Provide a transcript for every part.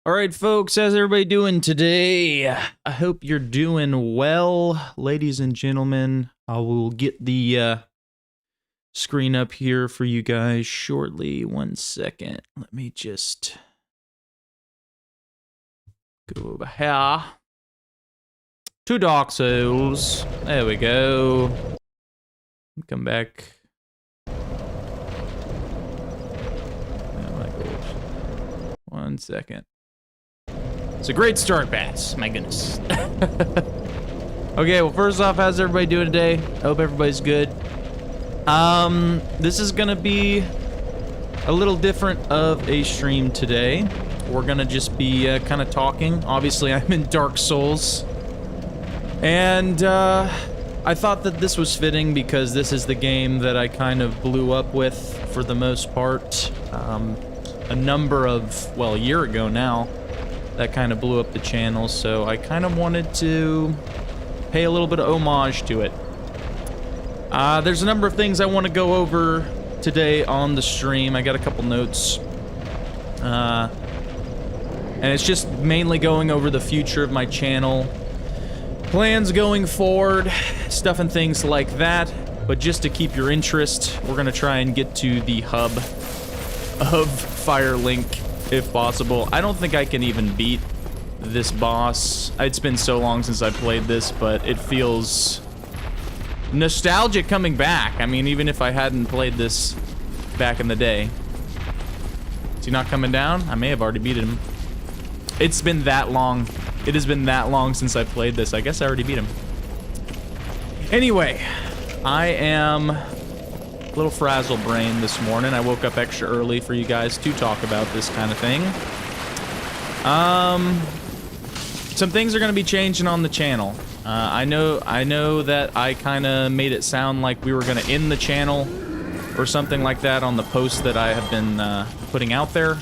All right, folks, how's everybody doing today? I hope you're doing well, ladies and gentlemen. I will get the screen up here for you guys shortly. 1 second. Let me just go over here to Dark Souls. There we go. Come back. Oh my gosh. 1 second. It's a great start, Bass. My goodness. Okay, well, first off, how's everybody doing today? I hope everybody's good. This is gonna be a little different of a stream today. We're gonna just be kind of talking. Obviously, I'm in Dark Souls. And I thought that this was fitting because this is the game that I kind of blew up with for the most part. A number of, well, a year ago now. That kind of blew up the channel, so I kind of wanted to pay a little bit of homage to it. There's a number of things I want to go over today on the stream. I got a couple notes. And it's just mainly going over the future of my channel, plans going forward, stuff and things like that. But just to keep your interest, we're going to try and get to the hub of Firelink. If possible. I don't think I can even beat this boss. It's been so long since I played this, but it feels nostalgic coming back. I mean, even if I hadn't played this back in the day. Is he not coming down? I may have already beat him. It's been that long. It has been that long since I played this. I guess I already beat him. Anyway, I am a little frazzle brain this morning. I woke up extra early for you guys to talk about this kind of thing. Some things are going to be changing on the channel. I know that I kind of made it sound like we were going to end the channel or something like that on the post that I have been putting out there.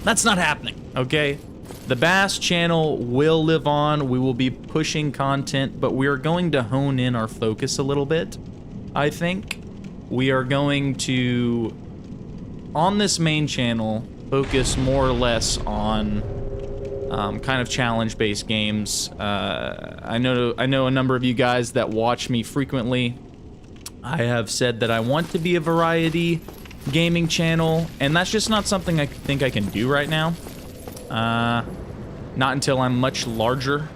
That's not happening, okay? The Bass channel will live on. We will be pushing content, but we are going to hone in our focus a little bit, I think. We are going to, on this main channel, focus more or less on kind of challenge-based games. I know a number of you guys that watch me frequently. I have said that I want to be a variety gaming channel, and that's just not something I think I can do right now. Not until I'm much larger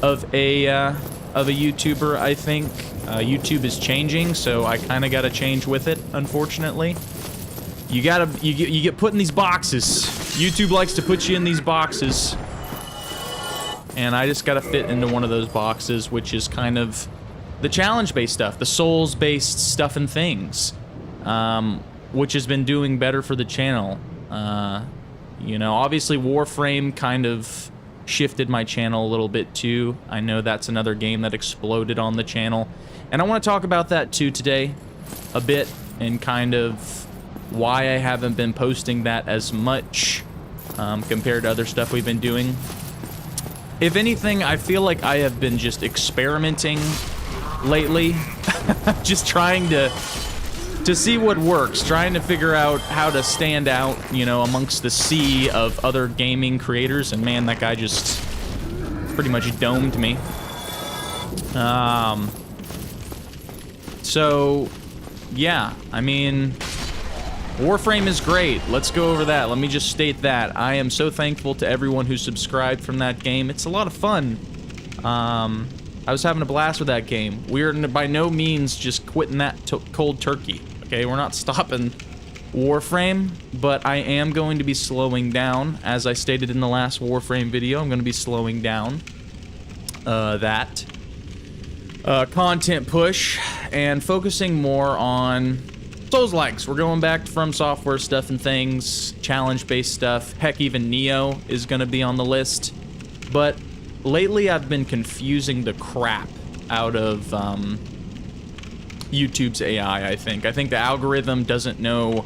of a YouTuber, I think. YouTube is changing, so I kind of got to change with it, unfortunately. You get put in these boxes. YouTube likes to put you in these boxes. And I just got to fit into one of those boxes, which is kind of the challenge-based stuff, the Souls-based stuff and things, which has been doing better for the channel. You know, obviously Warframe kind of shifted my channel a little bit too. I know that's another game that exploded on the channel. And I want to talk about that too today a bit, and kind of why I haven't been posting that as much compared to other stuff we've been doing. If anything, I feel like I have been just experimenting lately. Just trying to see what works, trying to figure out how to stand out, you know, amongst the sea of other gaming creators. And man, that guy just pretty much domed me. So, yeah, I mean, Warframe is great. Let's go over that. Let me just state that. I am so thankful to everyone who subscribed from that game. It's a lot of fun. I was having a blast with that game. We're by no means just quitting that cold turkey. Okay, we're not stopping Warframe, but I am going to be slowing down. As I stated in the last Warframe video, I'm going to be slowing down that content push and focusing more on Souls-likes. We're going back to From Software stuff and things, challenge-based stuff. Heck, even Neo is going to be on the list. But lately, I've been confusing the crap out of YouTube's AI, I think. I think the algorithm doesn't know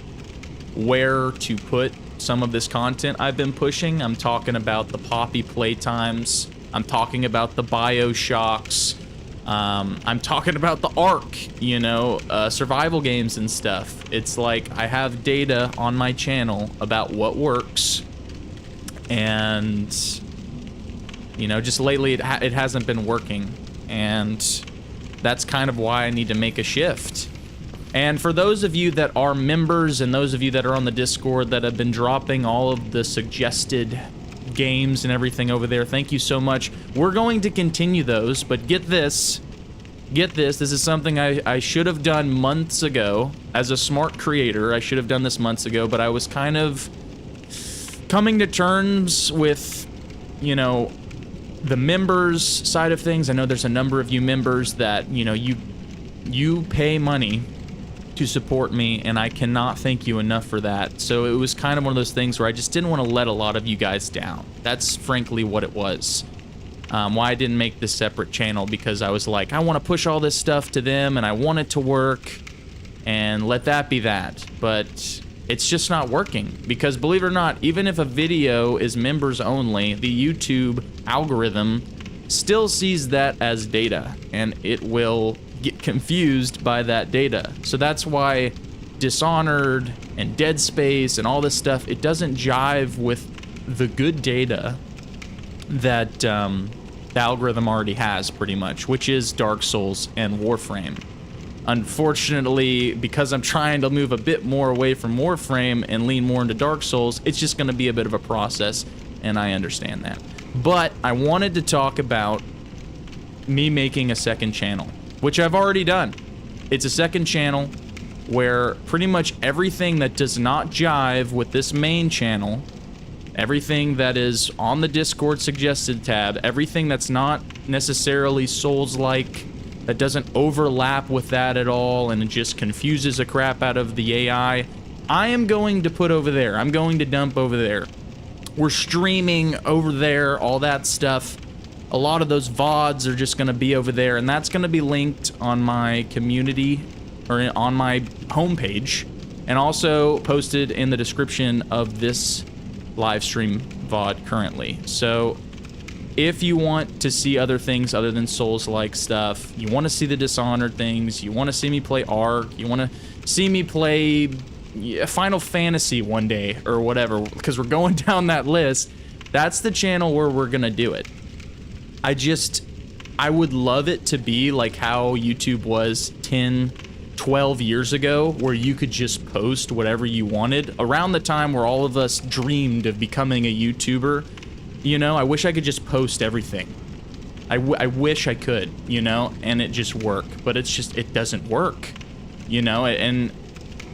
where to put some of this content I've been pushing. I'm talking about the Poppy playtimes. I'm talking about the Bioshocks. I'm talking about the Ark, you know, survival games and stuff. It's like I have data on my channel about what works, And, you know, just lately it hasn't been working. And that's kind of why I need to make a shift. And for those of you that are members and those of you that are on the Discord that have been dropping all of the suggested games and everything over there, thank you so much. We're going to continue those, but get this. This is something I should have done months ago. As a smart creator, I should have done this months ago, but I was kind of coming to terms with, you know, the members side of things. I know there's a number of you members that, you know, you pay money to support me, and I cannot thank you enough for that. So it was kind of one of those things where I just didn't want to let a lot of you guys down. That's frankly what it was. Why I didn't make this separate channel, because I was like, I want to push all this stuff to them, and I want it to work, and let that be that. But it's just not working, because believe it or not, even if a video is members only, the YouTube algorithm still sees that as data, and it will get confused by that data. So that's why Dishonored and Dead Space and all this stuff, it doesn't jive with the good data that the algorithm already has, pretty much, which is Dark Souls and Warframe. Unfortunately, because I'm trying to move a bit more away from Warframe and lean more into Dark Souls, it's just going to be a bit of a process, and I understand that. But I wanted to talk about me making a second channel, which I've already done. It's a second channel where pretty much everything that does not jive with this main channel, everything that is on the Discord suggested tab, everything that's not necessarily Souls-like, that doesn't overlap with that at all, and it just confuses the crap out of the AI, I am going to put over there. I'm going to dump over there. We're streaming over there, all that stuff. A lot of those VODs are just going to be over there, and that's going to be linked on my community, or on my homepage, and also posted in the description of this live stream VOD currently. So if you want to see other things other than Souls-like stuff, you want to see the Dishonored things, you want to see me play Ark, you want to see me play Final Fantasy one day, or whatever, because we're going down that list, that's the channel where we're going to do it. I would love it to be like how YouTube was 10, 12 years ago, where you could just post whatever you wanted. Around the time where all of us dreamed of becoming a YouTuber, you know, I wish I could just post everything. I wish I could, you know, and it just worked. But it's just, it doesn't work, you know, and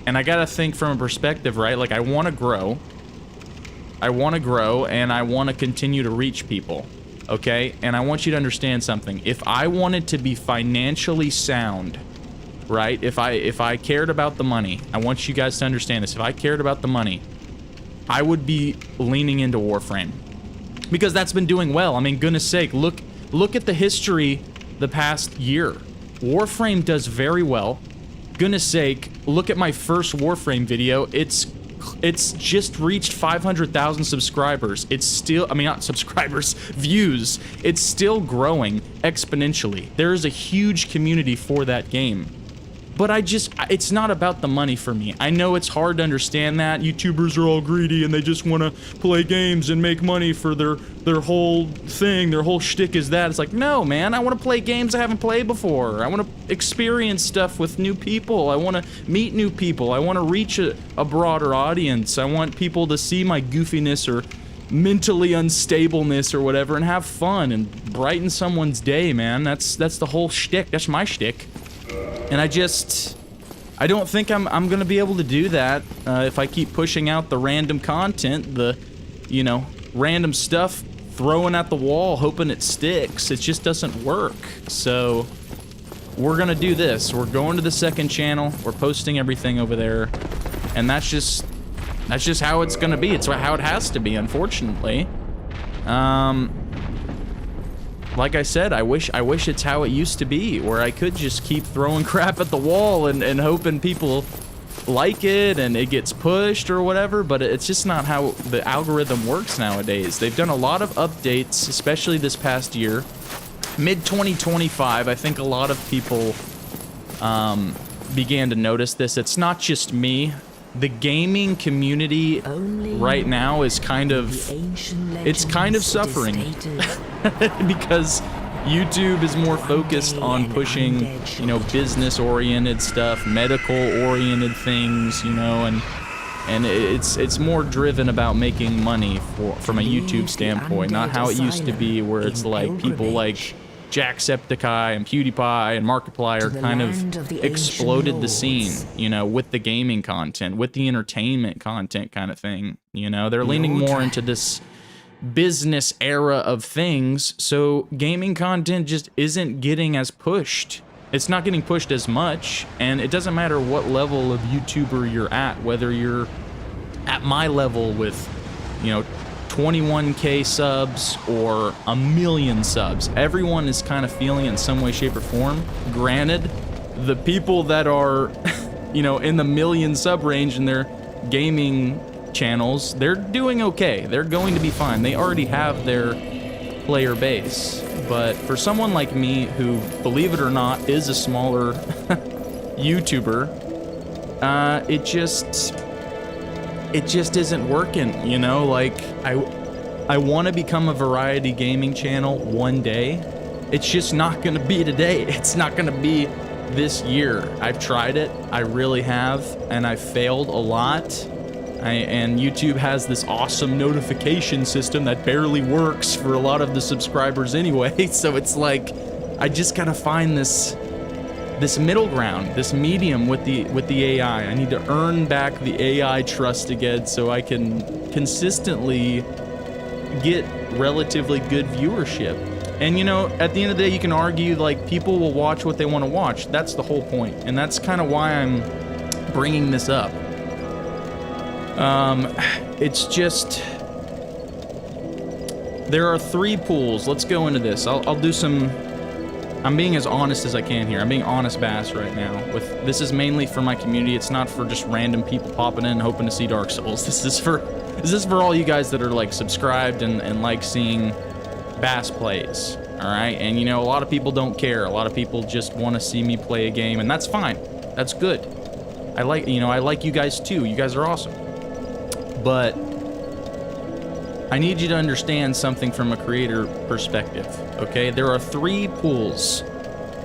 I gotta think from a perspective, right? Like, I want to grow. And I want to continue to reach people. Okay, and I want you to understand something. If I wanted to be financially sound, right? If I cared about the money, I want you guys to understand this. If I cared about the money, I would be leaning into Warframe, because that's been doing well. I mean, goodness sake, look at the history the past year. Warframe does very well. Goodness sake, look at my first Warframe video. It's just reached 500,000 subscribers. It's still, I mean, not subscribers, views. It's still growing exponentially. There is a huge community for that game. But it's not about the money for me. I know it's hard to understand that. YouTubers are all greedy and they just want to play games and make money for their whole thing. Their whole shtick is that. It's like, no, man, I want to play games I haven't played before. I want to experience stuff with new people. I want to meet new people. I want to reach a broader audience. I want people to see my goofiness or mentally unstableness or whatever and have fun and brighten someone's day, man. That's the whole shtick. That's my shtick. And I don't think I'm gonna be able to do that if I keep pushing out the random content, the, you know, random stuff, throwing at the wall, hoping it sticks. It just doesn't work. So we're gonna do this. We're going to the second channel. We're posting everything over there, and that's just how it's gonna be. It's how it has to be, unfortunately. Like I said, I wish it's how it used to be, where I could just keep throwing crap at the wall and hoping people like it and it gets pushed or whatever, but it's just not how the algorithm works nowadays. They've done a lot of updates, especially this past year. Mid-2025, I think a lot of people began to notice this. It's not just me, the gaming community right now is kind of, it's kind of suffering because YouTube is more focused on pushing, you know, business-oriented stuff, medical-oriented things, you know, and it's more driven about making money from a YouTube standpoint, not how it used to be where it's like people like Jacksepticeye and PewDiePie and Markiplier kind of exploded the scene, you know, with the gaming content, with the entertainment content kind of thing. You know, they're leaning more into this business era of things, so gaming content just isn't getting as pushed. It's not getting pushed as much, and it doesn't matter what level of YouTuber you're at, whether you're at my level with, you know, 21K subs or 1 million subs. Everyone is kind of feeling it in some way, shape, or form. Granted, the people that are, you know, in the million sub range in their gaming channels, they're doing okay. They're going to be fine. They already have their player base. But for someone like me who, believe it or not, is a smaller YouTuber, it just isn't working, you know? Like, I want to become a variety gaming channel one day. It's just not going to be today. It's not going to be this year. I've tried it. I really have, and I failed a lot. And YouTube has this awesome notification system that barely works for a lot of the subscribers anyway. So it's like, I just gotta find this middle ground, this medium with the AI. I need to earn back the AI trust again so I can consistently get relatively good viewership. And you know, at the end of the day, you can argue like people will watch what they want to watch. That's the whole point, and that's kind of why I'm bringing this up. It's just, there are 3 pools. Let's go into this. I'll do some, I'm being as honest as I can here. I'm being honest Bass right now. This is mainly for my community. It's not for just random people popping in and hoping to see Dark Souls. This is for all you guys that are like subscribed and like seeing BassPlays. All right. And you know, a lot of people don't care. A lot of people just want to see me play a game, and that's fine. That's good. I like you guys too. You guys are awesome. But I need you to understand something from a creator perspective, okay? There are 3 pools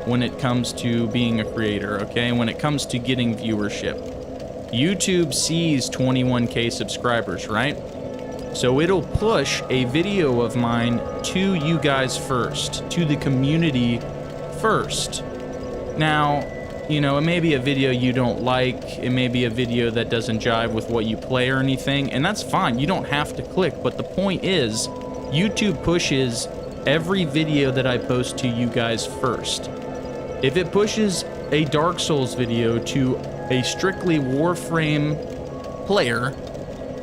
when it comes to being a creator, okay? When it comes to getting viewership. YouTube sees 21K subscribers, right? So it'll push a video of mine to you guys first, to the community first. Now, you know, it may be a video you don't like, it may be a video that doesn't jive with what you play or anything, and that's fine, you don't have to click, but the point is, YouTube pushes every video that I post to you guys first. If it pushes a Dark Souls video to a strictly Warframe player,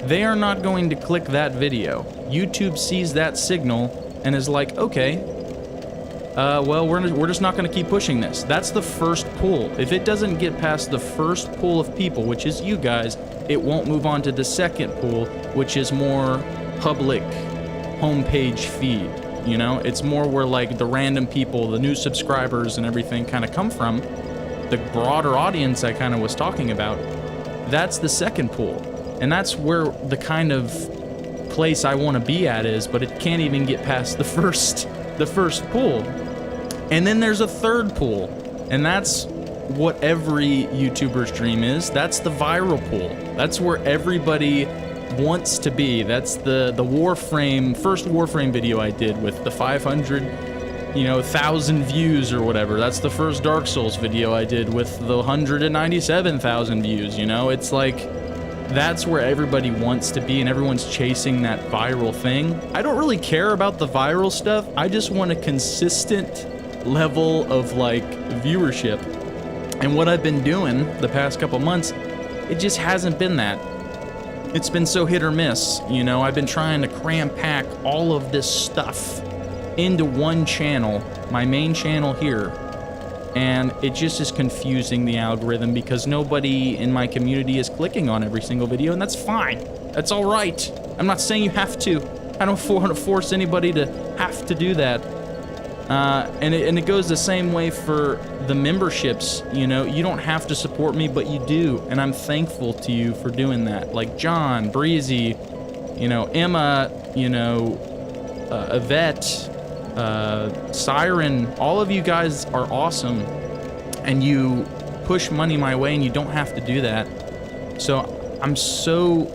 they are not going to click that video. YouTube sees that signal and is like, okay, well, we're just not going to keep pushing this. That's the first pool. If it doesn't get past the first pool of people, which is you guys, it won't move on to the second pool, which is more public homepage feed. You know, it's more where like the random people, the new subscribers and everything kind of come from. The broader audience I kind of was talking about, that's the second pool. And that's where the kind of place I want to be at is, but it can't even get past the first pool. And then there's a third pool, and that's what every YouTuber's dream is. That's the viral pool. That's where everybody wants to be. That's the Warframe, first Warframe video I did with the 500,000 views or whatever. That's the first Dark Souls video I did with the 197,000 views, you know? It's like, that's where everybody wants to be, and everyone's chasing that viral thing. I don't really care about the viral stuff. I just want a consistent level of like viewership. And what I've been doing the past couple months, it just hasn't been that. It's been so hit or miss, you know? I've been trying to cram pack all of this stuff into one channel, my main channel here, and it just is confusing the algorithm because nobody in my community is clicking on every single video, and that's fine. That's all right. I'm not saying you have to. I don't want to force anybody to have to do that. And it goes the same way for the memberships. You know, you don't have to support me, but you do, and I'm thankful to you for doing that. Like John, Breezy, you know, Emma, you know, Yvette, Siren, all of you guys are awesome, and you push money my way, and you don't have to do that. So I'm so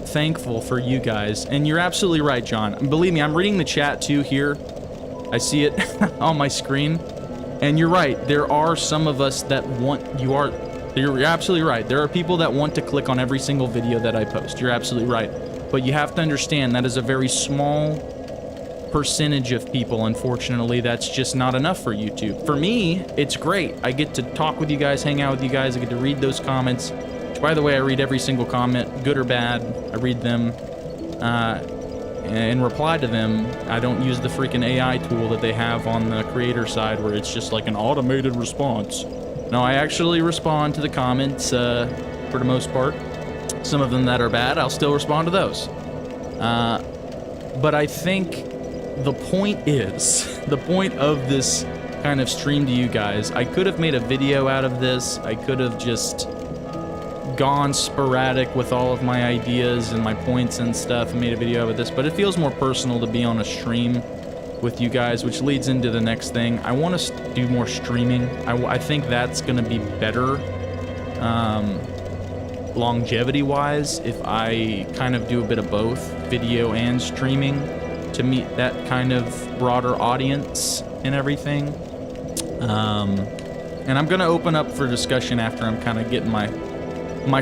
thankful for you guys, and you're absolutely right, John. And believe me, I'm reading the chat too here. I see it on my screen, and you're right. There are some of us that want. You're absolutely right. There are people that want to click on every single video that I post. You're absolutely right, but you have to understand that is a very small percentage of people. Unfortunately, that's just not enough for YouTube. For me, it's great. I get to talk with you guys, hang out with you guys. I get to read those comments. Which, by the way, I read every single comment, good or bad. I read them. And reply to them. I don't use the freaking AI tool that they have on the creator side where it's just like an automated response. No, I actually respond to the comments for the most part. Some of them that are bad, I'll still respond to those. But I think the point of this kind of stream to you guys, I could have made a video out of this. I could have just gone sporadic with all of my ideas and my points and stuff and made a video out of this, but it feels more personal to be on a stream with you guys, which leads into the next thing. I want to do more streaming. I think that's going to be better longevity wise if I kind of do a bit of both video and streaming to meet that kind of broader audience and everything. And I'm going to open up for discussion after I'm kind of getting my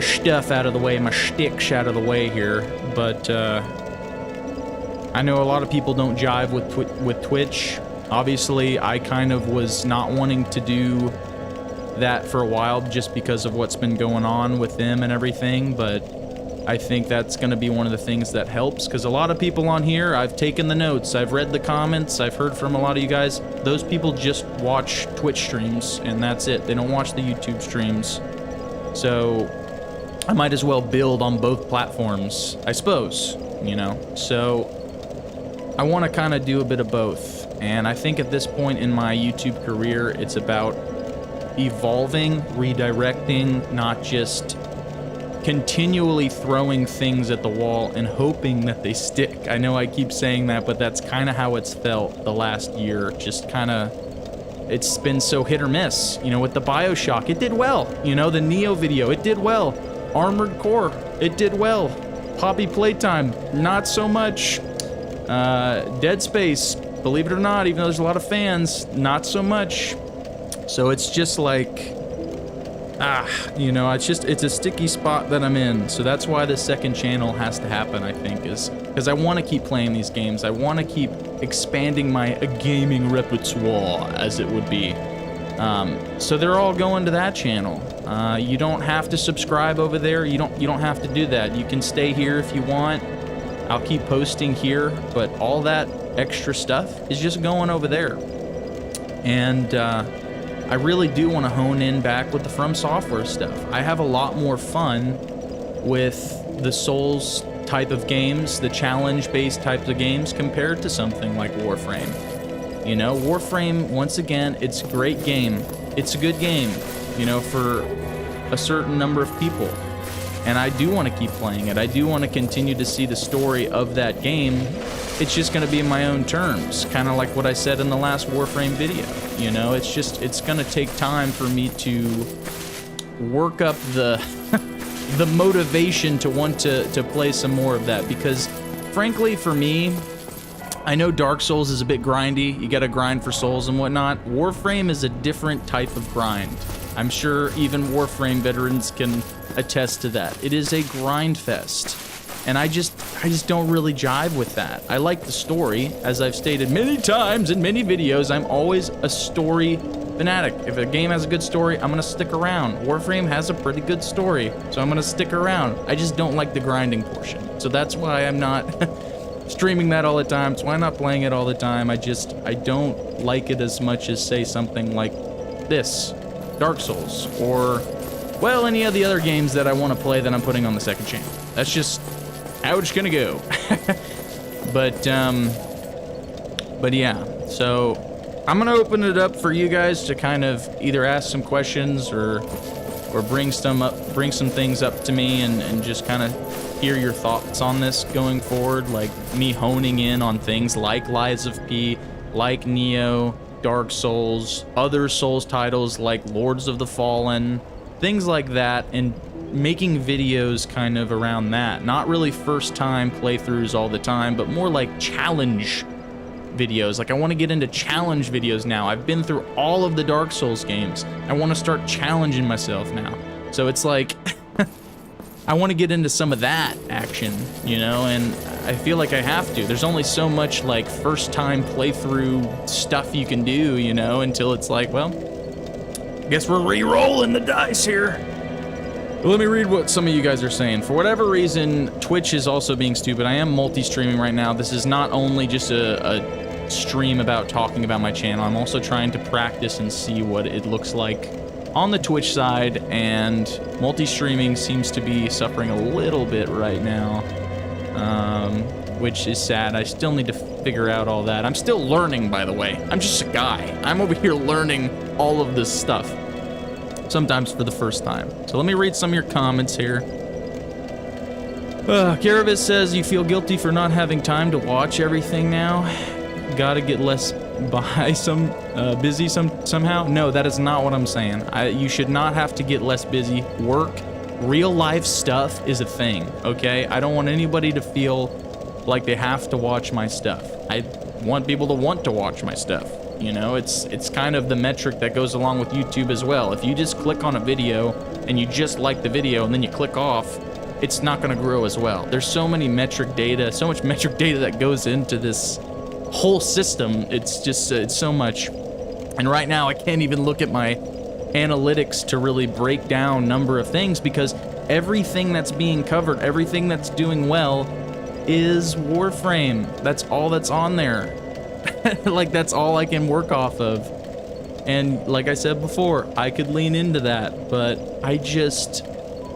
stuff out of the way, my shticks out of the way here, but I know a lot of people don't jive with Twitch. Obviously, I kind of was not wanting to do that for a while just because of what's been going on with them and everything, but I think that's going to be one of the things that helps, because a lot of people on here, I've taken the notes, I've read the comments, I've heard from a lot of you guys, those people just watch Twitch streams, and that's it. They don't watch the YouTube streams. So I might as well build on both platforms, I suppose, you know? So I want to kind of do a bit of both. And I think at this point in my YouTube career, it's about evolving, redirecting, not just continually throwing things at the wall and hoping that they stick. I know I keep saying that, but that's kind of how it's felt the last year. Just kind of, it's been so hit or miss. You know, with the BioShock, it did well. You know, the Neo video, it did well. Armored Core, it did well. Poppy Playtime, not so much. Dead Space, believe it or not, even though there's a lot of fans, not so much. So it's just like, you know, it's a sticky spot that I'm in. So that's why the second channel has to happen, I think, is because I want to keep playing these games. I want to keep expanding my gaming repertoire, as it would be. So they're all going to that channel. You don't have to subscribe over there. You don't have to do that. You can stay here if you want. I'll keep posting here, but all that extra stuff is just going over there. And I really do want to hone in back with the From Software stuff. I have a lot more fun with the Souls type of games, the challenge-based types of games, compared to something like Warframe. You know, Warframe, once again, it's a great game. It's a good game, you know, for a certain number of people. And I do want to keep playing it. I do want to continue to see the story of that game. It's just going to be in my own terms, kind of like what I said in the last Warframe video. You know, it's going to take time for me to work up the the motivation to want to play some more of that, because frankly, for me, I know Dark Souls is a bit grindy. You got to grind for souls and whatnot. Warframe is a different type of grind. I'm sure even Warframe veterans can attest to that. It is a grind fest, and I just don't really jive with that. I like the story, as I've stated many times in many videos. I'm always a story fanatic. If a game has a good story, I'm gonna stick around. Warframe has a pretty good story, so I'm gonna stick around. I just don't like the grinding portion, so that's why I'm not streaming that all the time. That's why I'm not playing it all the time. I don't like it as much as, say, something like this, Dark Souls, or, well, any of the other games that I want to play that I'm putting on the second channel. That's just how it's gonna go. But yeah, so I'm gonna open it up for you guys to kind of either ask some questions or bring some things up to me and just kind of hear your thoughts on this going forward, like me honing in on things like Lies of P, like Neo, Dark Souls, other Souls titles like Lords of the Fallen, things like that, and making videos kind of around that. Not really first time playthroughs all the time, but more like challenge videos. Like I want to get into challenge videos now. I've been through all of the Dark Souls games. I want to start challenging myself now. So it's like I want to get into some of that action, you know, and I feel like I have to. There's only so much like first time playthrough stuff you can do, you know, until it's like, well, I guess we're re-rolling the dice here. Let me read what some of you guys are saying. For whatever reason, Twitch is also being stupid. I am multi-streaming right now. This is not only just a stream about talking about my channel. I'm also trying to practice and see what it looks like on the Twitch side, and multi-streaming seems to be suffering a little bit right now, which is sad. I still need to figure out all that. I'm still learning, by the way. I'm just a guy. I'm over here learning all of this stuff, sometimes for the first time. So let me read some of your comments here. Caravis says, you feel guilty for not having time to watch everything now? Gotta get less busy somehow? No, that is not what I'm saying. You should not have to get less busy. Work, real life stuff is a thing, okay? I don't want anybody to feel like they have to watch my stuff. I want people to want to watch my stuff. You know, it's kind of the metric that goes along with YouTube as well. If you just click on a video and you just like the video and then you click off, it's not going to grow as well. There's so many metric data, so much metric data that goes into this whole system. It's just, it's so much. And right now I can't even look at my analytics to really break down number of things, because everything that's being covered, everything that's doing well is Warframe. That's all that's on there. Like, that's all I can work off of. And like I said before, I could lean into that, but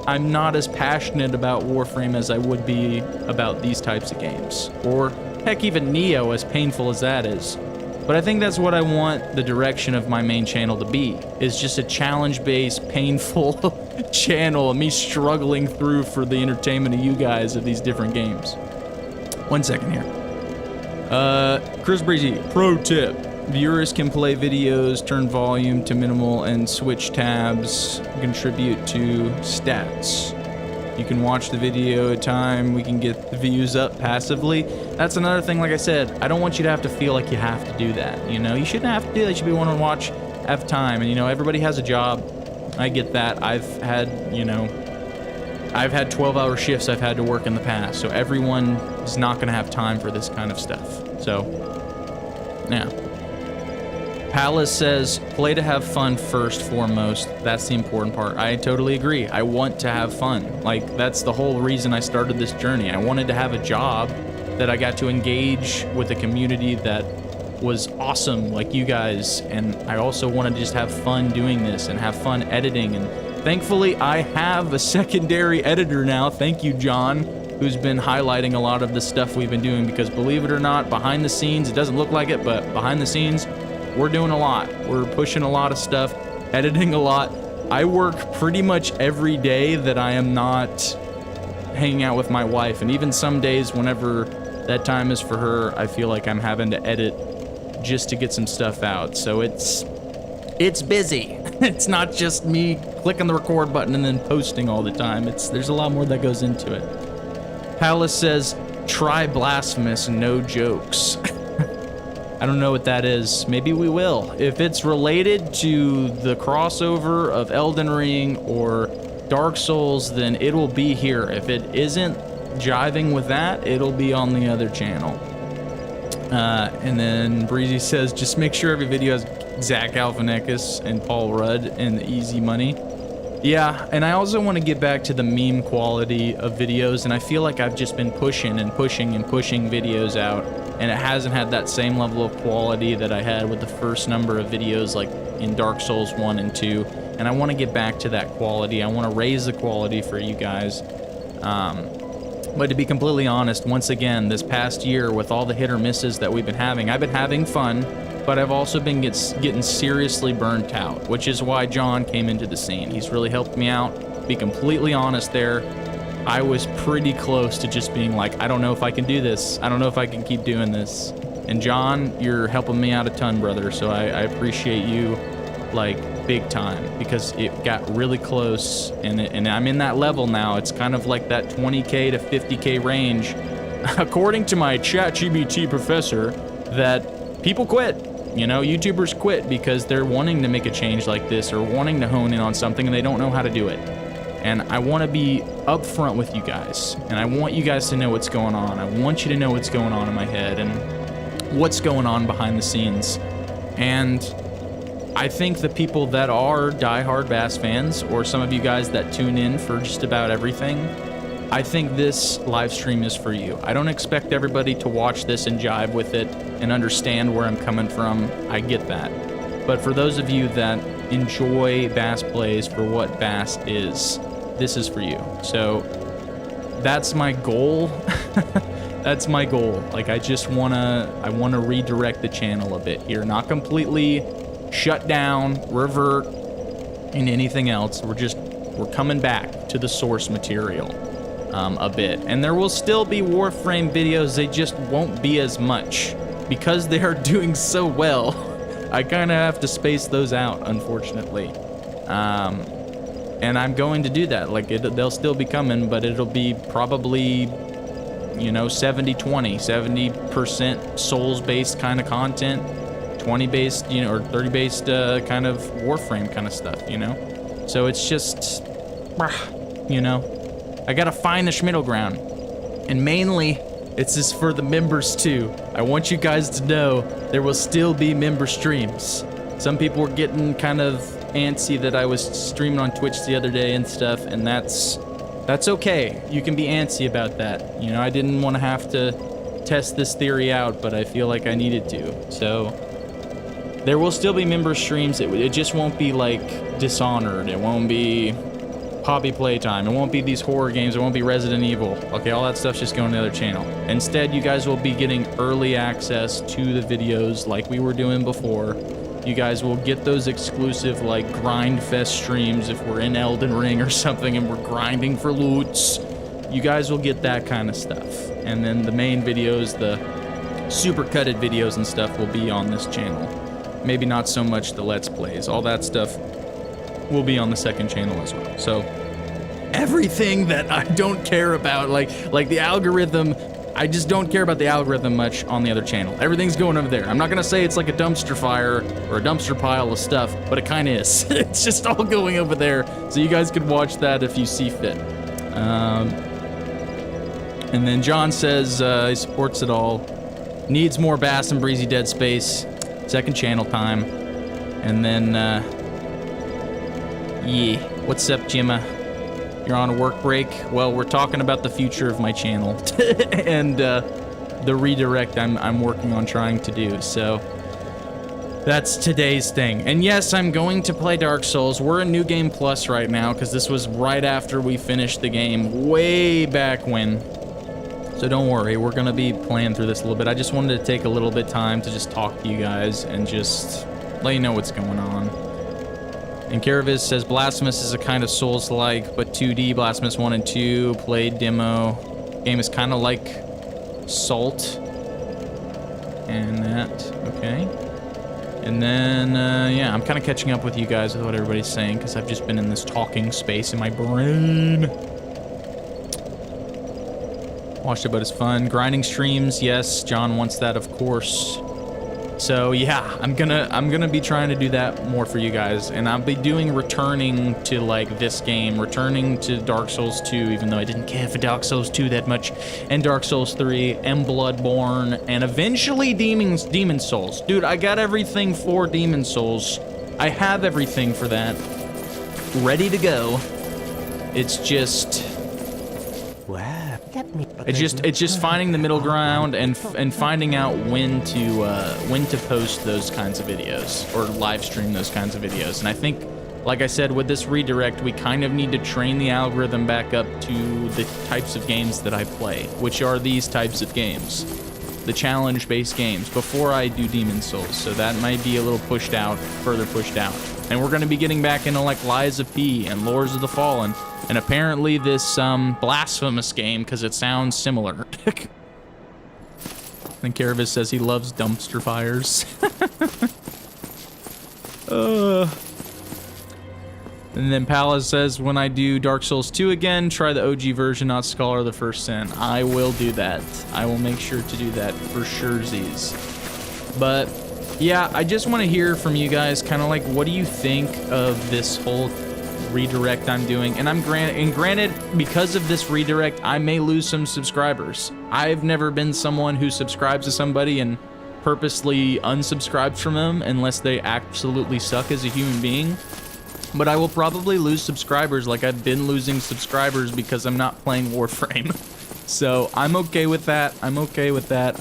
I'm not as passionate about Warframe as I would be about these types of games. Or heck, even Neo, as painful as that is. But I think that's what I want the direction of my main channel to be, is just a challenge-based, painful channel, and me struggling through for the entertainment of you guys of these different games. 1 second here. Chris Breezy, pro tip. Viewers can play videos, turn volume to minimal, and switch tabs, contribute to stats. You can watch the video at time, we can get the views up passively. That's another thing, like I said, I don't want you to have to feel like you have to do that, you know? You shouldn't have to do that, you should be wanting to watch, have time, and you know, everybody has a job. I get that. I've had 12-hour shifts I've had to work in the past, so everyone is not gonna have time for this kind of stuff. So, yeah. Palace says, play to have fun first, foremost. That's the important part. I totally agree. I want to have fun. Like, that's the whole reason I started this journey. I wanted to have a job that I got to engage with a community that was awesome, like you guys. And I also wanted to just have fun doing this and have fun editing. And thankfully, I have a secondary editor now. Thank you, John, who's been highlighting a lot of the stuff we've been doing, because believe it or not, behind the scenes, it doesn't look like it, but behind the scenes, we're doing a lot. We're pushing a lot of stuff, editing a lot. I work pretty much every day that I am not hanging out with my wife, and even some days whenever that time is for her, I feel like I'm having to edit just to get some stuff out. So it's busy. It's not just me clicking the record button and then posting all the time. There's a lot more that goes into it. Palace says, try Blasphemous, no jokes. I don't know what that is. Maybe we will. If it's related to the crossover of Elden Ring or Dark Souls, then it will be here. If it isn't jiving with that, it'll be on the other channel. And then Breezy says, just make sure every video has Zach Galifianakis and Paul Rudd and the easy money. Yeah, and I also want to get back to the meme quality of videos, and I feel like I've just been pushing and pushing and pushing videos out, and it hasn't had that same level of quality that I had with the first number of videos, like in Dark Souls 1 and 2, and I want to get back to that quality. I want to raise the quality for you guys. But to be completely honest, once again, this past year, with all the hit or misses that we've been having, I've been having fun. but I've also been getting seriously burnt out, which is why John came into the scene. He's really helped me out. Be completely honest there, I was pretty close to just being like, I don't know if I can do this. I don't know if I can keep doing this. And John, you're helping me out a ton, brother, so I appreciate you, like, big time, because it got really close, and I'm in that level now. It's kind of like that 20k to 50k range, according to my ChatGPT professor, that people quit. You know, YouTubers quit because they're wanting to make a change like this or wanting to hone in on something and they don't know how to do it. And I want to be upfront with you guys, and I want you guys to know what's going on. I want you to know what's going on in my head and what's going on behind the scenes. And I think the people that are diehard Bass fans, or some of you guys that tune in for just about everything, I think this live stream is for you. I don't expect everybody to watch this and jive with it and understand where I'm coming from. I get that. But for those of you that enjoy BassPlays for what Bass is, this is for you. So that's my goal. That's my goal. Like, I wanna redirect the channel a bit here. Not completely shut down, revert, and anything else. We're coming back to the source material a bit. And there will still be Warframe videos, they just won't be as much. Because they are doing so well, I kinda have to space those out, unfortunately. And I'm going to do that. Like, they'll still be coming, but it'll be probably, you know, 70-20, 70% souls-based kind of content, 20-based, you know, or 30-based kind of Warframe kind of stuff, you know? So it's just, you know, I gotta find this middle ground. And mainly, it's just for the members too. I want you guys to know there will still be member streams. Some people were getting kind of antsy that I was streaming on Twitch the other day and stuff, and that's okay. You can be antsy about that. You know, I didn't want to have to test this theory out, but I feel like I needed to. So there will still be member streams. It just won't be like Dishonored. It won't be Hobby Playtime. It won't be these horror games. It won't be Resident Evil. Okay, all that stuff's just going to the other channel. Instead, you guys will be getting early access to the videos like we were doing before. You guys will get those exclusive, like, grind fest streams if we're in Elden Ring or something and we're grinding for loots. You guys will get that kind of stuff. And then the main videos, the super cutted videos and stuff will be on this channel. Maybe not so much the Let's Plays. All that stuff will be on the second channel as well. So everything that I don't care about, like the algorithm, I just don't care about the algorithm much on the other channel. Everything's going over there. I'm not gonna say it's like a dumpster fire or a dumpster pile of stuff, but it kind of is. It's just all going over there, so you guys can watch that if you see fit. And then John says he supports it all. Needs more Bass and Breezy Dead Space. Second channel time. And then, yeah, what's up, Jimma? You're on a work break? Well, we're talking about the future of my channel and the redirect I'm working on trying to do. So that's today's thing. And yes, I'm going to play Dark Souls. We're in New Game Plus right now because this was right after we finished the game way back when. So don't worry, we're going to be playing through this a little bit. I just wanted to take a little bit of time to just talk to you guys and just let you know what's going on. And Caravis says, Blasphemous is a kind of Souls-like, but 2D. Blasphemous 1 and 2, played demo. Game is kind of like Salt. And that, okay. And then, yeah, I'm kind of catching up with you guys with what everybody's saying, because I've just been in this talking space in my brain. Watched it, but it's fun. Grinding streams, yes, John wants that, of course. So yeah, I'm gonna be trying to do that more for you guys, and I'll be doing returning to like this game, returning to Dark Souls 2, even though I didn't care for Dark Souls 2 that much, and Dark Souls 3, and Bloodborne, and eventually Demon Souls. Dude, I got everything for Demon Souls. I have everything for that, ready to go. It's just. It's just finding the middle ground and finding out when to post those kinds of videos or live stream those kinds of videos. And I think, like I said, with this redirect, we kind of need to train the algorithm back up to the types of games that I play, which are these types of games. the challenge-based games before I do Demon Souls. So that might be a little pushed out, further pushed out. And we're going to be getting back into like Lies of P and Lords of the Fallen. And apparently this Blasphemous game, because it sounds similar. And Caravis says he loves dumpster fires. And then Palace says, when I do Dark Souls 2 again, try the OG version, not Scholar of the First Sin. I will do that. I will make sure to do that for surezies. But yeah, I just want to hear from you guys, kind of like, what do you think of this whole redirect I'm doing? And granted, because of this redirect, I may lose some subscribers. I've never been someone who subscribes to somebody and purposely unsubscribes from them unless they absolutely suck as a human being. But I will probably lose subscribers, like I've been losing subscribers because I'm not playing Warframe. So I'm okay with that. I'm okay with that.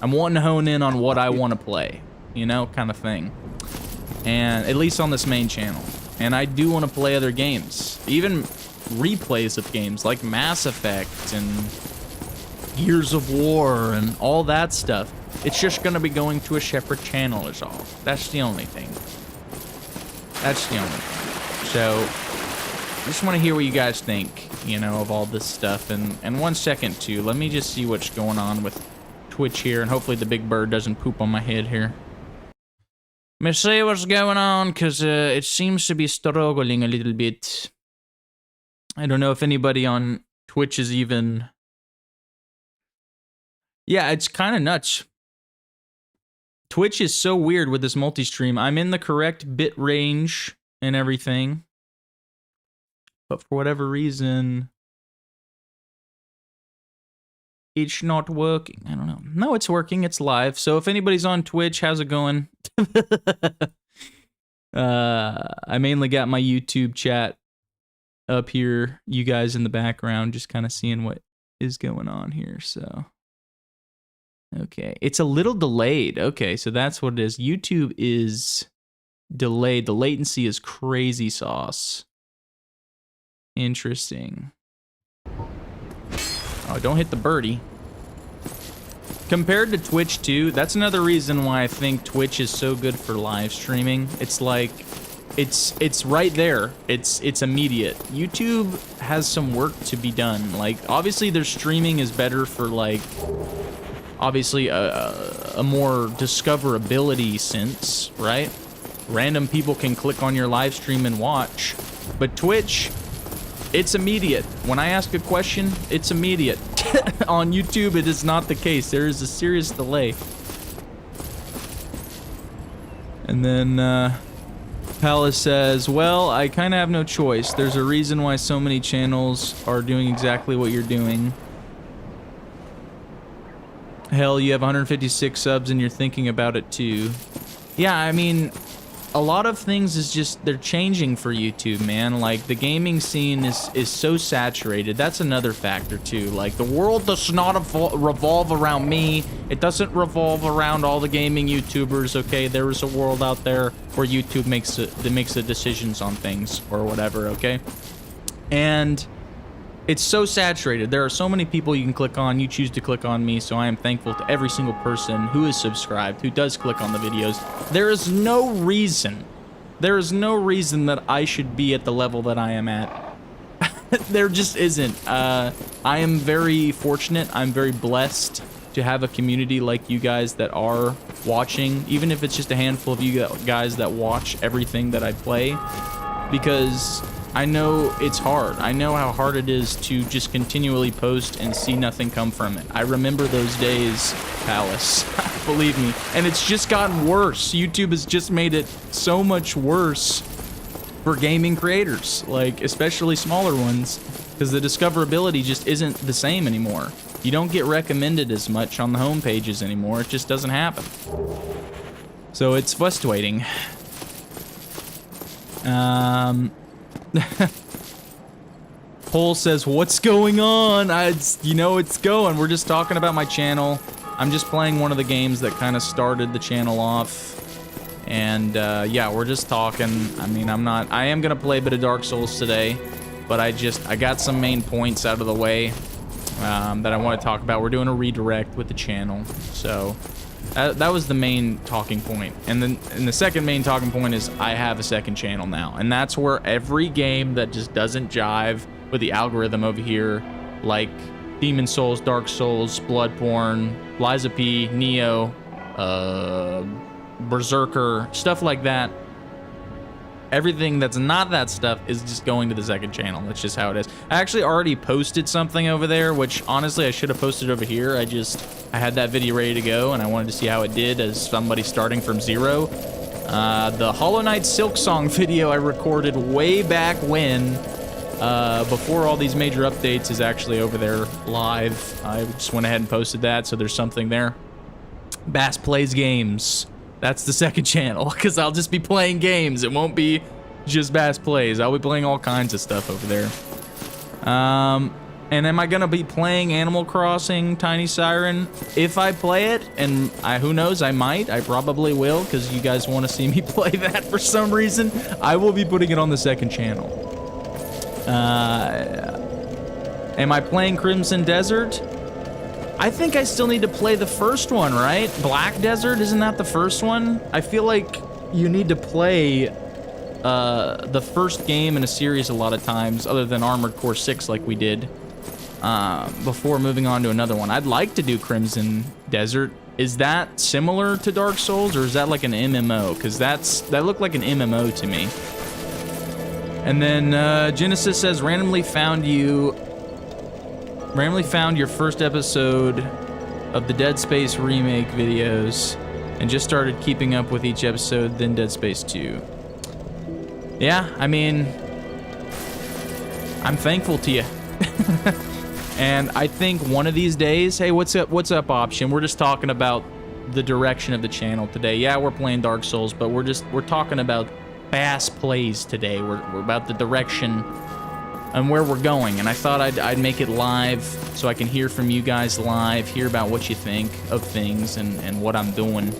I'm wanting to hone in on what I want to play, you know, kind of thing. And at least on this main channel. And I do want to play other games, even replays of games like Mass Effect and Gears of War and all that stuff. It's just going to be going to a separate channel is all. That's the only thing. That's the only thing. So, I just want to hear what you guys think, you know, of all this stuff. And 1 second, too. Let me just see what's going on with Twitch here. And hopefully the big bird doesn't poop on my head here. Let me see what's going on, because it seems to be struggling a little bit. I don't know if anybody on Twitch is even... Yeah, it's kind of nuts. Twitch is so weird with this multi-stream. I'm in the correct bit range and everything. But for whatever reason, it's not working. I don't know. No, it's working. It's live. So if anybody's on Twitch, how's it going? I mainly got my YouTube chat up here. You guys in the background, just kind of seeing what is going on here, so... Okay, it's a little delayed. Okay, so that's what it is. YouTube is delayed. The latency is crazy sauce. Interesting. Oh, don't hit the birdie. Compared to Twitch too, that's another reason why I think Twitch is so good for live streaming. It's like, it's right there. It's immediate. YouTube has some work to be done. Like, obviously their streaming is better for like... Obviously, a more discoverability sense, right? Random people can click on your live stream and watch. But Twitch, it's immediate. When I ask a question, it's immediate. On YouTube, it is not the case. There is a serious delay. And then, Palace says, well, I kind of have no choice. There's a reason why so many channels are doing exactly what you're doing. Hell, you have 156 subs and you're thinking about it too. Yeah, I mean, a lot of things is just, they're changing for YouTube, man. Like, the gaming scene is so saturated. That's another factor too. Like, the world does not revolve around me. It doesn't revolve around all the gaming YouTubers, okay? There is a world out there where YouTube makes the decisions on things or whatever, okay? And... it's so saturated. There are so many people you can click on. You choose to click on me, so I am thankful to every single person who is subscribed, who does click on the videos. There is no reason that I should be at the level that I am at. There just isn't. I am very fortunate. I'm very blessed to have a community like you guys that are watching, even if it's just a handful of you guys that watch everything that I play, because I know it's hard. I know how hard it is to just continually post and see nothing come from it. I remember those days, Palace. Believe me. And it's just gotten worse. YouTube has just made it so much worse for gaming creators, like especially smaller ones, because the discoverability just isn't the same anymore. You don't get recommended as much on the home pages anymore. It just doesn't happen. So it's frustrating. Cole says, what's going on? You know it's going. We're just talking about my channel. I'm just playing one of the games that kind of started the channel off. And, yeah, we're just talking. I mean, I am going to play a bit of Dark Souls today. But I got some main points out of the way. that I want to talk about. We're doing a redirect with the channel, so that was the main talking point. And then the second main talking point is I have a second channel now, and that's where every game that just doesn't jive with the algorithm over here, like Demon Souls, Dark Souls, Bloodborne, Liza P, Neo, Berserker, stuff like that. Everything that's not that stuff is just going to the second channel. That's just how it is. I actually already posted something over there, which honestly I should have posted over here. I had that video ready to go, and I wanted to see how it did as somebody starting from zero. The Hollow Knight Silk Song video I recorded way back when, before all these major updates, is actually over there live. I just went ahead and posted that, so there's something there. BassPlays Games. That's the second channel, because I'll just be playing games. It won't be just BassPlays. I'll be playing all kinds of stuff over there. And am I going to be playing Animal Crossing Tiny Siren? If I play it, and who knows, I might. I probably will, because you guys want to see me play that for some reason. I will be putting it on the second channel. Am I playing Crimson Desert? I think I still need to play the first one, right? Black Desert, isn't that the first one? I feel like you need to play the first game in a series a lot of times, other than Armored Core 6 like we did, before moving on to another one. I'd like to do Crimson Desert. Is that similar to Dark Souls, or is that like an MMO? Because that looked like an MMO to me. And then Genesis says, randomly found your first episode of the Dead Space remake videos and just started keeping up with each episode, then Dead Space 2. Yeah, I mean, I'm thankful to you. And I think one of these days, hey, what's up, Option? We're just talking about the direction of the channel today. Yeah, we're playing Dark Souls, but we're talking about BassPlays today. We're about the direction and where we're going, and I thought I'd make it live so I can hear from you guys live, hear about what you think of things and what I'm doing.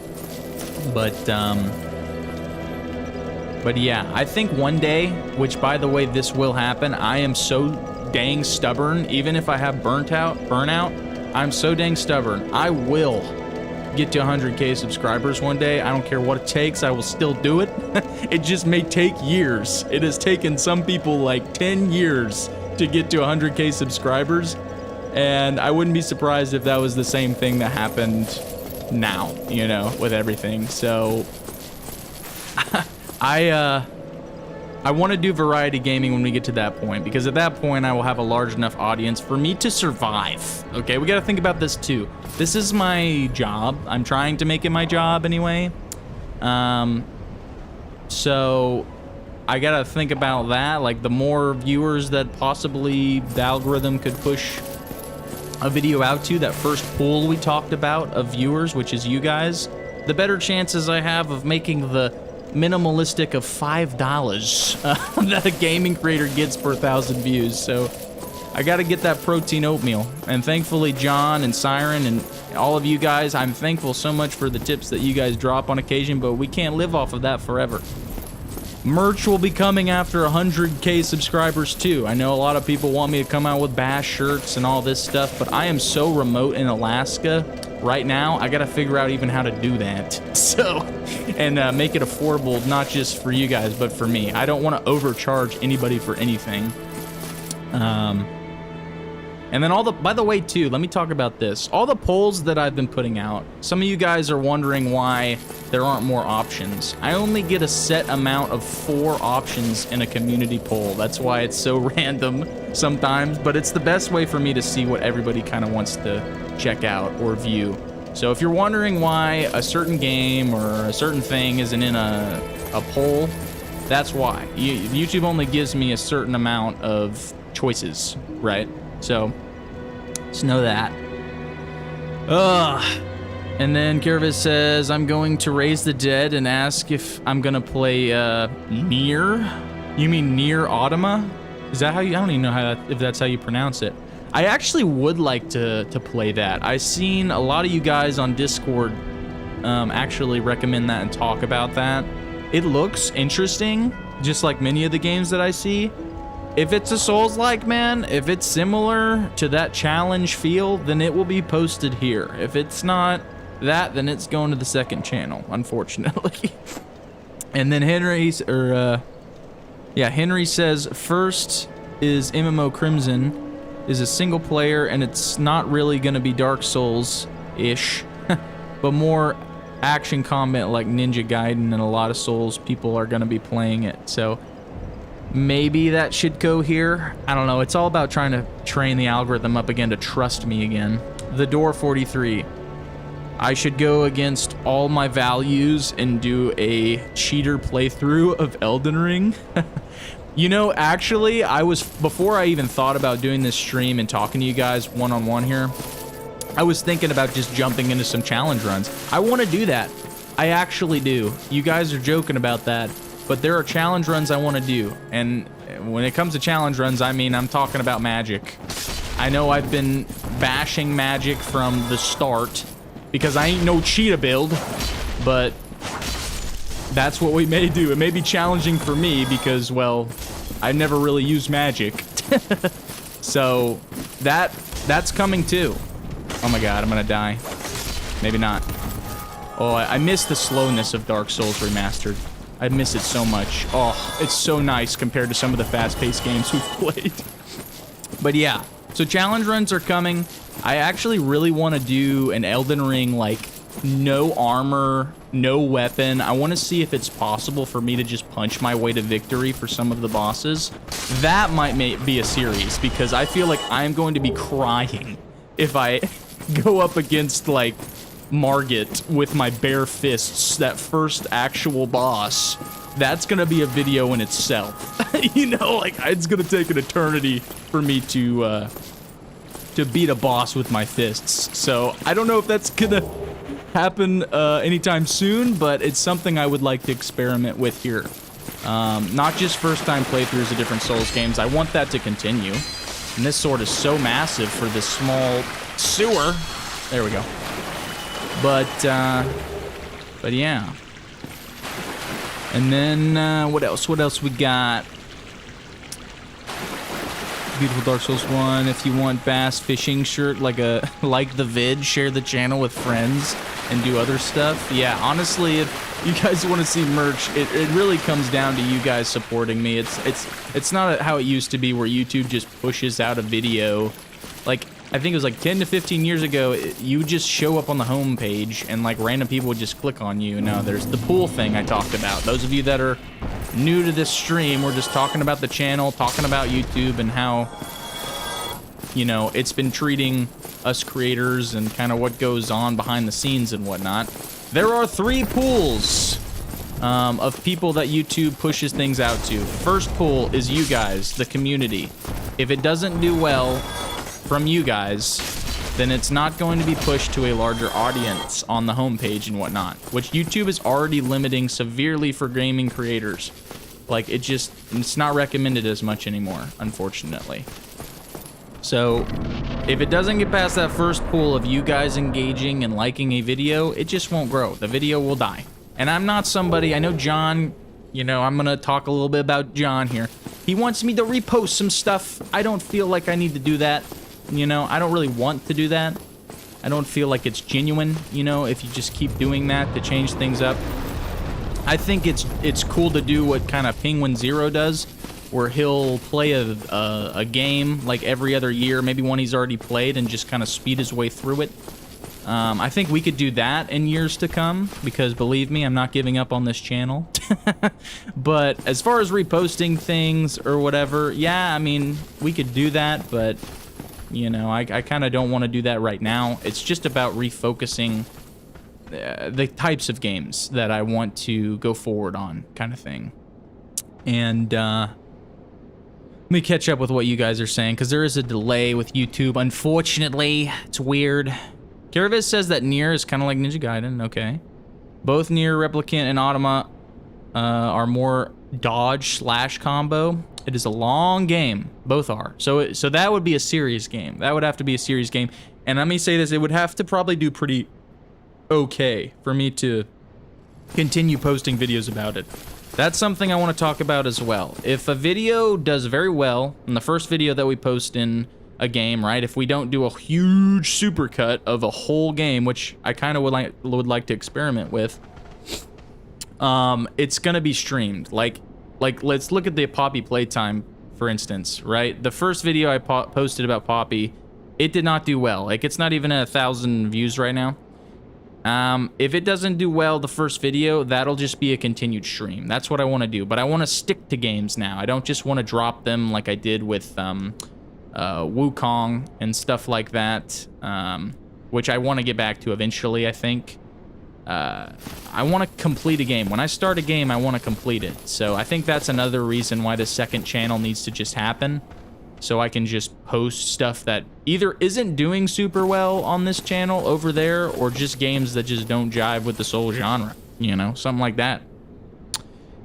But yeah, I think one day, which by the way, this will happen. I am so dang stubborn. Even if I have burnout, I'm so dang stubborn. I will get to 100K subscribers one day. I don't care what it takes. I will still do it. It just may take years. It has taken some people like 10 years to get to 100K subscribers, and I wouldn't be surprised if that was the same thing that happened now, you know, with everything. So I want to do variety gaming when we get to that point, because at that point I will have a large enough audience for me to survive. Okay, we got to think about this too. This is my job. I'm trying to make it my job anyway. So I got to think about that. Like, the more viewers that possibly the algorithm could push a video out to, that first pool we talked about of viewers, which is you guys, the better chances I have of making the minimalistic of $5 that a gaming creator gets per 1,000 views. So I got to get that protein oatmeal, and thankfully John and Siren and all of you guys, I'm thankful so much for the tips that you guys drop on occasion, but we can't live off of that forever. Merch will be coming after 100K subscribers too. I know a lot of people want me to come out with Bass shirts and all this stuff, but I am so remote in Alaska right now, I gotta figure out even how to do that. So, and make it affordable, not just for you guys, but for me. I don't want to overcharge anybody for anything. And then by the way too, let me talk about this. All the polls that I've been putting out, some of you guys are wondering why there aren't more options. I only get a set amount of 4 options in a community poll. That's why it's so random sometimes, but it's the best way for me to see what everybody kind of wants to check out or view. So if you're wondering why a certain game or a certain thing isn't in a poll, that's why. YouTube only gives me a certain amount of choices, right? So, just know that. And then Kiravis says, I'm going to raise the dead and ask if I'm going to play Nier. You mean Nier Automata? Is that how you... I don't even know if that's how you pronounce it. I actually would like to play that. I've seen a lot of you guys on Discord actually recommend that and talk about that. It looks interesting, just like many of the games that I see. If it's a Souls-like, man, if it's similar to that challenge feel, then it will be posted here. If it's not that, then it's going to the second channel, unfortunately. And then Henry says, first is MMO Crimson, is a single player, and it's not really going to be Dark Souls-ish, but more action combat like Ninja Gaiden, and a lot of Souls people are going to be playing it, so maybe that should go here. I don't know. It's all about trying to train the algorithm up again to trust me again. The Door 43. I should go against all my values and do a cheater playthrough of Elden Ring. You know, actually, before I even thought about doing this stream and talking to you guys one-on-one here, I was thinking about just jumping into some challenge runs. I want to do that. I actually do. You guys are joking about that, but there are challenge runs I want to do. And when it comes to challenge runs, I mean, I'm talking about magic. I know I've been bashing magic from the start because I ain't no cheetah build, but that's what we may do. It may be challenging for me because, well, I never really used magic. So that's coming too. Oh my god, I'm gonna die. Maybe not. Oh, I miss the slowness of Dark Souls Remastered. I miss it so much. Oh, it's so nice compared to some of the fast-paced games we've played. But yeah, so challenge runs are coming. I actually really want to do an Elden Ring, like, no armor, no weapon. I want to see if it's possible for me to just punch my way to victory for some of the bosses. That might be a series, because I feel like I'm going to be crying if I go up against, like, Margit with my bare fists, that first actual boss. That's gonna be a video in itself. You know, like, it's gonna take an eternity for me to beat a boss with my fists. So I don't know if that's gonna happen anytime soon, but it's something I would like to experiment with here. Not just first-time playthroughs of different Souls games. I want that to continue. And this sword is so massive for this small sewer. There we go. But yeah. And then, what else? What else we got? Beautiful Dark Souls 1. If you want bass fishing shirt, like the vid, share the channel with friends and do other stuff. Yeah, honestly, if you guys want to see merch, it really comes down to you guys supporting me. It's not how it used to be where YouTube just pushes out a video. Like, I think it was like 10 to 15 years ago, you would just show up on the home page and like random people would just click on you. Now there's the pool thing I talked about. Those of you that are new to this stream, we're just talking about the channel, talking about YouTube and how, you know, it's been treating us creators and kind of what goes on behind the scenes and whatnot. There are 3 pools of people that YouTube pushes things out to. First pool is you guys, the community. If it doesn't do well from you guys, then it's not going to be pushed to a larger audience on the homepage and whatnot, which YouTube is already limiting severely for gaming creators. Like, it's not recommended as much anymore, unfortunately. So if it doesn't get past that first pool of you guys engaging and liking a video, it just won't grow. The video will die. And I'm not somebody, I know John, you know, I'm gonna talk a little bit about John here. He wants me to repost some stuff. I don't feel like I need to do that. You know, I don't really want to do that. I don't feel like it's genuine, you know, if you just keep doing that to change things up. I think it's cool to do what kind of Penguin Zero does, where he'll play a game like every other year, maybe one he's already played, and just kind of speed his way through it. I think we could do that in years to come, because believe me, I'm not giving up on this channel. But as far as reposting things or whatever, yeah, I mean, we could do that, but you know, I kind of don't want to do that right now. It's just about refocusing the types of games that I want to go forward on, kind of thing. And let me catch up with what you guys are saying, because there is a delay with YouTube. Unfortunately, it's weird. Caravis says that Nier is kind of like Ninja Gaiden. Okay. Both Nier Replicant and Automa are more dodge/combo. It is a long game. Both are. So that would be a serious game. That would have to be a serious game. And let me say this, it would have to probably do pretty okay for me to continue posting videos about it. That's something I want to talk about as well. If a video does very well, in the first video that we post in a game, right? If we don't do a huge supercut of a whole game, which I kind of would like to experiment with, it's gonna be streamed. Like let's look at the Poppy playtime, for instance, right? The first video I posted about Poppy, it did not do well. Like, it's not even at 1,000 views right now. If it doesn't do well the first video, that'll just be a continued stream. That's what I want to do. But I want to stick to games now. I don't just want to drop them like I did with Wukong and stuff like that, which I want to get back to eventually, I think. I want to complete a game. When I start a game, I want to complete it. So I think that's another reason why the second channel needs to just happen. So I can just post stuff that either isn't doing super well on this channel over there, or just games that just don't jive with the Soul genre, you know, something like that.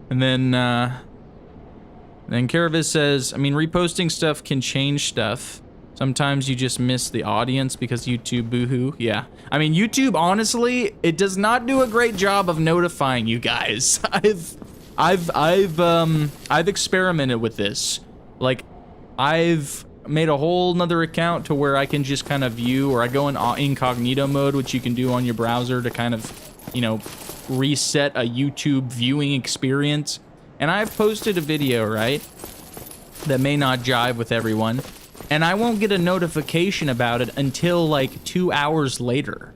And then Caravis says, I mean, reposting stuff can change stuff. Sometimes you just miss the audience because YouTube boohoo. Yeah. I mean, YouTube, honestly, it does not do a great job of notifying you guys. I've experimented with this. Like, I've made a whole nother account to where I can just kind of view, or I go in incognito mode, which you can do on your browser to kind of, you know, reset a YouTube viewing experience. And I've posted a video, right, that may not jive with everyone, and I won't get a notification about it until like 2 hours later.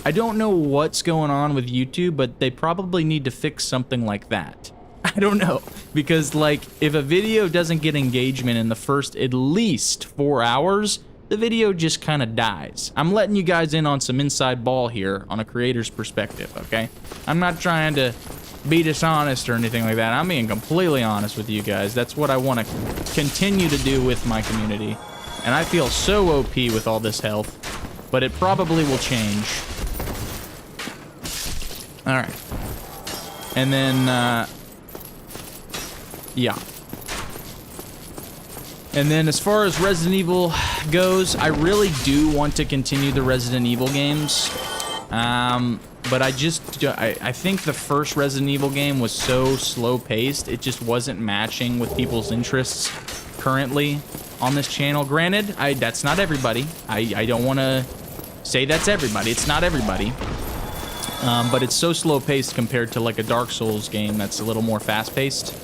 I don't know what's going on with YouTube, but they probably need to fix something like that. I don't know, because like if a video doesn't get engagement in the first at least 4 hours, the video just kind of dies. I'm letting you guys in on some inside ball here on a creator's perspective, okay? I'm not trying to be dishonest or anything like that. I'm being completely honest with you guys. That's what I want to continue to do with my community. And I feel so OP with all this health, but it probably will change. All right. And then, yeah. And then as far as Resident Evil goes, I really do want to continue the Resident Evil games. But I think the first Resident Evil game was so slow-paced, it just wasn't matching with people's interests currently on this channel. Granted, that's not everybody. I don't want to say that's everybody. It's not everybody. But it's so slow-paced compared to like a Dark Souls game that's a little more fast-paced.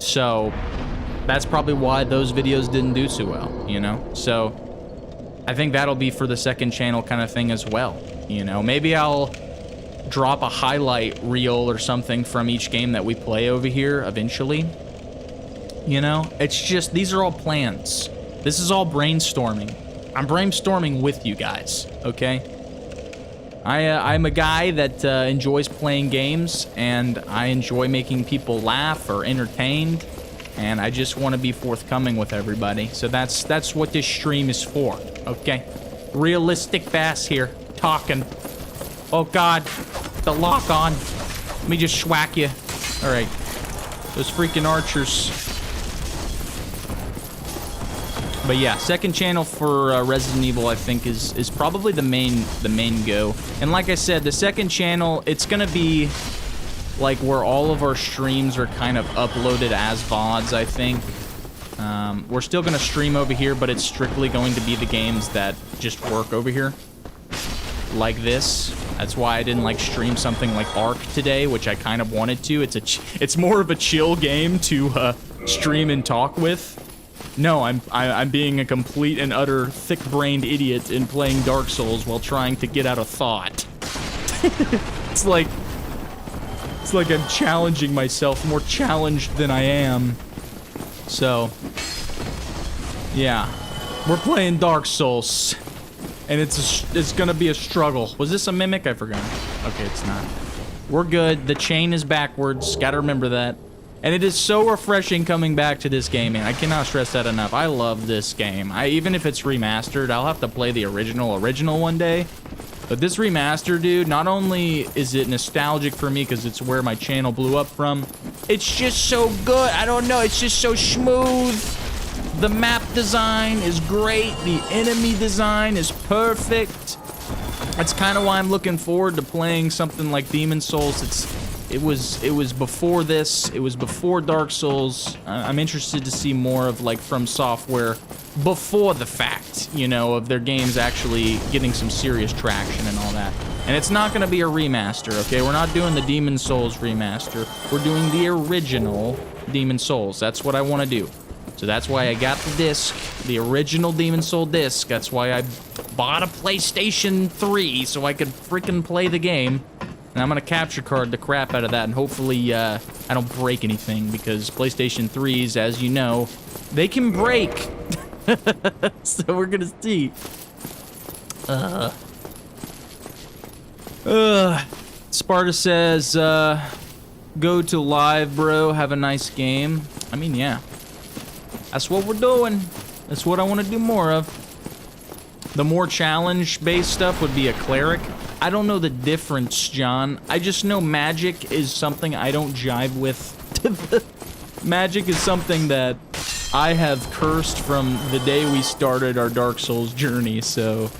So that's probably why those videos didn't do so well, you know? So I think that'll be for the second channel kind of thing as well, you know? Maybe I'll drop a highlight reel or something from each game that we play over here eventually, you know? It's just, these are all plans. This is all brainstorming. I'm brainstorming with you guys, okay? I'm a guy that enjoys playing games, and I enjoy making people laugh or entertained, and I just want to be forthcoming with everybody. So that's what this stream is for, okay? Realistic Bass here, talking. Oh God, the lock on. Let me just schwack you. All right, those freaking archers. But yeah, second channel for Resident Evil, I think, is probably the main go. And like I said, the second channel, it's gonna be like where all of our streams are kind of uploaded as VODs, I think. We're still gonna stream over here, but it's strictly going to be the games that just work over here, like this. That's why I didn't like stream something like Ark today, which I kind of wanted to. It's more of a chill game to stream and talk with. No, I'm being a complete and utter thick-brained idiot in playing Dark Souls while trying to get out a thought. It's like I'm challenging myself, more challenged than I am. So, yeah, we're playing Dark Souls, and it's gonna be a struggle. Was this a mimic? I forgot. Okay, it's not. We're good. The chain is backwards. Gotta remember that. And it is so refreshing coming back to this game, man. I cannot stress that enough. I love this game. Even if it's remastered, I'll have to play the original one day. But this remaster, dude, not only is it nostalgic for me because it's where my channel blew up from, it's just so good. I don't know, it's just so smooth. The map design is great. The enemy design is perfect. That's kind of why I'm looking forward to playing something like Demon Souls. It was before this. It was before Dark Souls. I'm interested to see more of like From Software before the fact, you know, of their games actually getting some serious traction and all that. And it's not going to be a remaster, okay? We're not doing the Demon Souls remaster. We're doing the original Demon Souls. That's what I want to do. So that's why I got the disc, the original Demon Soul disc. That's why I bought a PlayStation 3 so I could freaking play the game. And I'm gonna capture card the crap out of that, and hopefully I don't break anything, because PlayStation 3s, as you know, they can break. So we're gonna see. Sparta says, go to live, bro. Have a nice game. I mean, yeah. That's what we're doing. That's what I want to do more of. The more challenge-based stuff would be a cleric. I don't know the difference, John. I just know magic is something I don't jive with. Magic is something that I have cursed from the day we started our Dark Souls journey, so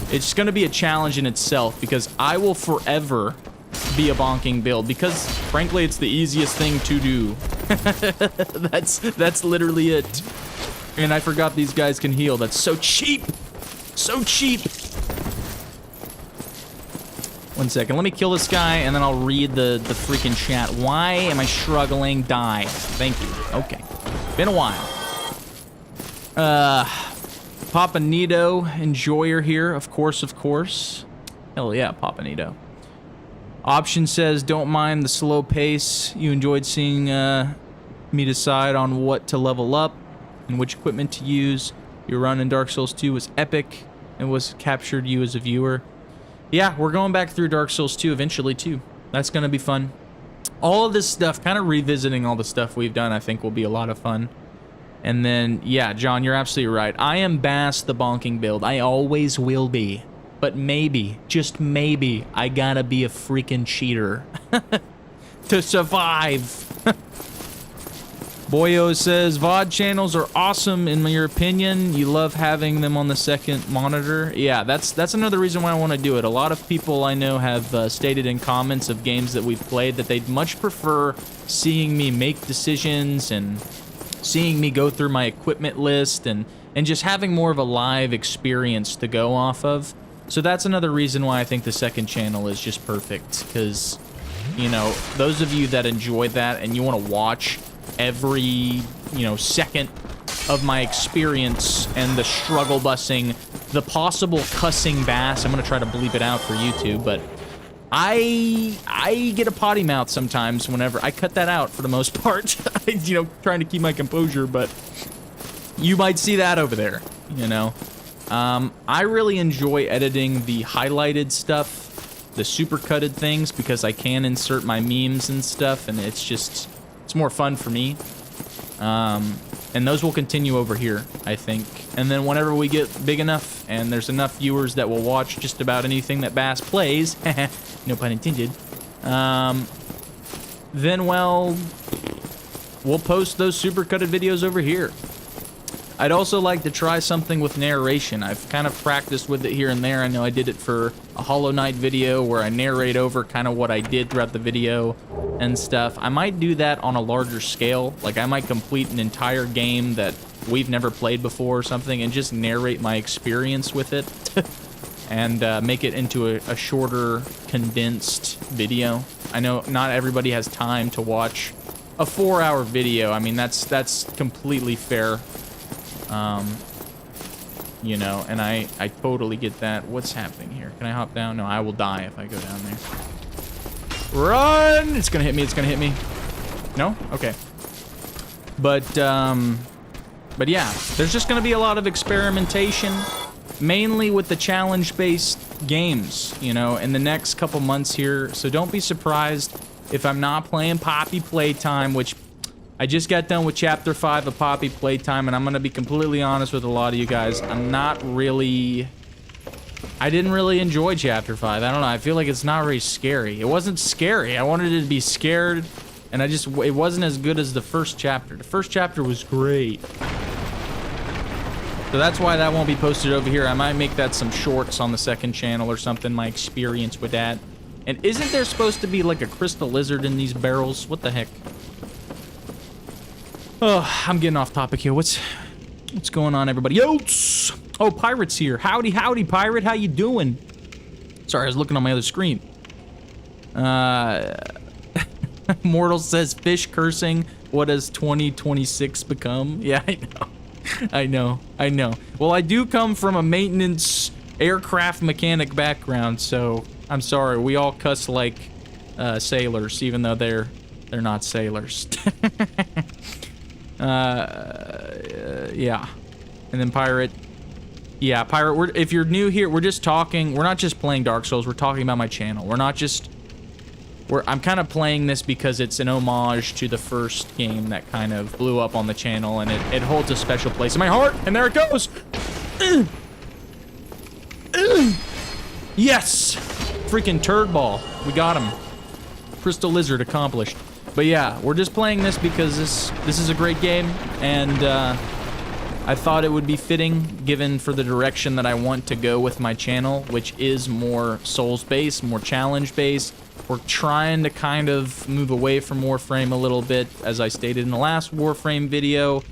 it's gonna be a challenge in itself, because I will forever be a bonking build, because frankly it's the easiest thing to do. That's literally it. And I forgot these guys can heal. That's so cheap. So cheap. One second, let me kill this guy and then I'll read the freaking chat. Why am I struggling? Die. Thank you. Okay. Been a while. Papa Nito, enjoyer here, of course, of course. Hell yeah, Papa Nito. Option says, don't mind the slow pace. You enjoyed seeing me decide on what to level up and which equipment to use. Your run in Dark Souls 2 was epic and was captured you as a viewer. Yeah, we're going back through Dark Souls 2 eventually, too. That's going to be fun. All of this stuff, kind of revisiting all the stuff we've done, I think will be a lot of fun. And then, yeah, John, you're absolutely right. I am Bass the bonking build. I always will be. But maybe, just maybe, I gotta be a freaking cheater to survive. Boyo says, VOD channels are awesome in your opinion. You love having them on the second monitor. Yeah, that's another reason why I want to do it. A lot of people I know have stated in comments of games that we've played that they'd much prefer seeing me make decisions and seeing me go through my equipment list and just having more of a live experience to go off of. So that's another reason why I think the second channel is just perfect, because, you know, those of you that enjoy that and you want to watch every, you know, second of my experience and the struggle bussing, the possible cussing Bass, I'm going to try to bleep it out for YouTube, but I get a potty mouth sometimes whenever I cut that out for the most part. You know, trying to keep my composure, but you might see that over there, you know. I really enjoy editing the highlighted stuff, the supercutted things, because I can insert my memes and stuff, and it's more fun for me. And those will continue over here, I think. And then whenever we get big enough and there's enough viewers that will watch just about anything that Bass plays, no pun intended, then, well, we'll post those supercutted videos over here. I'd also like to try something with narration. I've kind of practiced with it here and there. I know I did it for a Hollow Knight video where I narrate over kind of what I did throughout the video and stuff. I might do that on a larger scale. Like, I might complete an entire game that we've never played before or something and just narrate my experience with it and make it into a shorter, condensed video. I know not everybody has time to watch a 4-hour video. I mean, that's completely fair. You know, and I totally get that. What's happening here? Can I hop down? No, I will die if I go down there. Run! It's gonna hit me, it's gonna hit me. No? Okay. But yeah, there's just gonna be a lot of experimentation, mainly with the challenge-based games, you know, in the next couple months here. So don't be surprised if I'm not playing Poppy Playtime, which I just got done with Chapter 5 of Poppy Playtime, and I'm going to be completely honest with a lot of you guys. I didn't really enjoy Chapter 5. I don't know. I feel like it's not very scary. It wasn't scary. I wanted it to be scared, and it wasn't as good as the first chapter. The first chapter was great. So that's why that won't be posted over here. I might make that some shorts on the second channel or something, my experience with that. And isn't there supposed to be like a crystal lizard in these barrels? What the heck? Oh, I'm getting off topic here. What's going on, everybody? Yo! Oh, Pirate's here. Howdy, howdy, Pirate. How you doing? Sorry, I was looking on my other screen. Mortal says, fish cursing. What does 2026 become? Yeah, I know. Well, I do come from a maintenance aircraft mechanic background, so I'm sorry. We all cuss like sailors, even though they're not sailors. Yeah. And then Pirate. Yeah, Pirate, if you're new here, we're just talking. We're not just playing Dark Souls. We're talking about my channel. We're not just... I'm kind of playing this because it's an homage to the first game that kind of blew up on the channel, and it holds a special place in my heart. And there it goes. Yes! Freaking turd ball. We got him. Crystal Lizard accomplished. But yeah, we're just playing this because this is a great game, and I thought it would be fitting given for the direction that I want to go with my channel, which is more Souls-based, more challenge-based. We're trying to kind of move away from Warframe a little bit, as I stated in the last Warframe video.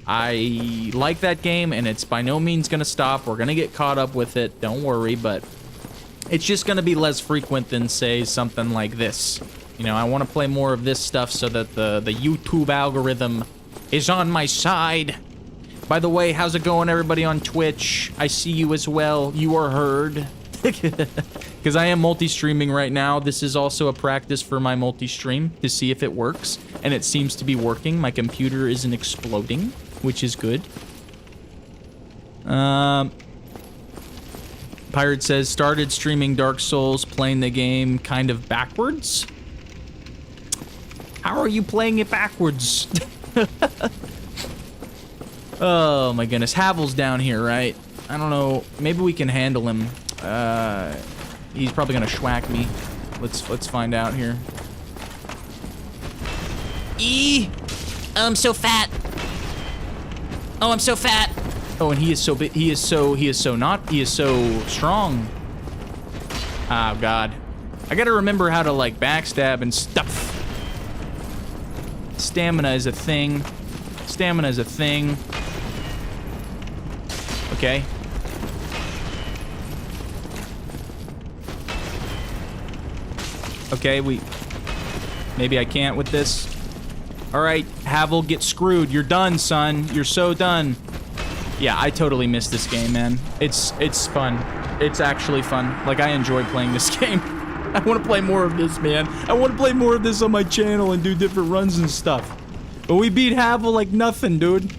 I like that game, and it's by no means going to stop. We're going to get caught up with it, don't worry, but it's just going to be less frequent than, say, something like this. You know, I want to play more of this stuff so that the YouTube algorithm is on my side. By the way, how's it going, everybody on Twitch? I see you as well. You are heard. Because I am multi-streaming right now. This is also a practice for my multi-stream to see if it works. And it seems to be working. My computer isn't exploding, which is good. Pirate says, started streaming Dark Souls, playing the game kind of backwards. How are you playing it backwards? Oh my goodness. Havel's down here, right? I don't know. Maybe we can handle him. He's probably gonna schwack me. Let's find out here. Oh, I'm so fat. Oh, I'm so fat. Oh, and he is so big. He is so strong. Oh God. I gotta remember how to like backstab and stuff. Stamina is a thing. Stamina is a thing. Okay. Okay, maybe I can't with this. Alright, Havel, get screwed. You're done, son. You're so done. Yeah, I totally missed this game, man. It's fun. It's actually fun. Like, I enjoy playing this game. I want to play more of this, man. I want to play more of this on my channel and do different runs and stuff. But we beat Havel like nothing, dude.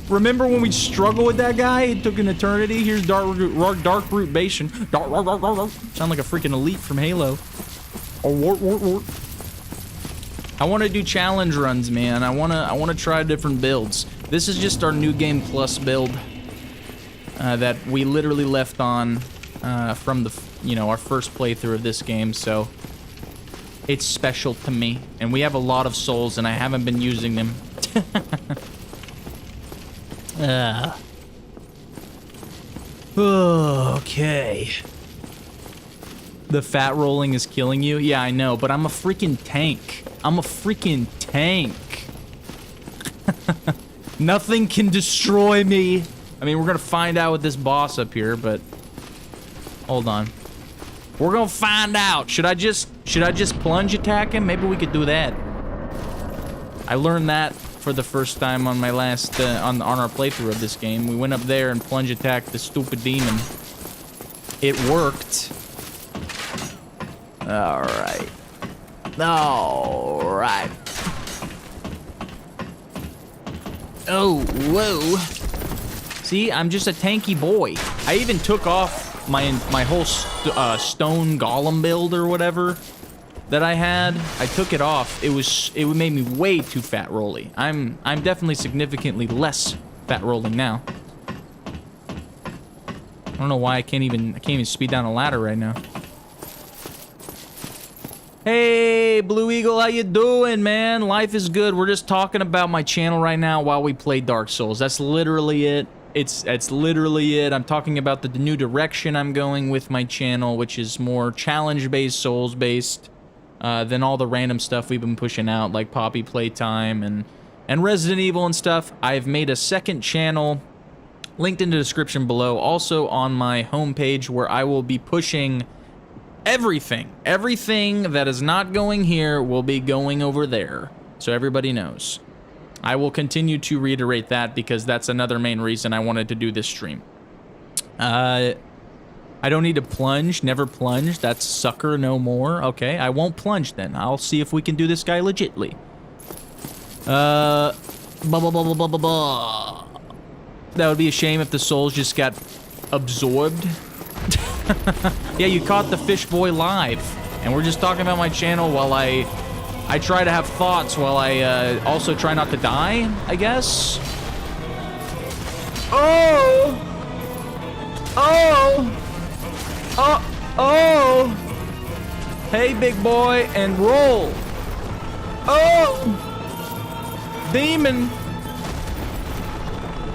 Remember when we struggled with that guy? It took an eternity. Here's Dark Root Bastion. Sound like a freaking elite from Halo. I want to do challenge runs, man. I want to try different builds. This is just our new game plus build that we literally left on from the our first playthrough of this game. So it's special to me, and we have a lot of souls, and I haven't been using them. Okay. The fat rolling is killing you? Yeah, I know, but I'm a freaking tank. I'm a freaking tank. Nothing can destroy me. I mean, we're gonna find out with this boss up here, but hold on. We're gonna find out. Should I just plunge attack him? Maybe we could do that. I learned that for the first time on my last on our playthrough of this game. We went up there and plunge attacked the stupid demon. It worked. All right. Oh, whoa. See, I'm just a tanky boy. I even took off my whole stone golem build or whatever that I had. I took it off. It made me way too fat rolly. I'm definitely significantly less fat rolling now. I don't know why I can't even speed down a ladder right now. Hey, Blue Eagle, how you doing, man? Life is good. We're just talking about my channel right now while we play Dark Souls. That's literally it. it's literally it. I'm talking about the new direction I'm going with my channel, which is more challenge-based, Souls-based, than all the random stuff we've been pushing out, like Poppy Playtime and Resident Evil and stuff. I've made a second channel, linked in the description below, also on my homepage, where I will be pushing everything. Everything that is not going here will be going over there, so everybody knows. I will continue to reiterate that because that's another main reason I wanted to do this stream. I don't need to plunge, never plunge. That's sucker no more. Okay, I won't plunge then. I'll see if we can do this guy legitly. That would be a shame if the souls just got absorbed. Yeah, you caught the fish boy live, and we're just talking about my channel while I try to have thoughts while I also try not to die, I guess. Oh! Oh! Oh! Hey, big boy, and roll! Oh! Demon!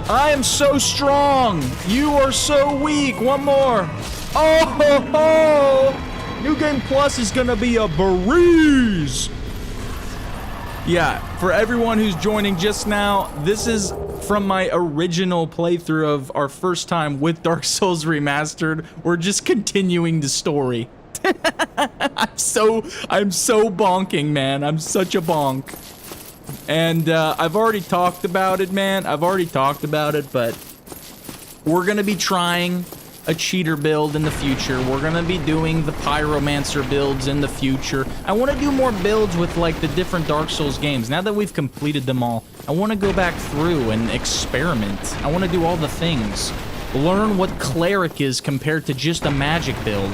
I am so strong! You are so weak! One more! Oh ho ho! New Game Plus is gonna be a breeze! Yeah, for everyone who's joining just now, this is from my original playthrough of our first time with Dark Souls Remastered. We're just continuing the story. I'm so bonking, man. I'm such a bonk. And I've already talked about it, man. I've already talked about it, but we're gonna be trying a cheater build in the future. We're gonna be doing the pyromancer builds in the future. I want to do more builds with like the different Dark Souls games. Now that we've completed them all, I want to go back through and experiment. I want to do all the things. Learn what cleric is compared to just a magic build,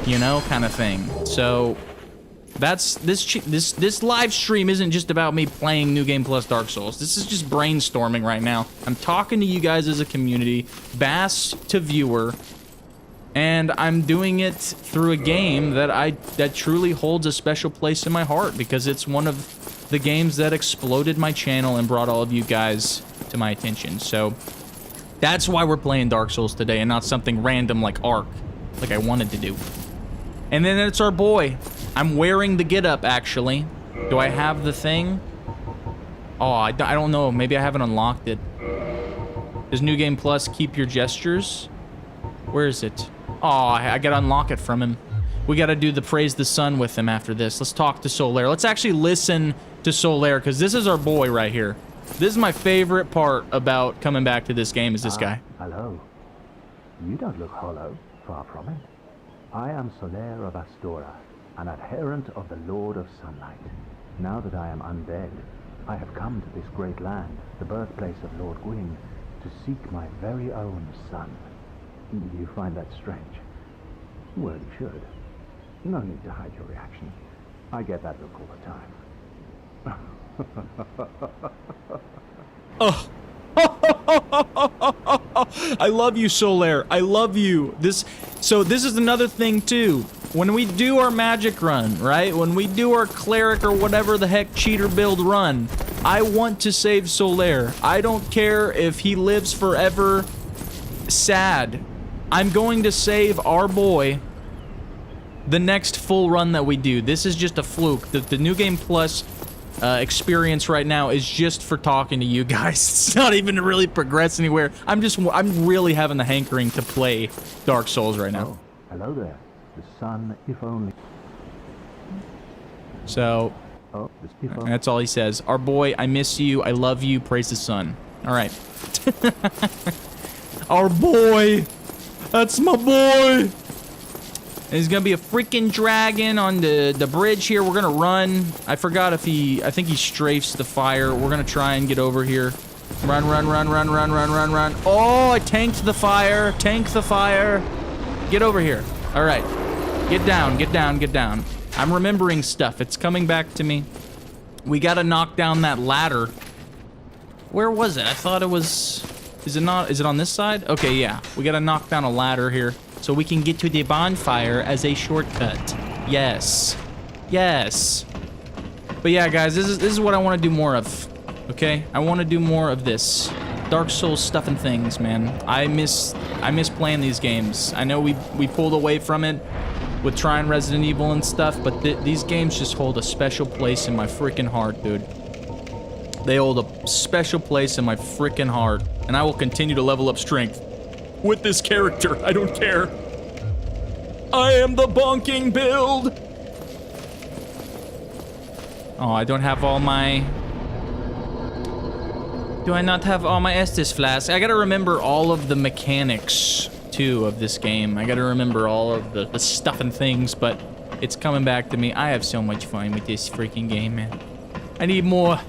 you know, kind of thing. So that's this live stream isn't just about me playing New Game Plus Dark Souls. This is just brainstorming right now. I'm talking to you guys as a community, Bass to viewer, and I'm doing it through a game that truly holds a special place in my heart because it's one of the games that exploded my channel and brought all of you guys to my attention. So that's why we're playing Dark Souls today and not something random like Ark, like I wanted to do. And then it's our boy. I'm wearing the getup, actually. Do I have the thing? Oh, I don't know. Maybe I haven't unlocked it. Does New Game Plus keep your gestures? Where is it? Oh, I gotta unlock it from him. We gotta do the Praise the Sun with him after this. Let's talk to Solaire. Let's actually listen to Solaire, because this is our boy right here. This is my favorite part about coming back to this game, is this guy. Hello. You don't look hollow. Far from it. I am Solaire of Astora, an adherent of the Lord of Sunlight. Now that I am undead, I have come to this great land, the birthplace of Lord Gwyn, to seek my very own son. Do you find that strange? Well, you should. No need to hide your reaction. I get that look all the time. Oh. I love you, Solaire. I love you. So this is another thing too. When we do our magic run, right? When we do our cleric or whatever the heck cheater build run, I want to save Solaire. I don't care if he lives forever sad. I'm going to save our boy the next full run that we do. This is just a fluke. The New Game Plus experience right now is just for talking to you guys. It's not even to really progress anywhere. I'm really having the hankering to play Dark Souls right now. Oh, hello there. The sun, if only. So, that's all he says. Our boy, I miss you. I love you. Praise the sun. All right. Our boy. That's my boy. And he's gonna be a freaking dragon on the bridge here. We're gonna run. I forgot if I think he strafes the fire. We're gonna try and get over here. Run, run, run, run, run, run, run, run. Oh, I tanked the fire. Tank the fire. Get over here. All right. Get down, get down, get down. I'm remembering stuff. It's coming back to me. We gotta knock down that ladder. Where was it? I thought it was... Is it not? Is it on this side? Okay, yeah. We gotta knock down a ladder here so we can get to the bonfire as a shortcut. Yes. Yes. But yeah, guys, this is what I want to do more of. Okay? I want to do more of this. Dark Souls stuff and things, man. I miss playing these games. I know we pulled away from it with trying Resident Evil and stuff, but these games just hold a special place in my freaking heart, dude. They hold a special place in my freaking heart, and I will continue to level up strength with this character. I don't care. I am the bonking build. Oh, I don't have all my... Do I not have all my Estus flasks? I gotta remember all of the mechanics, too, of this game. I gotta remember all of the stuff and things, but it's coming back to me. I have so much fun with this freaking game, man. I need more.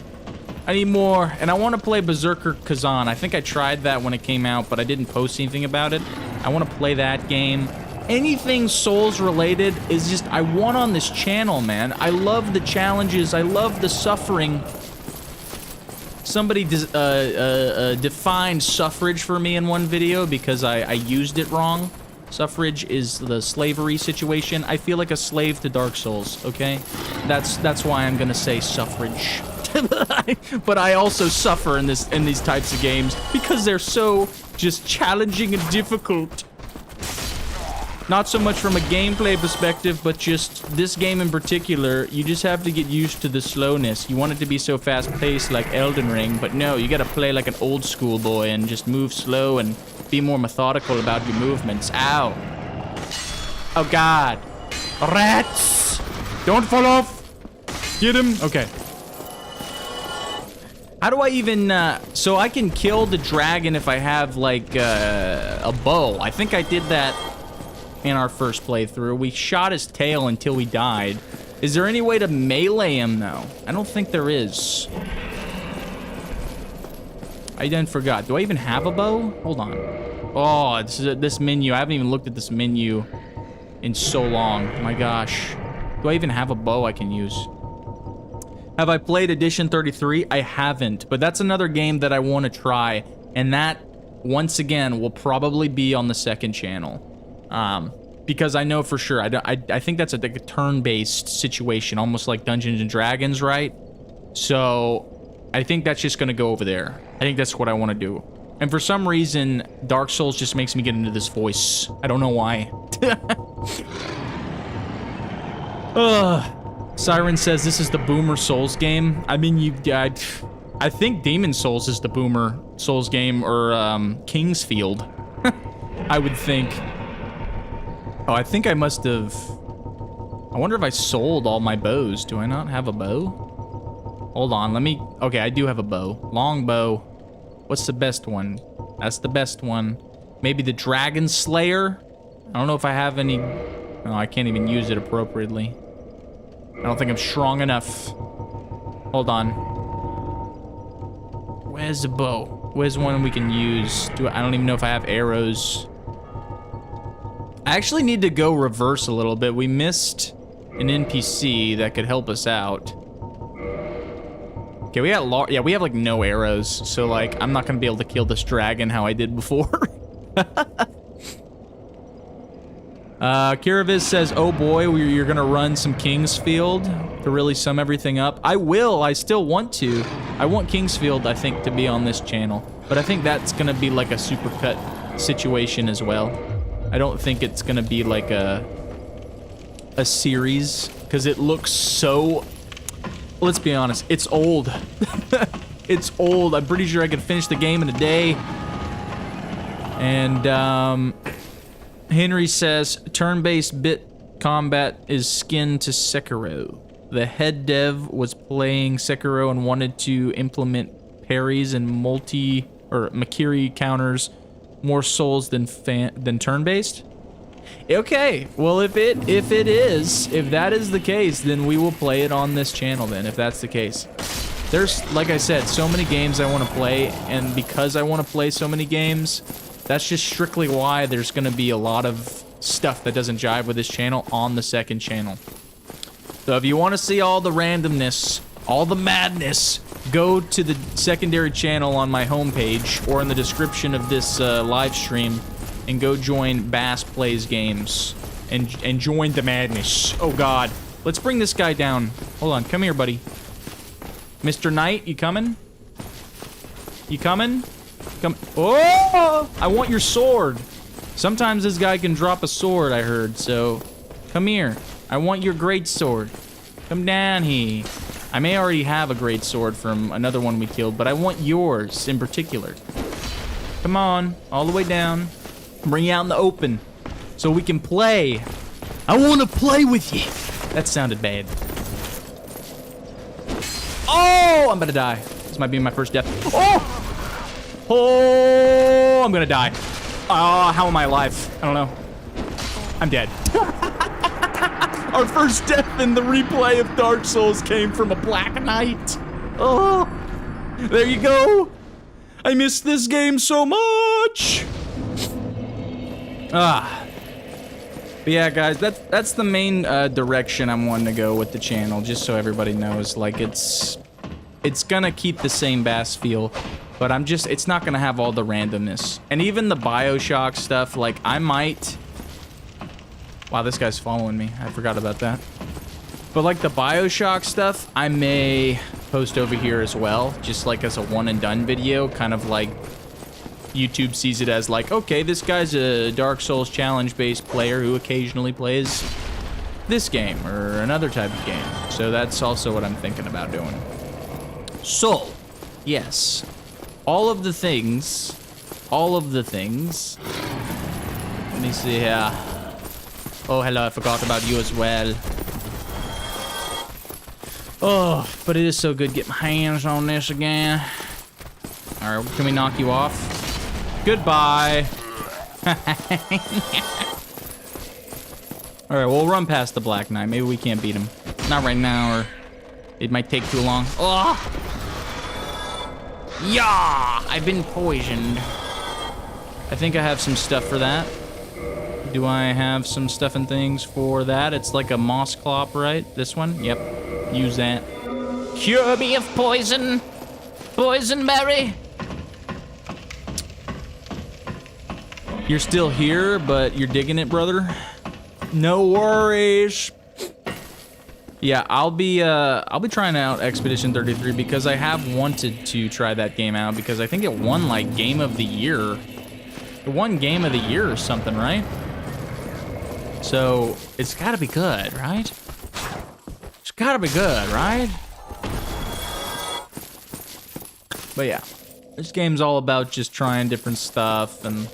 I need more. And I want to play Berserker Kazan. I think I tried that when it came out, but I didn't post anything about it. I want to play that game. Anything Souls related is just, I want on this channel, man. I love the challenges. I love the suffering. Somebody defined suffrage for me in one video because I used it wrong. Suffrage is the slavery situation. I feel like a slave to Dark Souls, okay? That's why I'm gonna say suffrage. But I also suffer in these types of games because they're so just challenging and difficult. Not so much from a gameplay perspective, but just this game in particular, you just have to get used to the slowness. You want it to be so fast-paced like Elden Ring, but no, you gotta play like an old school boy and just move slow and be more methodical about your movements. Ow. Oh god. Rats! Don't fall off! Get him! Okay. How do I even, so I can kill the dragon if I have, like, a bow. I think I did that in our first playthrough. We shot his tail until he died. Is there any way to melee him, though? I don't think there is. I then forgot. Do I even have a bow? Hold on. Oh, this menu. I haven't even looked at this menu in so long. My gosh. Do I even have a bow I can use? Have I played Edition 33? I haven't, but that's another game that I want to try, and that, once again, will probably be on the second channel. Because I know for sure, I think that's like a turn-based situation, almost like Dungeons & Dragons, right? So, I think that's just going to go over there. I think that's what I want to do. And for some reason, Dark Souls just makes me get into this voice. I don't know why. Siren says this is the Boomer Souls game. I mean, I think Demon Souls is the Boomer Souls game, or Kingsfield. I would think. Oh, I think I must have... I wonder if I sold all my bows. Do I not have a bow? Hold on, let me... Okay, I do have a bow. Long bow. What's the best one? That's the best one. Maybe the Dragon Slayer? I don't know if I have any... No, I can't even use it appropriately. I don't think I'm strong enough. Hold on. Where's the bow? Where's one we can use? I don't even know if I have arrows. I actually need to go reverse a little bit. We missed an NPC that could help us out. Okay, we have like no arrows, so like I'm not gonna be able to kill this dragon how I did before. Kiraviz says, oh boy, you're gonna run some Kingsfield to really sum everything up. I will, I still want to. I want Kingsfield, I think, to be on this channel. But I think that's gonna be like a supercut situation as well. I don't think it's gonna be like a series, because it looks so... Let's be honest, it's old. It's old. I'm pretty sure I could finish the game in a day. And, Henry says, turn-based bit combat is skin to Sekiro. The head dev was playing Sekiro and wanted to implement parries and Makiri counters, more souls than turn-based. Okay, well if that is the case, then we will play it on this channel then, if that's the case. There's, like I said, so many games I want to play, and because I want to play so many games, that's just strictly why there's going to be a lot of stuff that doesn't jive with this channel on the second channel. So if you want to see all the randomness, all the madness, go to the secondary channel on my homepage or in the description of this live stream and go join BassPlays games and join the madness. Oh god. Let's bring this guy down. Hold on, come here, buddy. Mr. Knight, you coming? You coming? Come. Oh! I want your sword. Sometimes this guy can drop a sword, I heard, so come here. I want your great sword. Come down here. I may already have a great sword from another one we killed, but I want yours in particular. Come on, all the way down. Bring you out in the open so we can play. I want to play with you. That sounded bad. Oh, I'm gonna die. This might be my first death. Oh! Oh, I'm gonna die. Ah, how am I alive? I don't know. I'm dead. Our first death in the replay of Dark Souls came from a Black Knight. Oh, there you go. I miss this game so much. Ah. But yeah, guys, that's the main direction I'm wanting to go with the channel, just so everybody knows. Like, it's gonna keep the same bass feel, but it's not gonna have all the randomness. And even the BioShock stuff, like, I might... Wow, this guy's following me. I forgot about that. But like the BioShock stuff, I may post over here as well, just like as a one and done video, kind of like YouTube sees it as like, okay, this guy's a Dark Souls challenge-based player who occasionally plays this game or another type of game. So that's also what I'm thinking about doing. So, yes, all of the things, let me see here. Oh, hello, I forgot about you as well. Oh, but it is so good. Get my hands on this again. All right, can we knock you off? Goodbye. All right, we'll run past the Black Knight. Maybe we can't beat him. Not right now, or it might take too long. Oh! Yeah! I've been poisoned. I think I have some stuff for that. Do I have some stuff and things for that? It's like a moss clop, right? This one? Yep. Use that. Cure me of poison. Boysenberry. You're still here, but you're digging it, brother? No worries. Yeah, I'll be trying out Expedition 33 because I have wanted to try that game out because I think it won like Game of the Year. It won Game of the Year or something, right? So it's gotta be good, right? It's gotta be good, right? But yeah, this game's all about just trying different stuff and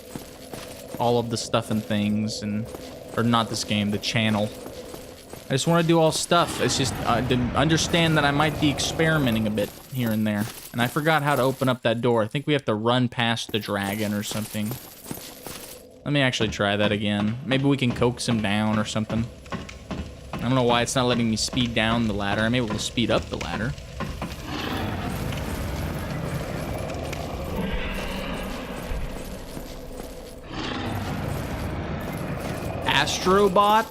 all of the stuff and things, or not this game, the channel. I just want to do all stuff. It's just to understand that I might be experimenting a bit here and there. And I forgot how to open up that door. I think we have to run past the dragon or something. Let me actually try that again. Maybe we can coax him down or something. I don't know why it's not letting me speed down the ladder. I'm able to speed up the ladder. Astrobot?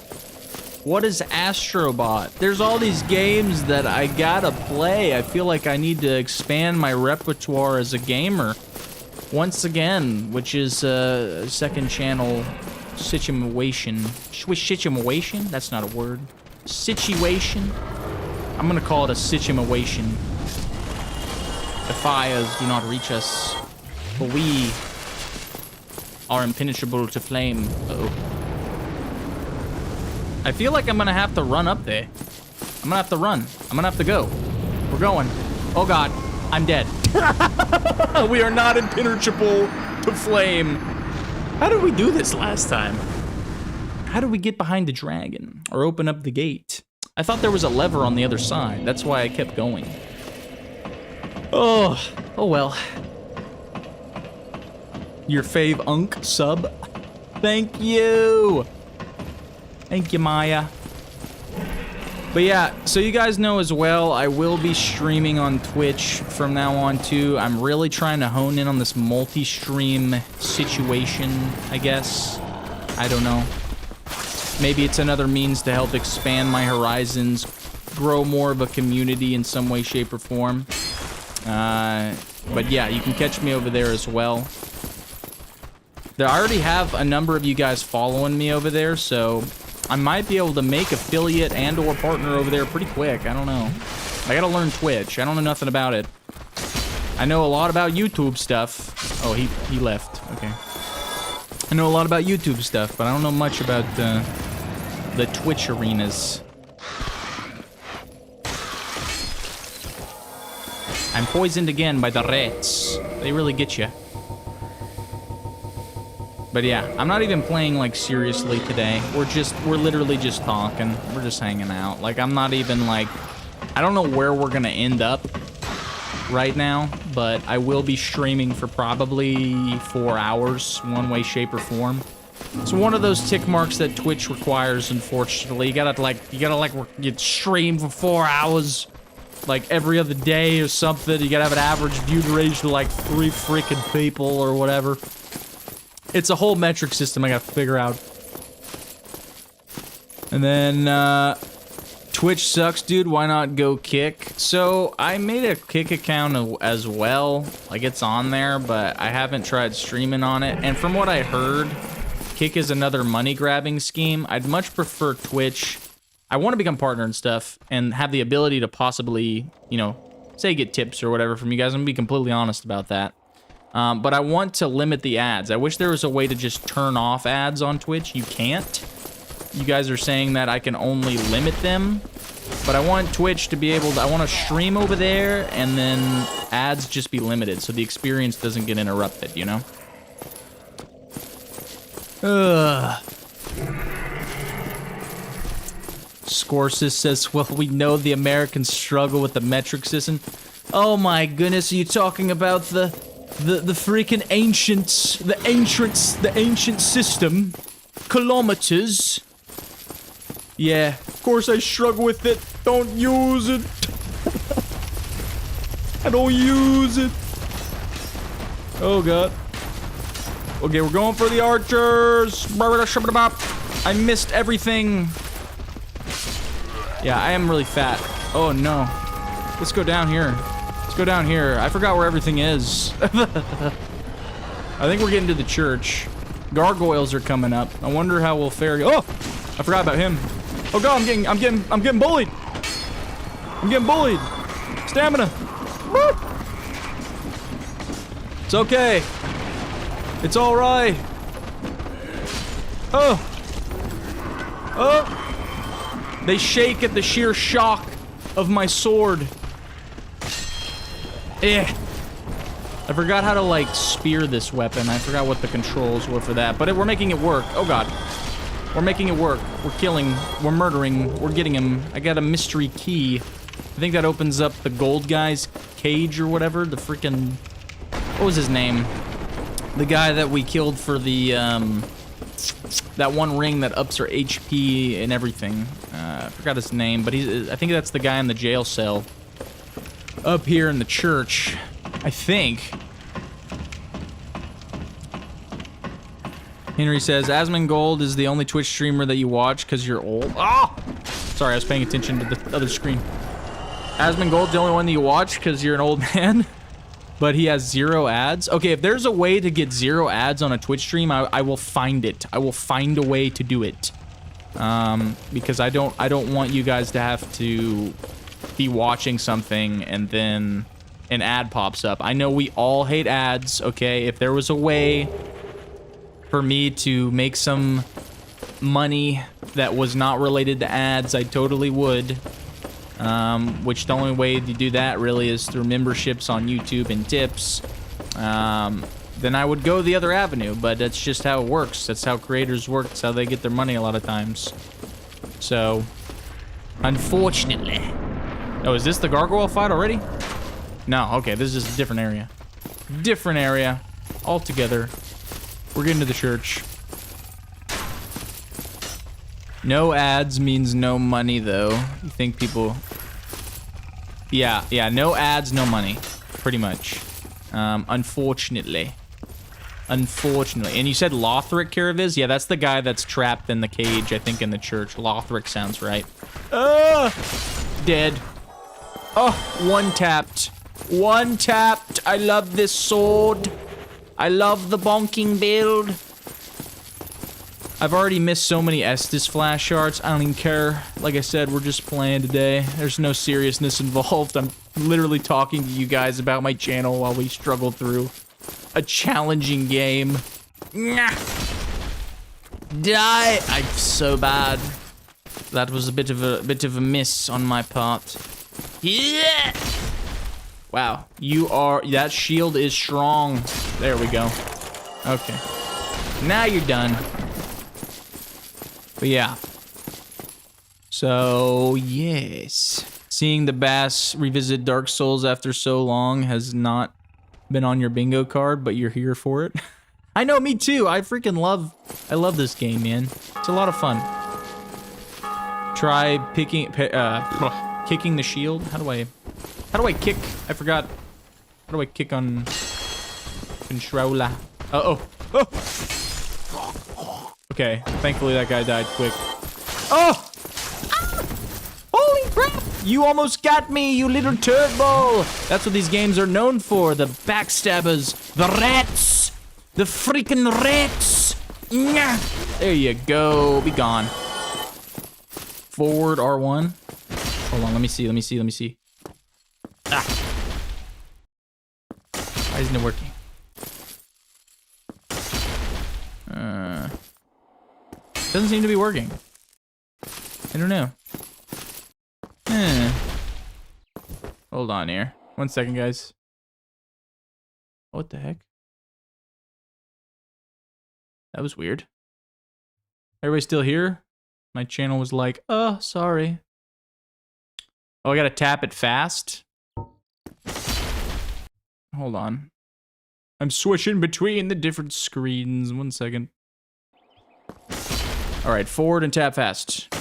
What is Astrobot? There's all these games that I gotta play. I feel like I need to expand my repertoire as a gamer. Once again, which is a second channel situation. Situation? That's not a word. Situation? I'm gonna call it a situation. The fires do not reach us, for we are impenetrable to flame. Uh-oh. I feel like I'm gonna have to run up there. I'm gonna have to run. I'm gonna have to go. We're going. Oh God, I'm dead. We are not impenetrable to flame. How did we do this last time? How did we get behind the dragon or open up the gate? I thought there was a lever on the other side. That's why I kept going. Oh well. Your fave unk sub. Thank you. Thank you, Maya. But yeah, so you guys know as well, I will be streaming on Twitch from now on too. I'm really trying to hone in on this multi-stream situation, I guess. I don't know. Maybe it's another means to help expand my horizons, grow more of a community in some way, shape, or form. But yeah, you can catch me over there as well. I already have a number of you guys following me over there, so I might be able to make affiliate and or partner over there pretty quick. I don't know. I gotta learn Twitch. I don't know nothing about it. I know a lot about YouTube stuff. Oh, he left. Okay. I know a lot about YouTube stuff, but I don't know much about the Twitch arenas. I'm poisoned again by the rats. They really get you. But yeah, I'm not even playing like seriously today. We're literally just talking. We're just hanging out. Like I'm not even like, I don't know where we're gonna end up right now, but I will be streaming for probably 4 hours, one way, shape, or form. It's one of those tick marks that Twitch requires, unfortunately. You gotta stream for 4 hours, like every other day or something. You gotta have an average view duration of like 3 freaking people or whatever. It's a whole metric system I gotta figure out. And then, Twitch sucks, dude. Why not go Kick? So, I made a Kick account as well. Like, it's on there, but I haven't tried streaming on it. And from what I heard, Kick is another money-grabbing scheme. I'd much prefer Twitch. I want to become partner and stuff, and have the ability to possibly, you know, say get tips or whatever from you guys. I'm gonna be completely honest about that. But I want to limit the ads. I wish there was a way to just turn off ads on Twitch. You can't. You guys are saying that I can only limit them, but I want Twitch to be able to, I want to stream over there and then ads just be limited so the experience doesn't get interrupted, you know? Ugh. Scorsis says, well, we know the Americans struggle with the metric system. Oh my goodness, are you talking about the freaking the ancient system? Kilometers. Yeah, of course I struggle with it. Don't use it. I don't use it. Oh god. Okay, we're going for the archers. I missed everything. Yeah, I am really fat. Oh no. Let's go down here. Let's go down here. I forgot where everything is. I think we're getting to the church. Gargoyles are coming up. I wonder how we'll fare. Oh! I forgot about him. Oh god, I'm getting bullied. I'm getting bullied. Stamina. Woo! It's okay. It's all right. Oh. Oh. They shake at the sheer shock of my sword. Eh. I forgot how to like spear this weapon. I forgot what the controls were for that, but we're making it work. Oh god. We're making it work. We're killing. We're murdering. We're getting him. I got a mystery key. I think that opens up the gold guy's cage or whatever. The freaking... What was his name? The guy that we killed for the, that one ring that ups our HP and everything. I forgot his name, but I think that's the guy in the jail cell. Up here in the church. I think. Henry says, Asmongold is the only Twitch streamer that you watch because you're old. Ah! Sorry, I was paying attention to the other screen. Asmongold's the only one that you watch because you're an old man, but he has 0 ads. Okay, if there's a way to get 0 ads on a Twitch stream, I will find it. I will find a way to do it. Because I don't want you guys to have to be watching something and then an ad pops up. I know we all hate ads, okay? If there was a way for me to make some money that was not related to ads, I totally would. Which the only way to do that really is through memberships on YouTube and tips. Then I would go the other avenue, but that's just how it works. That's how creators work. That's how they get their money a lot of times. So, unfortunately. Oh, is this the gargoyle fight already? No, okay, this is just a different area. Different area altogether. We're getting to the church. No ads means no money, though. You think people... Yeah, no ads, no money. Pretty much. Unfortunately. Unfortunately. And you said Lothric Caraviz? Yeah, that's the guy that's trapped in the cage, I think, in the church. Lothric sounds right. Dead. Oh, one tapped. One tapped. I love this sword. I love the bonking build. I've already missed so many Estus flash shards. I don't even care. Like I said, we're just playing today. There's no seriousness involved. I'm literally talking to you guys about my channel while we struggle through a challenging game. Die! I'm so bad. That was a bit of a miss on my part. Yeah! Wow, that shield is strong. There we go. Okay. Now you're done. But yeah. So, yes. Seeing the Bass revisit Dark Souls after so long has not been on your bingo card, but you're here for it. I know, me too. I love this game, man. It's a lot of fun. Try kicking the shield. How do I kick? I forgot. How do I kick on controller? Oh. Okay, thankfully that guy died quick. Oh! Ah! Holy crap! You almost got me, you little turd ball! That's what these games are known for. The backstabbers. The rats! The freaking rats! Nyah! There you go. Be gone. Forward R1. Hold on, let me see. Ah! Why isn't it working? Doesn't seem to be working. I don't know. Hold on here. 1 second, guys. What the heck? That was weird. Everybody still here? My channel was like, oh, sorry. Oh, I gotta tap it fast? Hold on. I'm switching between the different screens. 1 second. Alright, forward and tap fast.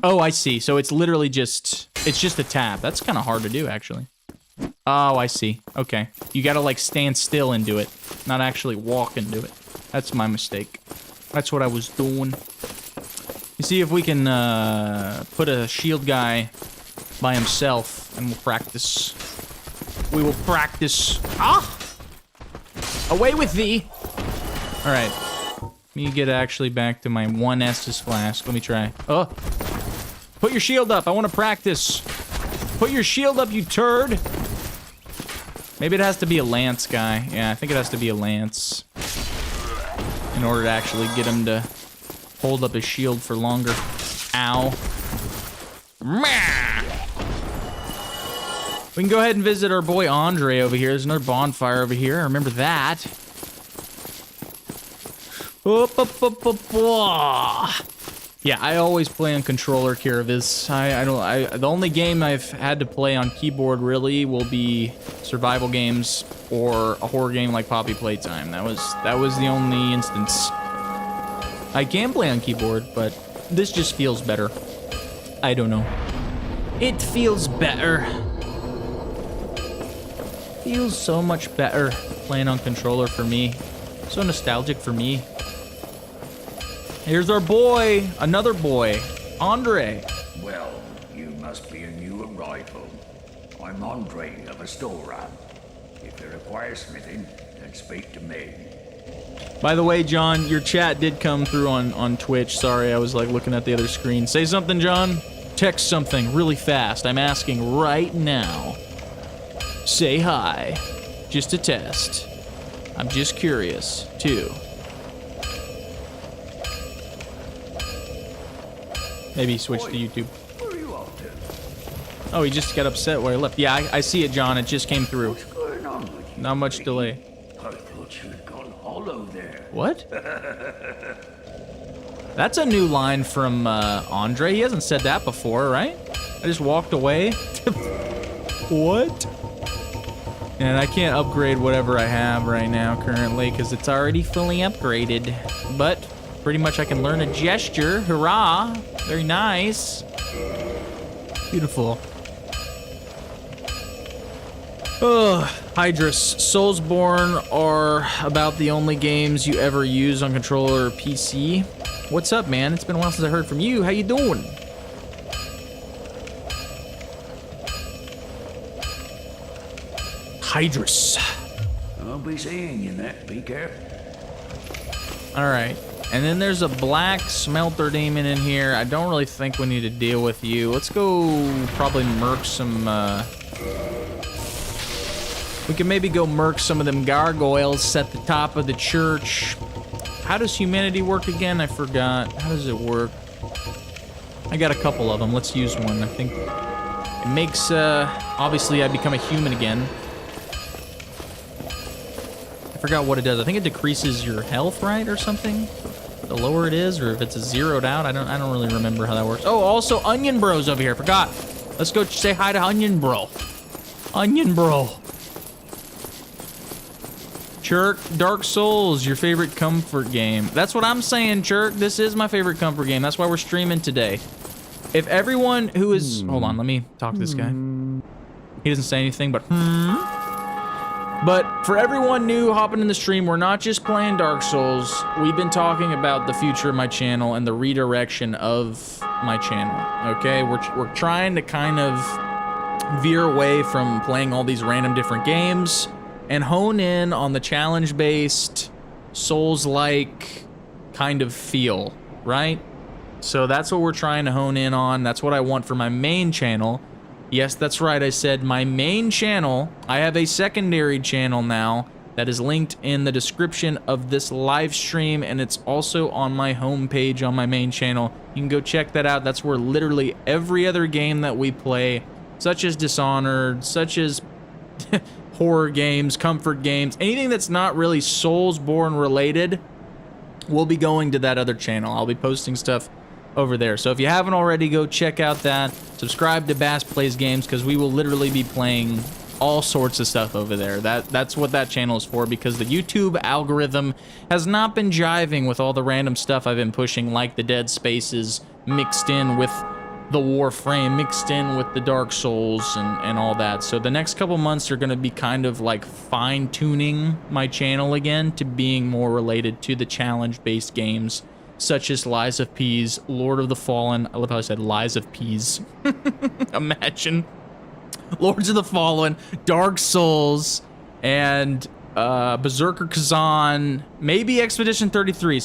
Oh, I see. So it's literally just a tap. That's kind of hard to do, actually. Oh, I see. Okay. You gotta, like, stand still and do it. Not actually walk and do it. That's my mistake. That's what I was doing. You see if we can, put a shield guy by himself, and we'll practice. We will practice. Ah! Away with thee! Alright. Let me get actually back to my 1 Estus flask. Let me try. Oh! Put your shield up. I want to practice. Put your shield up, you turd! Maybe it has to be a lance guy. Yeah, I think it has to be a lance. In order to actually get him to hold up his shield for longer. Ow. We can go ahead and visit our boy Andre over here. There's another bonfire over here. I remember that. Yeah, I always play on controller, Kiravis. The only game I've had to play on keyboard really will be survival games or a horror game like Poppy Playtime. That was the only instance. I can play on keyboard, but this just feels better. I don't know. It feels better. Feels so much better playing on controller for me. So nostalgic for me. Here's our boy, another boy, Andre. Well, you must be a new arrival. I'm Andre of Astora. If you require smithing, then speak to me. By the way, John, your chat did come through on Twitch. Sorry, I was like looking at the other screen. Say something, John. Text something really fast. I'm asking right now. Say hi. Just a test. I'm just curious, too. Maybe switch to YouTube. Where are you off to? Oh, he just got upset where I left. Yeah, I see it, John. It just came through. What's going on with you? Not much delay. I thought you'd gone hollow there. What? That's a new line from Andre. He hasn't said that before, right? I just walked away. What? And I can't upgrade whatever I have right now currently because it's already fully upgraded. But pretty much I can learn a gesture. Hurrah! Very nice. Beautiful. Ugh. Hydrus. Soulsborne are about the only games you ever use on controller or PC. What's up, man? It's been a while since I heard from you. How you doing? Hydrus. I'll be seeing you, Matt. Be careful. All right. And then there's a black smelter demon in here. I don't really think we need to deal with you. Let's go probably murk some, we can maybe go murk some of them gargoyles at the top of the church. How does humanity work again? I forgot. How does it work? I got a couple of them. Let's use one. I think it makes, obviously I become a human again. I forgot what it does. I think it decreases your health, right, or something? The lower it is, or if it's zeroed out, I don't really remember how that works. Oh, also Onion Bro's over here. Forgot. Let's go say hi to Onion Bro. Onion Bro. Chirk, Dark Souls, your favorite comfort game. That's what I'm saying, Chirk. This is my favorite comfort game. That's why we're streaming today. If everyone who is... Hold on, let me talk to this guy. He doesn't say anything, but... But for everyone new hopping in the stream, we're not just playing Dark Souls. We've been talking about the future of my channel and the redirection of my channel, okay? We're trying to kind of veer away from playing all these random different games and hone in on the challenge-based, Souls-like kind of feel, right? So that's what we're trying to hone in on. That's what I want for my main channel. Yes, that's right, I said my main channel. I have a secondary channel now that is linked in the description of this live stream, and it's also on my homepage on my main channel. You can go check that out. That's where literally every other game that we play, such as Dishonored, such as horror games, comfort games, anything that's not really Soulsborne related, will be going to that other channel. I'll be posting stuff over there. So if you haven't already, go check out that. Subscribe to BassPlays games, because we will literally be playing all sorts of stuff over there. That's what that channel is for, because the YouTube algorithm has not been jiving with all the random stuff I've been pushing, like the Dead Spaces mixed in with the Warframe, mixed in with the Dark Souls and all that. So the next couple months are going to be kind of like fine-tuning my channel again to being more related to the challenge-based games, such as Lies of Peas, Lord of the Fallen. I love how I said Lies of Peas. Imagine. Lords of the Fallen, Dark Souls, and Berserker Kazan, maybe Expedition 33.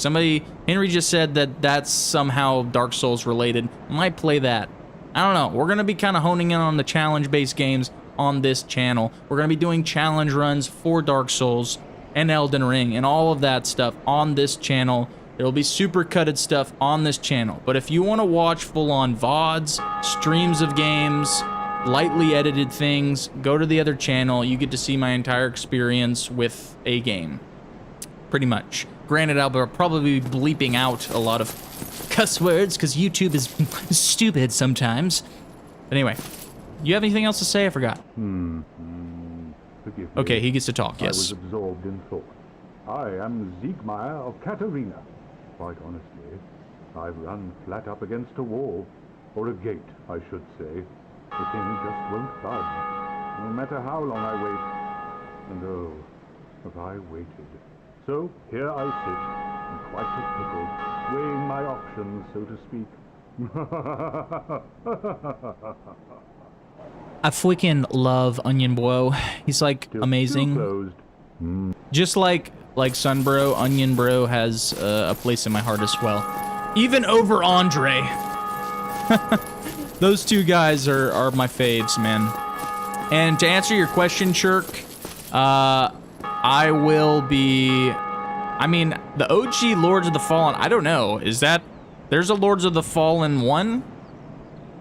Henry just said that that's somehow Dark Souls related. Might play that. I don't know. We're going to be kind of honing in on the challenge-based games on this channel. We're going to be doing challenge runs for Dark Souls and Elden Ring and all of that stuff on this channel. There will be super cutted stuff on this channel. But if you want to watch full-on VODs, streams of games, lightly edited things, go to the other channel. You get to see my entire experience with a game. Pretty much. Granted, I'll probably be bleeping out a lot of cuss words because YouTube is stupid sometimes. But anyway, you have anything else to say? I forgot. Forgive me. Okay, he gets to talk, I yes. was absorbed in thought. I am Siegmeyer of Katarina. Quite honestly, I've run flat up against a wall. Or a gate, I should say. The thing just won't budge, no matter how long I wait. And oh, have I waited. So here I sit, in quite a pickle, weighing my options, so to speak. I freaking love Onion Bro. He's like amazing. Just like Sunbro, Onion Bro has a place in my heart as well. Even over Andre. Those two guys are my faves, man. And to answer your question, Chirk, I will be... I mean, the OG Lords of the Fallen, I don't know. Is that... There's a Lords of the Fallen 1?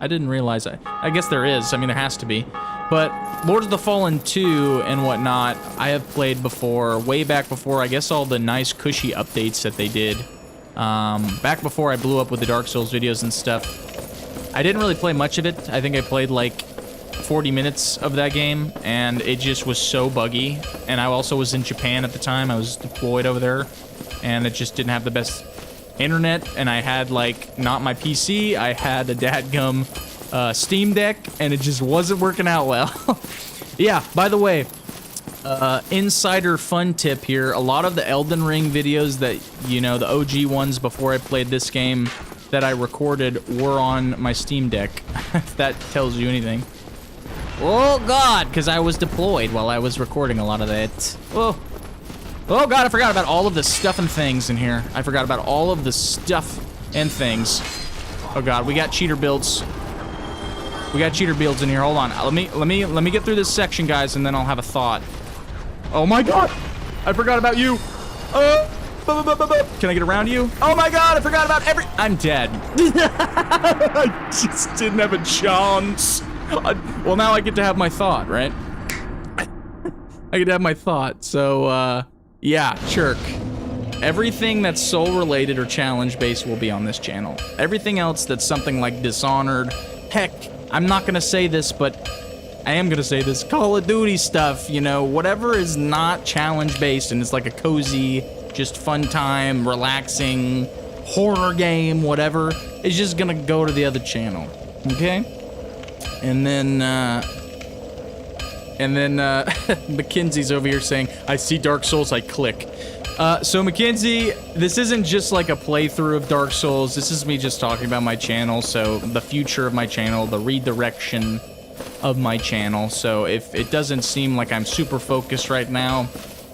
I didn't realize that. I guess there is. I mean, there has to be. But Lords of the Fallen 2 and whatnot, I have played before. Way back before, I guess, all the nice, cushy updates that they did. Back before I blew up with the Dark Souls videos and stuff. I didn't really play much of it. I think I played like 40 minutes of that game, and it just was so buggy. And I also was in Japan at the time. I was deployed over there, and it just didn't have the best internet. And I had like not my PC. I had a dadgum Steam Deck, and it just wasn't working out well. Yeah, by the way, insider fun tip here. A lot of the Elden Ring videos that, you know, the OG ones before I played this game that I recorded were on my Steam Deck, if that tells you anything. Oh god, because I was deployed while I was recording a lot of that. Oh, Oh god, I forgot about all of the stuff and things in here. I forgot about all of the stuff and things. Oh god, we got cheater builds. We got cheater builds in here. Hold on. Let me get through this section, guys, and then I'll have a thought. Oh my god! I forgot about you. Can I get around you? Oh my god, I forgot about I'm dead. I just didn't have a chance. Well, now I get to have my thought, right? I get to have my thought. So, yeah, Chirk. Everything that's soul related or challenge based will be on this channel. Everything else that's something like Dishonored, heck, I'm not gonna say this, but I am gonna say this, Call of Duty stuff, you know, whatever is not challenge based and it's like a cozy, just fun time, relaxing, horror game, whatever, is just gonna go to the other channel, okay? And then Mackenzie's over here saying, I see Dark Souls, I click. So Mackenzie, this isn't just like a playthrough of Dark Souls, this is me just talking about my channel, so the future of my channel, the redirection of my channel. So if it doesn't seem like I'm super focused right now,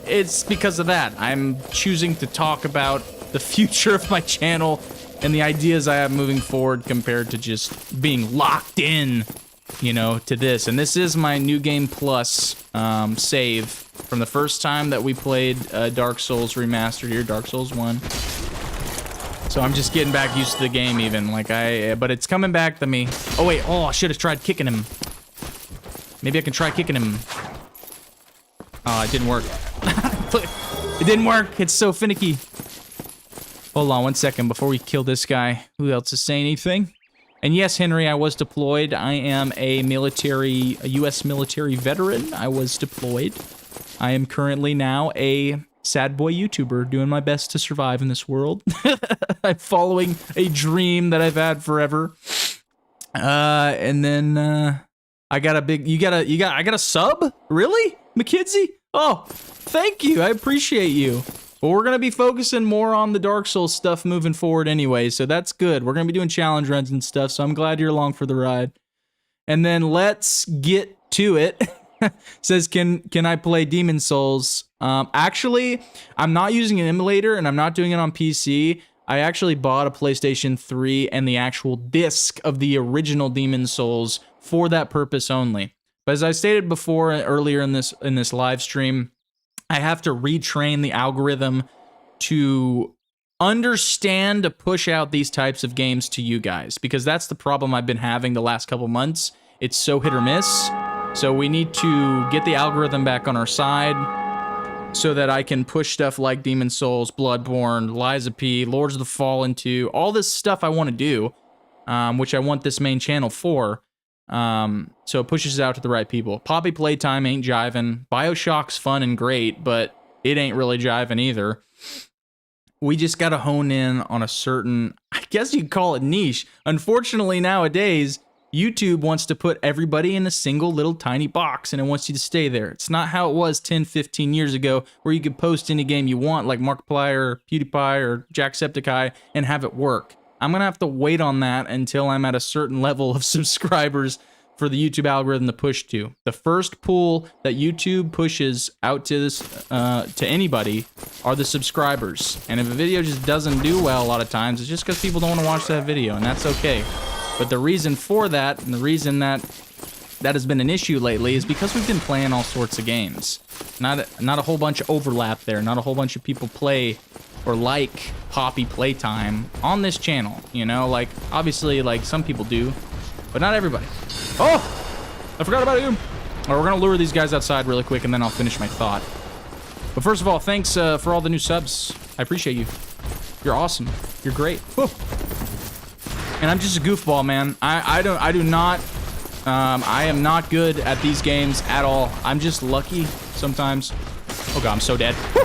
it's because of that. I'm choosing to talk about the future of my channel and the ideas I have moving forward compared to just being locked in, you know, to this. And this is my New Game Plus save from the first time that we played Dark Souls Remastered here, Dark Souls 1. So I'm just getting back used to the game even, like but it's coming back to me. Oh wait, oh, I should have tried kicking him. Maybe I can try kicking him. Oh, it didn't work. It didn't work. It's so finicky. Hold on one second before we kill this guy. Who else is saying anything? And yes, Henry, I was deployed. I am a U.S. military veteran. I was deployed. I am currently now a sad boy YouTuber doing my best to survive in this world. I'm following a dream that I've had forever. And then, I got a sub? Really? McKinsey? Oh, thank you. I appreciate you. But we're going to be focusing more on the Dark Souls stuff moving forward anyway, so that's good. We're going to be doing challenge runs and stuff, so I'm glad you're along for the ride. And then let's get to it. Says, can I play Demon Souls? Actually, I'm not using an emulator, and I'm not doing it on PC. I actually bought a PlayStation 3 and the actual disc of the original Demon Souls for that purpose only. But as I stated before earlier in this live stream, I have to retrain the algorithm to understand to push out these types of games to you guys, because that's the problem I've been having the last couple months. It's so hit or miss. So we need to get the algorithm back on our side so that I can push stuff like Demon Souls, Bloodborne, Liza P, Lords of the Fallen 2, all this stuff I want to do, which I want this main channel for. So it pushes it out to the right people. Poppy Playtime ain't jiving. BioShock's fun and great, but it ain't really jiving either. We just gotta hone in on a certain, I guess you'd call it niche. Unfortunately, nowadays, YouTube wants to put everybody in a single little tiny box, and it wants you to stay there. It's not how it was 10, 15 years ago, where you could post any game you want, like Markiplier, or PewDiePie, or Jacksepticeye, and have it work. I'm gonna have to wait on that until I'm at a certain level of subscribers for the YouTube algorithm to push to. The first pool that YouTube pushes out to this to anybody are the subscribers. And if a video just doesn't do well a lot of times, it's just because people don't want to watch that video, and that's okay. But the reason for that, and the reason that has been an issue lately, is because we've been playing all sorts of games. Not a whole bunch of overlap there. Not a whole bunch of people play or like Poppy Playtime on this channel, you know? Like, obviously, like, some people do, but not everybody. Oh! I forgot about you! Alright, we're gonna lure these guys outside really quick, and then I'll finish my thought. But first of all, thanks for all the new subs. I appreciate you. You're awesome. You're great. Whoa. And I'm just a goofball, man. I am not good at these games at all. I'm just lucky sometimes. Oh god, I'm so dead. Woo!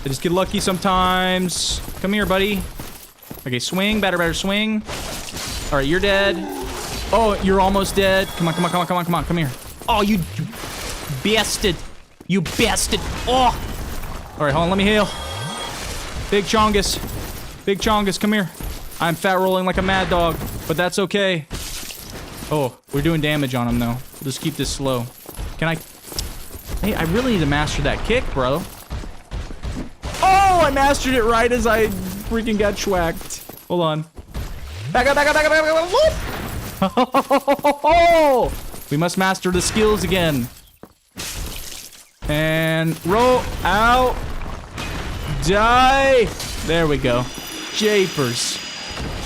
I just get lucky sometimes. Come here, buddy. Okay, swing. Better swing. Alright, you're dead. Oh, you're almost dead. Come on. Come here. Oh, you bastard. You bastard. Oh! Alright, hold on. Let me heal. Big Chongus, come here. I'm fat rolling like a mad dog, but that's okay. Oh, we're doing damage on him, though. We'll just keep this slow. Can I... Hey, I really need to master that kick, bro. I mastered it right as I freaking got schwacked. Hold on. Back up, back up, back up, back up, back up. Whoop. We must master the skills again. And roll out. Die. There we go. Japers.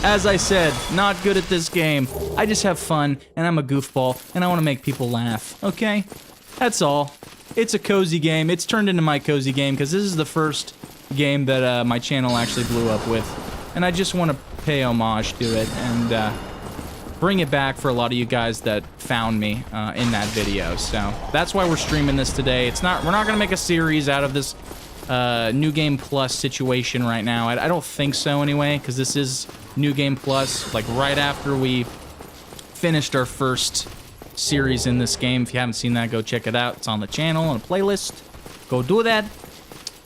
As I said, not good at this game. I just have fun, and I'm a goofball, and I want to make people laugh, okay? That's all. It's a cozy game. It's turned into my cozy game, because this is the first game that my channel actually blew up with. And I just want to pay homage to it, and bring it back for a lot of you guys that found me in that video. So, that's why we're streaming this today. We're not going to make a series out of this New Game Plus situation right now. I don't think so anyway, because this is New Game Plus, like right after we finished our first series in this game. If you haven't seen that, go check it out. It's on the channel, on a playlist. Go do that.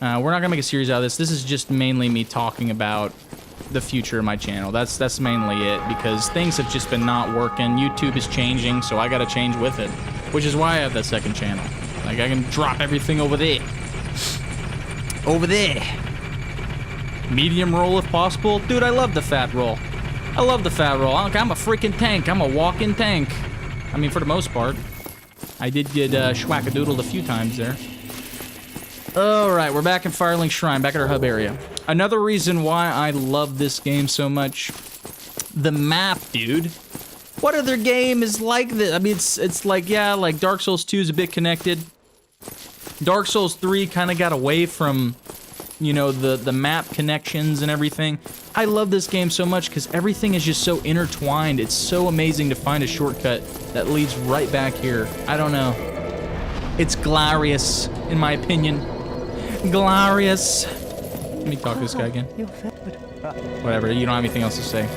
We're not gonna make a series out of this. This is just mainly me talking about the future of my channel. That's mainly it, because things have just been not working. YouTube is changing, so I gotta change with it, which is why I have that second channel. Like, I can drop everything over there. Over there. Medium roll if possible. Dude, I love the fat roll. I love the fat roll. I'm a freaking tank. I'm a walking tank. I mean, for the most part. I did get schwackadoodled a few times there. Alright, we're back in Firelink Shrine, back at our hub area. Another reason why I love this game so much. The map, dude. What other game is like this? I mean, it's like, yeah, like Dark Souls 2 is a bit connected. Dark Souls 3 kind of got away from, you know, the map connections and everything. I love this game so much because everything is just so intertwined. It's so amazing to find a shortcut that leads right back here. I don't know. It's glorious, in my opinion. Glorious. Let me talk to this guy again. Whatever, you don't have anything else to say.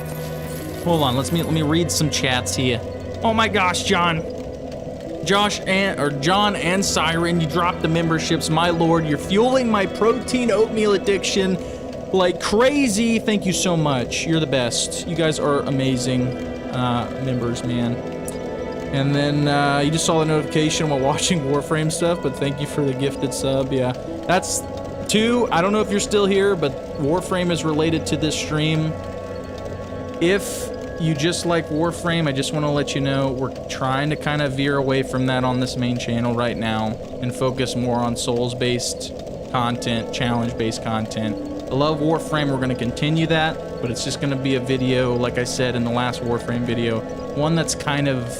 Hold on, let me read some chats here. Oh my gosh, John. John and Siren, you dropped the memberships. My lord, you're fueling my protein oatmeal addiction like crazy. Thank you so much. You're the best. You guys are amazing members, man. And then you just saw the notification while watching Warframe stuff, but thank you for the gifted sub. Yeah, that's 2. I don't know if you're still here, but Warframe is related to this stream. If you just like Warframe, I just want to let you know we're trying to kind of veer away from that on this main channel right now and focus more on Souls-based content, challenge-based content. I love Warframe. We're going to continue that, but it's just going to be a video, like I said in the last Warframe video, one that's kind of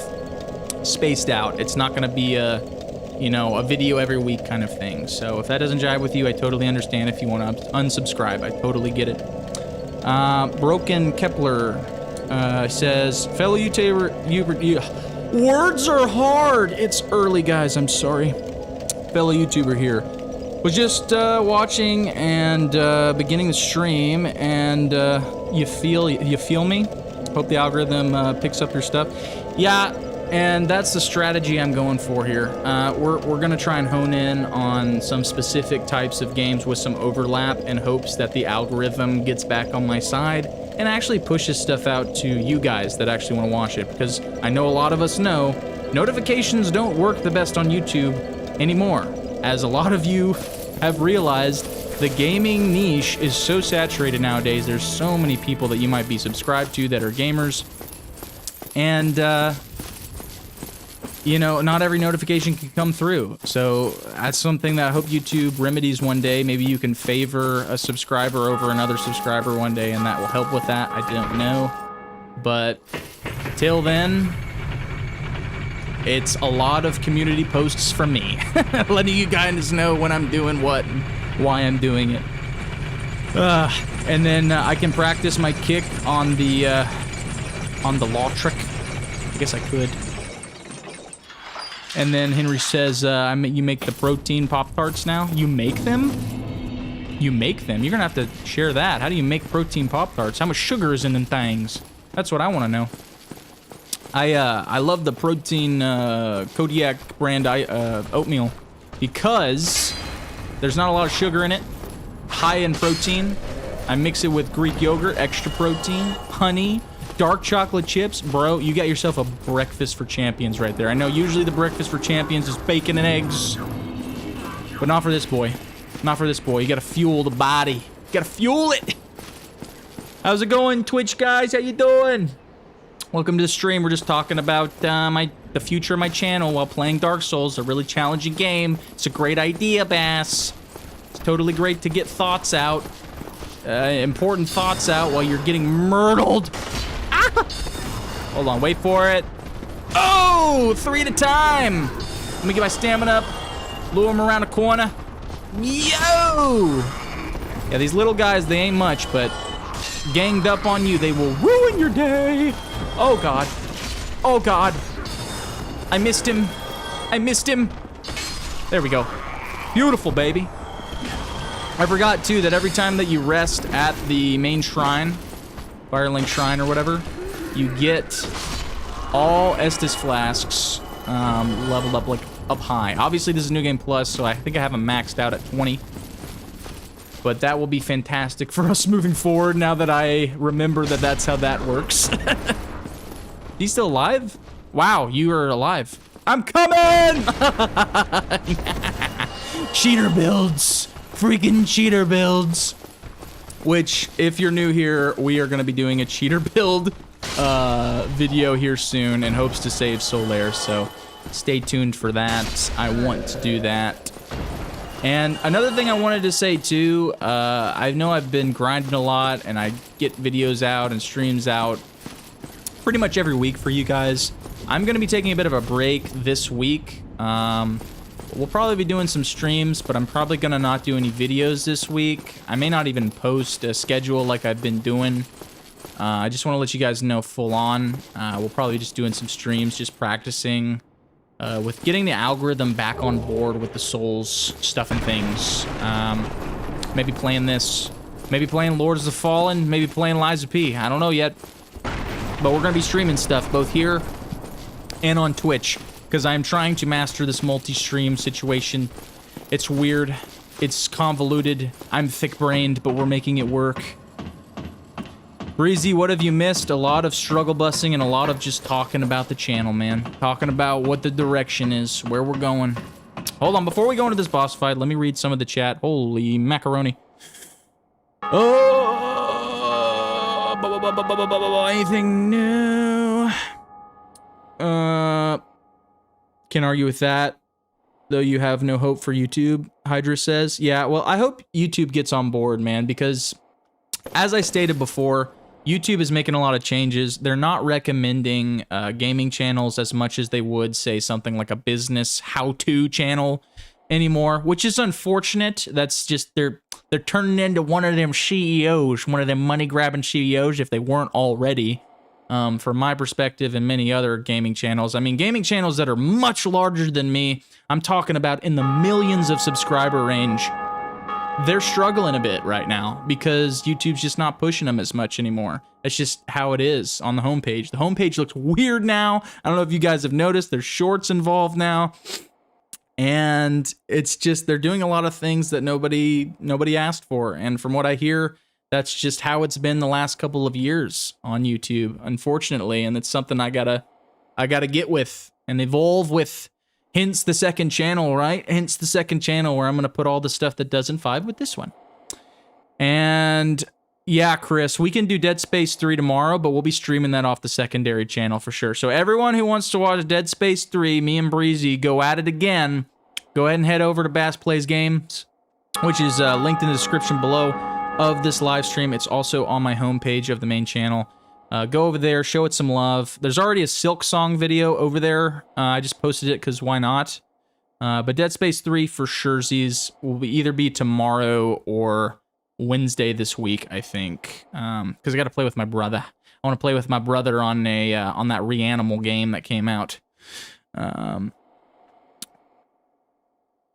spaced out. It's not going to be a, you know, a video every week kind of thing. So if that doesn't jive with you, I totally understand. If you want to unsubscribe, I totally get it. Broken Kepler says, fellow YouTuber, words are hard. It's early, guys. I'm sorry. Fellow YouTuber here. Was just watching and beginning the stream, and you feel me? Hope the algorithm picks up your stuff. Yeah, and that's the strategy I'm going for here. We're gonna try and hone in on some specific types of games with some overlap in hopes that the algorithm gets back on my side and actually pushes stuff out to you guys that actually want to watch it, because I know a lot of us know notifications don't work the best on YouTube anymore. As a lot of you have realized, the gaming niche is so saturated nowadays. There's so many people that you might be subscribed to that are gamers, and you know, not every notification can come through. So that's something that I hope YouTube remedies one day. Maybe you can favor a subscriber over another subscriber one day, and that will help with that. I don't know. But till then, it's a lot of community posts from me, letting you guys know when I'm doing what and why I'm doing it. And then I can practice my kick on the law trick. I guess I could. And then Henry says, you make the protein Pop-Tarts now? You make them? You make them? You're gonna have to share that. How do you make protein Pop-Tarts? How much sugar is in them things? That's what I want to know. I love the protein Kodiak brand oatmeal because there's not a lot of sugar in it. High in protein. I mix it with Greek yogurt, extra protein, honey, dark chocolate chips. Bro, you got yourself a breakfast for champions right there. I know usually the breakfast for champions is bacon and eggs, but not for this boy. Not for this boy. You gotta fuel the body. You gotta fuel it. How's it going, Twitch guys? How you doing? Welcome to the stream. We're just talking about the future of my channel while playing Dark Souls, a really challenging game. It's a great idea, Bass. It's totally great to get thoughts out, important thoughts out while you're getting murdered. Ah! Hold on, wait for it. Oh, 3 at a time. Let me get my stamina up. Lure him around the corner. Yo! Yeah, these little guys, they ain't much, but ganged up on you, they will ruin your day. Oh, God. Oh, God. I missed him. I missed him. There we go. Beautiful, baby. I forgot, too, that every time that you rest at the main shrine, Firelink Shrine or whatever, you get all Estus flasks leveled up, like, up high. Obviously, this is New Game Plus, so I think I have them maxed out at 20. But that will be fantastic for us moving forward now that I remember that that's how that works. He's still alive? Wow, you are alive. I'm coming! Cheater builds. Freaking cheater builds. Which, if you're new here, we are going to be doing a cheater build video here soon in hopes to save Solaire, so stay tuned for that. I want to do that. And another thing I wanted to say too, I know I've been grinding a lot and I get videos out and streams out pretty much every week for you guys. I'm going to be taking a bit of a break this week. We'll probably be doing some streams, but I'm probably going to not do any videos this week. I may not even post a schedule like I've been doing. I just want to let you guys know full on. We'll probably be just doing some streams, just practicing with getting the algorithm back on board with the Souls stuff and things. Maybe playing this, maybe playing Lords of the Fallen, maybe playing Lies of P. I don't know yet. But we're going to be streaming stuff both here and on Twitch, because I'm trying to master this multi-stream situation. It's weird. It's convoluted. I'm thick-brained, but we're making it work. Breezy, what have you missed? A lot of struggle busing and a lot of just talking about the channel, man. Talking about what the direction is, where we're going. Hold on, before we go into this boss fight, let me read some of the chat. Holy macaroni. Oh, anything new? Can't argue with that. Though you have no hope for YouTube, Hydra says. Yeah, well, I hope YouTube gets on board, man, because as I stated before, YouTube is making a lot of changes. They're not recommending gaming channels as much as they would, say, something like a business how-to channel anymore, which is unfortunate. That's just, they're turning into one of them CEOs, one of them money-grabbing CEOs, if they weren't already, from my perspective and many other gaming channels. I mean, gaming channels that are much larger than me, I'm talking about in the millions of subscriber range, they're struggling a bit right now because YouTube's just not pushing them as much anymore. That's just how it is on the homepage. The homepage looks weird now. I don't know if you guys have noticed. There's shorts involved now. And it's just, they're doing a lot of things that nobody asked for. And from what I hear, that's just how it's been the last couple of years on YouTube, unfortunately. And it's something I gotta get with and evolve with. Hence the second channel, right? Hence the second channel where I'm going to put all the stuff that doesn't vibe with this one. And yeah, Chris, we can do Dead Space 3 tomorrow, but we'll be streaming that off the secondary channel for sure. So everyone who wants to watch Dead Space 3, me and Breezy go at it again, go ahead and head over to BassPlays Games, which is linked in the description below of this live stream. It's also on my homepage of the main channel. Go over there, show it some love. There's already a Silk Song video over there. I just posted it because why not? But Dead Space 3 for surezies will either be tomorrow or Wednesday this week, I think. Because I got to play with my brother. I want to play with my brother on a on that Reanimal game that came out. What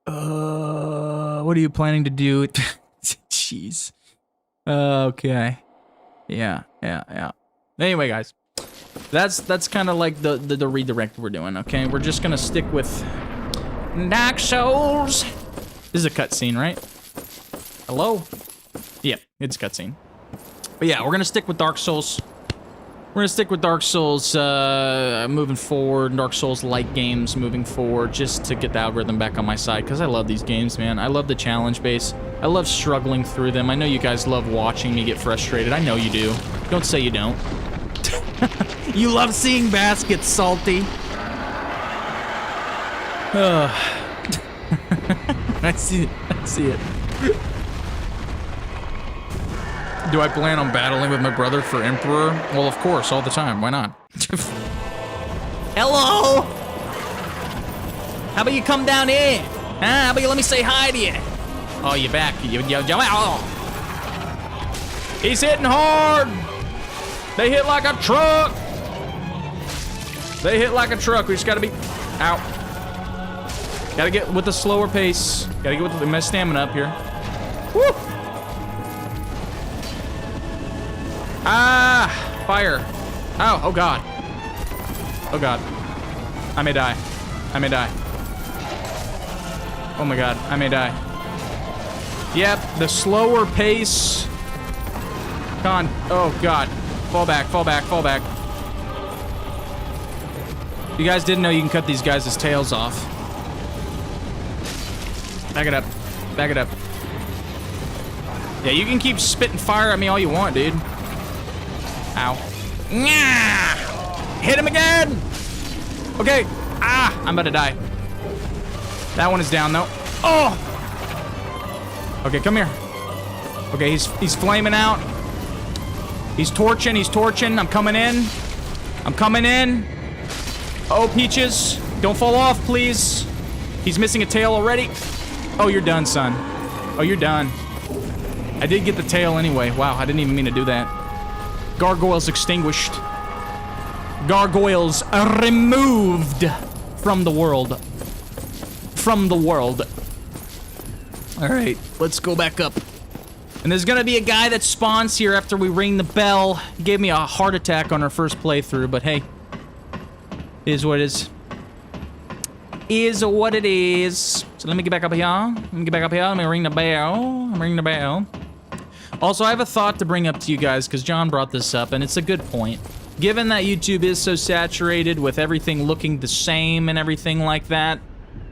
are you planning to do? Jeez. Okay. Yeah. Anyway, guys, that's kind of like the redirect we're doing, okay? We're just gonna stick with Dark Souls. This is a cutscene, right? Hello? Yeah, it's a cutscene. But yeah, we're gonna stick with Dark Souls. gonna stick with Dark Souls moving forward, Dark Souls-like games moving forward, just to get the algorithm back on my side, because I love these games, man. I love the challenge base. I love struggling through them. I know you guys love watching me get frustrated. I know you do. Don't say you don't. You love seeing Bass get salty. I see it. I see it. Do I plan on battling with my brother for Emperor? Well, of course, all the time. Why not? Hello? How about you come down here? Huh? How about you let me say hi to you? Oh, you're back. Oh. He's hitting hard. They hit like a truck. They hit like a truck. We just gotta be... Ow. Gotta get with the slower pace. Gotta get with my stamina up here. Woo! Ah! Fire. Oh, oh god. Oh god. I may die. I may die. Oh my god, I may die. Yep, the slower pace. Come on. Oh god. Fall back, fall back, fall back. You guys didn't know you can cut these guys' tails off. Back it up. Back it up. Yeah, you can keep spitting fire at me all you want, dude. Ow. Nyah! Hit him again! Okay. Ah! I'm about to die. That one is down, though. Oh! Okay, come here. Okay, he's flaming out. He's torching, he's torching. I'm coming in. I'm coming in. Oh, Peaches. Don't fall off, please. He's missing a tail already. Oh, you're done, son. Oh, you're done. I did get the tail anyway. Wow, I didn't even mean to do that. Gargoyles extinguished. Gargoyles removed from the world. From the world. All right, let's go back up. And there's gonna be a guy that spawns here after we ring the bell. He gave me a heart attack on our first playthrough, but hey. Is what it is. Is what it is. So let me get back up here. Let me get back up here. Let me ring the bell. Ring the bell. Also, I have a thought to bring up to you guys, because John brought this up, and it's a good point. Given that YouTube is so saturated with everything looking the same and everything like that,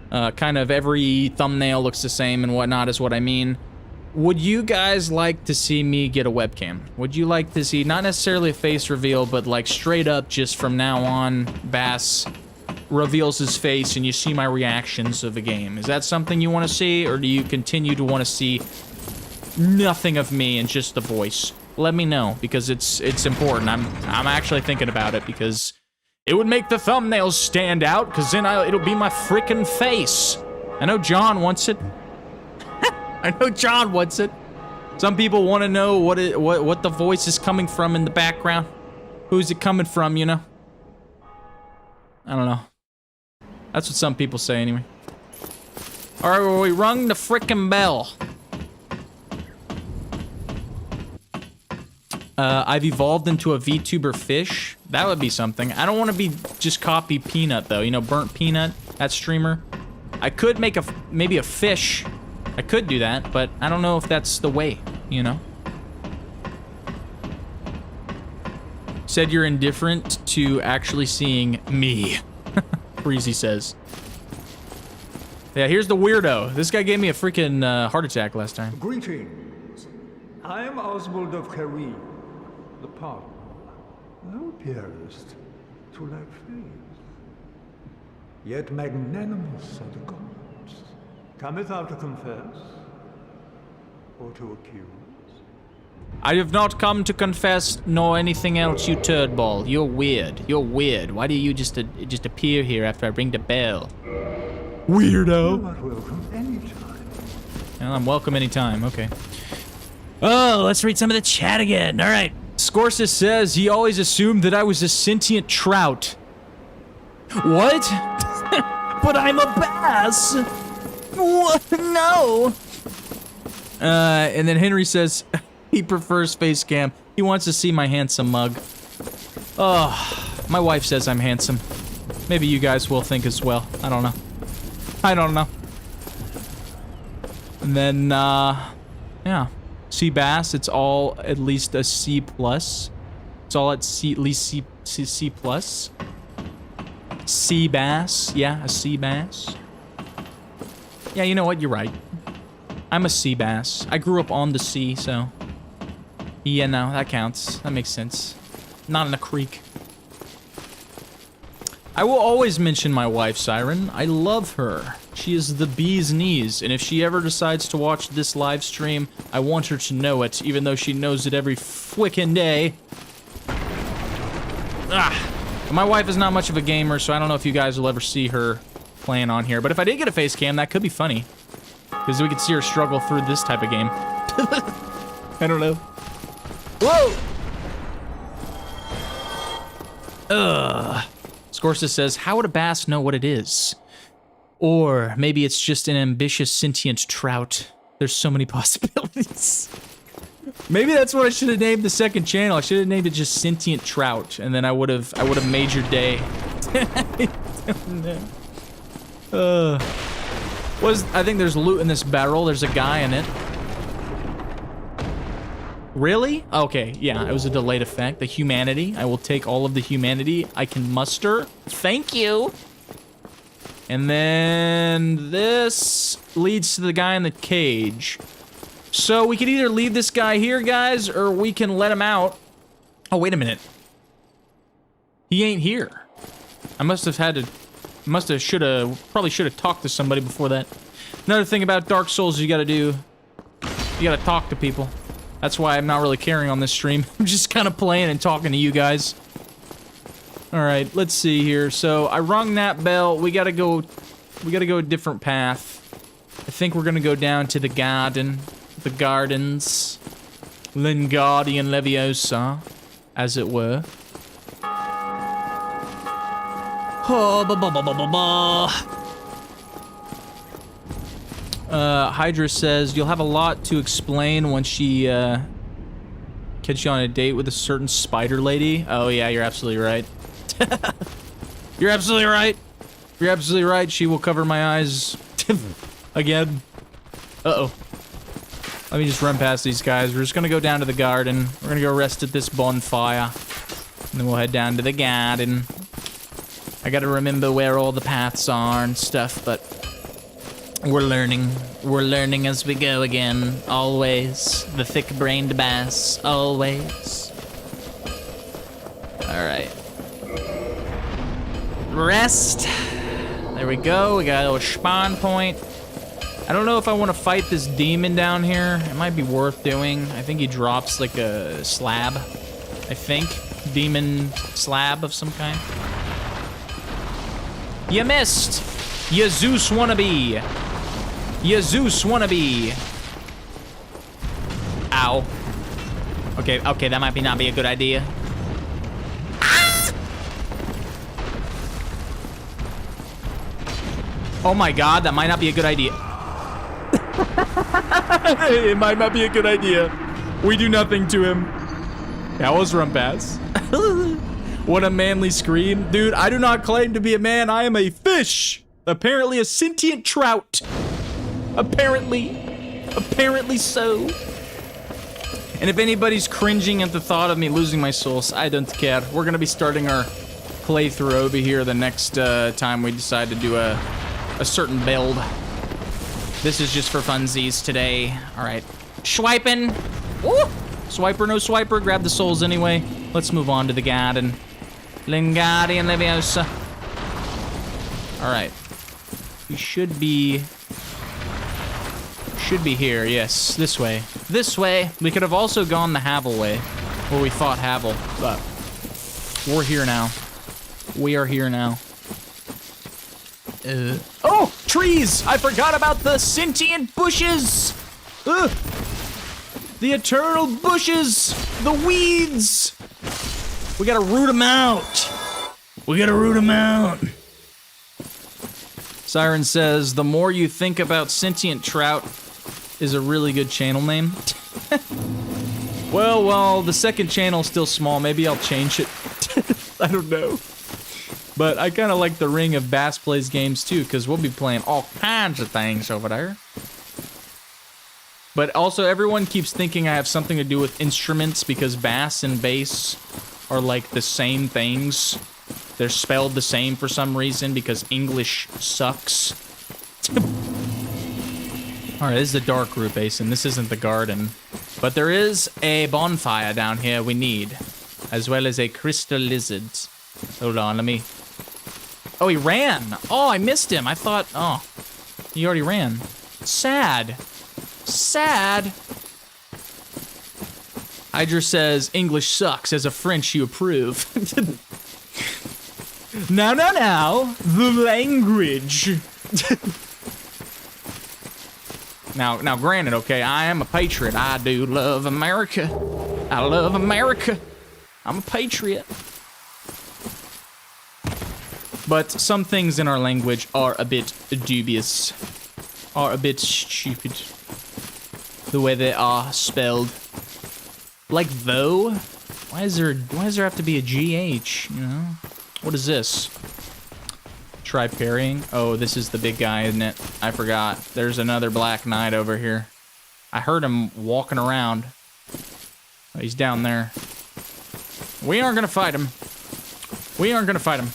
kind of every thumbnail looks the same and whatnot is what I mean. Would you guys like to see me get a webcam? Would you like to see, not necessarily a face reveal, but like straight up just from now on, Bass reveals his face and you see my reactions of the game? Is that something you want to see, or do you continue to want to see nothing of me and just the voice? Let me know, because it's important. I'm actually thinking about it, because it would make the thumbnails stand out, because then it'll be my freaking face. I know John wants it. I know John wants it. Some people want to know what the voice is coming from in the background. Who's it coming from, you know? I don't know. That's what some people say anyway. All right, well, we rung the frickin' bell. I've evolved into a VTuber fish. That would be something. I don't want to be just copy Peanut though. You know, Burnt Peanut, that streamer. I could make maybe a fish. I could do that, but I don't know if that's the way, you know? Said you're indifferent to actually seeing me. Breezy says. Yeah, here's the weirdo. This guy gave me a freaking heart attack last time. Greetings. I am Oswald of Careem, the Pardon. Thou appearest to lack faith, yet magnanimous are the gods. Cometh thou to confess, or to accuse? I have not come to confess nor anything else, you turd ball. You're weird. You're weird. Why do you just appear here after I ring the bell? Weirdo. You are welcome anytime. Well, I'm welcome anytime. Okay. Oh, let's read some of the chat again. All right. Scorsis says he always assumed that I was a sentient trout. What? But I'm a bass. What? No. And then Henry says he prefers face cam. He wants to see my handsome mug. Oh, my wife says I'm handsome. Maybe you guys will think as well. I don't know. I don't know. And then, yeah. C Bass, it's all at least a C+. So It's all at at least C plus. Sea bass. Yeah, a sea bass. Yeah, you know what? You're right. I'm a sea bass. I grew up on the sea, so... Yeah, no, that counts. That makes sense. Not in a creek. I will always mention my wife, Siren. I love her. She is the bee's knees, and if she ever decides to watch this live stream, I want her to know it, even though she knows it every frickin' day. My wife is not much of a gamer, so I don't know if you guys will ever see her playing on here. But if I did get a face cam, that could be funny. Because we could see her struggle through this type of game. I don't know. Whoa! Scorsa says, how would a bass know what it is? Or maybe it's just an ambitious sentient trout. There's so many possibilities. Maybe that's what I should have named the second channel. I should have named it just Sentient Trout, and then I would have made your day. I don't know. I think there's loot in this barrel. There's a guy in it. Really? Okay, yeah, it was a delayed effect. The humanity. I will take all of the humanity I can muster. Thank you. And then this leads to the guy in the cage. So we could either leave this guy here, guys, or we can let him out. Oh, wait a minute. He ain't here. I must have probably should have talked to somebody before that. Another thing about Dark Souls you gotta do, you gotta talk to people. That's why I'm not really caring on this stream. I'm just kind of playing and talking to you guys. Alright, let's see here. So, I rung that bell. We gotta go a different path. I think we're gonna go down to the garden. The gardens. Lingardian Leviosa, as it were. Hydra says, you'll have a lot to explain when she, catch you on a date with a certain spider lady. Oh yeah, you're absolutely right. You're absolutely right. You're absolutely right. She will cover my eyes. Again. Uh-oh. Let me just run past these guys. We're just gonna go down to the garden. We're gonna go rest at this bonfire. And then we'll head down to the garden. I gotta remember where all the paths are and stuff, but... We're learning. We're learning as we go again. Always. The thick-brained bass. Always. Alright. Rest. There we go. We got a little spawn point. I don't know if I want to fight this demon down here. It might be worth doing. I think he drops like a slab. I think. Demon slab of some kind. You missed! You Zeus wannabe! You Zeus wannabe! Ow. Okay, that might not be a good idea. Oh my god, that might not be a good idea. It might not be a good idea. We do nothing to him. That was Rumpass. What a manly scream. Dude, I do not claim to be a man. I am a fish. Apparently a sentient trout. Apparently so. And if anybody's cringing at the thought of me losing my souls, I don't care. We're gonna be starting our playthrough over here the next time we decide to do a certain build. This is just for funsies today. Alright. Swiping. Woo! Swiper, no swiper. Grab the souls anyway. Let's move on to the garden. Lingardian Leviosa. Alright. We should be here, yes. This way. This way. We could have also gone the Havel way, where we fought Havel, but we're here now. We are here now. Oh! Trees! I forgot about the sentient bushes! The eternal bushes! The weeds! We gotta root them out! We gotta root them out! Siren says, the more you think about sentient trout is a really good channel name. Well, the second channel's still small. Maybe I'll change it. I don't know. But I kind of like the ring of BassPlays games too, because we'll be playing all kinds of things over there. But also, everyone keeps thinking I have something to do with instruments because bass and bass are like the same things. They're spelled the same for some reason because English sucks. Alright, this is the dark group, Asen. This isn't the garden. But there is a bonfire down here we need. As well as a crystal lizard. Hold on, let me... Oh, he ran! Oh, I missed him! I thought... Oh, he already ran. Sad. Sad. Hydra says, English sucks. As a French, you approve. Now, the language. Now, granted, okay, I am a patriot. I do love America. I love America. I'm a patriot. But some things in our language are a bit dubious. Are a bit stupid. The way they are spelled. Like though? Why does there have to be a GH, you know? What is this? Try parrying. Oh, this is the big guy, isn't it? I forgot. There's another Black Knight over here. I heard him walking around. Oh, he's down there. We aren't gonna fight him. We aren't gonna fight him.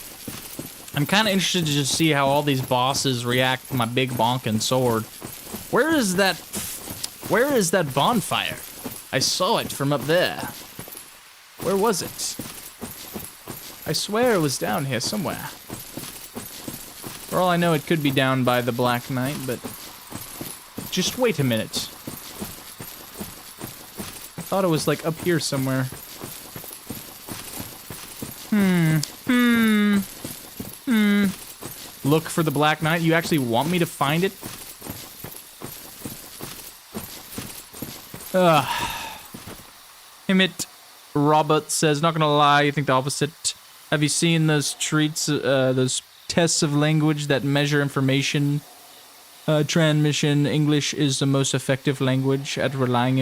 I'm kind of interested to just see how all these bosses react to my big bonking sword. Where is that bonfire? I saw it from up there. Where was it? I swear it was down here somewhere. For all I know, it could be down by the Black Knight, but... Just wait a minute. I thought it was, like, up here somewhere. Look for the Black Knight? You actually want me to find it? Emmett Robert says, not gonna lie, you think the opposite. Have you seen those those tests of language that measure information transmission? English is the most effective language at relaying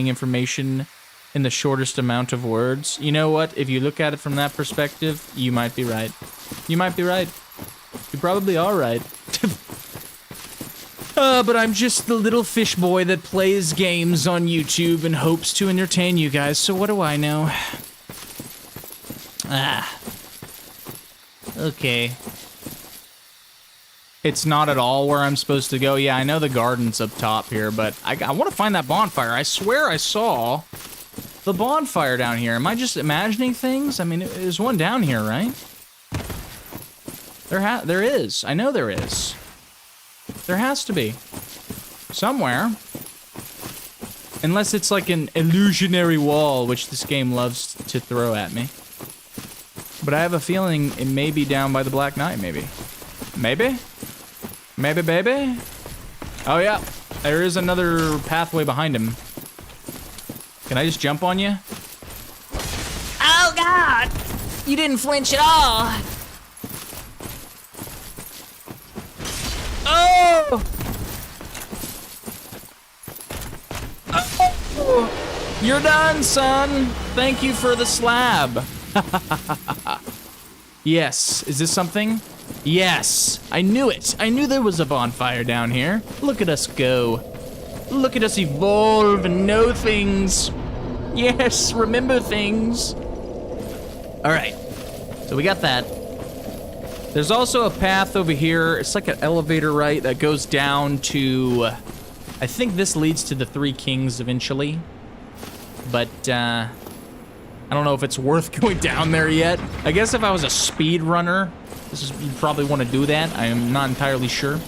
information in the shortest amount of words. You know what? If you look at it from that perspective, you might be right. You might be right. You probably are right. But I'm just the little fish boy that plays games on YouTube and hopes to entertain you guys, so what do I know? Okay. It's not at all where I'm supposed to go. Yeah, I know the garden's up top here, but I want to find that bonfire. I swear I saw the bonfire down here. Am I just imagining things? I mean, there's one down here, right? There is. I know there is. There has to be. Somewhere. Unless it's like an illusionary wall, which this game loves to throw at me. But I have a feeling it may be down by the Black Knight, maybe. Maybe? Maybe, baby? Oh, yeah. There is another pathway behind him. Can I just jump on you? Oh, God! You didn't flinch at all! Oh! Oh! You're done, son! Thank you for the slab. Yes. Is this something? Yes. I knew it. I knew there was a bonfire down here. Look at us go. Look at us evolve and know things. Yes, remember things. All right. So we got that. There's also a path over here. It's like an elevator, right, that goes down to... I think this leads to the Three Kings eventually. But, I don't know if it's worth going down there yet. I guess if I was a speed runner, you'd probably want to do that. I am not entirely sure.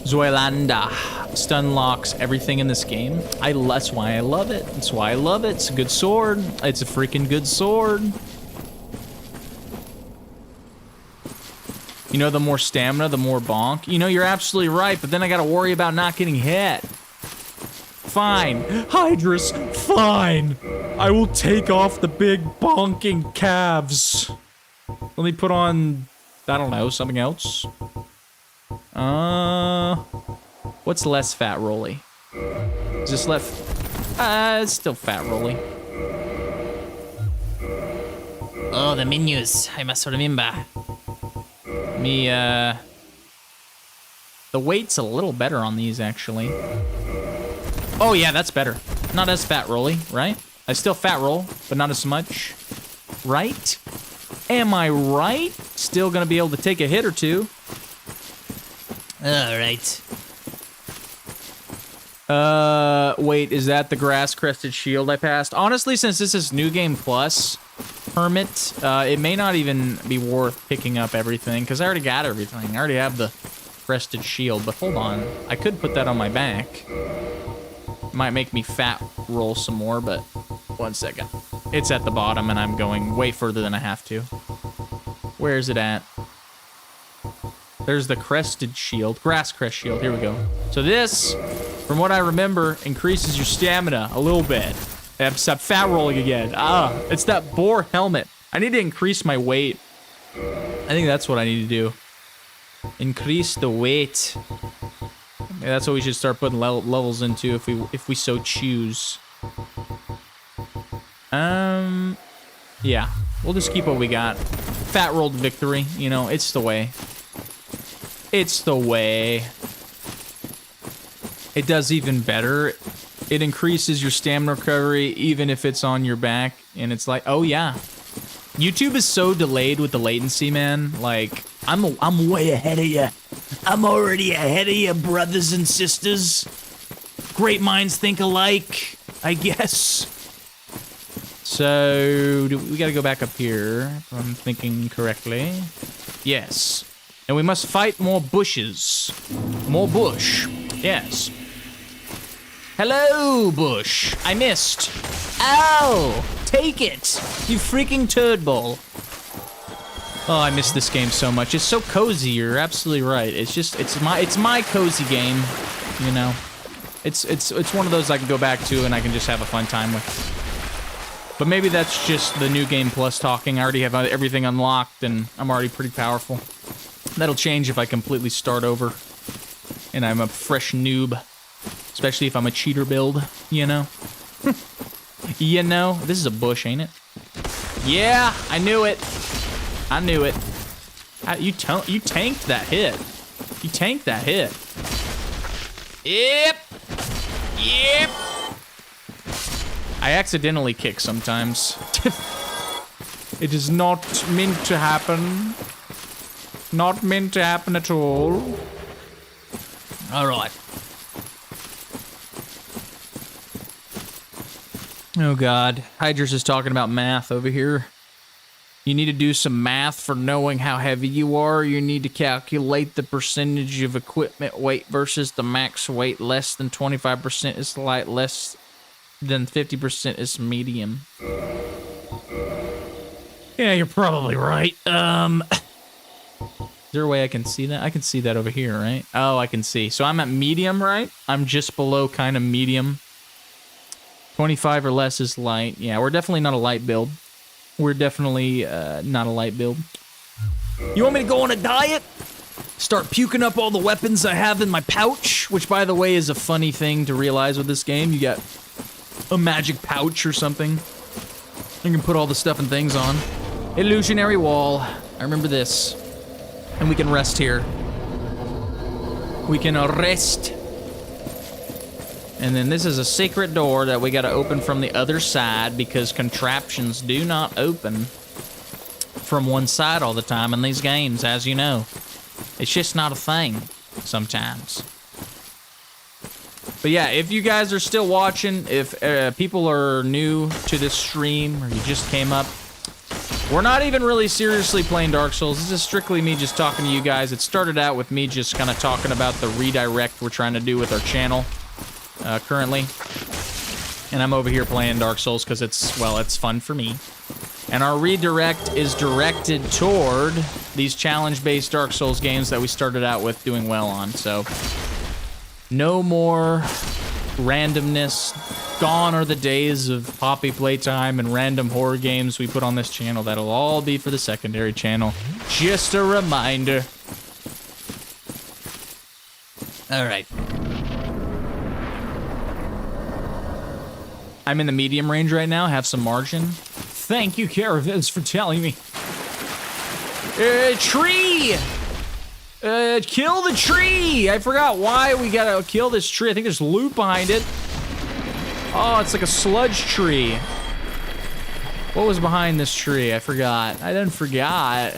Zoelanda stun locks everything in this game. That's why I love it. That's why I love it. It's a good sword. It's a freaking good sword. You know, the more stamina, the more bonk. You know, you're absolutely right, but then I gotta worry about not getting hit. Fine. Hydras, fine. I will take off the big bonking calves. Let me put on, I don't know, something else. What's less fat rolly? Is this left? It's still fat rolly. Oh, the menus. I must remember. The weight's a little better on these, actually. Oh, yeah, that's better. Not as fat rolly, right? I still fat roll, but not as much. Right? Am I right? Still gonna be able to take a hit or two. Alright. Wait, is that the grass-crested shield I passed? Honestly, since this is New Game Plus permit, it may not even be worth picking up everything, because I already got everything. I already have the crested shield, but hold on. I could put that on my back. Might make me fat roll some more, but 1 second. It's at the bottom, and I'm going way further than I have to. Where is it at? There's the crested shield. Grass crest shield. Here we go. So this, from what I remember, increases your stamina a little bit. I'm fat rolling again. It's that boar helmet. I need to increase my weight. I think that's what I need to do. Increase the weight. Yeah, that's what we should start putting levels into if we so choose. Yeah. We'll just keep what we got. Fat rolled victory. You know, it's the way. It's the way. It does even better. It increases your stamina recovery even if it's on your back. And it's like, oh yeah. YouTube is so delayed with the latency, man. Like, I'm way ahead of you. I'm already ahead of you, brothers and sisters. Great minds think alike, I guess. So, we gotta go back up here, if I'm thinking correctly. Yes. And we must fight more bushes. More bush. Yes. Hello, bush. I missed. Ow! Take it, you freaking turd ball. Oh, I miss this game so much. It's so cozy. You're absolutely right. It's my cozy game. You know, it's one of those I can go back to and I can just have a fun time with. But maybe that's just the New Game Plus talking. I already have everything unlocked and I'm already pretty powerful. That'll change if I completely start over and I'm a fresh noob. Especially if I'm a cheater build, you know? You know? This is a bush, ain't it? Yeah, I knew it. I knew it. You tanked that hit. You tanked that hit. Yep. Yep. I accidentally kick sometimes. It is not meant to happen. Not meant to happen at all. All right. Oh God, Hydrus is talking about math over here. You need to do some math for knowing how heavy you are. You need to calculate the percentage of equipment weight versus the max weight. Less than 25% is light, less than 50% is medium. Yeah, you're probably right. Is there a way I can see that? I can see that over here, right? Oh, I can see. So I'm at medium, right? I'm just below kind of medium. 25 or less is light. Yeah, we're definitely not a light build. We're definitely not a light build. You want me to go on a diet? Start puking up all the weapons I have in my pouch? Which, by the way, is a funny thing to realize with this game. You got a magic pouch or something. You can put all the stuff and things on. Illusionary wall. I remember this. And we can rest here. We can rest. And then this is a secret door that we gotta open from the other side because contraptions do not open from one side all the time in these games, as you know. It's just not a thing sometimes. But yeah, if you guys are still watching, if people are new to this stream or you just came up, we're not even really seriously playing Dark Souls. This is strictly me just talking to you guys. It started out with me just kind of talking about the redirect we're trying to do with our channel. Currently, and I'm over here playing Dark Souls because it's fun for me. And our redirect is directed toward these challenge-based Dark Souls games that we started out with doing well on. So, no more randomness. Gone are the days of Poppy Playtime and random horror games we put on this channel. That'll all be for the secondary channel. Just a reminder. All right. I'm in the medium range right now, have some margin. Thank you, Caravans, for telling me. Tree! Kill the tree! I forgot why we gotta kill this tree. I think there's loot behind it. Oh, it's like a sludge tree. What was behind this tree? I forgot. I didn't forgot.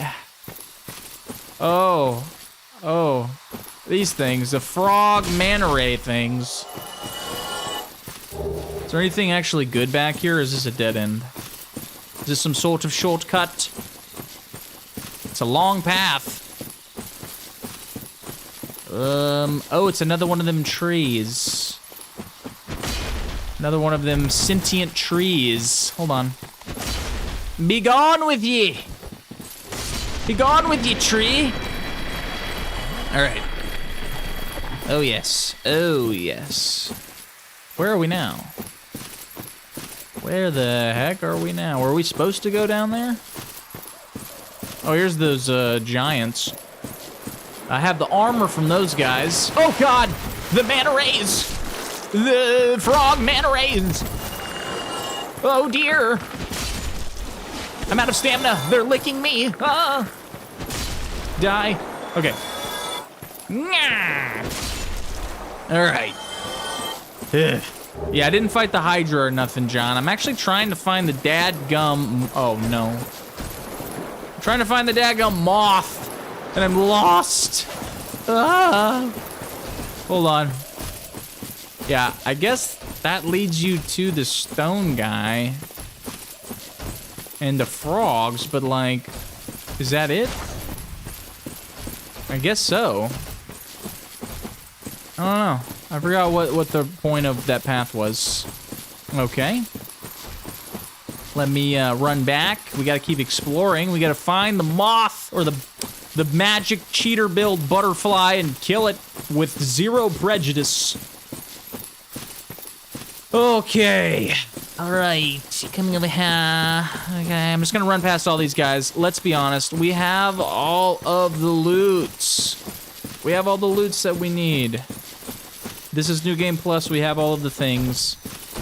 Oh. Oh. These things. The frog manta ray things. Is there anything actually good back here, or is this a dead end? Is this some sort of shortcut? It's a long path. Oh, it's another one of them trees. Another one of them sentient trees. Hold on. Be gone with ye! Be gone with ye, tree! Alright. Oh, yes. Oh, yes. Where are we now? Where the heck are we now? Were we supposed to go down there? Oh, here's those, giants. I have the armor from those guys. Oh, God! The manta rays! The frog manta rays! Oh, dear! I'm out of stamina. They're licking me. Ah! Die. Okay. All right. Ugh. Yeah, I didn't fight the Hydra or nothing, John. I'm actually trying to find the dadgum... Oh, no. I'm trying to find the dadgum moth, and I'm lost. Ah! Hold on. Yeah, I guess that leads you to the stone guy. And the frogs, but like, is that it? I guess so. I don't know. I forgot what the point of that path was. Okay. Let me run back. We gotta keep exploring. We gotta find the moth, or the magic cheater build butterfly, and kill it with 0 prejudice. Okay. All right, coming over here. Okay, I'm just gonna run past all these guys. Let's be honest, we have all of the loots. We have all the loots that we need. This is New Game Plus, we have all of the things.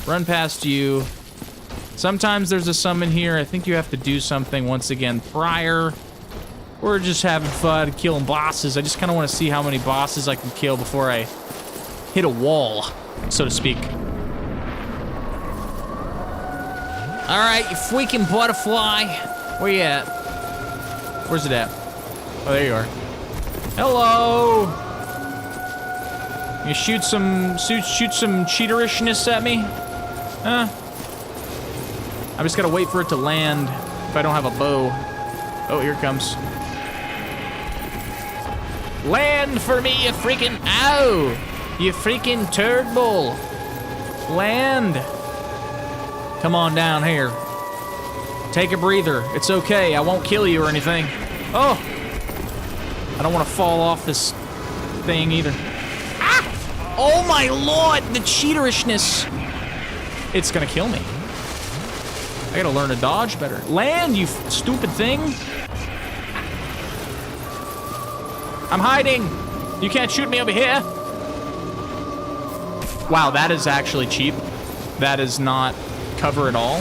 Run past you. Sometimes there's a summon here. I think you have to do something once again prior. We're just having fun killing bosses. I just kind of want to see how many bosses I can kill before I hit a wall, so to speak. All right, you freaking butterfly. Where you at? Where's it at? Oh, there you are. Hello. You shoot some cheaterishness at me? Huh? I just gotta wait for it to land if I don't have a bow. Oh, here it comes. Land for me, you freaking... Ow! You freaking turd bull. Land. Come on down here. Take a breather. It's okay. I won't kill you or anything. Oh! I don't want to fall off this thing either. Ah! Oh my lord! The cheaterishness. It's gonna kill me. I gotta learn to dodge better. Land, you stupid thing. I'm hiding. You can't shoot me over here. Wow, that is actually cheap. That is not cover at all.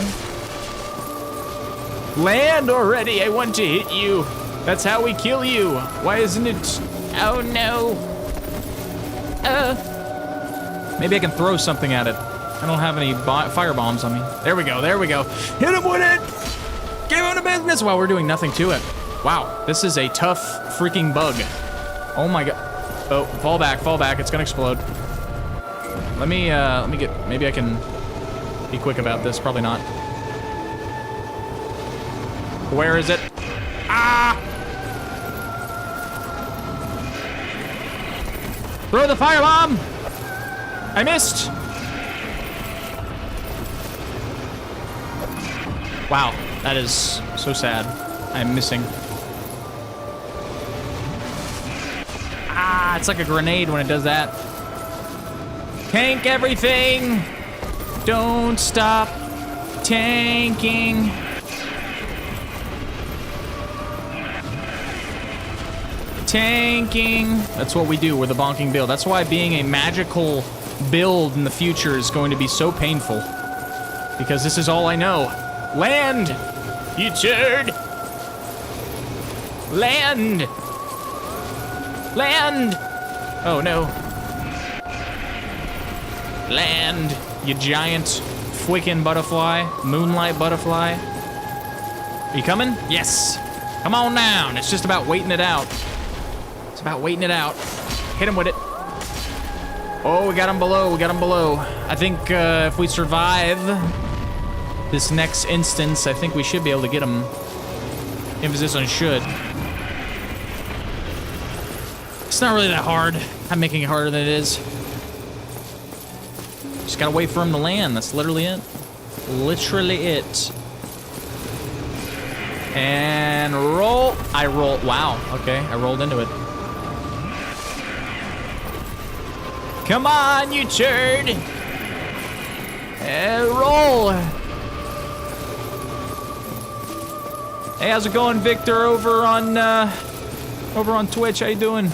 Land already. I want to hit you. That's how we kill you. Why isn't it? Oh no. Maybe I can throw something at it. I don't have any fire bombs on me. There we go. There we go. Hit him with it. Give him the business while we're doing nothing to it. Wow, this is a tough freaking bug. Oh my god. Oh, fall back, fall back. It's gonna explode. Let me get, maybe I can be quick about this. Probably not. Where is it? Ah! Throw the firebomb! I missed! Wow, that is so sad. I'm missing. Ah, it's like a grenade when it does that. Tank everything! Don't stop tanking. Tanking. That's what we do. We're the bonking build. That's why being a magical build in the future is going to be so painful. Because this is all I know. Land! You turd! Land! Land! Oh no. Land! You giant freaking butterfly. Moonlight butterfly. Are you coming? Yes. Come on down. It's just about waiting it out. It's about waiting it out. Hit him with it. Oh, we got him below. We got him below. I think if we survive this next instance, I think we should be able to get him. Emphasis on should. It's not really that hard. I'm making it harder than it is. Just gotta wait for him to land. That's literally it. Literally it. And roll. I roll. Wow. Okay, I rolled into it. Come on, you turd. And roll. Hey, how's it going, Victor? Over on Twitch. How you doing?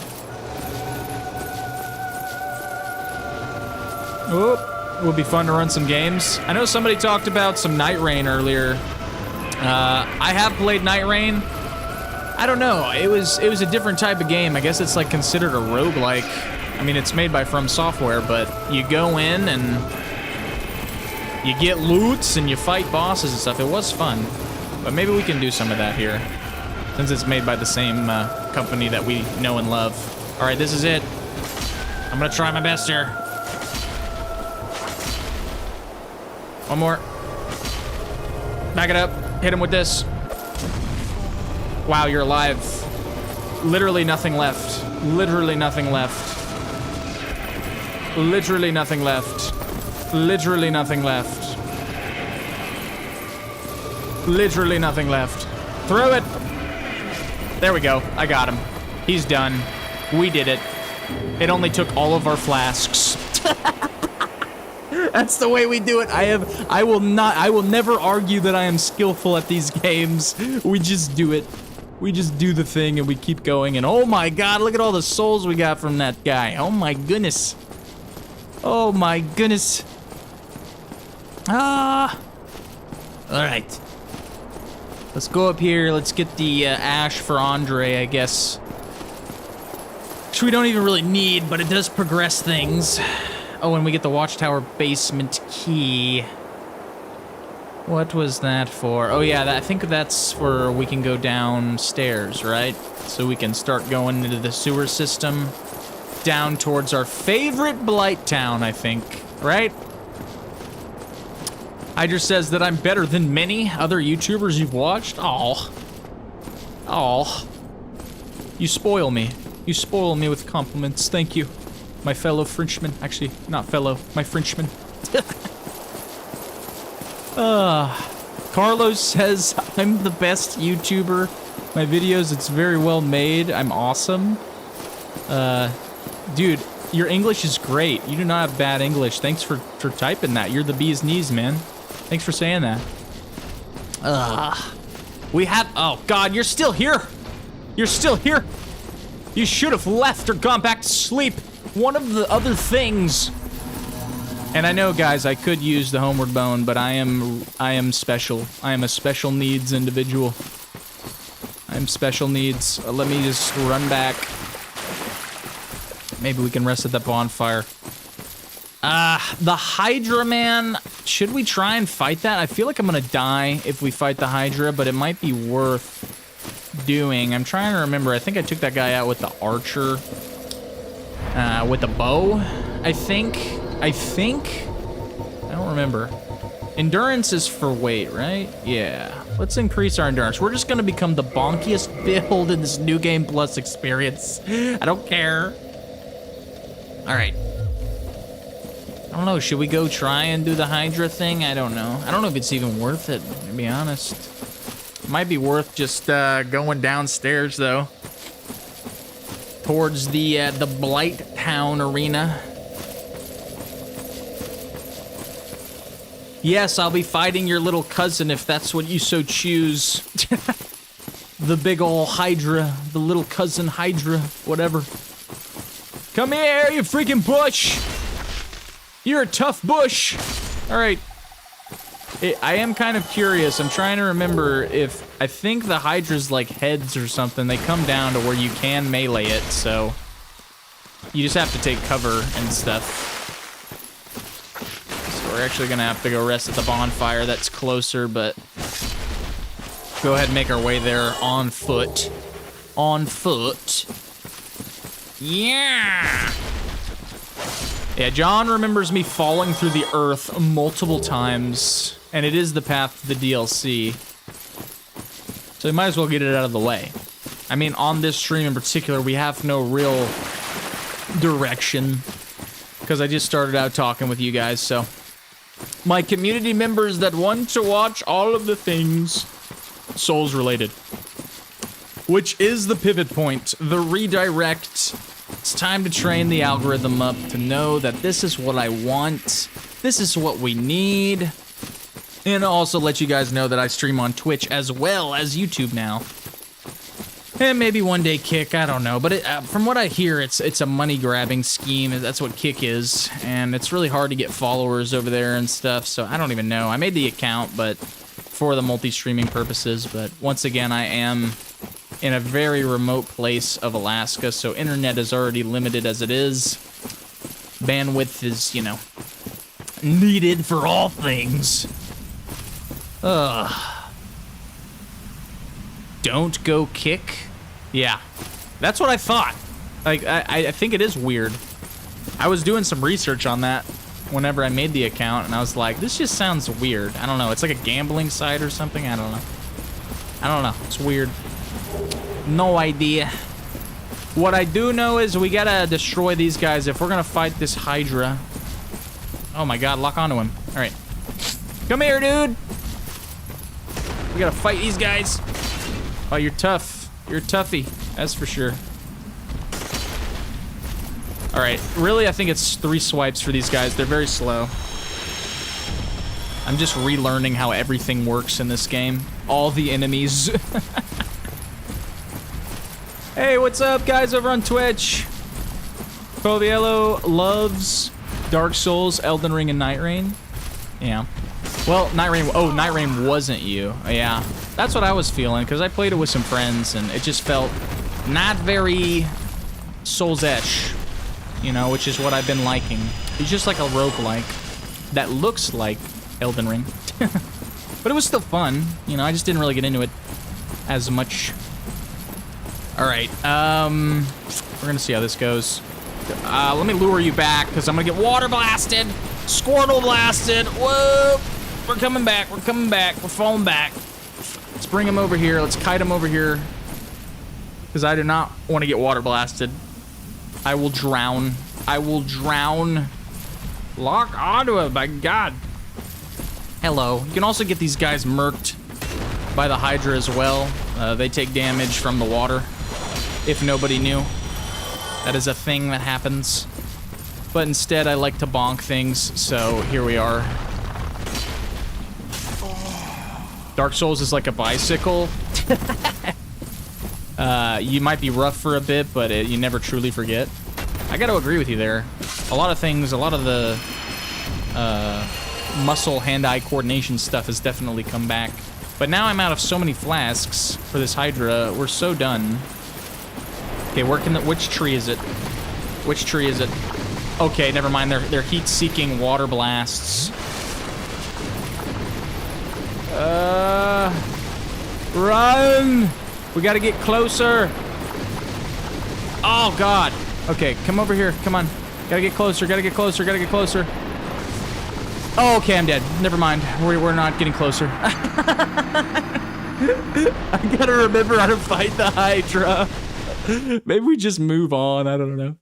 Oh, it would be fun to run some games. I know somebody talked about some Night Rain earlier. I have played Night Rain. I don't know. It was a different type of game. I guess it's like considered a roguelike. I mean, it's made by From Software, but you go in and you get loots and you fight bosses and stuff. It was fun, but maybe we can do some of that here, since it's made by the same company that we know and love. All right, this is it. I'm gonna try my best here. One more. Back it up. Hit him with this. Wow, you're alive. Literally nothing left. Literally nothing left. Literally nothing left. Literally nothing left. Literally nothing left. Throw it. There we go. I got him. He's done. We did it. It only took all of our flasks. That's the way we do it. I will never argue that I am skillful at these games. We just do it. We just do the thing and we keep going. And oh my god, look at all the souls we got from that guy. Oh my goodness. Oh my goodness. Ah. All right. Let's go up here. Let's get the ash for Andre, I guess. Which we don't even really need, but it does progress things. Oh, and we get the Watchtower basement key. What was that for? Oh yeah, I think that's for we can go downstairs, right? So we can start going into the sewer system. Down towards our favorite Blight town, I think, right? Hydra says that I'm better than many other YouTubers you've watched. Aw. Aw. You spoil me. You spoil me with compliments. Thank you, my fellow Frenchman. Actually, not fellow, my Frenchman. Carlos says I'm the best YouTuber. My videos, it's very well made. I'm awesome. Dude, your English is great. You do not have bad English. Thanks for typing that. You're the bee's knees, man. Thanks for saying that. We have... Oh, God, you're still here. You're still here. You should have left or gone back to sleep. One of the other things. And I know, guys, I could use the homeward bone, but I am special. I am a special needs individual. I'm special needs. Let me just run back. Maybe we can rest at the bonfire. The Hydra man. Should we try and fight that? I feel like I'm gonna die if we fight the Hydra, but it might be worth doing. I'm trying to remember. I think I took that guy out with the archer. With the bow, I think. I don't remember. Endurance is for weight, right? Yeah. Let's increase our endurance. We're just gonna become the bonkiest build in this New Game Plus experience. I don't care. All right. I don't know. Should we go try and do the Hydra thing? I don't know. I don't know if it's even worth it, to be honest. It might be worth just going downstairs, though. Towards the Blight Town arena. Yes, I'll be fighting your little cousin if that's what you so choose. The big ol' Hydra. The little cousin Hydra. Whatever. Come here, you freaking bush! You're a tough bush! Alright. I am kind of curious. I'm trying to remember if... I think the Hydra's like heads or something. They come down to where you can melee it, so... You just have to take cover and stuff. we're actually gonna have to go rest at the bonfire that's closer, but go ahead and make our way there on foot. On foot. Yeah! Yeah, John remembers me falling through the earth multiple times, and it is the path to the DLC. So we might as well get it out of the way. I mean, on this stream in particular, we have no real direction, because I just started out talking with you guys, so. My community members that want to watch all of the things Souls related. Which is the pivot point, the redirect. It's time to train the algorithm up to know that this is what I want, this is what we need, and also let you guys know that I stream on Twitch as well as YouTube now. And maybe one day Kick, I don't know, but from what I hear, it's a money-grabbing scheme, that's what Kick is, and it's really hard to get followers over there and stuff, so I don't even know. I made the account, but for the multi-streaming purposes, but once again, I am in a very remote place of Alaska, so internet is already limited as it is. Bandwidth is, you know, needed for all things. Don't go Kick? Yeah, that's what I thought. Like, I think it is weird. I was doing some research on that whenever I made the account, and I was like, this just sounds weird. I don't know, it's like a gambling site or something? I don't know, it's weird. No idea. What I do know is we gotta destroy these guys if we're gonna fight this Hydra. Oh my god, lock onto him. Alright. Come here, dude! We gotta fight these guys. Oh, you're tough. You're a toughie, that's for sure. Alright, really I think it's 3 swipes for these guys. They're very slow. I'm just relearning how everything works in this game. All the enemies. Hey, what's up, guys, over on Twitch? Coviello loves Dark Souls, Elden Ring, and Night Rain. Yeah. Well, Night Rain. Oh, Night Rain wasn't you. Yeah. That's what I was feeling, because I played it with some friends, and it just felt not very Souls-esh, you know, which is what I've been liking. It's just like a roguelike that looks like Elden Ring. But it was still fun. You know, I just didn't really get into it as much. Alright, we're gonna see how this goes. Let me lure you back, because I'm gonna get water blasted, Squirtle blasted. Whoa! We're coming back, we're falling back. Let's bring him over here, let's kite him over here, because I do not want to get water blasted. I will drown. Lock onto him, my god. Hello. You can also get these guys murked by the Hydra as well. They take damage from the water. If nobody knew, that is a thing that happens. But instead, I like to bonk things, so here we are. Dark Souls is like a bicycle. You might be rough for a bit, but you never truly forget. I gotta agree with you there. A lot of things, a lot of the muscle, hand-eye coordination stuff has definitely come back. But now I'm out of so many flasks for this Hydra. We're so done. Okay, which tree is it? Which tree is it? Okay, never mind. They're heat-seeking water blasts. Run! We gotta get closer. Oh god. Okay, come over here. Come on. Gotta get closer. Oh, okay, I'm dead. Never mind. We're not getting closer. I gotta remember how to fight the Hydra. Maybe we just move on. I don't know.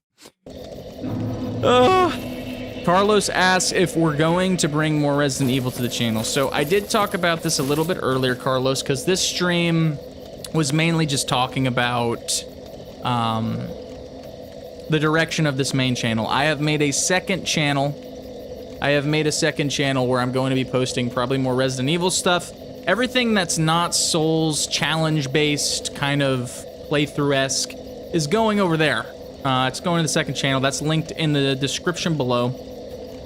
Carlos asks if we're going to bring more Resident Evil to the channel. So I did talk about this a little bit earlier, Carlos, because this stream was mainly just talking about the direction of this main channel. I have made a second channel. Where I'm going to be posting probably more Resident Evil stuff. Everything that's not Souls challenge-based, kind of playthrough-esque, is going over there. It's going to the second channel. That's linked in the description below.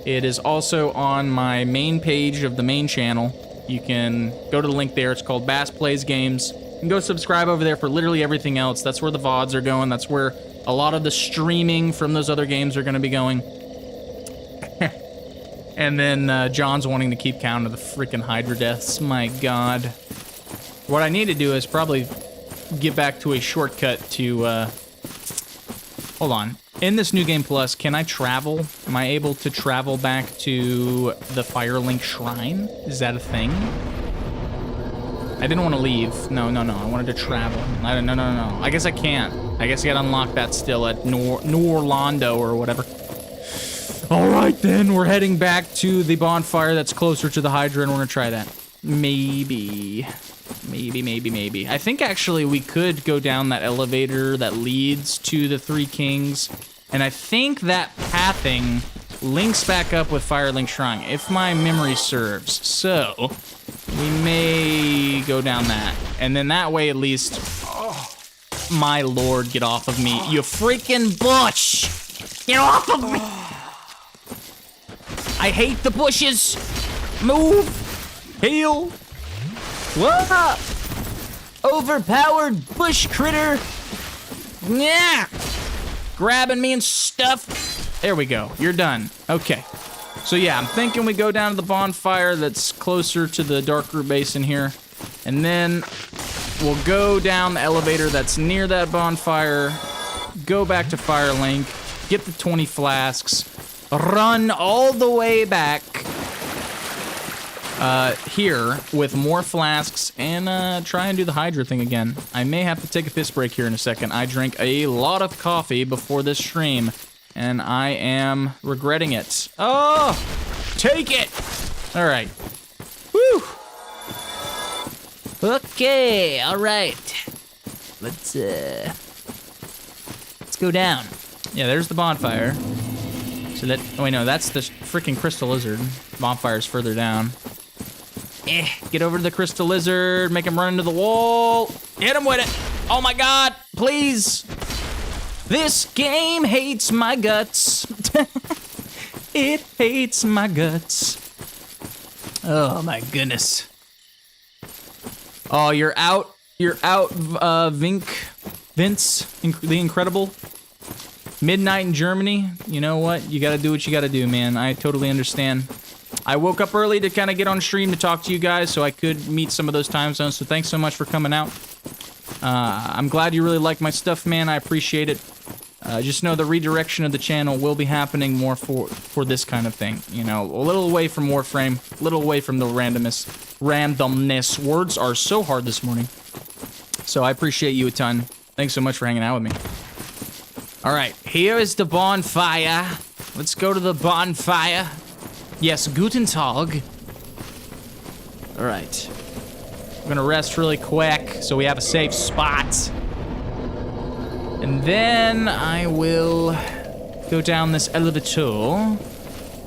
It is also on my main page of the main channel. You can go to the link there. It's called BassPlays Games. You can go subscribe over there for literally everything else. That's where the VODs are going. That's where a lot of the streaming from those other games are going to be going. And then John's wanting to keep count of the freaking Hydra deaths. My God. What I need to do is probably get back to a shortcut to, hold on. In this New Game Plus, can I travel? Am I able to travel back to the Firelink Shrine? Is that a thing? I didn't want to leave. No. I wanted to travel. No. I guess I can't. I guess I gotta unlock that still at Norlando or whatever. All right, then. We're heading back to the bonfire that's closer to the Hydra, and we're gonna try that. Maybe. I think, actually, we could go down that elevator that leads to the Three Kings, and I think that pathing links back up with Firelink Shrine, if my memory serves. So, we may go down that, and then that way, at least... Oh, my lord, get off of me. You freaking bush! Get off of me! I hate the bushes! Move! Heal! Whoa! Overpowered bush critter! Yeah! Grabbing me and stuff. There we go. You're done. Okay. So yeah, I'm thinking we go down to the bonfire that's closer to the Darkroot Basin here. And then we'll go down the elevator that's near that bonfire, go back to Firelink, get the 20 flasks, run all the way back here with more flasks and try and do the Hydra thing again. I may have to take a piss break here in a second. I drank a lot of coffee before this stream, and I am regretting it. Oh, take it! All right. Woo! Okay, all right. Let's go down. Yeah, there's the bonfire. So that, oh wait, no, that's the freaking crystal lizard. Bonfire's further down. Get over to the crystal lizard, make him run into the wall. Hit him with it. Oh my God, please. This game hates my guts. It hates my guts. Oh my goodness. Oh, you're out, Vince, the Incredible. Midnight in Germany. You know what? You gotta do what you gotta do, man. I totally understand. I woke up early to kind of get on stream to talk to you guys so I could meet some of those time zones, so thanks so much for coming out. I'm glad you really like my stuff, man. I appreciate it. Just know the redirection of the channel will be happening more for this kind of thing. You know, a little away from Warframe, a little away from the randomness. Words are so hard this morning. So I appreciate you a ton. Thanks so much for hanging out with me. All right, here is the bonfire. Let's go to the bonfire. Yes, guten Tag. All right. We're gonna rest really quick so we have a safe spot. And then I will go down this elevator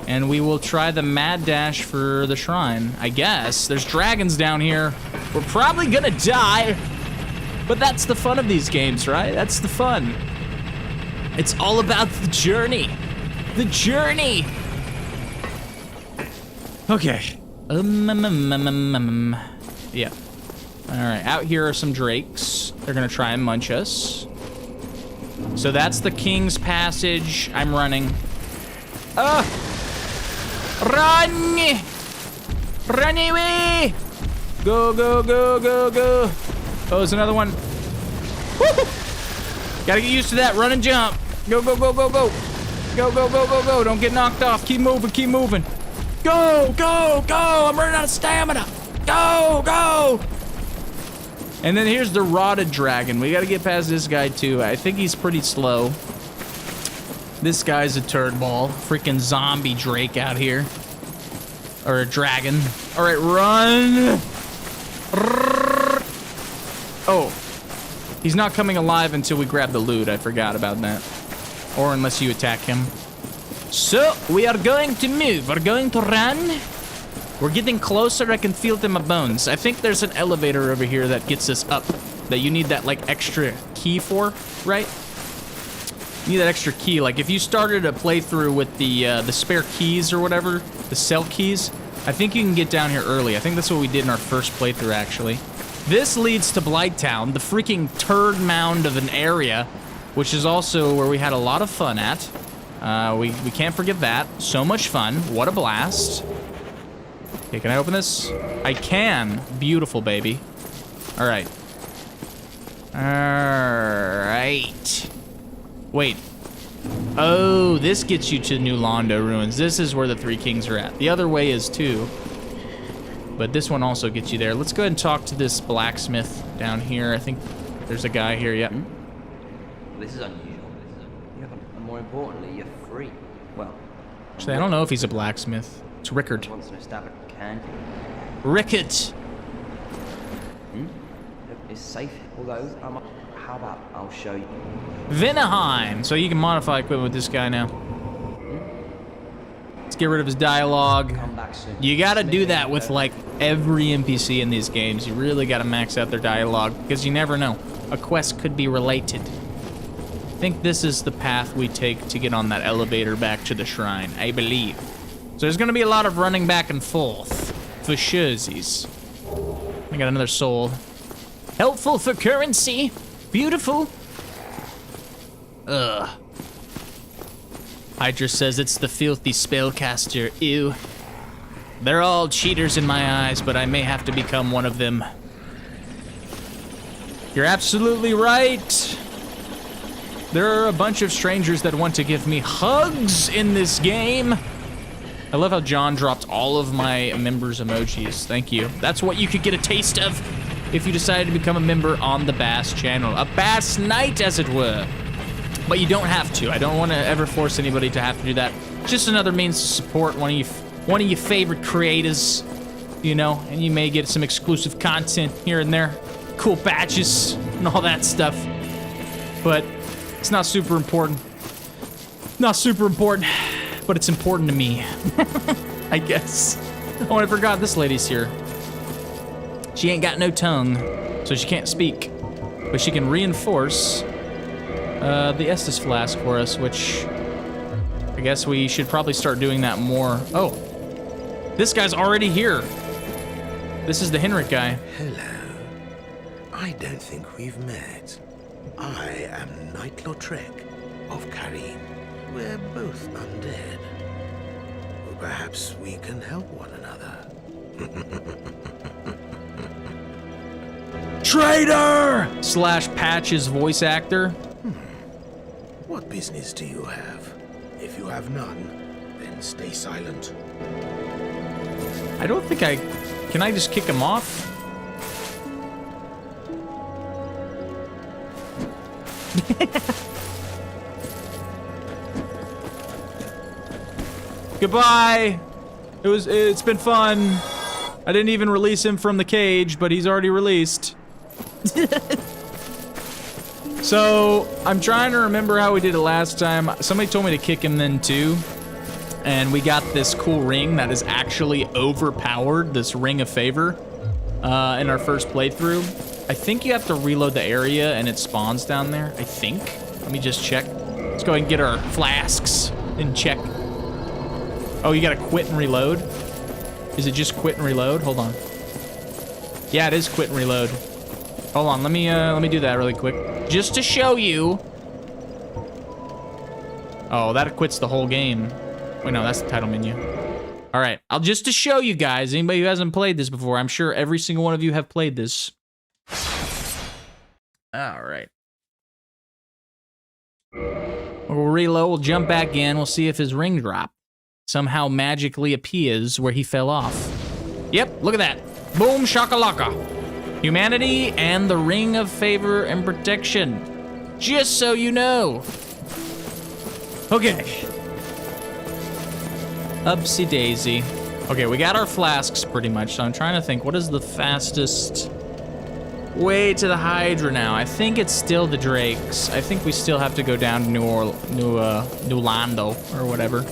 and we will try the mad dash for the shrine. I guess. There's dragons down here. We're probably gonna die, but that's the fun of these games, right? That's the fun. It's all about the journey. The journey. Okay. Yeah. All right, out here are some drakes. They're gonna try and munch us. So that's the King's Passage. I'm running. Run! Run away! Go, go, go, go, go. Oh, there's another one. Woo! Gotta get used to that run and jump. Go, go, go, go, go. Go, go, go, go, go. Don't get knocked off. Keep moving, keep moving. Go, go, go. I'm running out of stamina. Go, go. And then here's the rotted dragon. We gotta get past this guy too. I think he's pretty slow. This guy's a turd ball. Freaking zombie drake out here. Or a dragon. All right, run. Oh, he's not coming alive until we grab the loot. I forgot about that. Or unless you attack him. So, we are going to move. We're going to run. We're getting closer. I can feel it in my bones. I think there's an elevator over here that gets us up. That you need that, like, extra key for, right? You need that extra key. Like, if you started a playthrough with the spare keys or whatever, the cell keys, I think you can get down here early. I think that's what we did in our first playthrough, actually. This leads to Blighttown, the freaking turd mound of an area, which is also where we had a lot of fun at. We can't forget that. So much fun. What a blast. Okay, can I open this? I can. Beautiful, baby. All right. All right. Wait. Oh, this gets you to New Londo Ruins. This is where the Three Kings are at. The other way is too. But this one also gets you there. Let's go ahead and talk to this blacksmith down here. I think there's a guy here. Yeah. This is unusual. Yeah, but more importantly, you're free. Well, Actually, I don't know if he's a blacksmith. It's Rickard. wants to establish candy. Rickard. It's safe. Although, how about I'll show you. Vinaheim. So you can modify equipment with this guy now. Let's get rid of his dialogue. Come back soon. You gotta do that with like every NPC in these games. You really gotta max out their dialogue because you never know. A quest could be related. I think this is the path we take to get on that elevator back to the shrine, I believe. So there's gonna be a lot of running back and forth for surezies. I got another soul. Helpful for currency. Beautiful. Ugh. Hydra says it's the filthy spellcaster. Ew. They're all cheaters in my eyes, but I may have to become one of them. You're absolutely right. There are a bunch of strangers that want to give me hugs in this game. I love how John dropped all of my members' emojis. Thank you. That's what you could get a taste of if you decided to become a member on the Bass channel. A Bass Knight, as it were. But you don't have to. I don't want to ever force anybody to have to do that. Just another means to support one of your favorite creators, you know, and you may get some exclusive content here and there, cool badges and all that stuff. But it's not super important. Not super important, but it's important to me, I guess. Oh, I forgot this lady's here. She ain't got no tongue, so she can't speak, but she can reinforce the Estus flask for us, which I guess we should probably start doing that more. Oh, this guy's already here. This is the Henrik guy. Hello. I don't think we've met. I am Knight Lordran of Karim. We're both undead. Or perhaps we can help one another. Traitor! Slash Patch's voice actor. What business do you have? If you have none, then stay silent. I don't think can I just kick him off? Goodbye. It's been fun. I didn't even release him from the cage, but he's already released. So, I'm trying to remember how we did it last time. Somebody told me to kick him then too. And we got this cool ring that is actually overpowered, this Ring of Favor, in our first playthrough. I think you have to reload the area and it spawns down there, I think. Let me just check. Let's go ahead and get our flasks and check. Oh, you gotta quit and reload? Is it just quit and reload? Hold on. Yeah, it is quit and reload. Hold on, let me do that really quick. Just to show you. Oh, that quits the whole game. Wait, no, that's the title menu. All right, just to show you guys, anybody who hasn't played this before, I'm sure every single one of you have played this. All right. We'll reload, we'll jump back in, we'll see if his ring drop somehow magically appears where he fell off. Yep, look at that. Boom shakalaka. Humanity and the Ring of Favor and Protection. Just so you know. Okay. Upsy daisy. Okay, we got our flasks pretty much, so I'm trying to think, what is the fastest way to the Hydra now? I think it's still the Drakes. I think we still have to go down to New Lando or whatever.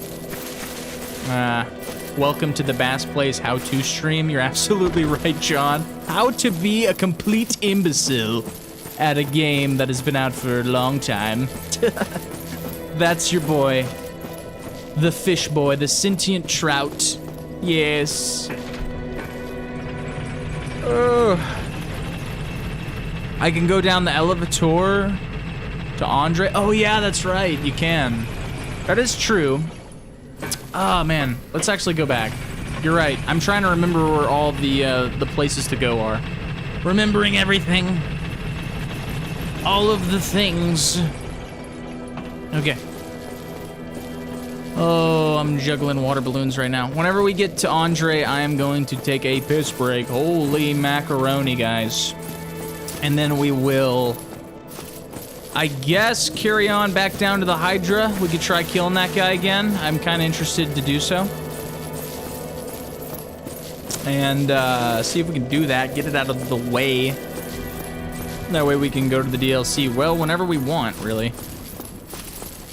Welcome to the BassPlays how-to stream. You're absolutely right, John. How to be a complete imbecile at a game that has been out for a long time. That's your boy. The fish boy, the sentient trout. Yes. I can go down the elevator to Andre. Oh yeah, that's right, you can. That is true. Ah, man. Let's actually go back. You're right. I'm trying to remember where all the places to go are. Remembering everything. All of the things. Okay. Oh, I'm juggling water balloons right now. Whenever we get to Andre, I am going to take a piss break. Holy macaroni, guys. And then we will, I guess, carry on back down to the Hydra. We could try killing that guy again. I'm kind of interested to do so. And see if we can do that, get it out of the way. That way we can go to the DLC, well, whenever we want, really.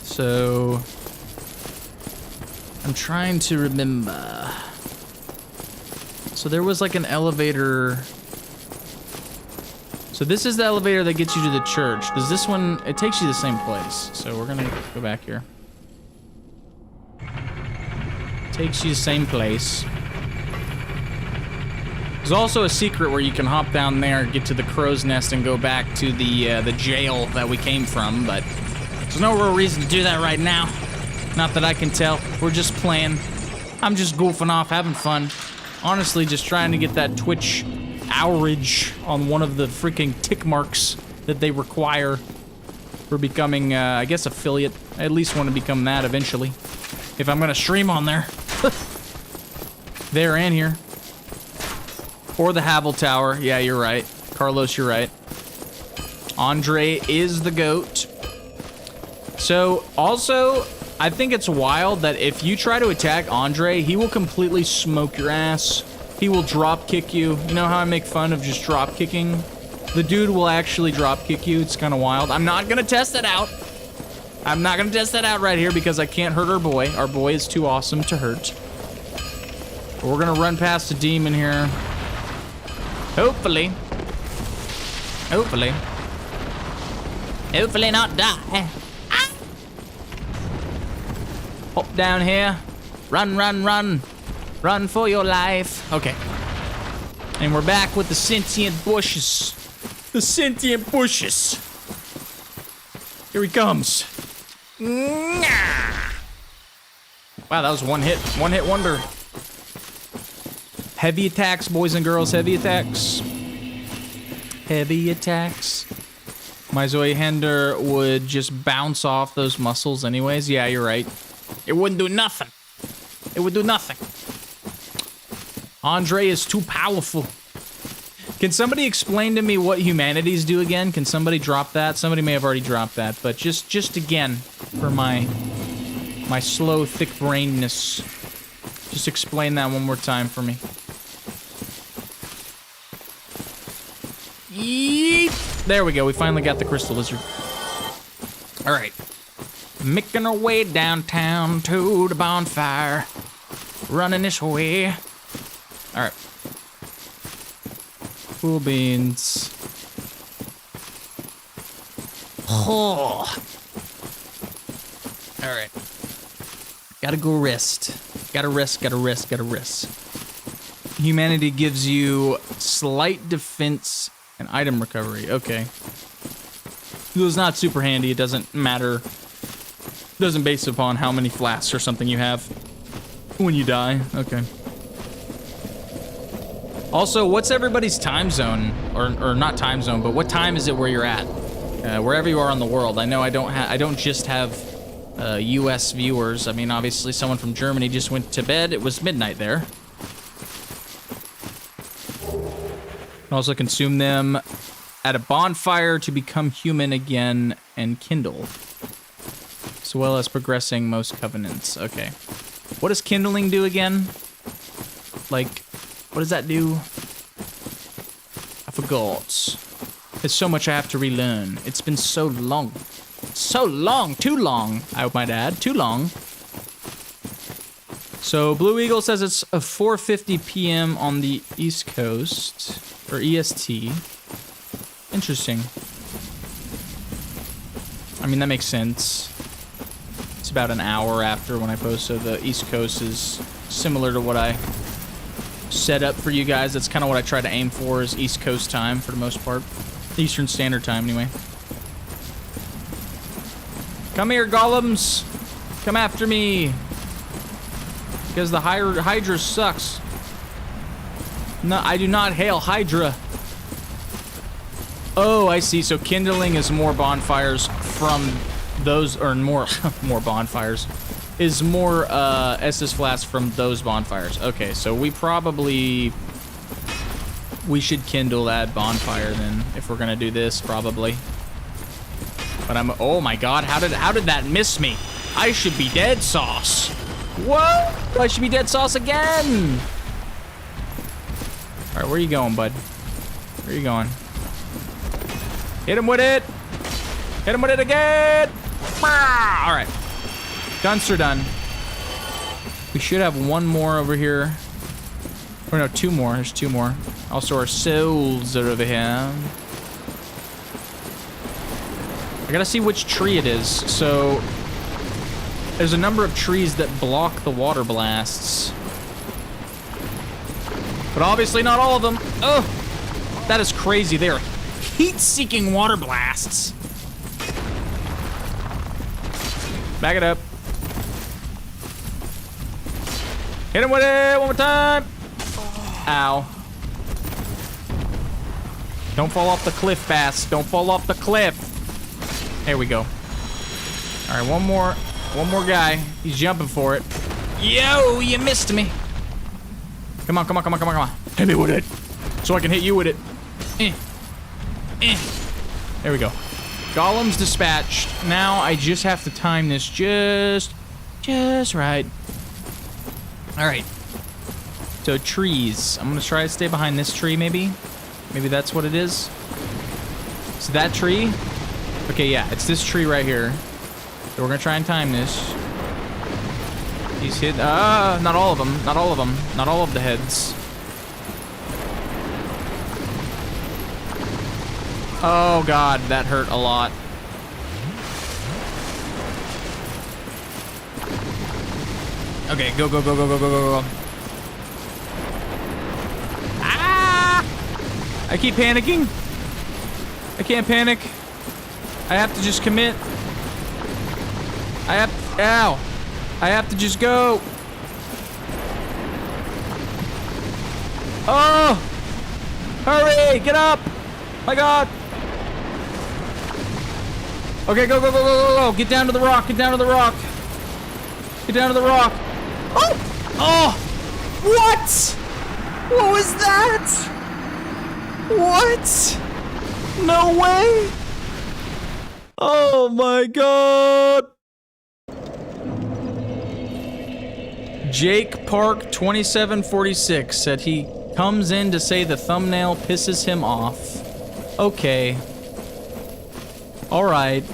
So, I'm trying to remember. So there was like an elevator. So this is the elevator that gets you to the church. Does this one, it takes you to the same place. So we're gonna go back here. Takes you to the same place. There's also a secret where you can hop down there, get to the crow's nest, and go back to the jail that we came from, but there's no real reason to do that right now. Not that I can tell. We're just playing. I'm just goofing off, having fun. Honestly, just trying to get that Twitch hourage on one of the freaking tick marks that they require for becoming, I guess, affiliate. I at least want to become that eventually. If I'm gonna stream on there. There and here. Or the Havel Tower. Yeah, you're right. Carlos, you're right. Andre is the GOAT. So, also, I think it's wild that if you try to attack Andre, he will completely smoke your ass. He will drop kick you. You know how I make fun of just drop kicking? The dude will actually drop kick you. It's kind of wild. I'm not gonna test that out. I'm not gonna test that out right here because I can't hurt our boy. Our boy is too awesome to hurt. But we're gonna run past a demon here. Hopefully. Hopefully. Hopefully not die. Ah! Hop down here. Run, run, run. Run for your life. Okay. And we're back with the sentient bushes. The sentient bushes. Here he comes. Wow, that was one hit. One hit wonder. Heavy attacks, boys and girls. Heavy attacks. Heavy attacks. My Zoe Hender would just bounce off those muscles anyways. Yeah, you're right. It wouldn't do nothing. It would do nothing. Andre is too powerful. Can somebody explain to me what humanities do again? Can somebody drop that? Somebody may have already dropped that, but just again, for my slow, thick-brainedness, just explain that one more time for me. Yeet. There we go. We finally got the crystal lizard. All right. Making our way downtown to the bonfire. Running this way. All right. Cool beans. Oh. All right. Gotta go rest. Gotta rest, gotta rest, gotta rest. Humanity gives you slight defense and item recovery. Okay. It was not super handy. It doesn't matter. It doesn't base upon how many flasks or something you have when you die. Okay. Also, what's everybody's time zone? Or not time zone, but what time is it where you're at? Wherever you are in the world. I know I don't just have US viewers. I mean, obviously someone from Germany just went to bed. It was midnight there. Can also consume them at a bonfire to become human again and kindle. As well as progressing most covenants. Okay. What does kindling do again? Like, what does that do? I forgot. There's so much I have to relearn. It's been so long. So long. Too long, I might add. Too long. So, Blue Eagle says it's 4:50 p.m. on the East Coast. Or EST. Interesting. I mean, that makes sense. It's about an hour after when I post, so the East Coast is similar to what I set up for you guys. That's kind of what I try to aim for, is East Coast time for the most part. Eastern Standard Time, anyway. Come here, golems. Come after me. Because the Hydra sucks. No, I do not hail Hydra. Oh, I see. So kindling is more bonfires from those, or more more bonfires. Is more Estus flasks from those bonfires. Okay, so we should kindle that bonfire then, if we're gonna do this, probably. But oh my god, how did that miss me? I should be dead sauce. Whoa! I should be dead sauce again! Alright, where are you going, bud? Where are you going? Hit him with it! Hit him with it again! Alright. Guns are done. We should have one more over here. Or no, two more. There's two more. Also, our souls are over here. I gotta see which tree it is. So, there's a number of trees that block the water blasts. But obviously not all of them. Oh, that is crazy. They are heat-seeking water blasts. Back it up. Hit him with it one more time. Ow. Don't fall off the cliff, Bass. Don't fall off the cliff. There we go. All right, one more guy. He's jumping for it. Yo, you missed me. Come on, come on, come on, come on, come on. Hit me with it. So I can hit you with it. There we go. Golem's dispatched. Now I just have to time this just right. All right. So trees. I'm gonna try to stay behind this tree, maybe. Maybe that's what it is. Is that tree? Okay, yeah, it's this tree right here. So we're gonna try and time this. He's hit. Not all of them. Not all of them. Not all of the heads. Oh god, that hurt a lot. Okay, go, go, go, go, go, go, go, go. Ah! I keep panicking. I can't panic. I have to just commit. Ow. I have to just go. Oh! Hurry! Get up! My god! Okay, go, go, go, go, go, go. Get down to the rock. Get down to the rock. Get down to the rock. Oh! Oh! What? What was that? What? No way! Oh my god! Jake Park 2746 said he comes in to say the thumbnail pisses him off. Okay. Alright.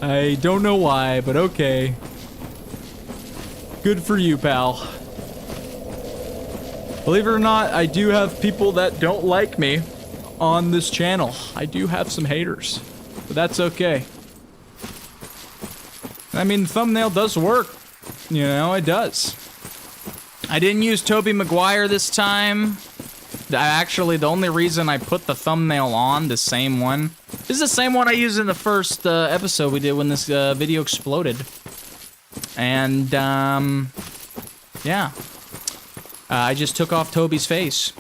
I don't know why, but okay. Good for you, pal. Believe it or not, I do have people that don't like me on this channel. I do have some haters, but that's okay. I mean, the thumbnail does work. You know, it does. I didn't use Tobey Maguire this time. Actually, the only reason I put the thumbnail on, the same one, this is the same one I used in the first episode we did when this video exploded. And, yeah. I just took off Toby's face.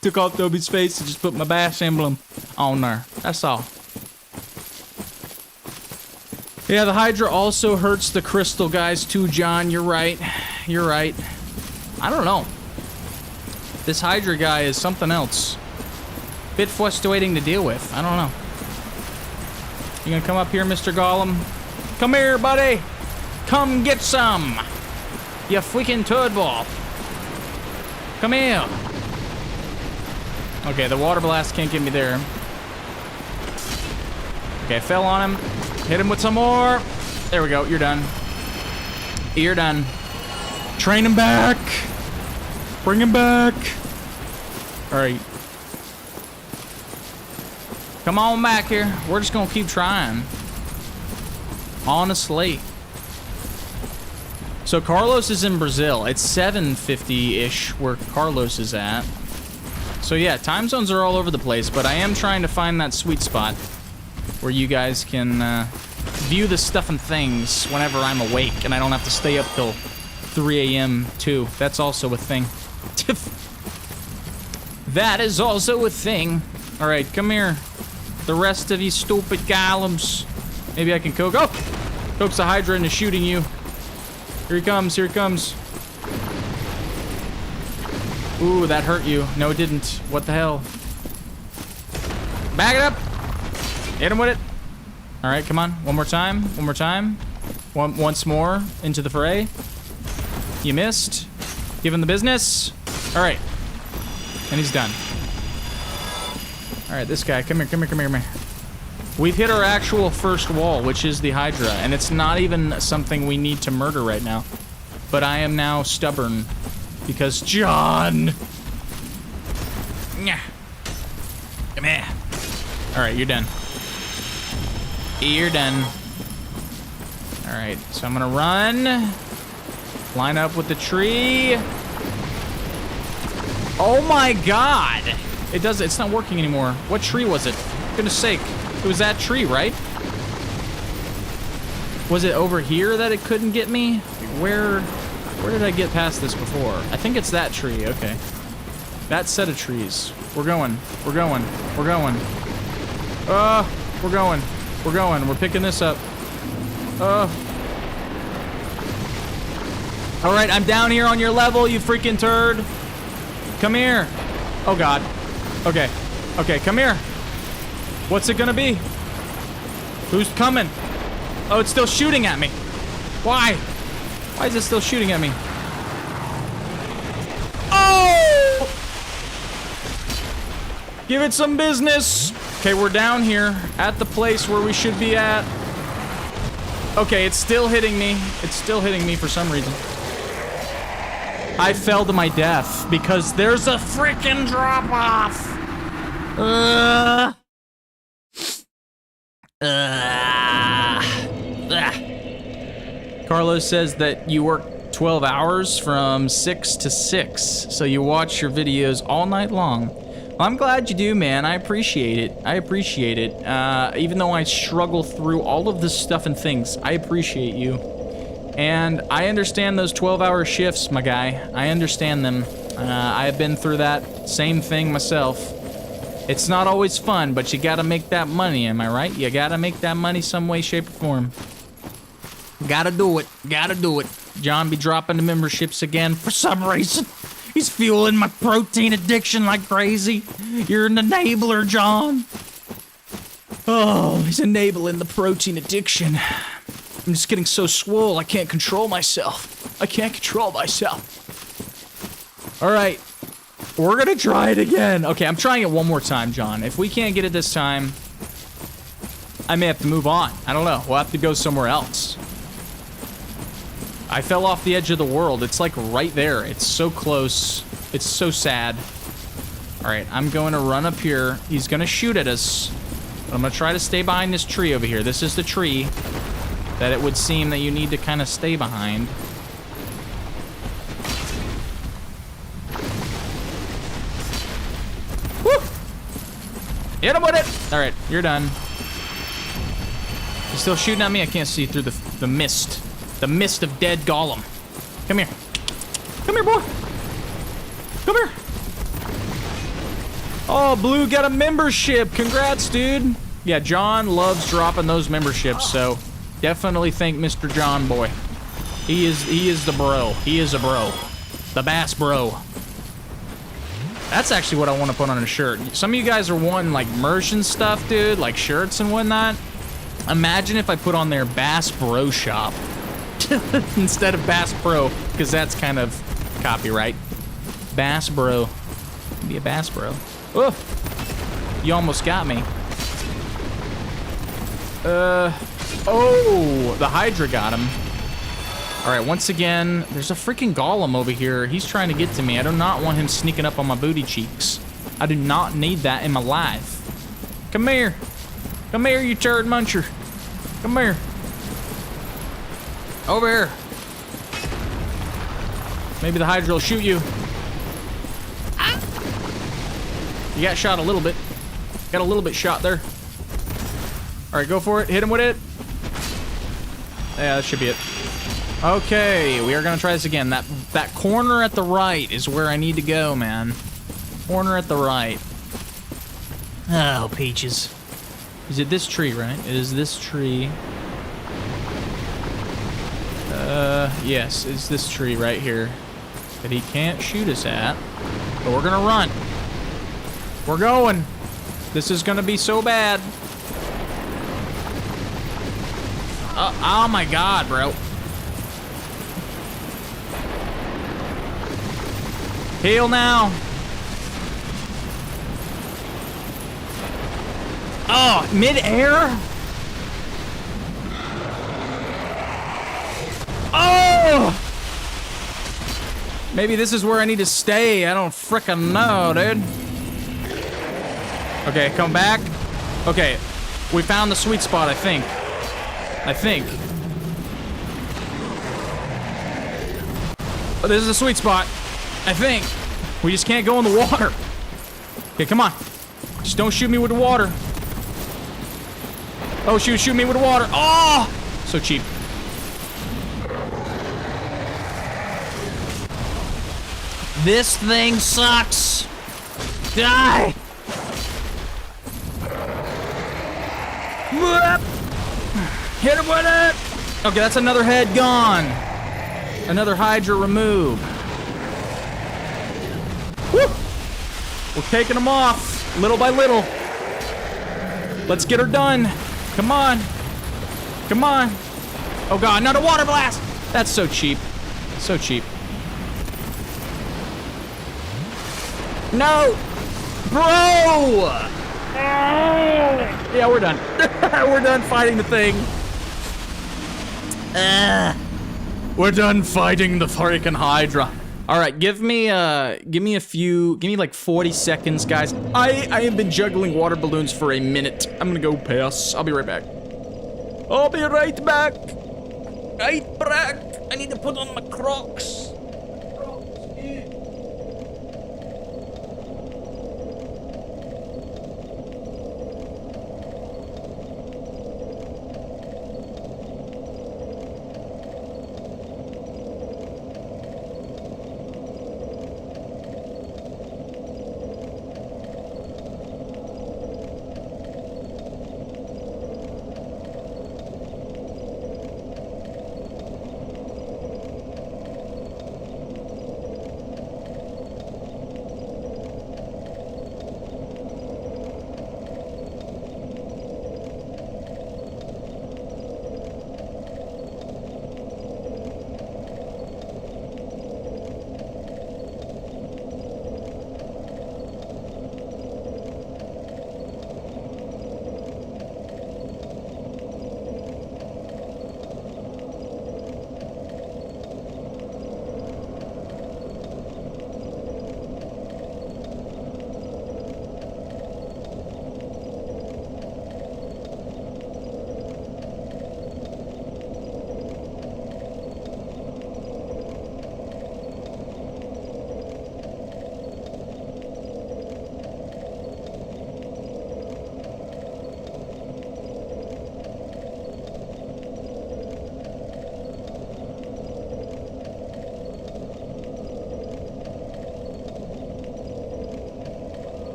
Took off Toby's face and just put my bass emblem on there. That's all. Yeah, the Hydra also hurts the crystal guys too, John. You're right. You're right. I don't know. This Hydra guy is something else. Bit frustrating to deal with. I don't know. You gonna come up here, Mr. Golem? Come here, buddy. Come get some. You freaking turd ball. Come here. Okay, the water blast can't get me there. Okay, I fell on him. Hit him with some more. There we go. You're done. You're done. Train him back. Bring him back. All right. Come on back here. We're just gonna keep trying. Honestly. So Carlos is in Brazil. It's 7:50-ish where Carlos is at. So yeah, time zones are all over the place, but I am trying to find that sweet spot where you guys can view the stuff and things whenever I'm awake, and I don't have to stay up till 3 a.m. too. That's also a thing. That is also a thing. All right, come here. The rest of you stupid golems. Maybe I can coke. Oh! Coke's the Hydra and is shooting you. Here he comes, here he comes. Ooh, that hurt you. No, it didn't. What the hell? Back it up! Hit him with it. All right, come on. One more time. One more time. Once more into the fray. You missed. Give him the business. All right. And he's done. All right, this guy. Come here, come here, come here, come here. We've hit our actual first wall, which is the Hydra, and it's not even something we need to murder right now. But I am now stubborn because John. Nyah. Come here. All right, you're done. You're done. All right, so I'm gonna run. Line up with the tree. Oh my God! It's not working anymore. What tree was it? For goodness sake. It was that tree, right? Was it over here that it couldn't get me? Where did I get past this before? I think it's that tree, okay. That set of trees. We're going, we're going, we're going. We're going, we're going. We're picking this up. All right, I'm down here on your level, you freaking turd. Come here. Oh God. Okay, okay, come here. What's it gonna be? Who's coming? Oh, it's still shooting at me. Why? Why is it still shooting at me? Oh! Give it some business. Okay, we're down here at the place where we should be at. Okay, it's still hitting me. It's still hitting me for some reason. I fell to my death because there's a freaking drop-off. Carlos says that you work 12 hours from 6 to 6, so you watch your videos all night long. Well, I'm glad you do, man. I appreciate it. I appreciate it. Even though I struggle through all of this stuff and things, I appreciate you. And I understand those 12-hour shifts, my guy. I understand them. I have been through that same thing myself. It's not always fun, but you gotta make that money, am I right? You gotta make that money some way, shape, or form. Gotta do it. Gotta do it. John be dropping the memberships again for some reason. He's fueling my protein addiction like crazy. You're an enabler, John. Oh, he's enabling the protein addiction. I'm just getting so swole, I can't control myself. I can't control myself. All right. We're gonna try it again. Okay, I'm trying it one more time, John. If we can't get it this time, I may have to move on. I don't know. We'll have to go somewhere else. I fell off the edge of the world. It's like right there. It's so close. It's so sad. All right, I'm going to run up here. He's gonna shoot at us. But I'm gonna try to stay behind this tree over here. This is the tree that it would seem that you need to kind of stay behind. Woo! Hit him with it! All right, you're done. He's still shooting at me? I can't see through the mist. The mist of dead golem. Come here. Come here, boy. Come here. Oh, Blue got a membership. Congrats, dude. Yeah, John loves dropping those memberships, so definitely thank Mr. John Boy. He is the bro. He is a bro. The Bass Bro. That's actually what I want to put on a shirt. Some of you guys are wanting like merch and stuff, dude, like shirts and whatnot. Imagine if I put on there Bass Bro Shop instead of Bass Pro, because that's kind of copyright. Bass Bro. Be a Bass Bro. Oh, you almost got me. Oh, the Hydra got him. All right, once again, there's a freaking golem over here. He's trying to get to me. I do not want him sneaking up on my booty cheeks. I do not need that in my life. Come here. Come here, you turd muncher. Come here. Over here. Maybe the Hydra will shoot you. You got shot a little bit. Got a little bit shot there. All right, go for it. Hit him with it. Yeah, that should be it. Okay, we are gonna try this again. That corner at the right is where I need to go, man. Corner at the right. Oh, peaches. Is it this tree, right? It is this tree. Yes, it's this tree right here that he can't shoot us at. But we're gonna run. We're going. This is gonna be so bad. Oh my god, bro. Heal now. Oh, mid-air? Oh! Maybe this is where I need to stay. I don't frickin' know, dude. Okay, come back. Okay, we found the sweet spot, I think. Oh, this is a sweet spot. I think. We just can't go in the water. Okay, come on. Just don't shoot me with the water. Oh, shoot me with the water. Oh! So cheap. This thing sucks. Die! Hit him with it! Okay, that's another head gone. Another Hydra removed. Woo! We're taking them off, little by little. Let's get her done. Come on. Come on. Oh god, another water blast! That's so cheap. So cheap. No! Bro! Yeah, we're done. We're done fighting the thing. We're done fighting the freaking Hydra. All right, give me like 40 seconds, guys. I have been juggling water balloons for a minute. I'm gonna go pass. I'll be right back. I'll be right back. Right back. I need to put on my Crocs.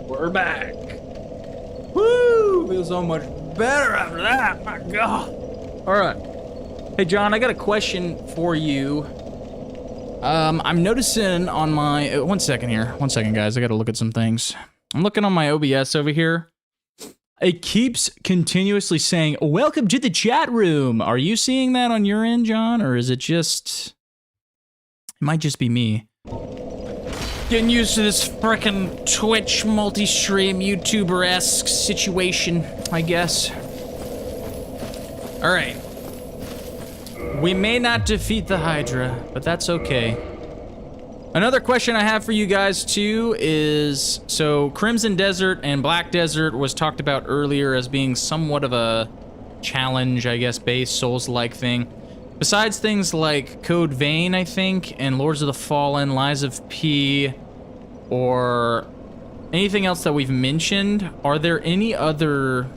We're back. Woo! Feels so much better after that. My God. All right. Hey, John, I got a question for you. I'm noticing on my... one second here. One second, guys. I got to look at some things. I'm looking on my OBS over here. It keeps continuously saying, welcome to the chat room. Are you seeing that on your end, John? Or is it just... It might just be me. Getting used to this frickin' Twitch multi-stream YouTuber-esque situation, I guess. Alright. We may not defeat the Hydra, but that's okay. Another question I have for you guys, too, is... So, Crimson Desert and Black Desert was talked about earlier as being somewhat of a challenge, I guess, based Souls-like thing. Besides things like Code Vein, I think, and Lords of the Fallen, Lies of P, or anything else that we've mentioned, are there any other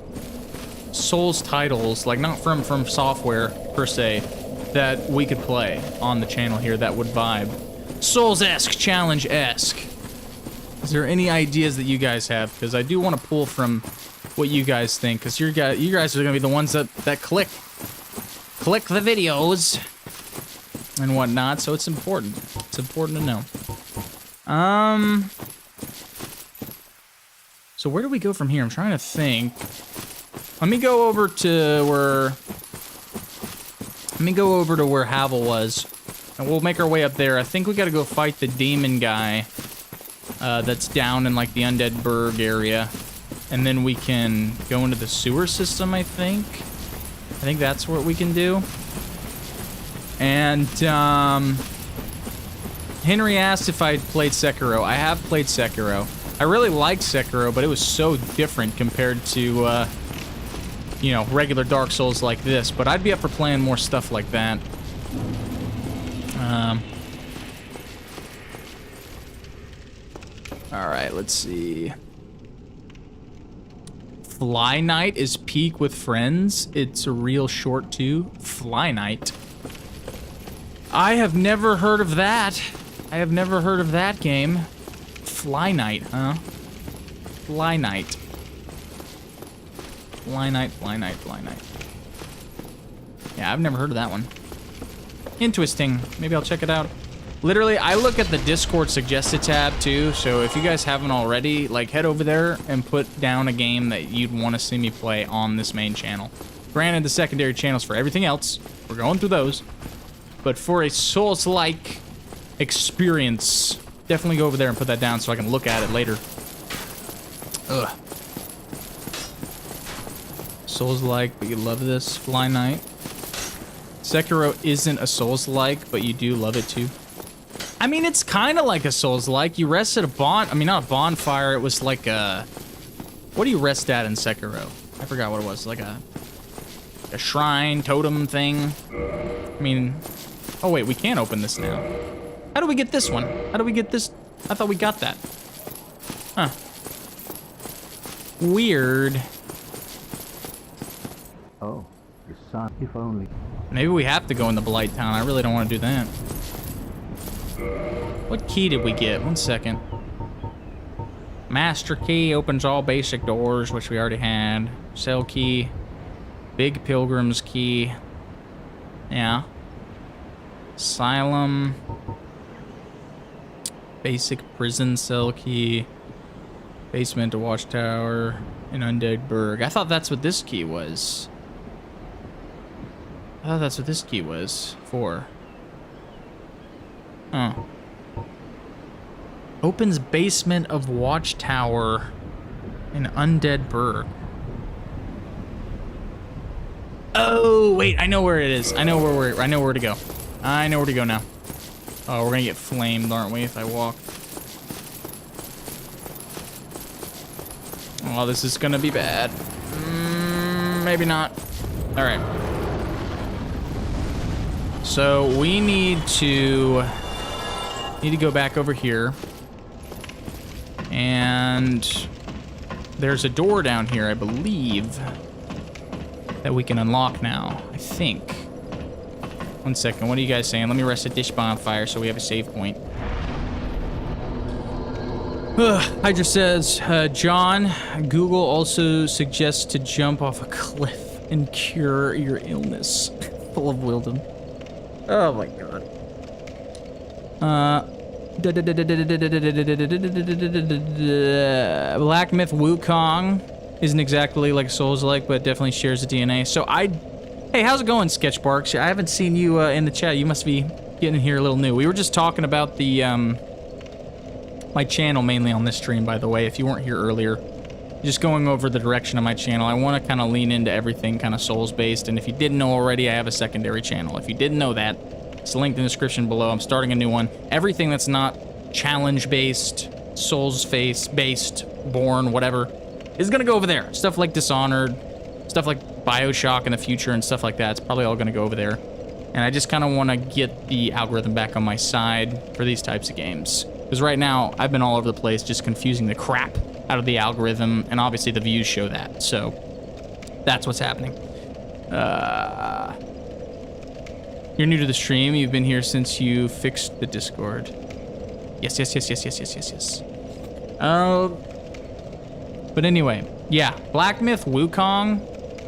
Souls titles, like not from software per se, that we could play on the channel here that would vibe. Souls-esque, challenge-esque. Is there any ideas that you guys have? Because I do want to pull from what you guys think, because you guys are gonna be the ones that click the videos and whatnot. So it's important. It's important to know. So where do we go from here? I'm trying to think. Let me go over to where Havel was, and we'll make our way up there. I think we gotta go fight the demon guy that's down in like the undead burg area, and then we can go into the sewer system. I think that's what we can do. And Henry asked if I'd played Sekiro. I have played Sekiro. I really liked Sekiro, but it was so different compared to you know, regular Dark Souls like this. But I'd be up for playing more stuff like that. Alright, let's see. Fly Night is peak with friends. It's a real short too. Fly Night. I have never heard of that. I have never heard of that game. Fly Night, huh? Fly Night. Fly Night, Fly Night, Fly Night. Yeah, I've never heard of that one. Interesting. Maybe I'll check it out. Literally, I look at the Discord suggested tab too, so if you guys haven't already, like, head over there and put down a game that you'd want to see me play on this main channel. Granted, the secondary channels for everything else, we're going through those, but for a Souls-like experience, definitely go over there and put that down so I can look at it later. Ugh. Souls-like, but you love this. Fly Night. Sekiro isn't a Souls-like, but you do love it too. I mean, it's kind of like a Souls-like. You rest at a not a bonfire. It was like a... What do you rest at in Sekiro? I forgot what it was. Like a shrine, totem thing. I mean... Oh, wait, we can't open this now. How do we get this one? How do we get this? I thought we got that. Huh. Weird. Oh, the sun, if only. Maybe we have to go in the Blight Town. I really don't want to do that. What key did we get? 1 second. Master key opens all basic doors, which we already had. Cell key. Big Pilgrim's key. Yeah. Asylum. Basic prison cell key. Basement to Watchtower. And Undead Burg. I thought that's what this key was. I thought that's what this key was for. Huh. Opens basement of Watchtower in Undead Burg. Oh, wait, I know where it is. I know where to go. I know where to go now. Oh, we're gonna get flamed, aren't we, if I walk? Oh, this is gonna be bad. Maybe not. All right. So we need to go back over here. And there's a door down here, I believe, that we can unlock now, I think. 1 second, what are you guys saying? Let me rest at this bonfire so we have a save point. Hydra says, John, Google also suggests to jump off a cliff and cure your illness. Full of wisdom. Oh my god. Black Myth Wukong isn't exactly like Souls-like, but definitely shares the DNA. So hey, how's it going, Sketchbarks? I haven't seen you in the chat. You must be getting here a little new. We were just talking about the my channel mainly on this stream, by the way. If you weren't here earlier, just going over the direction of my channel. I want to kind of lean into everything kind of Souls-based. And if you didn't know already, I have a secondary channel. If you didn't know that, it's linked in the description below. I'm starting a new one. Everything that's not challenge-based, Souls-based, Born, whatever, is going to go over there. Stuff like Dishonored, stuff like BioShock in the future and stuff like that. It's probably all going to go over there. And I just kind of want to get the algorithm back on my side for these types of games. Because right now, I've been all over the place just confusing the crap out of the algorithm, and obviously the views show that. So That's what's happening. You're new to the stream. You've been here since you fixed the Discord. Yes. But anyway, yeah, Black Myth Wukong.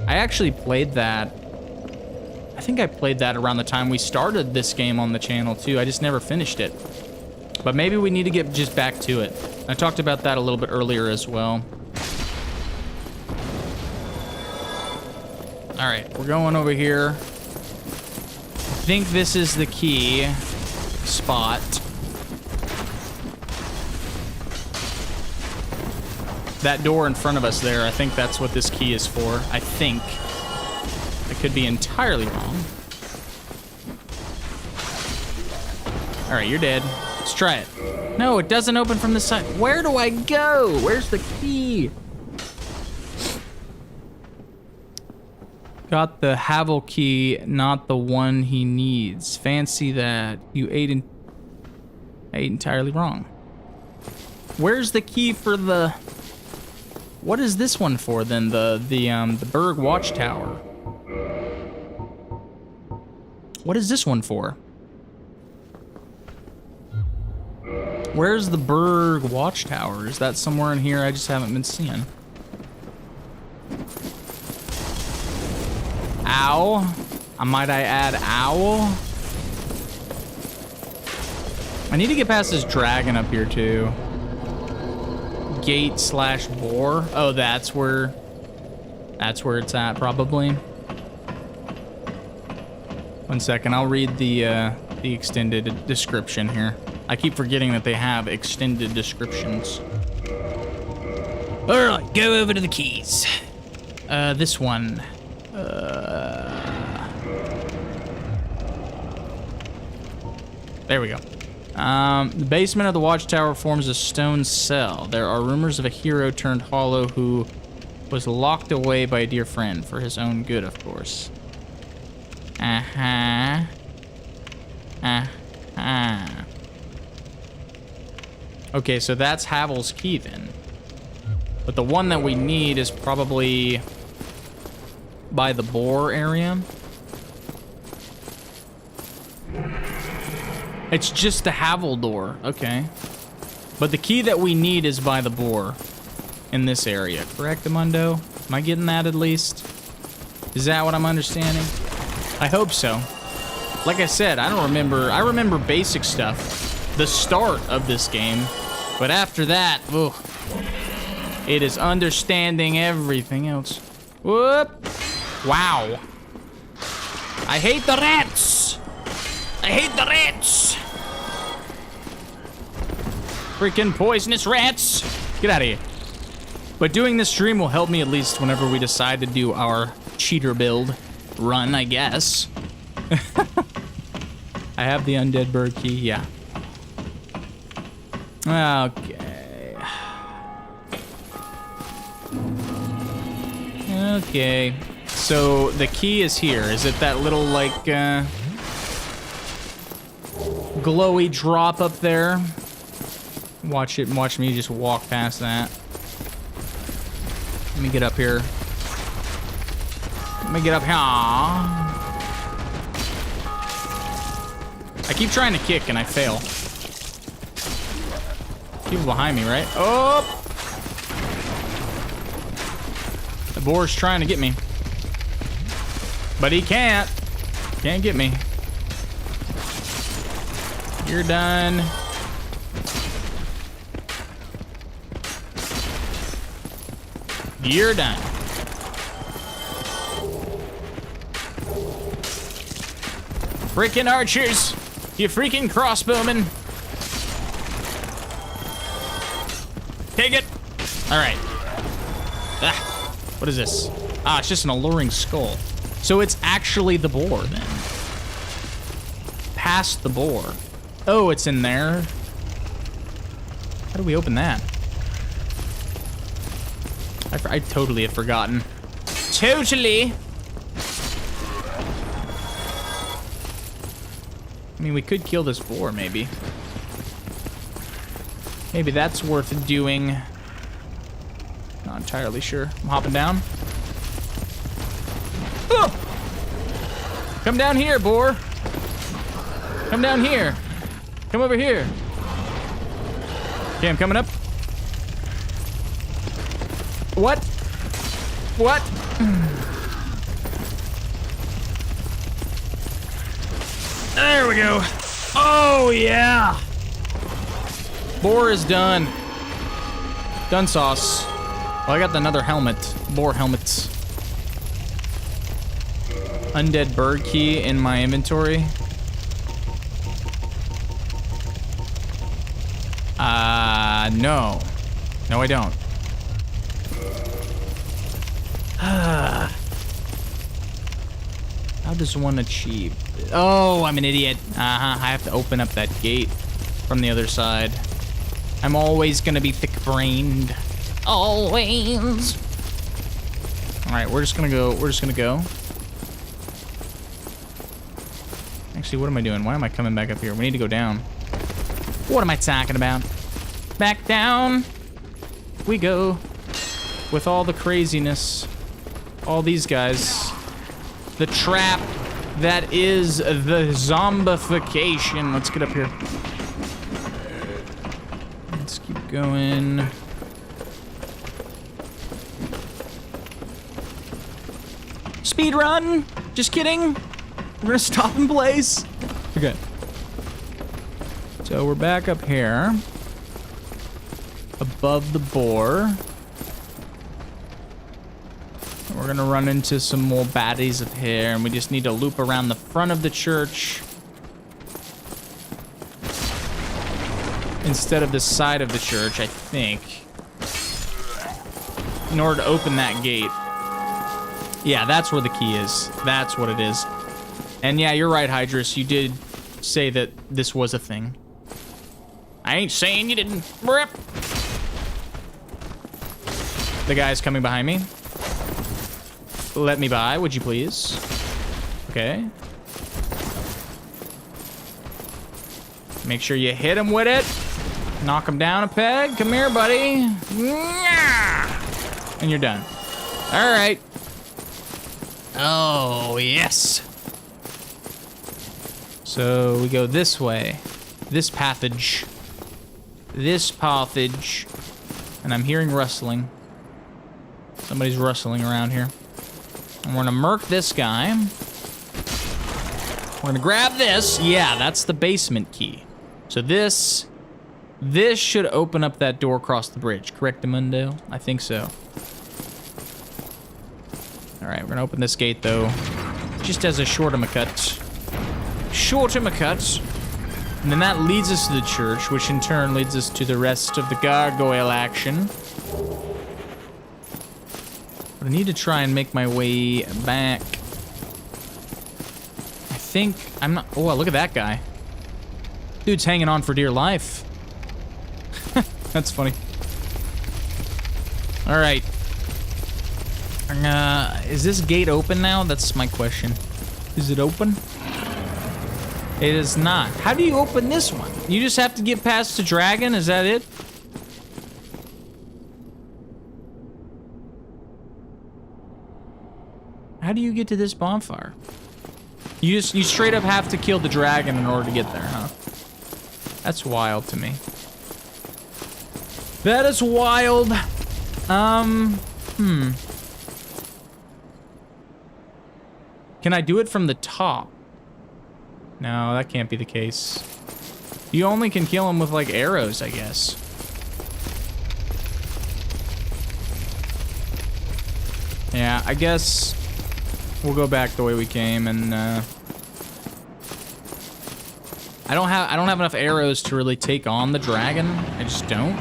I actually played that. I think I played that around the time we started this game on the channel too. I just never finished it. But maybe we need to get just back to it. I talked about that a little bit earlier as well. All right, we're going over here. I think this is the key spot. That door in front of us there, I think that's what this key is for. I think. I could be entirely wrong. All right, you're dead. Let's try it. No, it doesn't open from the side. Where do I go? Where's the key? Got the Havel key, not the one he needs. Fancy that. You ate entirely wrong. Where's the key for the... What is this one for then? The Berg Watchtower. What is this one for? Where's the Berg Watchtower? Is that somewhere in here I just haven't been seeing? Ow. Might I add owl? I need to get past this dragon up here too. Gate/boar. Oh, that's where it's at probably. 1 second, I'll read the extended description here. I keep forgetting that they have extended descriptions. All right, go over to the keys. This one. There we go. The basement of the watchtower forms a stone cell. There are rumors of a hero turned hollow who was locked away by a dear friend for his own good, of course. Okay, so that's Havel's key then. But the one that we need is probably by the boar area. It's just the Havel door, okay. But the key that we need is by the boar in this area, correct, Amundo? Am I getting that at least? Is that what I'm understanding? I hope so. Like I said, I remember basic stuff, the start of this game, but after that, ugh, it is understanding everything else. Whoop! Wow. I hate the rats! I hate the rats! Freaking poisonous rats! Get out of here. But doing this stream will help me at least whenever we decide to do our cheater build run, I guess. I have the undead bird key, yeah. Okay. Okay. So the key is here. Is it that little like glowy drop up there? Watch it. Watch me just walk past that. Let me get up here. Let me get up here. I keep trying to kick and I fail. People behind me, right? Oh! The boar's trying to get me. But he can't. Can't get me. You're done. You're done. Freaking archers! You freaking crossbowmen! Take it! Alright. Ah, what is this? Ah, it's just an alluring skull. So it's actually the boar, then. Past the boar. Oh, it's in there. How do we open that? I totally had forgotten. Totally! I mean, we could kill this boar, maybe. Maybe that's worth doing. Not entirely sure. I'm hopping down. Oh! Come down here, boar. Come down here. Come over here. Okay, I'm coming up. What? What? There we go. Oh, yeah. Boar is done. Done sauce. Well, I got another helmet. Boar helmets. Undead bird key in my inventory. No. No, I don't. How does one achieve? Oh, I'm an idiot. I have to open up that gate from the other side. I'm always gonna be thick-brained. Always. All right, we're just gonna go. Actually, what am I doing? Why am I coming back up here? We need to go down. What am I talking about? Back down we go with all the craziness. All these guys. The trap that is the zombification. Let's get up here. Let's keep going. Speed run. Just kidding. We're gonna stop and place. Okay. So we're back up here. Above the boar. We're gonna run into some more baddies up here, and we just need to loop around the front of the church instead of the side of the church, I think, in order to open that gate. Yeah, that's where the key is. That's what it is. And yeah, you're right, Hydrus. You did say that this was a thing. I ain't saying you didn't. Rip. The guy's coming behind me. Let me by, would you please? Okay. Make sure you hit him with it. Knock him down a peg. Come here, buddy. And you're done. All right. Oh, yes. So we go this way. This pathage. This pathage. And I'm hearing rustling. Somebody's rustling around here. And we're gonna murk this guy. We're gonna grab this. Yeah, that's the basement key. So this should open up that door across the bridge. Correct, Amundo? I think so. All right, we're gonna open this gate though. Just as a short-em-a-cut. Short-em-a-cut. And then that leads us to the church, which in turn leads us to the rest of the gargoyle action. But I need to try and make my way back. I think I'm not. Oh, look at that guy. Dude's hanging on for dear life. That's funny. All right. Is this gate open now? That's my question. Is it open? It is not. How do you open this one? You just have to get past the dragon? Is that it? How do you get to this bonfire? You straight up have to kill the dragon in order to get there, huh? That's wild to me. That is wild. Can I do it from the top? No, that can't be the case. You only can kill him with, like, arrows, I guess. Yeah, I guess we'll go back the way we came, and I don't have enough arrows to really take on the dragon. I just don't.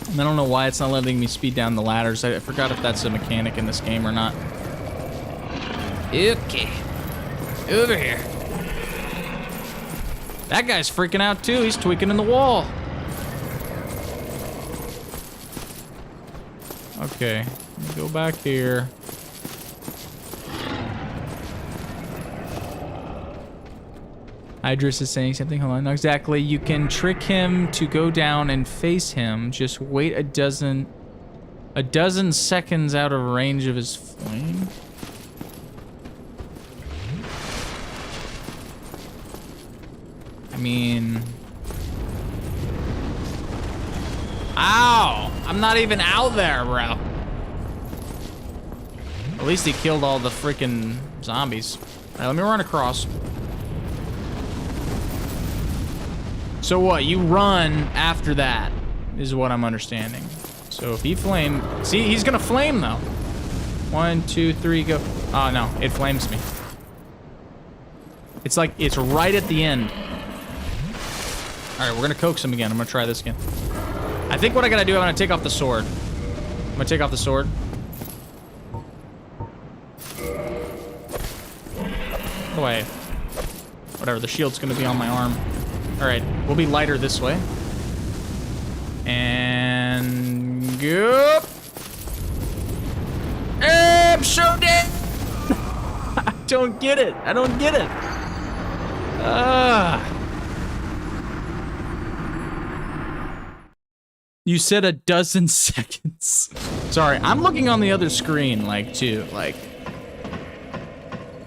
And I don't know why it's not letting me speed down the ladders. I forgot if that's a mechanic in this game or not. Okay. Over here. That guy's freaking out too. He's tweaking in the wall. Okay. Go back here. Idris is saying something. Hold on. No, exactly. You can trick him to go down and face him. Just wait a dozen A dozen seconds out of range of his flame? I mean... Ow! I'm not even out there, bro. At least he killed all the freaking zombies. All right, let me run across. So what? You run after that, is what I'm understanding. So if he flame... See, he's gonna flame, though. 1, 2, 3, go. Oh, no. It flames me. It's like, it's right at the end. All right, we're gonna coax him again. I'm gonna try this again. I think what I gotta do, I'm gonna take off the sword. I'm gonna take off the sword. By the way, whatever, the shield's gonna be on my arm. All right, we'll be lighter this way. And go. I'm so dead. I don't get it. I don't get it. You said a dozen seconds. Sorry, I'm looking on the other screen, like, too. Like,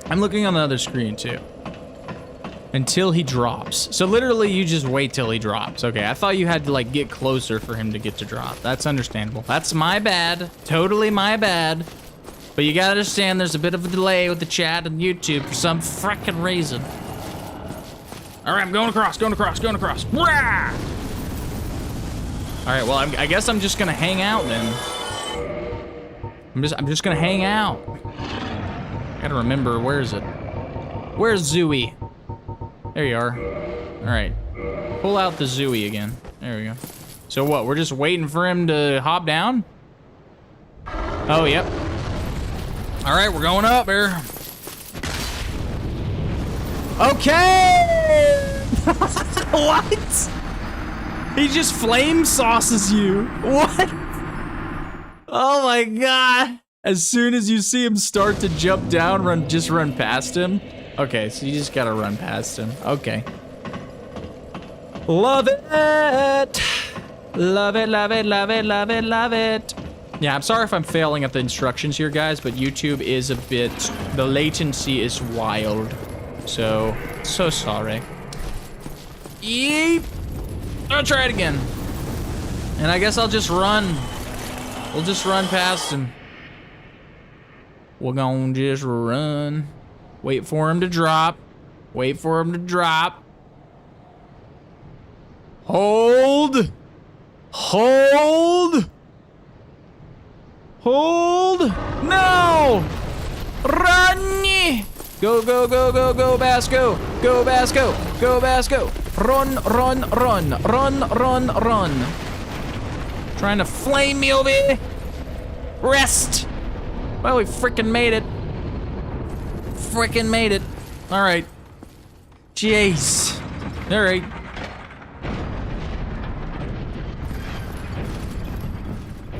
I'm looking on the other screen, too. Until he drops. So literally, you just wait till he drops. Okay, I thought you had to, like, get closer for him to get to drop. That's understandable. That's my bad. Totally my bad. But you gotta understand there's a bit of a delay with the chat and YouTube for some frickin' reason. All right, I'm going across, going across, going across. Rah! All right, well, I guess I'm just gonna hang out then. I'm just gonna hang out. Gotta remember, where is it? Where's Zooey? There you are. All right, pull out the Zooey again. There we go. So what, we're just waiting for him to hop down? Oh, yep. All right, we're going up here. Okay! What? He just flame sauces you. What? Oh my god. As soon as you see him start to jump down, just run past him. Okay, so you just gotta run past him. Okay. Love it. Love it, love it, love it, love it, love it. Yeah, I'm sorry if I'm failing at the instructions here, guys, but YouTube is a bit... The latency is wild. So sorry. Yeep. I'll try it again. And I guess I'll just run. We'll just run past him. We're gonna just run. Wait for him to drop. Wait for him to drop. Hold. Hold. Hold. No. Run. Go, go, go, go, go, Bass, go. Go, Bass, go. Go, Bass, go. Run, run, run, run, run, run. Trying to flame me over here. Rest. Well, we freaking made it. Freaking made it. All right. Jeez. All right.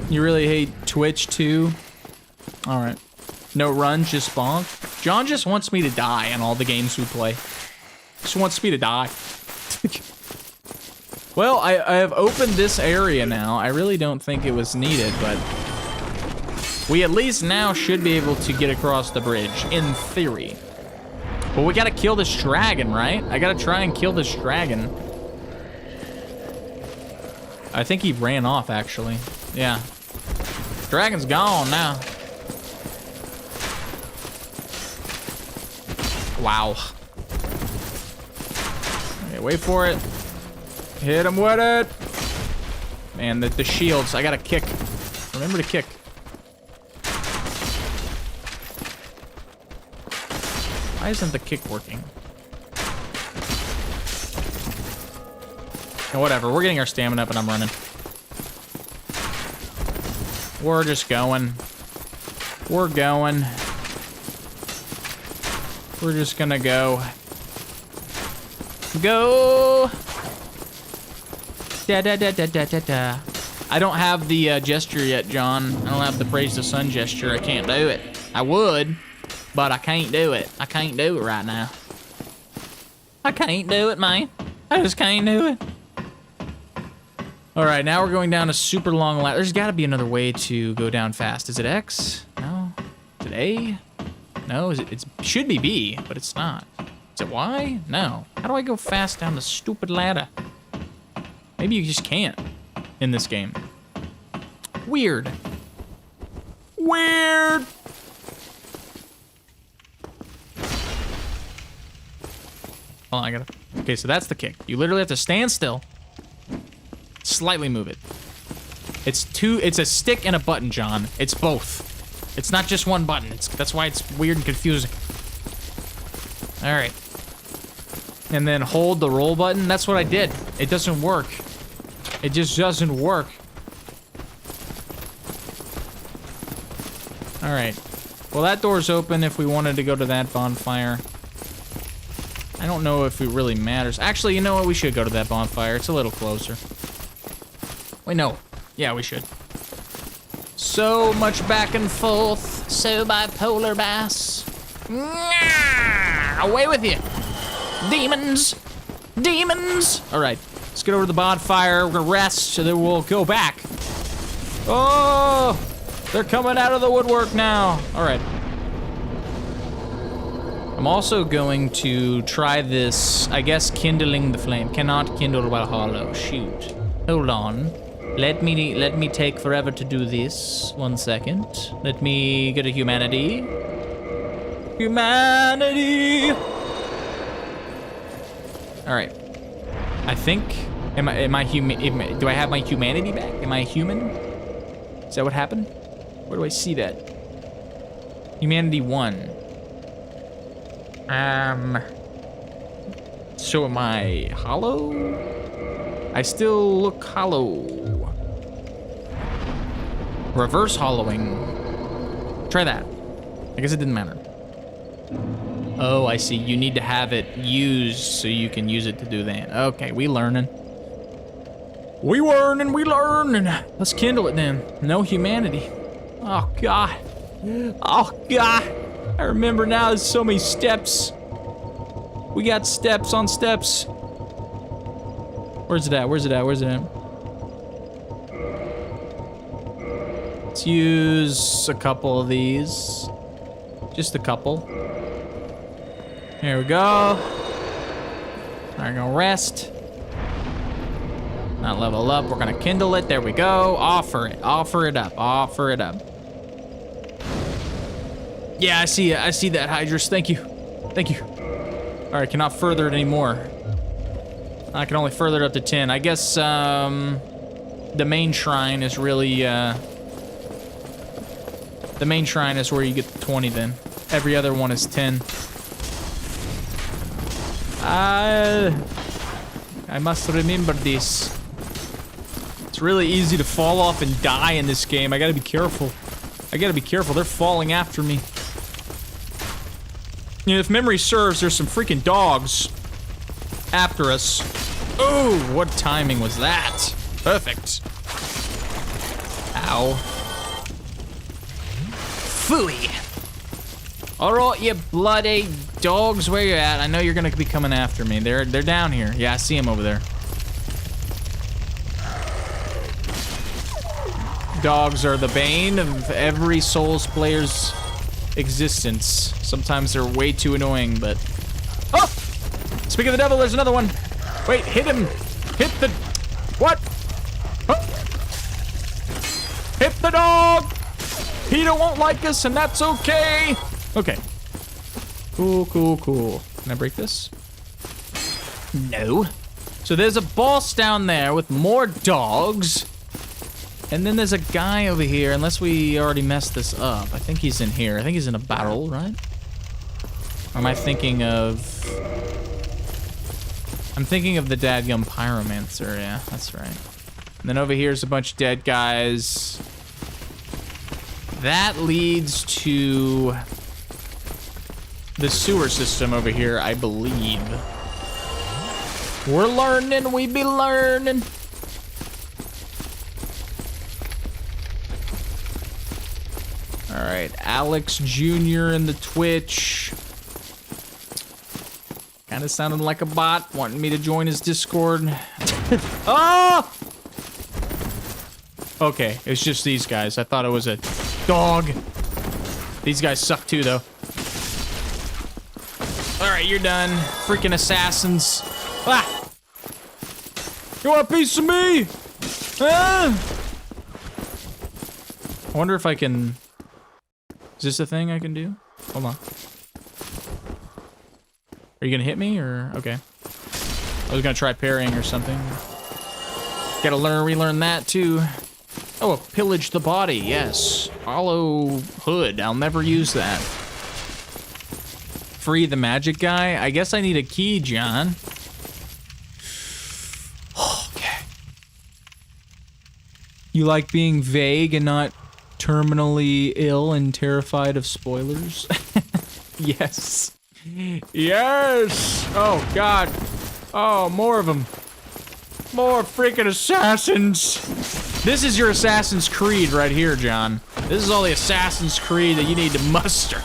You really hate Twitch too? All right. No runs, just bonk. John just wants me to die in all the games we play. Just wants me to die. Well, I have opened this area now. I really don't think it was needed, but we at least now should be able to get across the bridge, in theory. But we gotta kill this dragon, right? I gotta try and kill this dragon. I think he ran off, actually. Yeah. Dragon's gone now. Wow. Okay, wait for it. Hit him with it. Man, the shields. I gotta kick. Remember to kick. Why isn't the kick working? Oh, whatever. We're getting our stamina up and I'm running. We're just going. We're going. We're just gonna go. Go! Da da da da da da da. I don't have the gesture yet, John. I don't have the praise the sun gesture. I can't do it. I would, but I can't do it. I can't do it right now. I can't do it, man. I just can't do it. All right, now we're going down a super long ladder. There's got to be another way to go down fast. Is it X? No. Is it A? No. It should be B, but it's not. Is it Y? No. How do I go fast down the stupid ladder? Maybe you just can't in this game. Weird. Weird. Hold on, I gotta. Okay, so that's the kick. You literally have to stand still. Slightly move it. It's a stick and a button, John. It's both. It's not just one button. That's why it's weird and confusing. All right. And then hold the roll button. That's what I did. It doesn't work. It just doesn't work. All right. Well, that door's open if we wanted to go to that bonfire. I don't know if it really matters. Actually, you know what? We should go to that bonfire. It's a little closer. Wait, no. Yeah, we should. So much back and forth. So bipolar, Bass. Away with you. Demons. Demons. All right. Let's get over to the bonfire. We're gonna rest, so then we'll go back. Oh, they're coming out of the woodwork now. All right. I'm also going to try this, I guess, kindling the flame. Cannot kindle while hollow. Shoot. Hold on. Let me take forever to do this. 1 second. Let me get a humanity. Humanity. All right. I think. Am I human? Do I have my humanity back? Am I a human? Is that what happened? Where do I see that? Humanity 1. So am I hollow? I still look hollow. Reverse hollowing. Try that. I guess it didn't matter. Oh, I see. You need to have it used so you can use it to do that. Okay, we learning. We learning. Let's kindle it then. No humanity. Oh, God. Oh, God. I remember now there's so many steps. We got steps on steps. Where's it at? Where's it at? Where's it at? Let's use a couple of these. Just a couple. Here we go. All right, gonna rest. Not level up. We're gonna kindle it. There we go. Offer it. Offer it up. Offer it up. Yeah, I see it. I see that, Hydrus. Thank you. Thank you. All right, cannot further it anymore. I can only further it up to 10. I guess the main shrine is really the main shrine is where you get the 20 then. Every other one is 10. I must remember this. It's really easy to fall off and die in this game. I gotta be careful. I gotta be careful. They're falling after me. You know, if memory serves, there's some freaking dogs after us. Oh, what timing was that? Perfect. Ow. Phooey. All right, you bloody dogs, where you at? I know you're gonna be coming after me. They're down here. Yeah, I see them over there. Dogs are the bane of every Souls player's existence. Sometimes they're way too annoying, but... Oh! Speak of the devil, there's another one. Wait, hit him. Hit the... What? Oh. Hit the dog! Peter won't like us, and that's okay. Okay. Cool, cool, cool. Can I break this? No. So there's a boss down there with more dogs. And then there's a guy over here, unless we already messed this up. I think he's in here. I think he's in a barrel, right? Or am I thinking of... I'm thinking of the dadgum pyromancer. Yeah, that's right. And then over here's a bunch of dead guys. That leads to the sewer system over here, I believe. We're learning, we be learning. All right, Alex Jr. in the Twitch. Kind of sounded like a bot, wanting me to join his Discord. Oh! Okay, it's just these guys. I thought it was a dog. These guys suck too, though. Alright, you're done. Freaking assassins. Ah! You want a piece of me? Ah! I wonder if I can... Is this a thing I can do? Hold on. Are you gonna hit me, or... Okay. I was gonna try parrying or something. Gotta relearn that, too. Oh, pillage the body, yes. Hollow hood, I'll never use that. Free the magic guy? I guess I need a key, John. Okay. You like being vague and not terminally ill and terrified of spoilers? Yes. Yes! Oh, God. Oh, more of them. More freaking assassins. This is your Assassin's Creed right here, John. This is all the Assassin's Creed that you need to muster.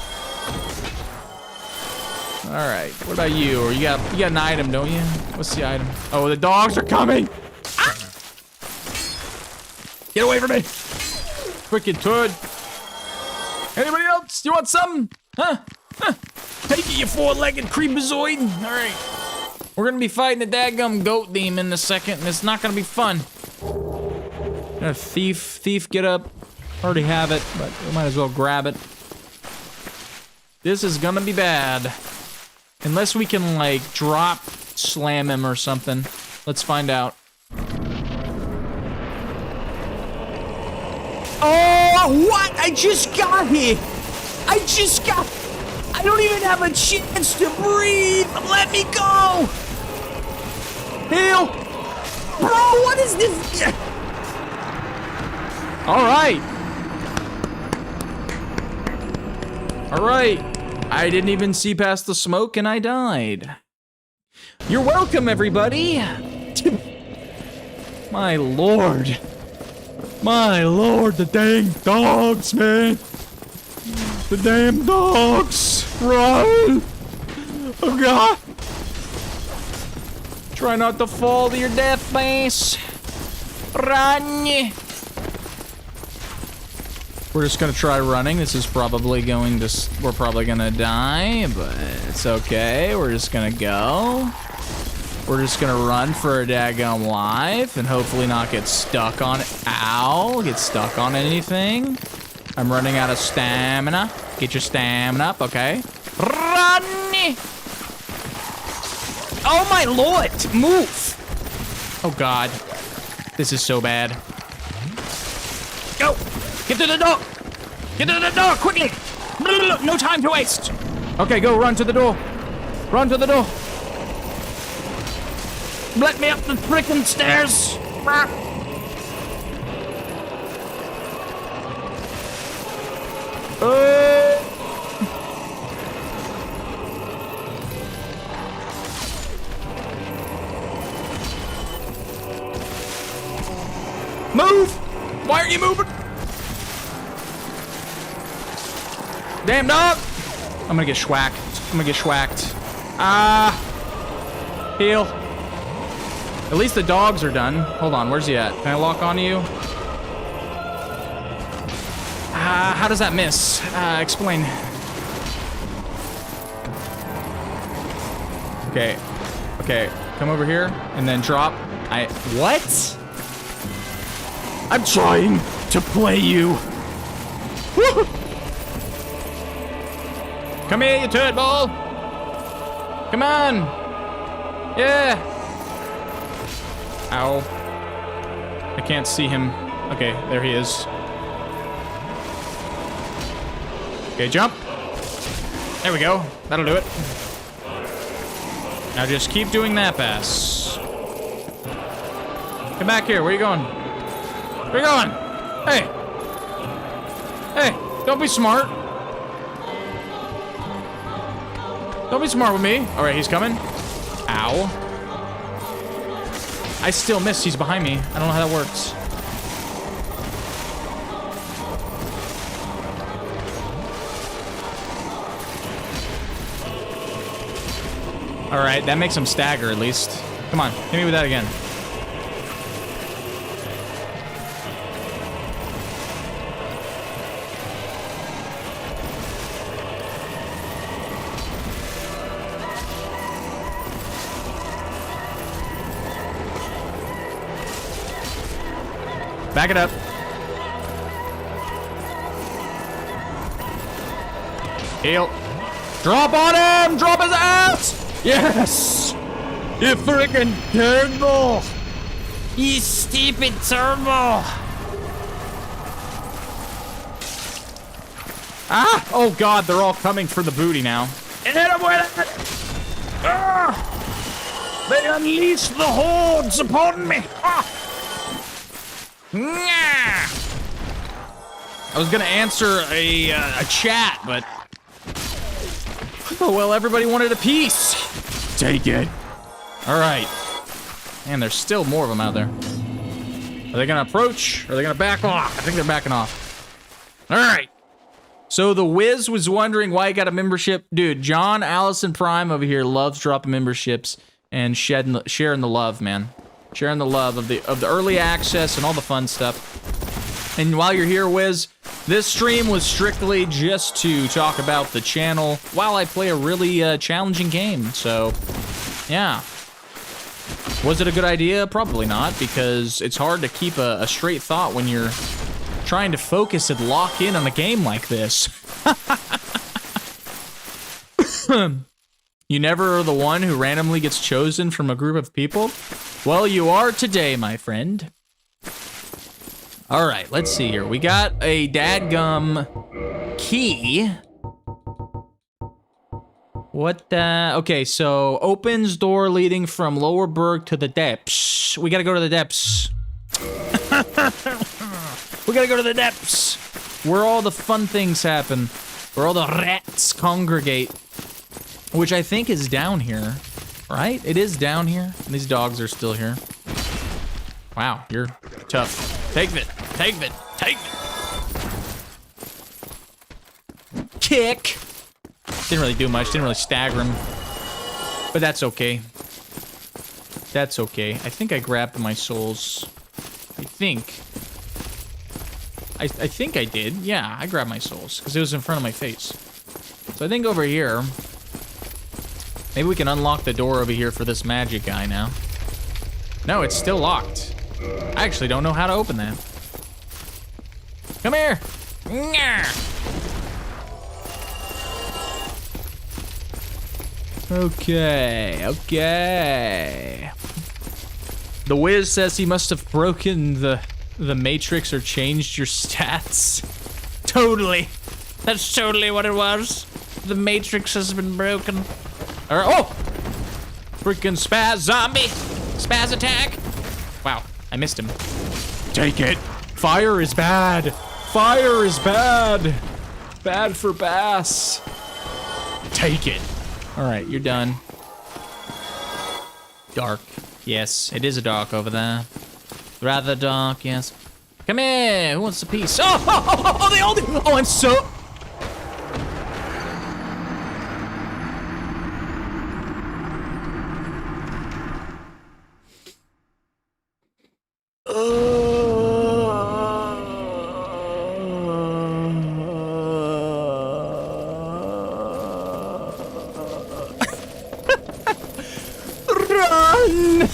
All right, what about you? You got an item, don't you? What's the item? Oh, the dogs are coming! Ah! Get away from me! Freaking toad. Anybody else? You want something? Huh? Huh? Take it, you four-legged creepazoid. All right. We're gonna be fighting a daggum goat demon in a second, and it's not gonna be fun. Thief, get up. Already have it, but we might as well grab it. This is gonna be bad. Unless we can, like, drop slam him or something. Let's find out. Oh, what? I just got here. I don't even have a chance to breathe. Let me go. Heal. Bro, what is this? All right. I didn't even see past the smoke and I died. You're welcome, everybody. My lord, the dang dogs, man. The damn dogs. Run. Oh, God. Try not to fall to your death, Bass. Run. We're just gonna try running. This is probably going to... We're probably gonna die, but it's okay. We're just gonna go. We're just gonna run for a daggum life and hopefully not get stuck on it. Ow! Get stuck on anything. I'm running out of stamina. Get your stamina up, okay? Run! Oh my lord! Move! Oh god. This is so bad. Go! Get to the door! Get to the door, quickly! No time to waste! Okay, go, run to the door. Run to the door. Let me up the frickin' stairs! Move! Why aren't you moving? Damn dog! I'm gonna get schwacked. Ah! Heal. At least the dogs are done. Hold on, where's he at? Can I lock onto you? How does that miss? Explain. Okay, come over here and then drop. What? I'm trying to play you. Woo! Come here, you turd ball. Come on. Yeah. Ow. I can't see him. Okay, there he is. Okay, jump. There we go. That'll do it. Now just keep doing that, Bass. Come back here. Where are you going? Where are you going? Hey. Hey, don't be smart. Don't be smart with me. All right, he's coming. Ow. I still missed. He's behind me. I don't know how that works. All right, that makes him stagger at least. Come on, hit me with that again. Back it up. Heal. Drop on him! Drop his ass! Yes! You freaking turbo! You stupid turbo! Ah! Oh god, they're all coming for the booty now. Hit him with it! Ah! They unleash the hordes upon me! Ah! Nyah! I was gonna answer a chat, but... Oh well, everybody wanted a piece. Take it. Alright. Man, there's still more of them out there. Are they gonna approach? Or are they gonna back off? I think they're backing off. Alright. So the Wiz was wondering why he got a membership. Dude, John Allison Prime over here loves dropping memberships and sharing the love, man. Sharing the love of the early access and all the fun stuff. And while you're here, Wiz, this stream was strictly just to talk about the channel while I play a really challenging game. So, yeah. Was it a good idea? Probably not, because it's hard to keep a straight thought when you're trying to focus and lock in on a game like this. You never are the one who randomly gets chosen from a group of people? Well, you are today, my friend. All right, let's see here. We got a dadgum key. What the? Okay, so opens door leading from Lower Berg to the depths. We gotta go to the depths. We gotta go to the depths. Where all the fun things happen. Where all the rats congregate. Which I think is down here. Right? It is down here. And these dogs are still here. Wow, you're tough. Take it. Take it. Take it. Kick. Didn't really do much. Didn't really stagger him. But that's okay. That's okay. I think I grabbed my souls. I think I did. Yeah, I grabbed my souls. Because it was in front of my face. So I think over here... Maybe we can unlock the door over here for this magic guy now. No, it's still locked. I actually don't know how to open that. Come here! Okay, okay. The Wiz says he must have broken the matrix or changed your stats. Totally. That's totally what it was. The matrix has been broken. Oh! Freaking spaz zombie! Spaz attack! Wow, I missed him. Take it. Fire is bad. Fire is bad. Bad for Bass. Take it. All right, you're done. Dark. Yes, it is a dark over there. Rather dark, yes. Come here. Who wants a piece? Oh, they all do. Oh, I'm so... Run!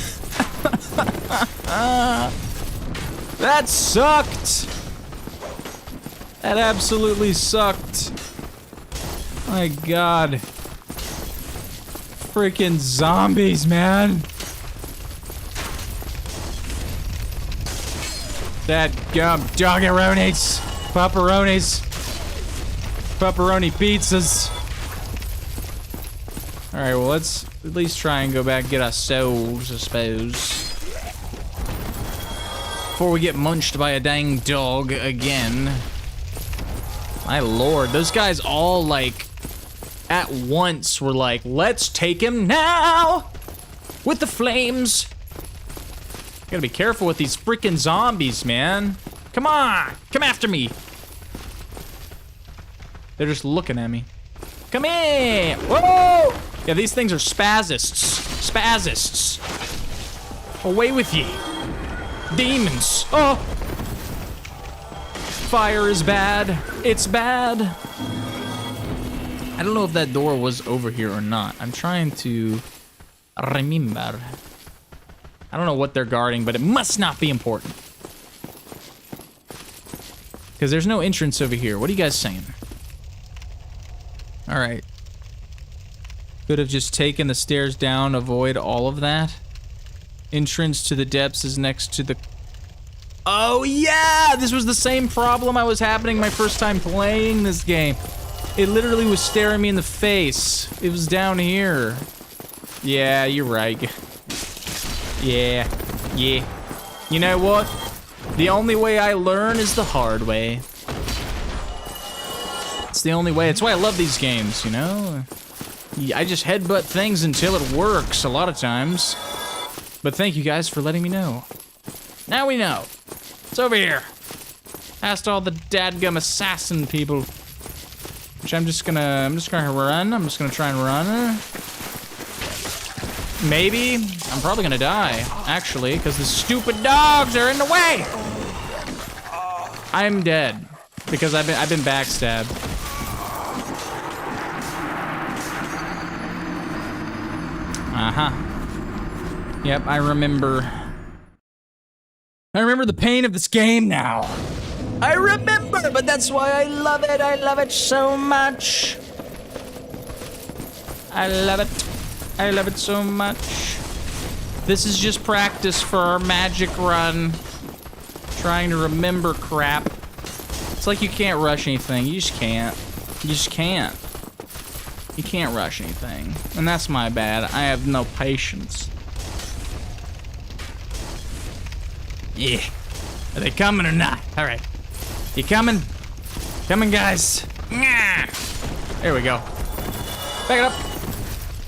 That sucked. That absolutely sucked. My God. Freaking zombies, man. That gum doggeronis, pepperonis, pepperoni pizzas. All right, well, let's at least try and go back and get our souls, I suppose. Before we get munched by a dang dog again. My lord, those guys all, like, at once were like, let's take him now with the flames. Gotta be careful with these freaking zombies, man. Come on, come after me. They're just looking at me. Come here, whoa! Yeah, these things are spazists. Spazists. Away with ye. Demons. Oh! Fire is bad. It's bad. I don't know if that door was over here or not. I'm trying to remember. I don't know what they're guarding, but it must not be important. Because there's no entrance over here. What are you guys saying? Alright. Could have just taken the stairs down, avoid all of that. Entrance to the depths is next to the... Oh yeah! This was the same problem I was happening my first time playing this game. It literally was staring me in the face. It was down here. Yeah, you're right. Yeah. You know what? The only way I learn is the hard way. It's the only way. It's why I love these games, you know? I just headbutt things until it works a lot of times. But thank you guys for letting me know. Now we know. It's over here. Past all the dadgum assassin people. Which I'm just gonna run. I'm just gonna try and run. Maybe. I'm probably gonna die, actually, because the stupid dogs are in the way. I'm dead because I've been backstabbed. Yep, I remember the pain of this game now. I remember, but that's why I love it. I love it so much. I love it. I love it so much. This is just practice for our magic run. Trying to remember crap. It's like you can't rush anything. You just can't. You just can't. You can't rush anything. And that's my bad. I have no patience. Yeah. Are they coming or not? Alright. You coming? Coming, guys. There we go. Back it up.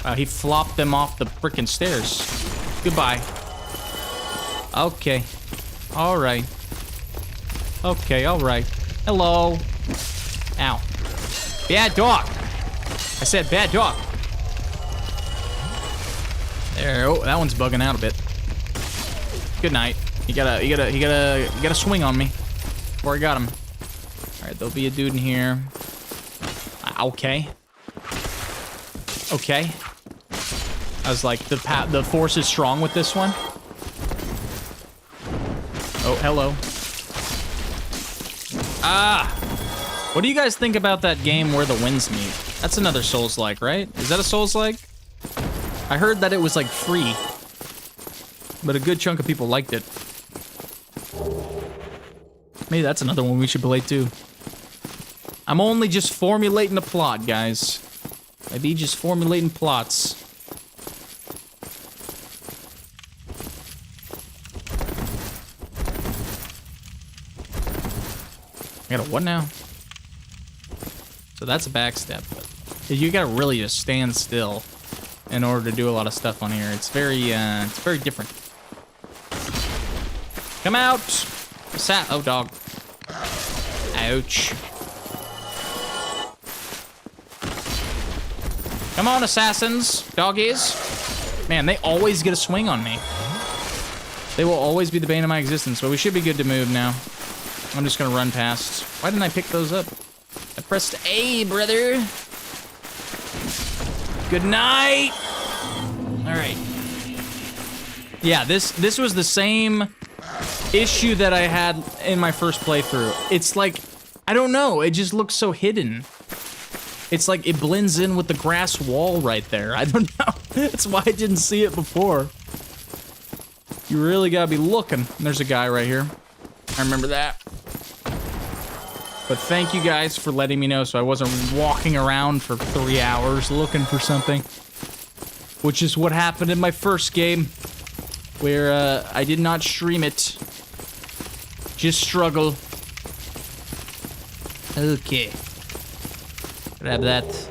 Wow, he flopped them off the frickin' stairs. Goodbye. Okay. Alright. Okay, alright. Hello. Ow. Bad dog. I said bad dog. There. Oh, that one's bugging out a bit. Good night. You gotta swing on me before I got him. All right, there'll be a dude in here. Okay. Okay. I was like, the force is strong with this one. Oh, hello. What do you guys think about that game Where the Winds Meet? That's another Souls-like, right? Is that a Souls-like? I heard that it was like free, but a good chunk of people liked it. Maybe that's another one we should play too. I'm only just formulating a plot, guys. I be just formulating plots. I got a what now? So that's a backstep. But you gotta really just stand still in order to do a lot of stuff on here. It's very different. Come out! Oh, dog. Ouch. Come on, assassins, doggies. Man, they always get a swing on me. They will always be the bane of my existence, but we should be good to move now. I'm just gonna run past. Why didn't I pick those up? I pressed A, brother. Good night. All right. Yeah, this was the same issue that I had in my first playthrough. It's like, I don't know, it just looks so hidden. It's like it blends in with the grass wall right there. I don't know. That's why I didn't see it before. You really gotta be looking. There's a guy right here. I remember that. But thank you guys for letting me know so I wasn't walking around for 3 hours looking for something. Which is what happened in my first game, where I did not stream it. Just struggle. Okay. Grab that.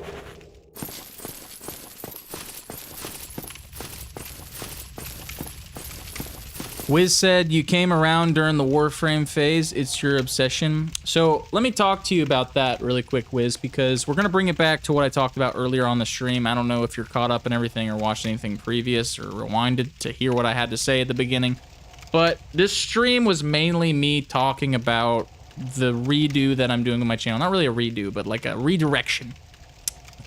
Wiz said you came around during the Warframe phase. It's your obsession. So let me talk to you about that really quick, Wiz, because we're going to bring it back to what I talked about earlier on the stream. I don't know if you're caught up in everything or watched anything previous or rewinded to hear what I had to say at the beginning. But this stream was mainly me talking about the redo that I'm doing on my channel. Not really a redo, but like a redirection.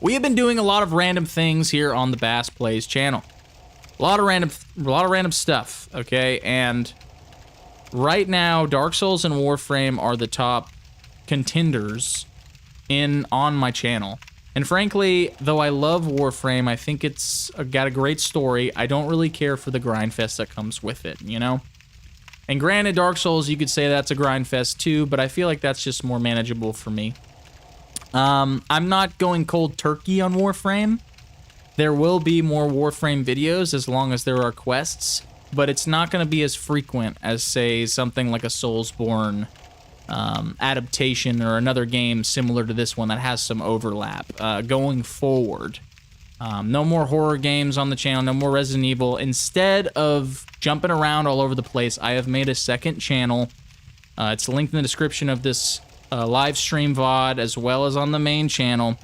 We have been doing a lot of random things here on the BassPlays channel. A lot of random stuff, okay? And right now, Dark Souls and Warframe are the top contenders on my channel. And frankly, though I love Warframe, I think it's got a great story. I don't really care for the grind fest that comes with it, you know? And granted, Dark Souls, you could say that's a grind fest too, but I feel like that's just more manageable for me. I'm not going cold turkey on Warframe. There will be more Warframe videos as long as there are quests, but it's not going to be as frequent as, say, something like a Soulsborne adaptation or another game similar to this one that has some overlap going forward. No more horror games on the channel, no more Resident Evil. Instead of jumping around all over the place, I have made a second channel. It's linked in the description of this live stream VOD as well as on the main channel.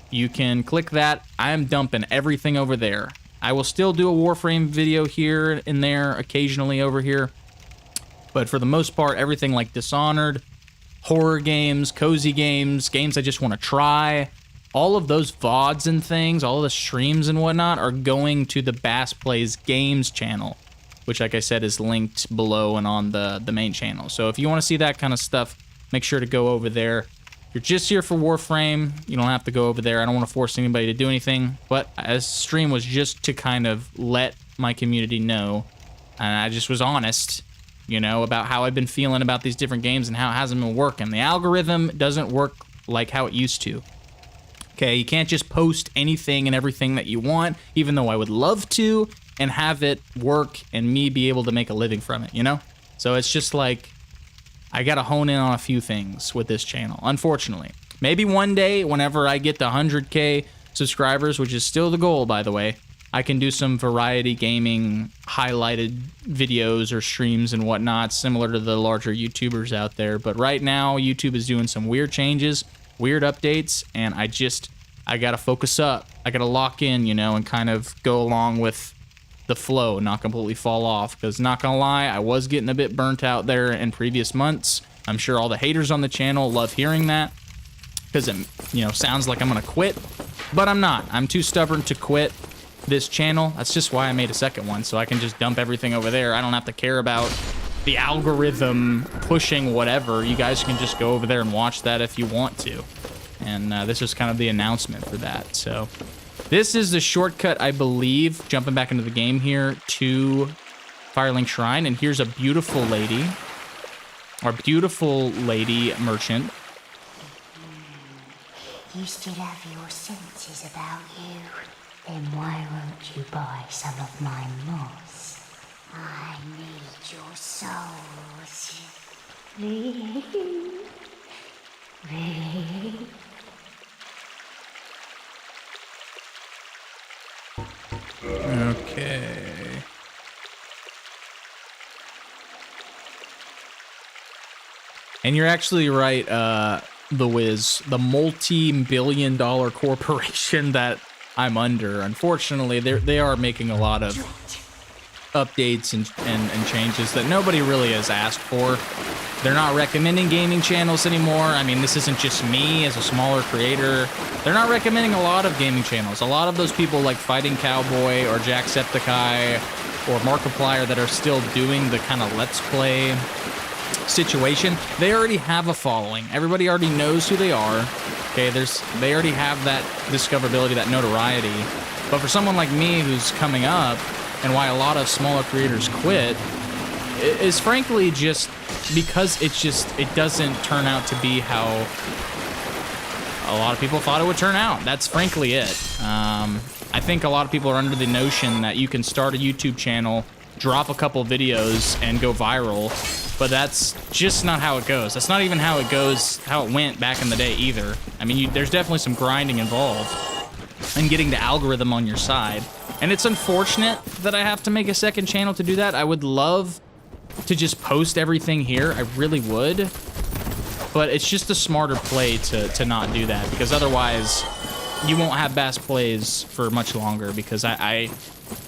You can click that. I am dumping everything over there. I will still do a Warframe video here and there, occasionally over here. But for the most part, everything like Dishonored, horror games, cozy games, games I just want to try, all of those VODs and things, all of the streams and whatnot are going to the BassPlays Games channel, which, like I said, is linked below and on the main channel. So if you want to see that kind of stuff, make sure to go over there. If you're just here for Warframe, you don't have to go over there. I don't want to force anybody to do anything, but this stream was just to kind of let my community know, and I just was honest, you know, about how I've been feeling about these different games and how it hasn't been working. The algorithm doesn't work like how it used to. Okay, you can't just post anything and everything that you want, even though I would love to, and have it work and me be able to make a living from it, you know? So it's just like, I gotta hone in on a few things with this channel, unfortunately. Maybe one day, whenever I get to 100K subscribers, which is still the goal, by the way, I can do some variety gaming highlighted videos or streams and whatnot, similar to the larger YouTubers out there. But right now, YouTube is doing some weird changes, weird updates, and I gotta focus up. I gotta lock in, you know, and kind of go along with the flow, not completely fall off, because not gonna lie, I was getting a bit burnt out there in previous months. I'm sure all the haters on the channel love hearing that, because it, you know, sounds like I'm gonna quit, but I'm not. I'm too stubborn to quit this channel. That's just why I made a second one, so I can just dump everything over there. I don't have to care about the algorithm pushing whatever. You guys can just go over there and watch that if you want to. And this is kind of the announcement for that. So this is the shortcut, I believe, jumping back into the game here, to Firelink Shrine. And here's a beautiful lady, our beautiful lady merchant. You still have your senses about you. Then why won't you buy some of my moss? I need your souls. Okay. And you're actually right, The Wiz. The multi-billion-dollar corporation that I'm under, unfortunately, they are making a lot of updates and changes that nobody really has asked for. They're not recommending gaming channels anymore. I mean, this isn't just me as a smaller creator. They're not recommending a lot of gaming channels. A lot of those people like Fighting Cowboy or Jacksepticeye or Markiplier that are still doing the kind of Let's Play situation, they already have a following. Everybody already knows who they are. Okay, they already have that discoverability, that notoriety. But for someone like me who's coming up, and why a lot of smaller creators quit, is frankly just because it doesn't turn out to be how a lot of people thought it would turn out. That's frankly it. I think a lot of people are under the notion that you can start a YouTube channel, drop a couple videos, and go viral, but that's just not how it goes. That's not even how it goes, how it went back in the day either. I mean, there's definitely some grinding involved and getting the algorithm on your side. And it's unfortunate that I have to make a second channel to do that. I would love to just post everything here. I really would. But it's just a smarter play to not do that, because otherwise you won't have BassPlays for much longer, because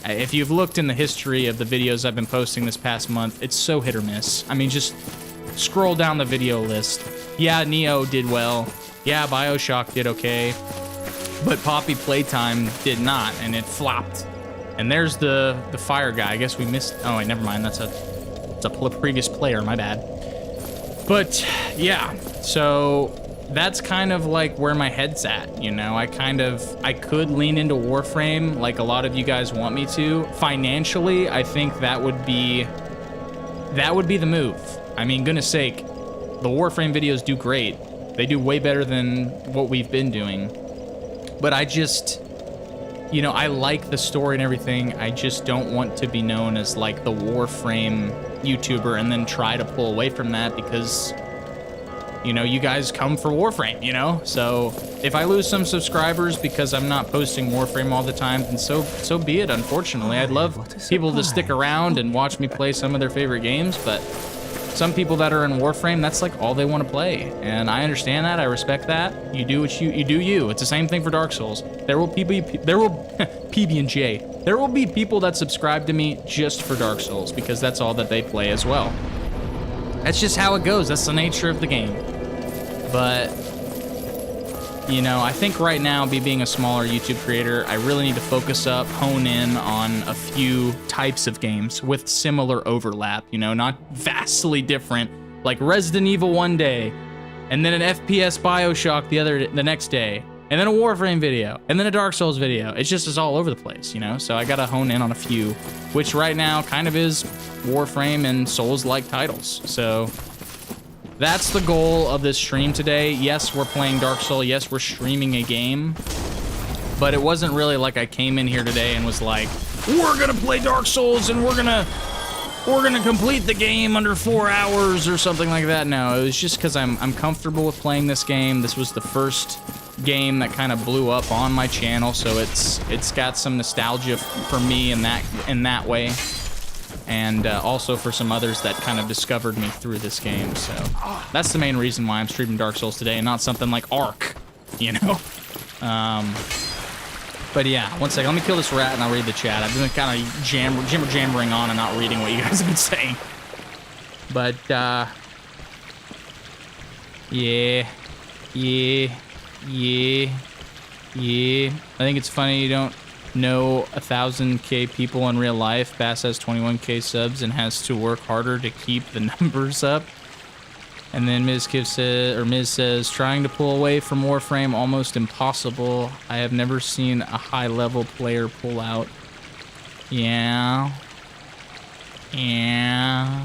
if you've looked in the history of the videos I've been posting this past month, it's so hit or miss. I mean, just scroll down the video list. Yeah, Neo did well. Yeah, BioShock did okay. But Poppy Playtime did not, and it flopped. And there's the fire guy. I guess we missed. Oh wait, never mind. That's a previous player. My bad. But yeah, so that's kind of like where my head's at, you know. I could lean into Warframe like a lot of you guys want me to. Financially, I think that would be the move. I mean, goodness sake, the Warframe videos do great. They do way better than what we've been doing. But I just, you know, I like the story and everything. I just don't want to be known as like the Warframe YouTuber and then try to pull away from that because, you know, you guys come for Warframe, you know? So if I lose some subscribers because I'm not posting Warframe all the time, then so be it, unfortunately. I'd love people to stick around and watch me play some of their favorite games, but some people that are in Warframe, that's like all they want to play. And I understand that, I respect that. You do what you do you. It's the same thing for Dark Souls. There will PB&J. There will be people that subscribe to me just for Dark Souls because that's all that they play as well. That's just how it goes. That's the nature of the game. But, you know, I think right now, being a smaller YouTube creator, I really need to focus up, hone in on a few types of games with similar overlap, you know, not vastly different, like Resident Evil one day, and then an FPS BioShock the next day, and then a Warframe video, and then a Dark Souls video. It's just is all over the place, you know? So I gotta hone in on a few, which right now kind of is Warframe and Souls-like titles. So that's the goal of this stream today. Yes, we're playing Dark Souls. Yes, we're streaming a game. But it wasn't really like I came in here today and was like, we're gonna play Dark Souls and we're gonna complete the game under 4 hours or something like that. No, it was just because I'm comfortable with playing this game. This was the first game that kind of blew up on my channel, so it's got some nostalgia for me in that way. And also for some others that kind of discovered me through this game. So that's the main reason why I'm streaming Dark Souls today and not something like Ark, you know? But yeah, one second, let me kill this rat and I'll read the chat. I've been kind of jammering on and not reading what you guys have been saying. But, yeah. I think it's funny you don't know 1,000K people in real life. Bass has 21K subs and has to work harder to keep the numbers up. And then Ms. says, trying to pull away from Warframe, almost impossible. I have never seen a high-level player pull out. Yeah. Yeah,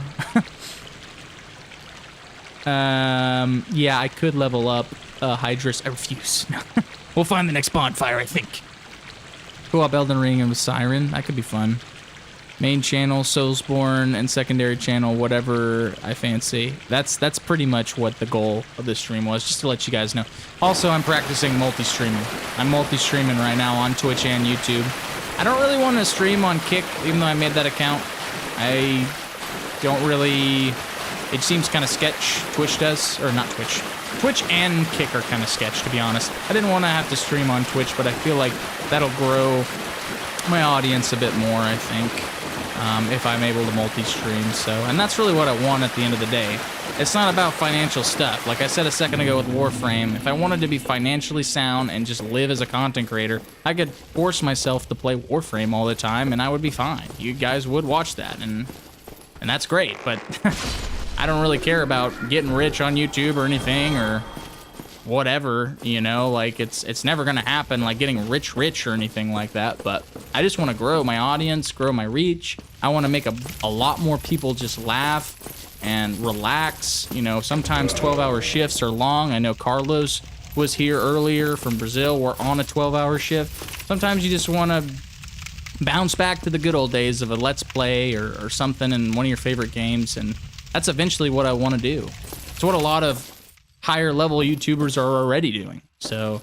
I could level up Hydrus. I refuse. We'll find the next bonfire, I think. Go up Elden Ring and with Siren. That could be fun. Main channel, Soulsborne, and secondary channel, whatever I fancy. That's pretty much what the goal of this stream was, just to let you guys know. Also, I'm practicing multi-streaming. I'm multi-streaming right now on Twitch and YouTube. I don't really want to stream on Kick, even though I made that account. I don't really... It seems kind of sketch. Twitch does, or not Twitch. Twitch and Kick are kind of sketch, to be honest. I didn't want to have to stream on Twitch, but I feel like that'll grow my audience a bit more, I think, if I'm able to multi-stream. So, and that's really what I want at the end of the day. It's not about financial stuff. Like I said a second ago with Warframe, if I wanted to be financially sound and just live as a content creator, I could force myself to play Warframe all the time, and I would be fine. You guys would watch that, and that's great, but... I don't really care about getting rich on YouTube or anything or whatever, you know, like it's never gonna happen, like getting rich or anything like that, but I just want to grow my audience, grow my reach. I want to make a lot more people just laugh and relax, you know. Sometimes 12-hour shifts are long. I know Carlos was here earlier from Brazil. We're on a 12-hour shift. Sometimes you just want to bounce back to the good old days of a Let's Play or something in one of your favorite games, and that's eventually what I want to do. It's what a lot of higher level YouTubers are already doing. So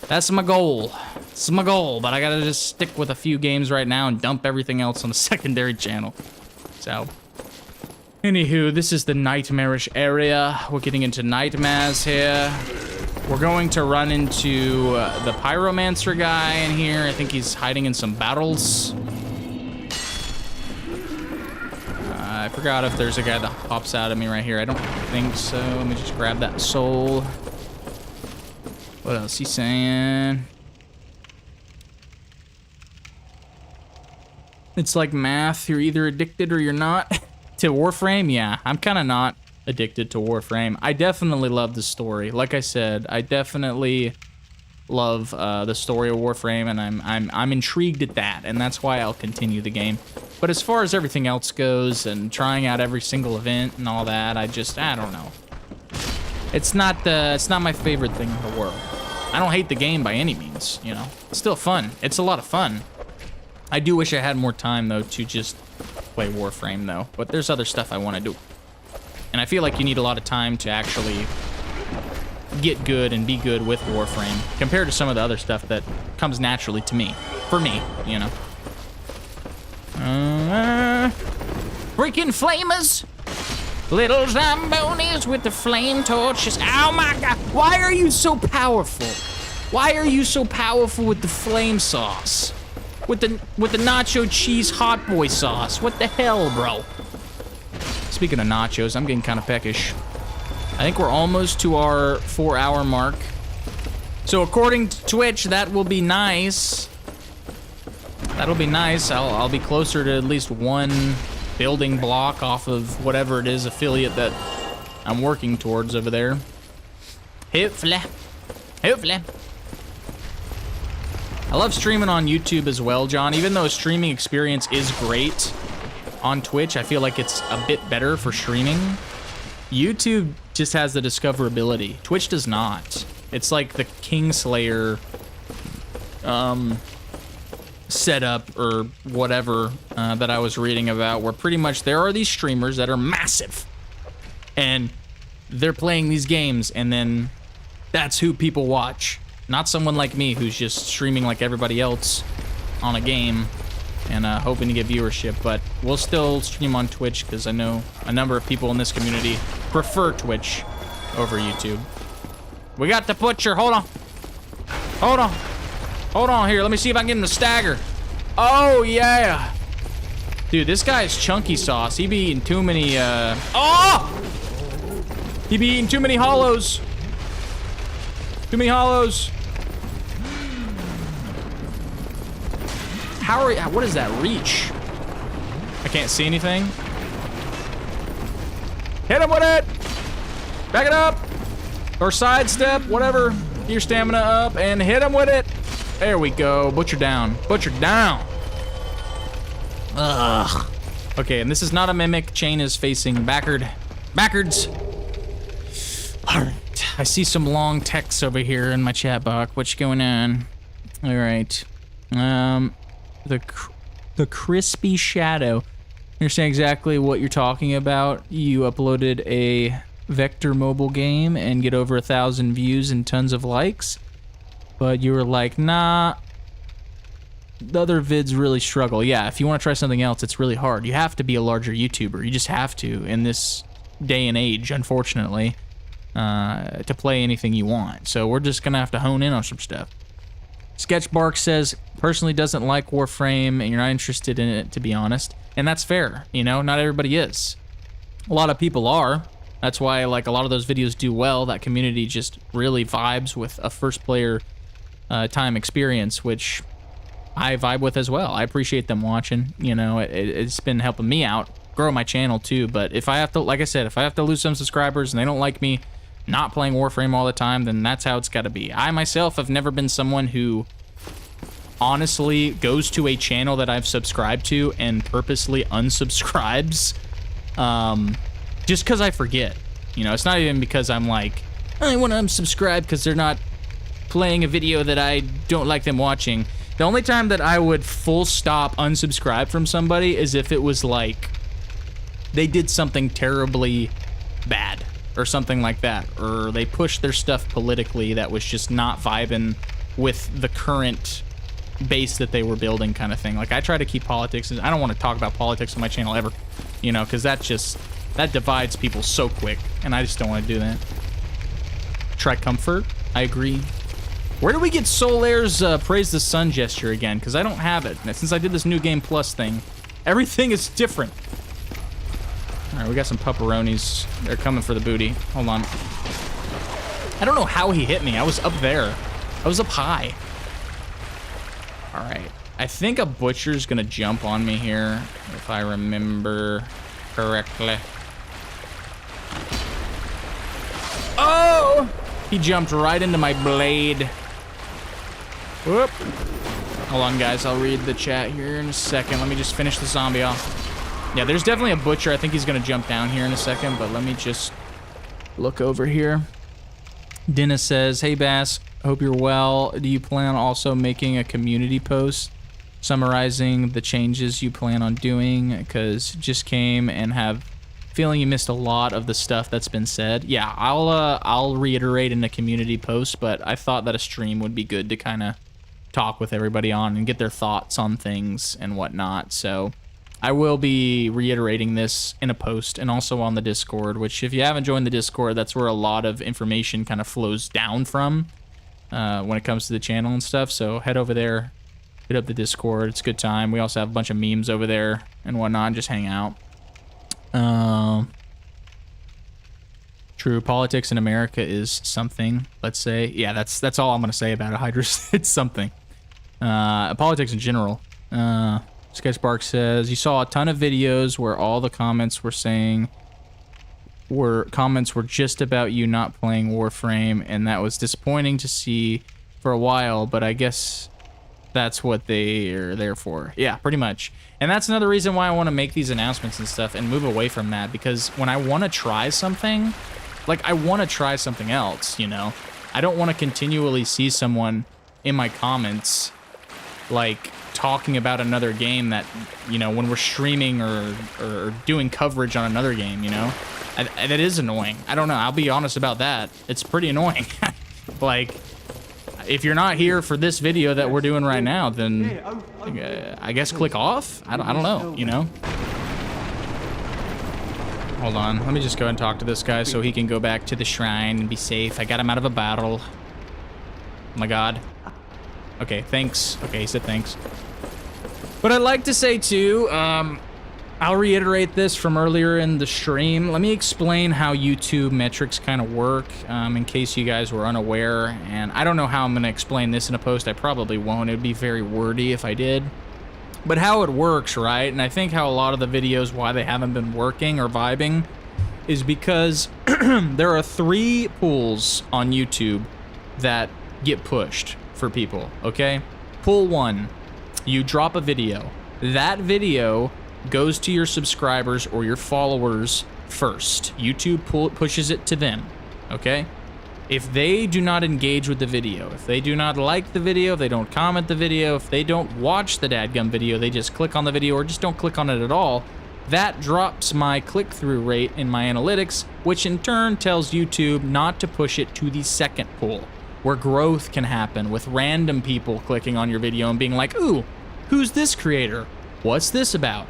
that's my goal. This is my goal, but I gotta just stick with a few games right now and dump everything else on the secondary channel. So, anywho, this is the nightmarish area. We're getting into nightmares here. We're going to run into the pyromancer guy in here. I think he's hiding in some barrels. I forgot if there's a guy that pops out at me right here. I don't think so. Let me just grab that soul. What else he saying? It's like math. You're either addicted or you're not. To Warframe, yeah. I'm kind of not addicted to Warframe. I definitely love the story. Like I said, I definitely love the story of Warframe, and I'm intrigued at that, and that's why I'll continue the game. But as far as everything else goes, and trying out every single event and all that, I don't know. It's not my favorite thing in the world. I don't hate the game by any means, you know. It's still fun. It's a lot of fun. I do wish I had more time, though, to just play Warframe, though. But there's other stuff I want to do. And I feel like you need a lot of time to actually get good and be good with Warframe compared to some of the other stuff that comes naturally to me. For me, you know. Freaking flamers! Little Zambonis with the flame torches. Oh my god! Why are you so powerful? Why are you so powerful with the flame sauce? With the nacho cheese hot boy sauce? What the hell, bro? Speaking of nachos, I'm getting kind of peckish. I think we're almost to our 4-hour mark. So according to Twitch, that will be nice. That'll be nice. I'll be closer to at least one building block off of whatever it is affiliate that I'm working towards over there. Hopefully. I love streaming on YouTube as well, John. Even though streaming experience is great on Twitch, I feel like it's a bit better for streaming. YouTube just has the discoverability. Twitch does not. It's like the Kingslayer setup or whatever that I was reading about, where pretty much there are these streamers that are massive and they're playing these games, and then that's who people watch. Not someone like me who's just streaming like everybody else on a game and hoping to get viewership, but we'll still stream on Twitch because I know a number of people in this community prefer Twitch over YouTube. We got the butcher. Hold on here. Let me see if I can get him to stagger. Oh, yeah. Dude, this guy's chunky sauce. He be eating too many, He be eating too many hollows. Too many hollows. What is that reach? I can't see anything. Hit him with it. Back it up. Or sidestep, whatever. Get your stamina up and hit him with it. There we go. Butcher down. Butcher down. Ugh. Okay, and this is not a mimic. Chain is facing backwards. All right. I see some long text over here in my chat box. What's going on? All right. The crispy shadow. You're saying exactly what you're talking about. You uploaded a vector mobile game and get over 1,000 views and tons of likes, but you were like, nah, the other vids really struggle. Yeah, if you want to try something else, it's really hard. You have to be a larger YouTuber. You just have to in this day and age, unfortunately, to play anything you want. So we're just gonna have to hone in on some stuff. Sketchbark says, personally doesn't like Warframe and you're not interested in it, to be honest. And that's fair, you know, not everybody is. A lot of people are. That's why, like, a lot of those videos do well. That community just really vibes with a first player time experience, which I vibe with as well. I appreciate them watching, you know, it's been helping me out, grow my channel too. But if I have to, like I said, if I have to lose some subscribers and they don't like me not playing Warframe all the time, then that's how it's gotta be. I myself have never been someone who honestly goes to a channel that I've subscribed to and purposely unsubscribes just because I forget. You know, it's not even because I'm like, I want to unsubscribe because they're not playing a video that I don't like them watching. The only time that I would full stop unsubscribe from somebody is if it was like they did something terribly bad or something like that, or they pushed their stuff politically that was just not vibing with the current base that they were building, kind of thing. Like, I try to keep politics, and I don't want to talk about politics on my channel ever, you know, because that divides people so quick, and I just don't want to do that. Try comfort. I agree. Where do we get Solair's Praise the Sun gesture again? Because I don't have it. Since I did this New Game Plus thing, everything is different. All right, we got some pepperonis. They're coming for the booty. Hold on. I don't know how he hit me. I was up there. I was up high. All right. I think a butcher's gonna jump on me here, if I remember correctly. Oh! He jumped right into my blade. Whoop. Hold on, guys. I'll read the chat here in a second. Let me just finish the zombie off. Yeah, there's definitely a butcher. I think he's going to jump down here in a second, but let me just look over here. Dennis says, hey, Bass, hope you're well. Do you plan on also making a community post summarizing the changes you plan on doing? Because just came and have feeling you missed a lot of the stuff that's been said. Yeah, I'll reiterate in a community post, but I thought that a stream would be good to kind of talk with everybody on and get their thoughts on things and whatnot. So I will be reiterating this in a post and also on the Discord, which if you haven't joined the Discord, that's where a lot of information kind of flows down from when it comes to the channel and stuff. So head over there, hit up the Discord. It's a good time. We also have a bunch of memes over there and whatnot, and just hang out. True, politics in America is something, let's say. Yeah, that's all I'm gonna say about it, Hydrus. It's something. Politics in general. Sketchbark says, you saw a ton of videos where all the comments were saying comments were just about you not playing Warframe, and that was disappointing to see for a while, but I guess that's what they are there for. Yeah, pretty much. And that's another reason why I want to make these announcements and stuff and move away from that, because when I want to try something, like I want to try something else, you know? I don't want to continually see someone in my comments like talking about another game that, you know, when we're streaming or doing coverage on another game, you know? That is annoying. I don't know. I'll be honest about that. It's pretty annoying. Like, if you're not here for this video that we're doing right now, then I guess click off? I don't know, you know? Hold on. Let me just go and talk to this guy so he can go back to the shrine and be safe. I got him out of a battle. Oh my god. Okay, thanks. Okay, he said thanks. But I'd like to say, too, I'll reiterate this from earlier in the stream. Let me explain how YouTube metrics kind of work, in case you guys were unaware. And I don't know how I'm going to explain this in a post. I probably won't. It would be very wordy if I did. But how it works, right? And I think how a lot of the videos, why they haven't been working or vibing, is because there are 3 pools on YouTube that get pushed for people, okay? Pool 1, you drop a video. That video goes to your subscribers or your followers first. YouTube pushes it to them, okay? If they do not engage with the video, if they do not like the video, if they don't comment the video, if they don't watch the dadgum video, they just click on the video or just don't click on it at all, that drops my click-through rate in my analytics, which in turn tells YouTube not to push it to the second pool, where growth can happen with random people clicking on your video and being like, ooh, who's this creator? What's this about?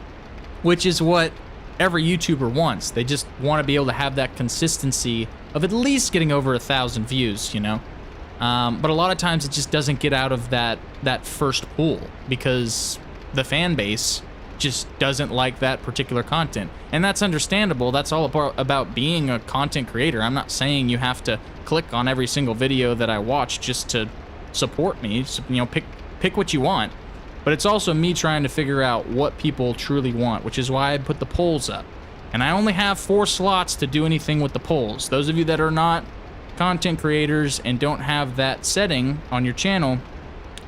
Which is what every YouTuber wants. They just want to be able to have that consistency of at least getting over 1,000 views, you know? But a lot of times it just doesn't get out of that first pool because the fan base just doesn't like that particular content. And that's understandable. That's all about being a content creator. I'm not saying you have to click on every single video that I watch just to support me. So, you know, pick what you want. But it's also me trying to figure out what people truly want, which is why I put the polls up. And I only have 4 slots to do anything with the polls. Those of you that are not content creators and don't have that setting on your channel,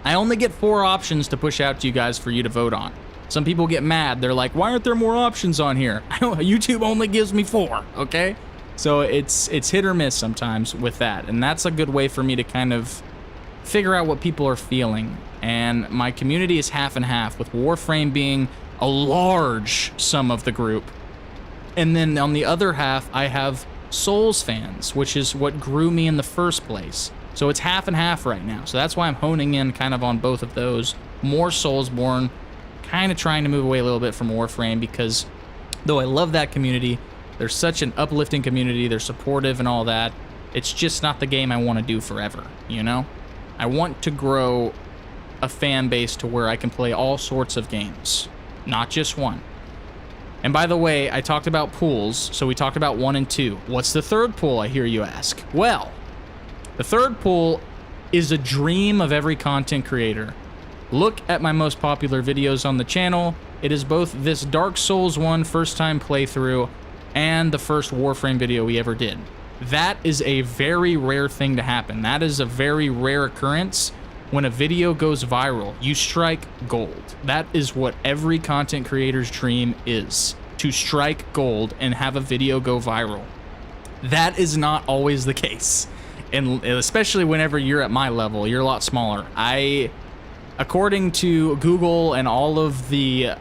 I only get 4 options to push out to you guys for you to vote on. Some people get mad. They're like, why aren't there more options on here? YouTube only gives me 4, okay? So it's hit or miss sometimes with that. And that's a good way for me to kind of figure out what people are feeling. And my community is half and half, with Warframe being a large sum of the group. And then on the other half, I have Souls fans, which is what grew me in the first place. So it's half and half right now. So that's why I'm honing in kind of on both of those. More Soulsborne, kind of trying to move away a little bit from Warframe, because though I love that community, they're such an uplifting community, they're supportive and all that, it's just not the game I want to do forever, you know? I want to grow a fan base to where I can play all sorts of games, not just one. And by the way, I talked about pools, so we talked about 1 and 2. What's the third pool, I hear you ask? Well, the third pool is a dream of every content creator. Look at my most popular videos on the channel. It is both this Dark Souls 1 first time playthrough and the first Warframe video we ever did. That is a very rare thing to happen. That is a very rare occurrence. When a video goes viral, you strike gold. That is what every content creator's dream is, to strike gold and have a video go viral. That is not always the case. And especially whenever you're at my level, you're a lot smaller. According to Google and all of the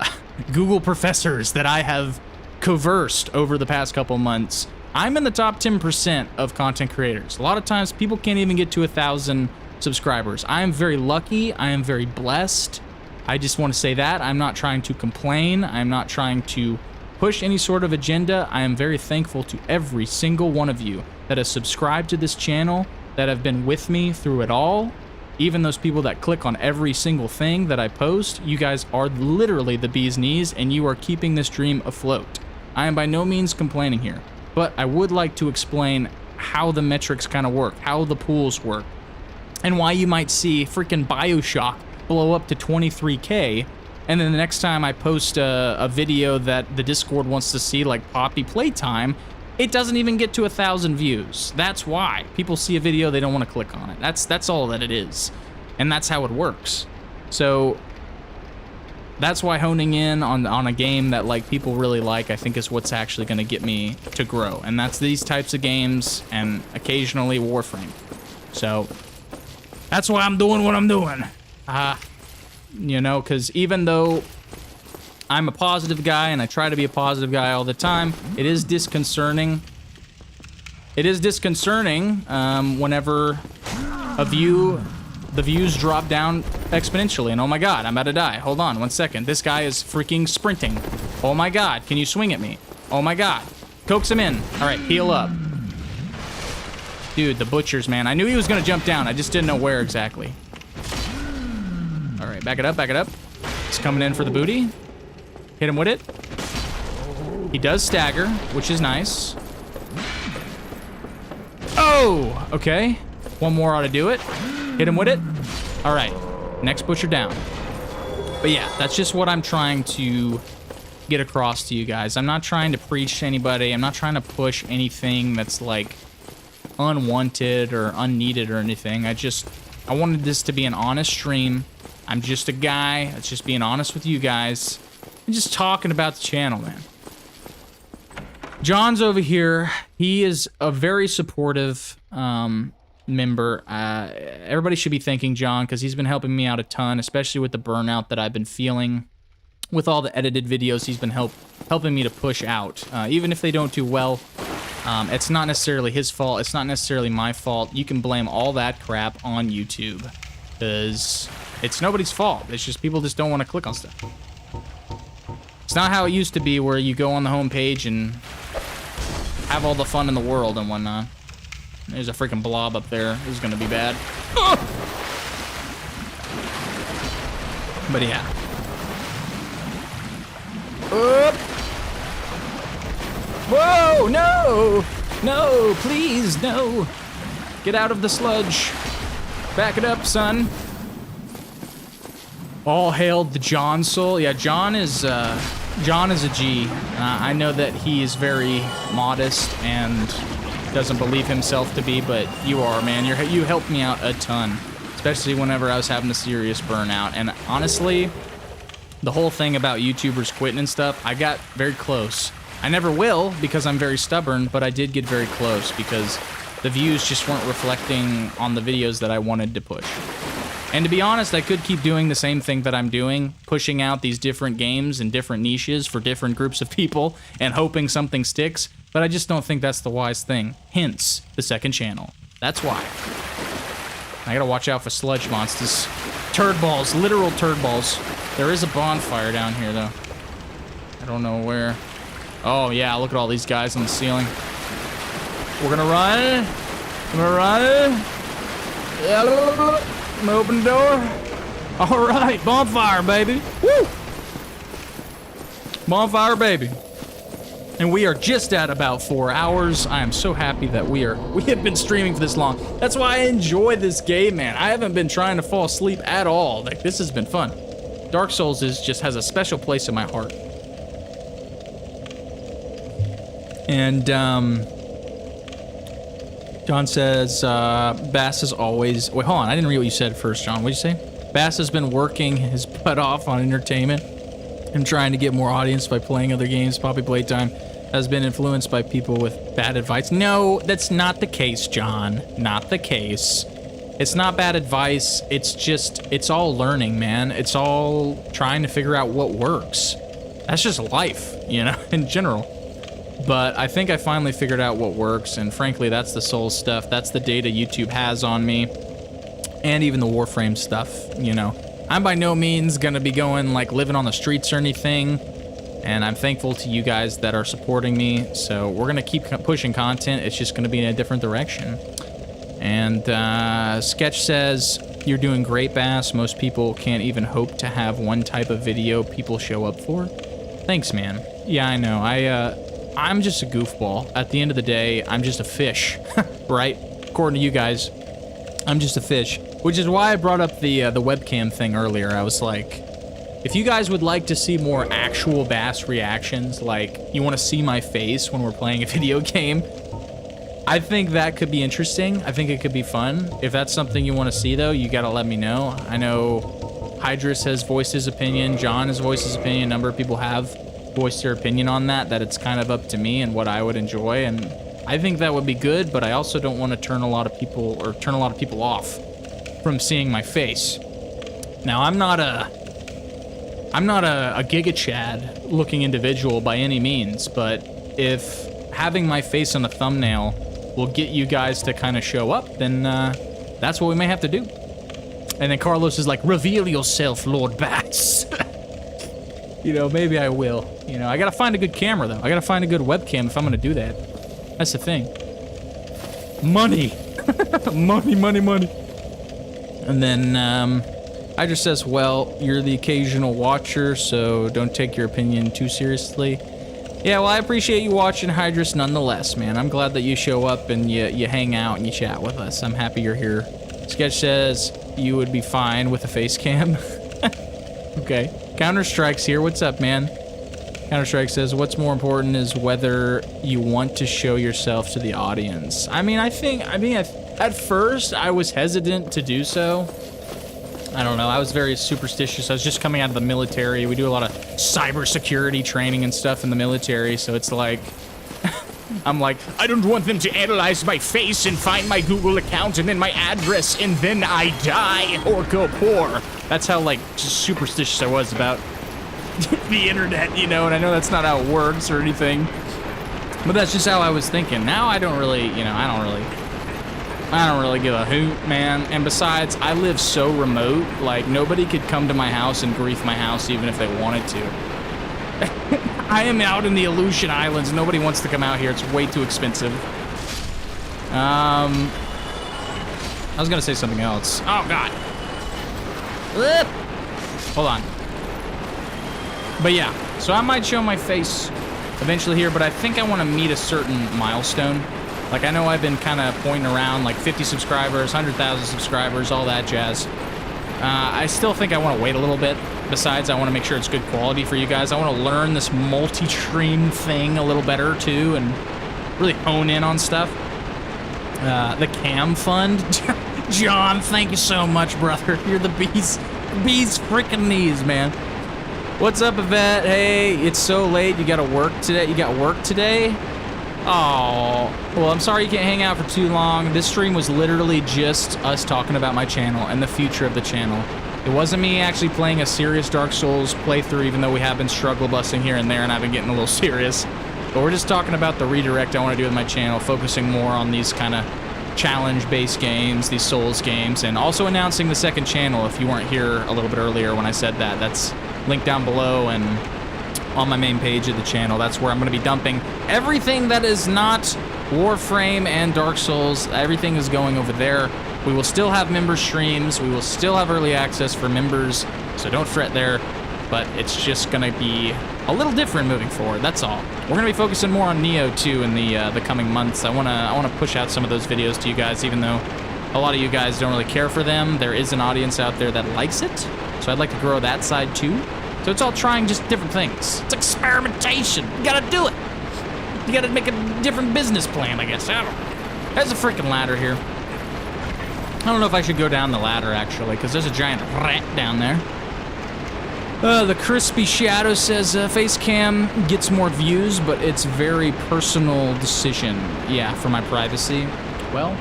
Google professors that I have conversed over the past couple months, I'm in the top 10% of content creators. A lot of times people can't even get to 1,000 subscribers. I am very lucky. I am very blessed. I just want to say that. I'm not trying to complain. I'm not trying to push any sort of agenda. I am very thankful to every single one of you that has subscribed to this channel, that have been with me through it all. Even those people that click on every single thing that I post, you guys are literally the bee's knees, and you are keeping this dream afloat. I am by no means complaining here, but I would like to explain how the metrics kind of work, how the pools work, and why you might see freaking BioShock blow up to 23K, and then the next time I post a video that the Discord wants to see, like Poppy Playtime, it doesn't even get to 1,000 views. That's why. People see a video, they don't want to click on it. That's all that it is. And that's how it works. So that's why honing in on a game that like people really like, I think is what's actually going to get me to grow. And that's these types of games and occasionally Warframe. So that's why I'm doing what I'm doing. You know, because even though I'm a positive guy and I try to be a positive guy all the time, it is disconcerting. It is disconcerting whenever the views drop down exponentially. And oh my god, I'm about to die. Hold on 1 second. This guy is freaking sprinting. Oh my god, can you swing at me? Oh my god. Coax him in. All right, heal up. Dude, the butchers, man. I knew he was going to jump down. I just didn't know where exactly. All right, back it up, back it up. He's coming in for the booty. Hit him with it. He does stagger, which is nice. Oh, okay. One more ought to do it. Hit him with it. All right, next butcher down. But yeah, that's just what I'm trying to get across to you guys. I'm not trying to preach to anybody. I'm not trying to push anything that's like unwanted or unneeded or anything. I wanted this to be an honest stream. I'm just a guy that's just being honest with you guys and just talking about the channel, man. John's over here. He is a very supportive member. Everybody should be thanking John because he's been helping me out a ton, especially with the burnout that I've been feeling. With all the edited videos he's been helping me to push out. Even if they don't do well, it's not necessarily his fault. It's not necessarily my fault. You can blame all that crap on YouTube because it's nobody's fault. It's just people just don't want to click on stuff. It's not how it used to be where you go on the home page and have all the fun in the world and whatnot. There's a freaking blob up there. This is going to be bad. But yeah. Whoa, no! No, please, no! Get out of the sludge. Back it up, son. All hail the John soul. Yeah, John is a G. I know that he is very modest and doesn't believe himself to be, but you are, man. You helped me out a ton, especially whenever I was having a serious burnout. And honestly, the whole thing about YouTubers quitting and stuff, I got very close. I never will because I'm very stubborn, but I did get very close because the views just weren't reflecting on the videos that I wanted to push. And to be honest, I could keep doing the same thing that I'm doing, pushing out these different games and different niches for different groups of people and hoping something sticks, but I just don't think that's the wise thing. Hence, the second channel. That's why. I gotta watch out for sludge monsters. Turd balls, literal turd balls. There is a bonfire down here, though. I don't know where. Oh, yeah, look at all these guys on the ceiling. We're gonna run. I'm gonna run. I'm gonna open the door. All right, bonfire, baby. Woo! Bonfire, baby. And we are just at about 4 hours. I am so happy that we have been streaming for this long. That's why I enjoy this game, man. I haven't been trying to fall asleep at all. Like, this has been fun. Dark Souls just has a special place in my heart. And John says, Bass is always... Wait, hold on. I didn't read what you said first, John. What'd you say? Bass has been working his butt off on entertainment and trying to get more audience by playing other games. Poppy Playtime has been influenced by people with bad advice. No, that's not the case, John. Not the case. It's not bad advice. It's just, it's all learning, man. It's all trying to figure out what works. That's just life, you know, in general. But I think I finally figured out what works, and frankly, that's the Souls stuff. That's the data YouTube has on me, and even the Warframe stuff, you know. I'm by no means gonna be going, like, living on the streets or anything, and I'm thankful to you guys that are supporting me, so we're gonna keep pushing content. It's just gonna be in a different direction. And Sketch says, you're doing great, Bass. Most people can't even hope to have one type of video people show up for. Thanks, man. Yeah, I know. I'm just a goofball. At the end of the day, I'm just a fish, right? According to you guys, I'm just a fish. Which is why I brought up the webcam thing earlier. I was like, if you guys would like to see more actual Bass reactions, like you want to see my face when we're playing a video game, I think that could be interesting. I think it could be fun. If that's something you want to see, though, you got to let me know. I know Hydrus has voiced his opinion. John has voiced his opinion. A number of people have voiced their opinion on that, that it's kind of up to me and what I would enjoy. And I think that would be good, but I also don't want to turn a lot of people off from seeing my face. Now, I'm not a Giga Chad looking individual by any means, but if having my face on a thumbnail will get you guys to kind of show up, then that's what we may have to do. And then Carlos is like, reveal yourself, Lord Bass. You know, maybe I will. You know, I gotta find a good camera, though. I gotta find a good webcam if I'm gonna do that. That's the thing. Money. Money, money, money. And then, Hydra says, well, you're the occasional watcher, so don't take your opinion too seriously. Yeah, well, I appreciate you watching, Hydrus, nonetheless, man. I'm glad that you show up and you hang out and you chat with us. I'm happy you're here. Sketch says you would be fine with a face cam. Okay. Counter-Strike's here. What's up, man? Counter-Strike says, what's more important is whether you want to show yourself to the audience. I mean, at first, I was hesitant to do so. I don't know. I was very superstitious. I was just coming out of the military. We do a lot of cybersecurity training and stuff in the military, so it's like... I'm like, I don't want them to analyze my face and find my Google account and then my address and then I die or go poor. That's how, like, just superstitious I was about the internet, you know, and I know that's not how it works or anything. But that's just how I was thinking. Now I don't really, you know, I don't really give a hoot, man. And besides, I live so remote, like, nobody could come to my house and grief my house even if they wanted to. I am out in the Aleutian Islands. Nobody wants to come out here. It's way too expensive. I was gonna say something else. Oh, God. Hold on. But yeah, so I might show my face eventually here, but I think I want to meet a certain milestone. Like, I know I've been kind of pointing around, like, 50 subscribers, 100,000 subscribers, all that jazz. I still think I want to wait a little bit. Besides, I want to make sure it's good quality for you guys. I want to learn this multi-stream thing a little better, too, and really hone in on stuff. The Cam Fund. John, thank you so much, brother. You're the bee's freaking knees, man. What's up, Yvette? Hey, it's so late. You got to work today? You got work today? Oh, well, I'm sorry you can't hang out for too long. This stream was literally just us talking about my channel and the future of the channel. It wasn't me actually playing a serious Dark Souls playthrough, even though we have been struggle busting here and there, and I've been getting a little serious. But we're just talking about the redirect I want to do with my channel, focusing more on these kind of challenge-based games, these Souls games, and also announcing the second channel. If you weren't here a little bit earlier when I said that, that's linked down below and on my main page of the channel. That's where I'm going to be dumping everything that is not Warframe and Dark Souls. Everything is going over there. We will still have member streams. We will still have early access for members, so don't fret there. But it's just going to be a little different moving forward. That's all. We're going to be focusing more on Neo too in the coming months. I want to push out some of those videos to you guys, even though a lot of you guys don't really care for them. There is an audience out there that likes it, so I'd like to grow that side too. So it's all trying just different things. It's experimentation. You gotta do it. You gotta make a different business plan, I guess. I don't know. There's a freaking ladder here. I don't know if I should go down the ladder, actually, because there's a giant rat down there. The Crispy Shadow says, face cam gets more views, but it's very personal decision. Yeah, for my privacy. Well,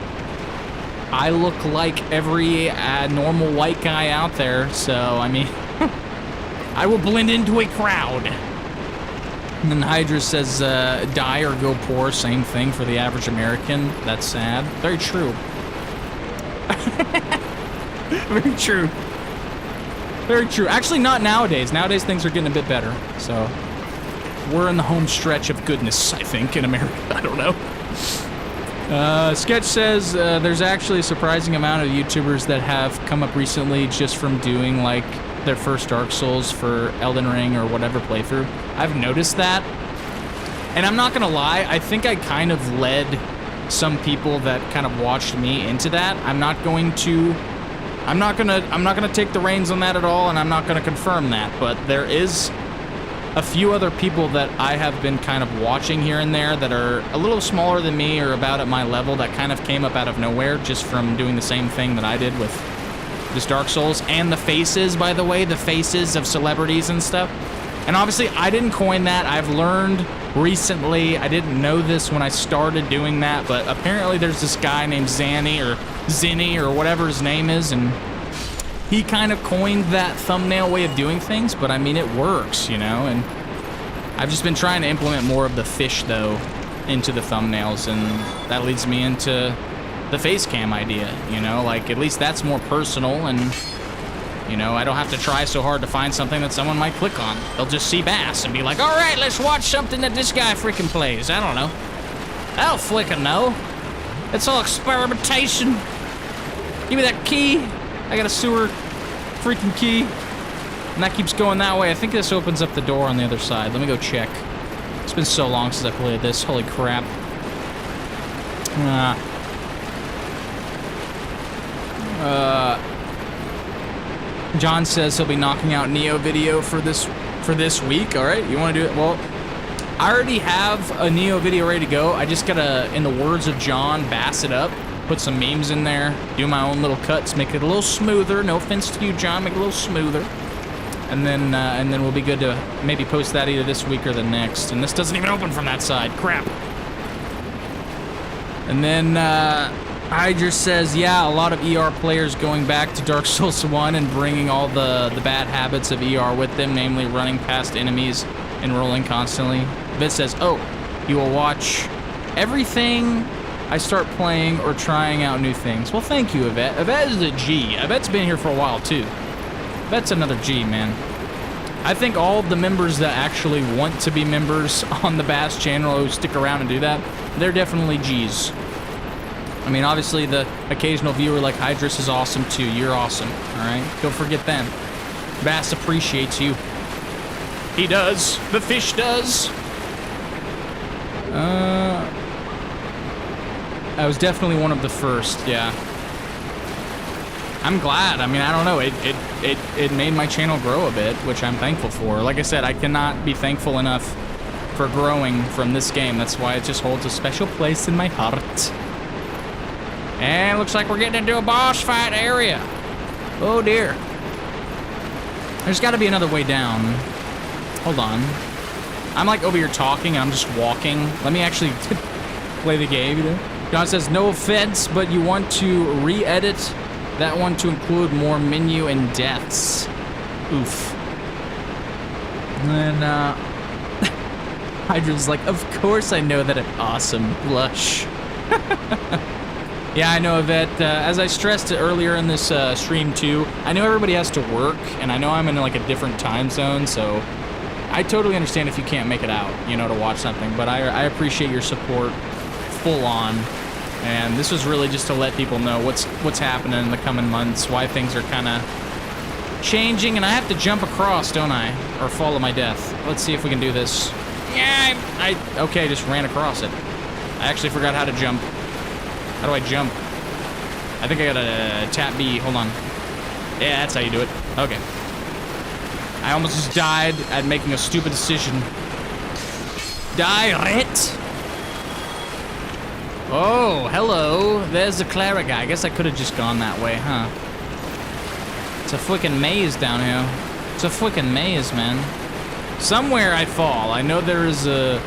I look like every normal white guy out there, so, I mean, I will blend into a crowd. And then Hydra says, die or go poor, same thing for the average American. That's sad. Very true. Very true. Very true. Actually, not nowadays. Nowadays, things are getting a bit better. So, we're in the home stretch of goodness, I think, in America. I don't know. Sketch says there's actually a surprising amount of YouTubers that have come up recently just from doing, like, their first Dark Souls for Elden Ring or whatever playthrough. I've noticed that. And I'm not gonna lie, I think I kind of led some people that kind of watched me into that. I'm not gonna take the reins on that at all, and I'm not gonna confirm that, but there is a few other people that I have been kind of watching here and there that are a little smaller than me or about at my level that kind of came up out of nowhere just from doing the same thing that I did with this Dark Souls. And the faces, by the way, the faces of celebrities and stuff. And obviously, I didn't coin that. I've learned recently. I didn't know this when I started doing that, but apparently there's this guy named Zanny or Zinny or whatever his name is, and he kind of coined that thumbnail way of doing things, but I mean, it works, you know, and I've just been trying to implement more of the fish, though, into the thumbnails, and that leads me into the face cam idea, you know, like, at least that's more personal, and, you know, I don't have to try so hard to find something that someone might click on. They'll just see Bass and be like, all right, let's watch something that this guy freaking plays. I don't know. I'll flicking know. It's all experimentation. Give me that key. I got a sewer freaking key. And that keeps going that way. I think this opens up the door on the other side. Let me go check. It's been so long since I played this. Holy crap. John says he'll be knocking out Neo video for this week. All right, you want to do it? Well, I already have a Neo video ready to go. I just gotta, in the words of John, bass it up, put some memes in there, do my own little cuts, make it a little smoother. No offense to you, John, make it a little smoother, and then we'll be good to maybe post that either this week or the next. And this doesn't even open from that side. Crap. And then Hydra says, yeah, a lot of ER players going back to Dark Souls 1 and bringing all the bad habits of ER with them, namely running past enemies and rolling constantly. Vitt says, oh, you will watch everything I start playing or trying out new things. Well, thank you, Yvette. Yvette is a G. Yvette's been here for a while, too. Yvette's another G, man. I think all of the members that actually want to be members on the Bass channel who stick around and do that, they're definitely Gs. I mean, obviously, the occasional viewer like Hydrus is awesome, too. You're awesome, all right? Don't forget them. Bass appreciates you. He does. The fish does. I was definitely one of the first, yeah. I'm glad. I mean, I don't know. It made my channel grow a bit, which I'm thankful for. Like I said, I cannot be thankful enough for growing from this game. That's why it just holds a special place in my heart. And it looks like we're getting into a boss fight area. Oh dear. There's got to be another way down. Hold on. I'm like over here talking and I'm just walking. Let me actually play the game, you know? John says, no offense, but you want to re-edit that one to include more menu and deaths. Oof. And then, Hydra's like, of course I know that I'm awesome. Blush. Yeah, I know, Yvette. As I stressed earlier in this stream, too, I know everybody has to work, and I know I'm in, like, a different time zone, so I totally understand if you can't make it out, you know, to watch something, but I appreciate your support full on, and this was really just to let people know what's happening in the coming months, why things are kind of changing, and I have to jump across, don't I? Or follow my death. Let's see if we can do this. Yeah, okay, I just ran across it. I actually forgot how to jump. How do I jump? I think I gotta tap B. Hold on. Yeah, that's how you do it. Okay. I almost just died at making a stupid decision. Die, Rit! Oh, hello. There's the cleric guy. I guess I could have just gone that way, huh? It's a freaking maze down here. It's a freaking maze, man. Somewhere I fall. I know there is a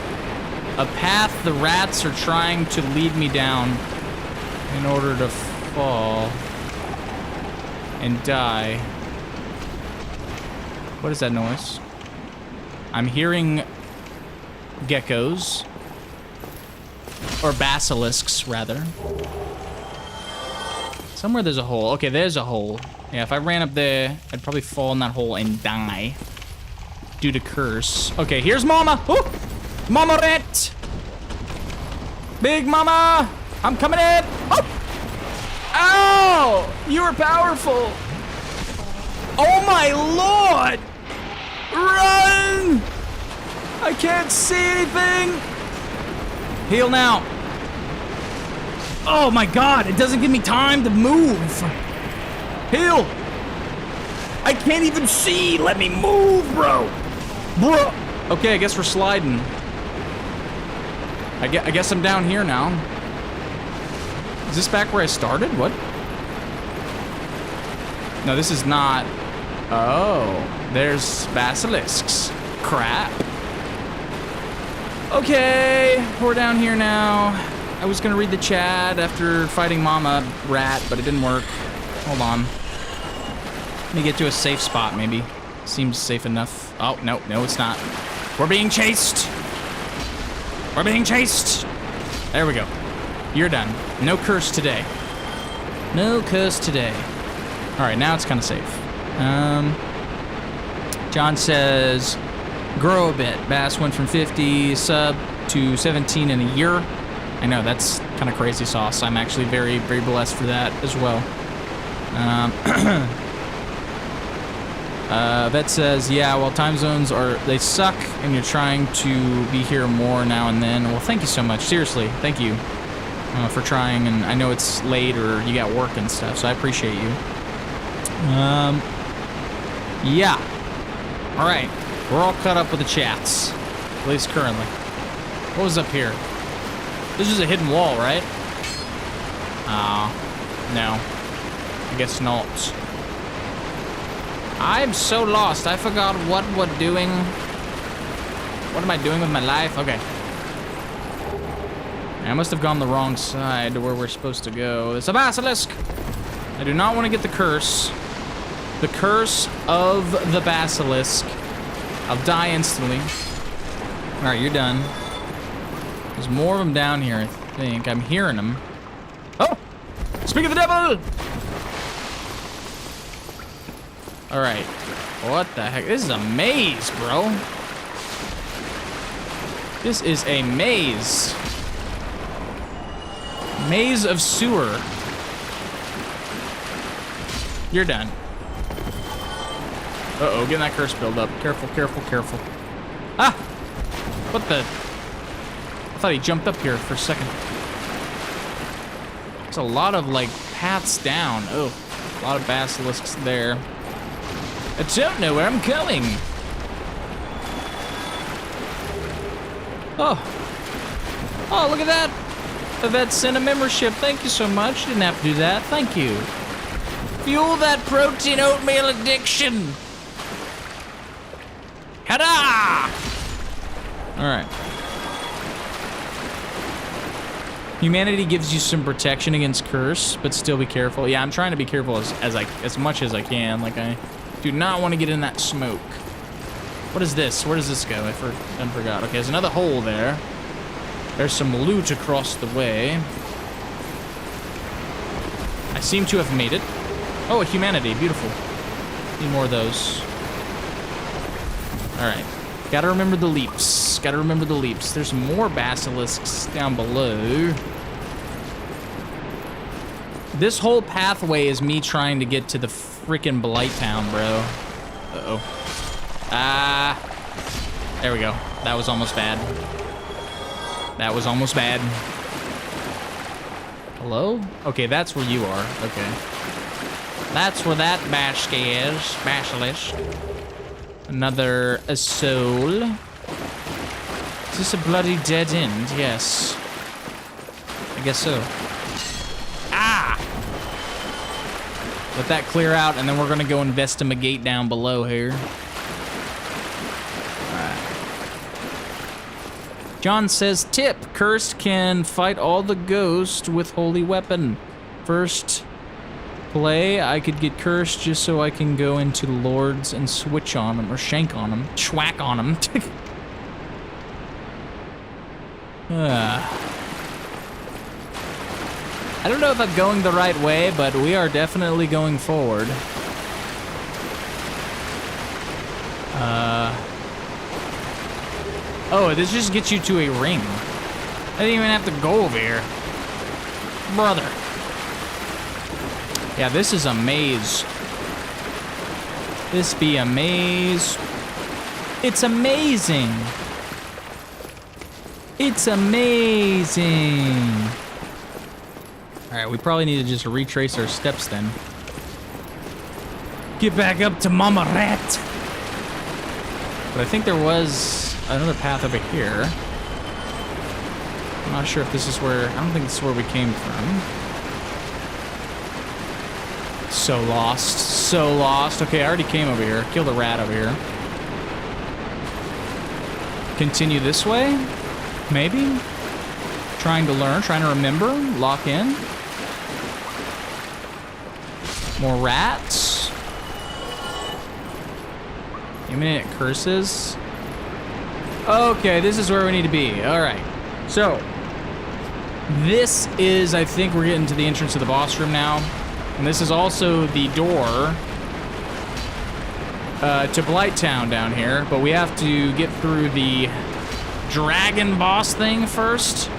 path the rats are trying to lead me down in order to fall and die. What is that noise? I'm hearing geckos. Or basilisks, rather. Somewhere there's a hole. Okay, there's a hole. Yeah, if I ran up there, I'd probably fall in that hole and die. Due to curse. Okay, here's Mama! Ooh! Mama rat! Big Mama! I'm coming in! Oh! Ow! You were powerful! Oh my lord! Run! I can't see anything! Heal now. Oh my god, it doesn't give me time to move. Heal. I can't even see. Let me move, bro. Bro. Okay, I guess we're sliding. I guess I'm down here now. Is this back where I started? What? No, this is not. Oh, there's basilisks. Crap. Okay, we're down here now. I was gonna read the chat after fighting Mama Rat, but it didn't work. Hold on. Let me get to a safe spot, maybe. Seems safe enough. Oh, no, it's not. We're being chased. We're being chased. There we go. You're done. No curse today. No curse today. All right, now it's kind of safe. John says, grow a bit. Bass went from 50 sub to 17 in a year. I know, that's kind of crazy sauce. I'm actually very, very blessed for that as well. Vet says, yeah, well, time zones they suck, and you're trying to be here more now and then. Well, thank you so much. Seriously, thank you for trying, and I know it's late or you got work and stuff, so I appreciate you. Yeah. All right. We're all caught up with the chats, at least currently. What was up here? This is a hidden wall, right? No. I guess not. I'm so lost. I forgot what we're doing. What am I doing with my life? Okay. I must have gone the wrong side to where we're supposed to go. It's a basilisk. I do not want to get the curse. The curse of the basilisk. I'll die instantly. All right, you're done. There's more of them down here, I think. I'm hearing them. Oh! Speak of the devil! All right. What the heck? This is a maze, bro. This is a maze. Maze of sewer. You're done. Uh-oh, getting that curse build up. Careful, careful, careful. Ah! What the? I thought he jumped up here for a second. There's a lot of, like, paths down. Oh, a lot of basilisks there. I don't know where I'm going. Oh. Oh, look at that. Yvette sent a membership. Thank you so much. Didn't have to do that. Thank you. Fuel that protein oatmeal addiction. Ta-da! All right. Humanity gives you some protection against curse, but still be careful. Yeah, I'm trying to be careful as much as I can. Like, I do not want to get in that smoke. What is this? Where does this go? I forgot. Okay, there's another hole there. There's some loot across the way. I seem to have made it. Oh, a humanity. Beautiful. Need more of those. All right. Gotta remember the leaps. Gotta remember the leaps. There's more basilisks down below. This whole pathway is me trying to get to the freaking Blight Town, bro. Uh-oh. There we go. That was almost bad. That was almost bad. Hello? Okay, that's where you are. Okay. That's where that bashka is. Basilisk. Another soul. Is this a bloody dead end? Yes. I guess so. Ah! Let that clear out, and then we're gonna go investigate down below here. John says, tip, Cursed can fight all the ghosts with holy weapon. First play, I could get Cursed just so I can go into the Lords and switch on them, or shank on them, schwack on them. I don't know if I'm going the right way, but we are definitely going forward. Oh, this just gets you to a ring. I didn't even have to go over here. Brother. Yeah, this is a maze. This be a maze. It's amazing. It's amazing. All right, we probably need to just retrace our steps then. Get back up to Mama Rat. But I think there was another path over here. I'm not sure if this is where, I don't think this is where we came from. So lost, so lost. Okay, I already came over here. Killed a rat over here. Continue this way, maybe? Trying to learn, trying to remember, lock in. More rats. Imminent curses. Okay, this is where we need to be. All right. So, this is, I think we're getting to the entrance of the boss room now. And this is also the door to Blighttown down here. But we have to get through the dragon boss thing first.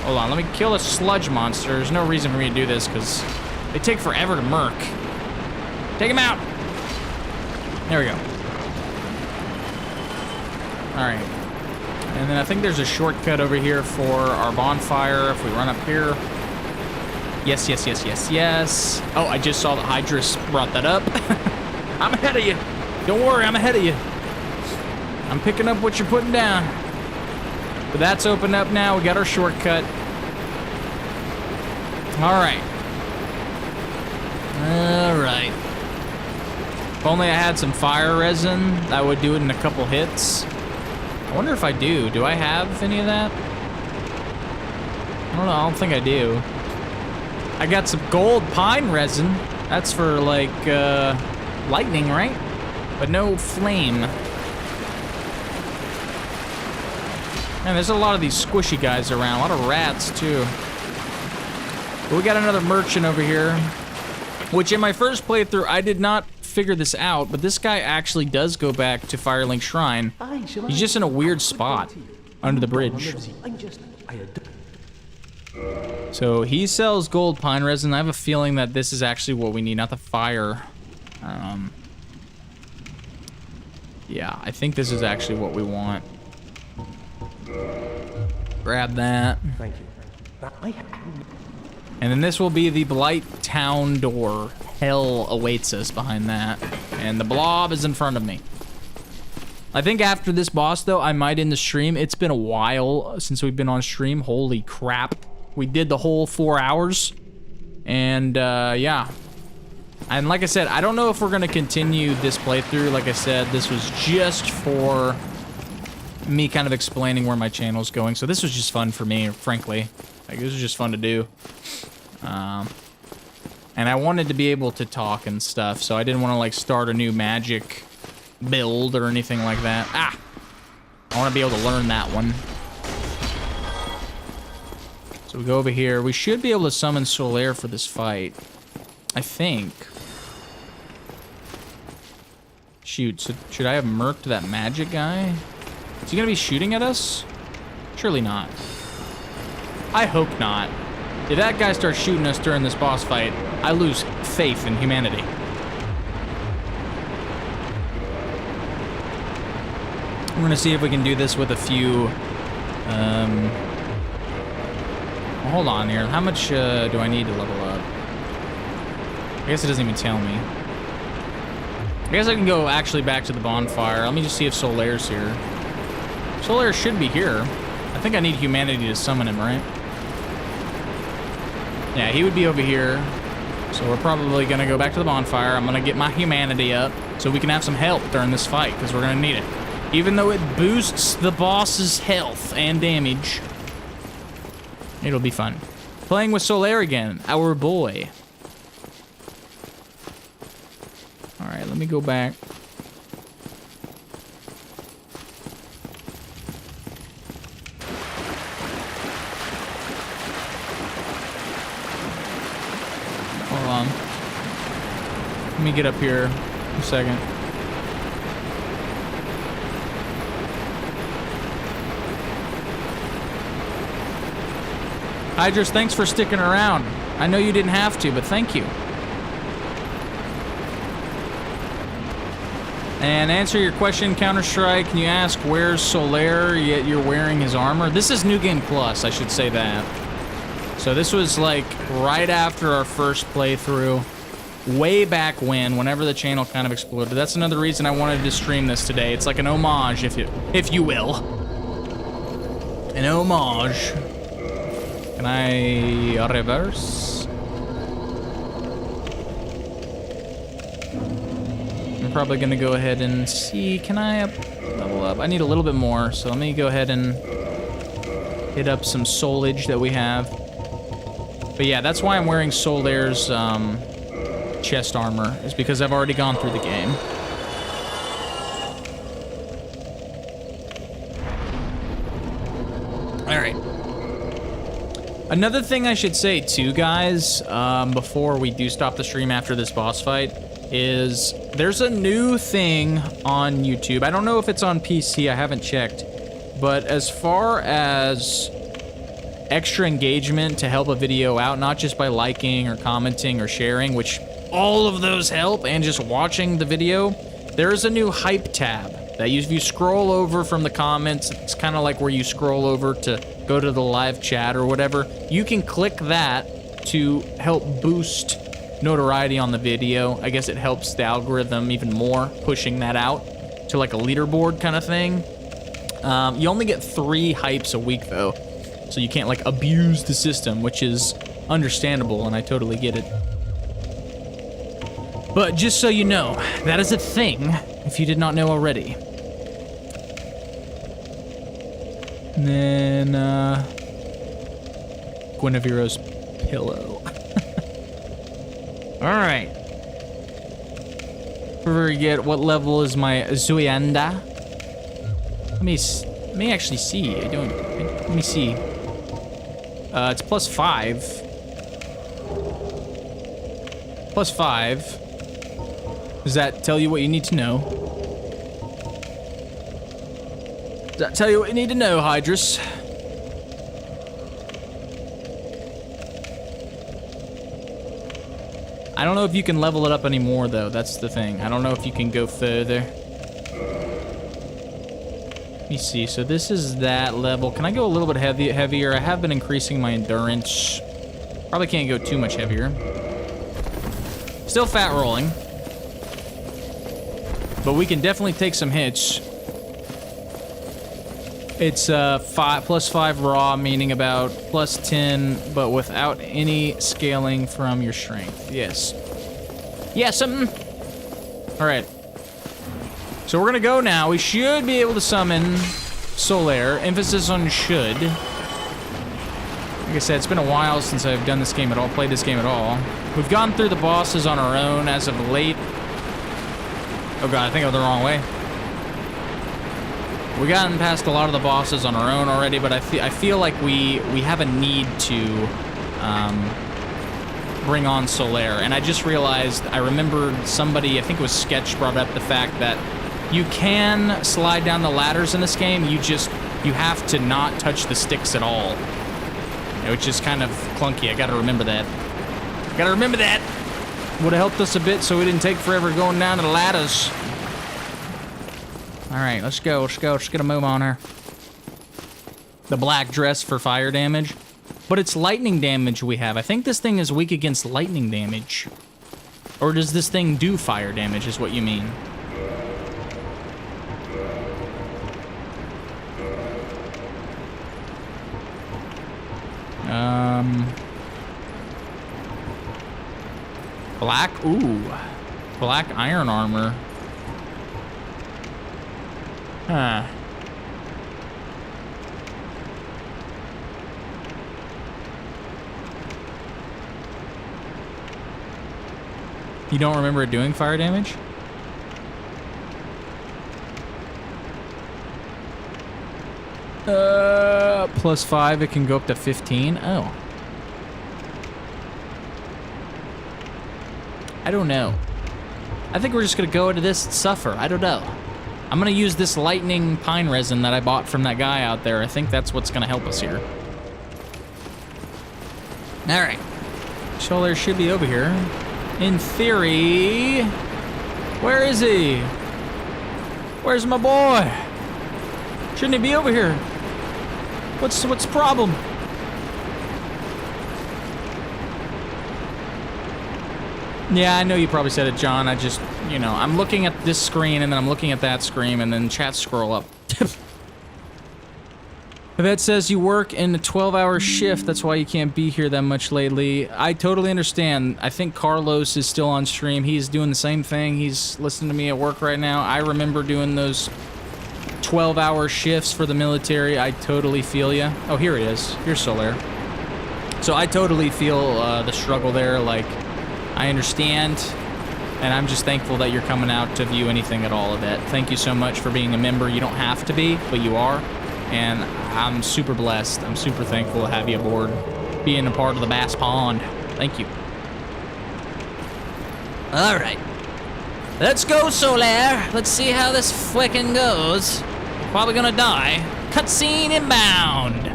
Hold on, let me kill a sludge monster. There's no reason for me to do this because they take forever to murk. Take him out. There we go. All right. And then I think there's a shortcut over here for our bonfire if we run up here. Yes, yes, yes, yes, yes. Oh, I just saw that Hydrus brought that up. I'm ahead of you. Don't worry, I'm ahead of you. I'm picking up what you're putting down. But that's opened up now. We got our shortcut. All right. All right. If only I had some fire resin, I would do it in a couple hits. I wonder if I do. Do I have any of that? I don't know. I don't think I do. I got some gold pine resin. That's for, like, lightning, right? But no flame. Man, there's a lot of these squishy guys around. A lot of rats, too. But we got another merchant over here. Which, in my first playthrough, I did not figure this out, but this guy actually does go back to Firelink Shrine. He's just in a weird spot under the bridge. So he sells gold pine resin. I have a feeling that this is actually what we need, not the fire. Yeah, I think this is actually what we want. Grab that. Thank you. And then this will be the Blighttown door. Hell awaits us behind that. And the blob is in front of me. I think after this boss, though, I might end the stream. It's been a while since we've been on stream. Holy crap. We did the whole 4 hours. And, yeah. And like I said, I don't know if we're going to continue this playthrough. Like I said, this was just for me kind of explaining where my channel's going. So this was just fun for me, frankly. Like, this was just fun to do. And I wanted to be able to talk and stuff, so I didn't want to, like, start a new magic build or anything like that. Ah! I want to be able to learn that one. So we go over here. We should be able to summon Solaire for this fight. I think. Shoot, so should I have murked that magic guy? Is he gonna be shooting at us? Surely not. I hope not. If that guy starts shooting us during this boss fight, I lose faith in humanity. We're gonna see if we can do this with a few, well, hold on here. How much do I need to level up? I guess it doesn't even tell me. I guess I can go actually back to the bonfire. Let me just see if Solaire's here. Solaire should be here. I think I need humanity to summon him, right? Yeah, he would be over here. So we're probably gonna go back to the bonfire. I'm gonna get my humanity up so we can have some help during this fight, because we're gonna need it. Even though it boosts the boss's health and damage, it'll be fun. Playing with Solaire again, our boy. All right, let me go back. Hold on. Let me get up here a second. Hydras, thanks for sticking around. I know you didn't have to, but thank you. And answer your question, Counter-Strike, can you ask where's Solaire, yet you're wearing his armor? This is New Game Plus, I should say that. So this was like right after our first playthrough, way back whenever the channel kind of exploded. That's another reason I wanted to stream this today. It's like an homage, if you will. An homage. Can I reverse? I'm probably gonna go ahead and see, can I level up? I need a little bit more, so let me go ahead and hit up some soulage that we have. But yeah, that's why I'm wearing Solaire's chest armor, is because I've already gone through the game. All right. Another thing I should say too, guys, before we do stop the stream after this boss fight, is there's a new thing on YouTube. I don't know if it's on PC, I haven't checked, but as far as extra engagement to help a video out, not just by liking or commenting or sharing, which all of those help, and just watching the video, there's a new hype tab that if you scroll over from the comments, it's kind of like where you scroll over to go to the live chat or whatever. You can click that to help boost notoriety on the video. I guess it helps the algorithm even more, pushing that out to like a leaderboard kind of thing. You only get 3 hypes a week though, so you can't like abuse the system, which is understandable, and I totally get it. But just so you know, that is a thing, if you did not know already. And then, Guinevere's pillow. Alright. Forget what level is my Zuyanda. Let me actually see. Let me see. It's +5. +5. Does that tell you what you need to know? Does that tell you what you need to know, Hydrus? I don't know if you can level it up anymore, though. That's the thing. I don't know if you can go further. Let me see. So this is that level. Can I go a little bit heavier? I have been increasing my endurance. Probably can't go too much heavier. Still fat rolling. But we can definitely take some hits. It's +5 raw, meaning about +10, but without any scaling from your strength. Yes. Yeah, something. All right. So we're gonna go now. We should be able to summon Solaire. Emphasis on should. Like I said, it's been a while since I've done this game at all, played this game at all. We've gone through the bosses on our own as of late. Oh god, I think I went the wrong way. We've gotten past a lot of the bosses on our own already, but I feel like we have a need to bring on Solaire. And I just realized, I remembered somebody, I think it was Sketch, brought up the fact that you can slide down the ladders in this game, you have to not touch the sticks at all. Which is kind of clunky, I gotta remember that. Would have helped us a bit so we didn't take forever going down to the ladders. Alright, let's go. Let's get a move on her. The black dress for fire damage. But it's lightning damage we have. I think this thing is weak against lightning damage. Or does this thing do fire damage, is what you mean? Black, ooh. Black iron armor. Huh. You don't remember it doing fire damage? +5, it can go up to 15. Oh. I don't know. I think we're just gonna go into this and suffer. I don't know. I'm gonna use this lightning pine resin that I bought from that guy out there. I think that's what's gonna help us here. All right. Solar should be over here. In theory. Where is he? Where's my boy? Shouldn't he be over here? What's the problem? Yeah, I know you probably said it, John. I just, you know, I'm looking at this screen and then I'm looking at that screen and then chat scroll up. Yvette says you work in a 12-hour shift. That's why you can't be here that much lately. I totally understand. I think Carlos is still on stream. He's doing the same thing. He's listening to me at work right now. I remember doing those 12-hour shifts for the military. I totally feel ya. Oh, here it is. Here's Solaire. So I totally feel the struggle there. Like, I understand, and I'm just thankful that you're coming out to view anything at all of it. Thank you so much for being a member. You don't have to be, but you are, and I'm super blessed. I'm super thankful to have you aboard, being a part of the Bass Pond. Thank you. All right. Let's go, Solaire. Let's see how this flicking goes. Probably gonna die. Cutscene inbound.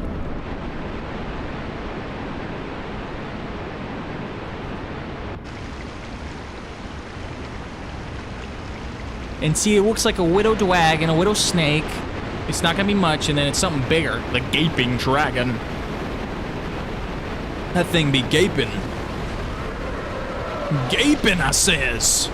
And see, it looks like a widow dragon, a widow snake. It's not gonna be much, and then it's something bigger. The gaping dragon. That thing be gaping. Gaping, I says.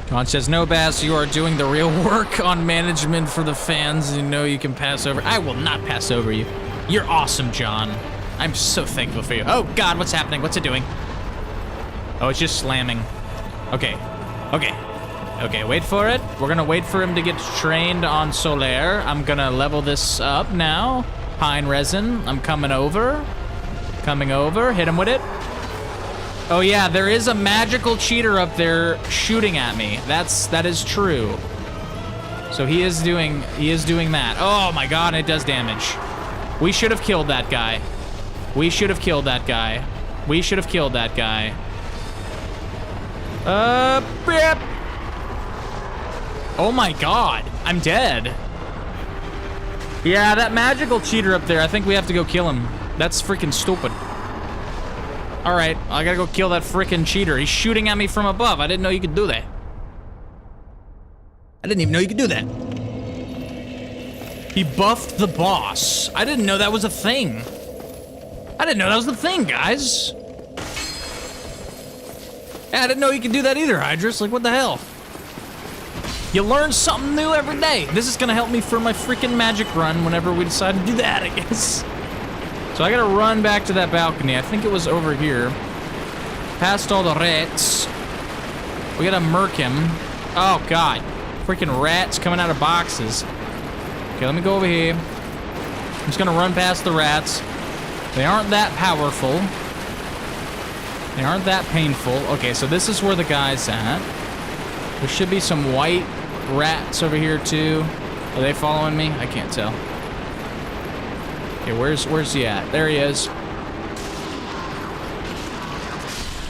John says, no, Bass, you are doing the real work on management for the fans. You know you can pass over. I will not pass over you. You're awesome, John. I'm so thankful for you. Oh, God, what's happening? What's it doing? Oh, it's just slamming. Okay. Okay. Okay, wait for it. We're gonna wait for him to get trained on Solaire. I'm gonna level this up now. Pine resin. I'm coming over. Coming over. Hit him with it. Oh yeah, there is a magical cheater up there shooting at me. That is true. So he is doing that. Oh my God, it does damage. We should have killed that guy. We should have killed that guy. We should have killed that guy. Yep. Oh my God, I'm dead. Yeah, that magical cheater up there, I think we have to go kill him. That's freaking stupid. All right, I gotta go kill that freaking cheater. He's shooting at me from above. I didn't know you could do that. I didn't even know you could do that. He buffed the boss. I didn't know that was a thing. I didn't know that was the thing, guys. Yeah, I didn't know you could do that either, Hydrus. Like, what the hell? You learn something new every day. This is gonna help me for my freaking magic run whenever we decide to do that, I guess. So I gotta run back to that balcony. I think it was over here. Past all the rats. We gotta murk him. Oh God, freaking rats coming out of boxes. Okay, let me go over here. I'm just gonna run past the rats. They aren't that powerful. They aren't that painful. Okay, so this is where the guy's at. There should be some white rats over here too. Are they following me? I can't tell. Okay, where's he at? There he is.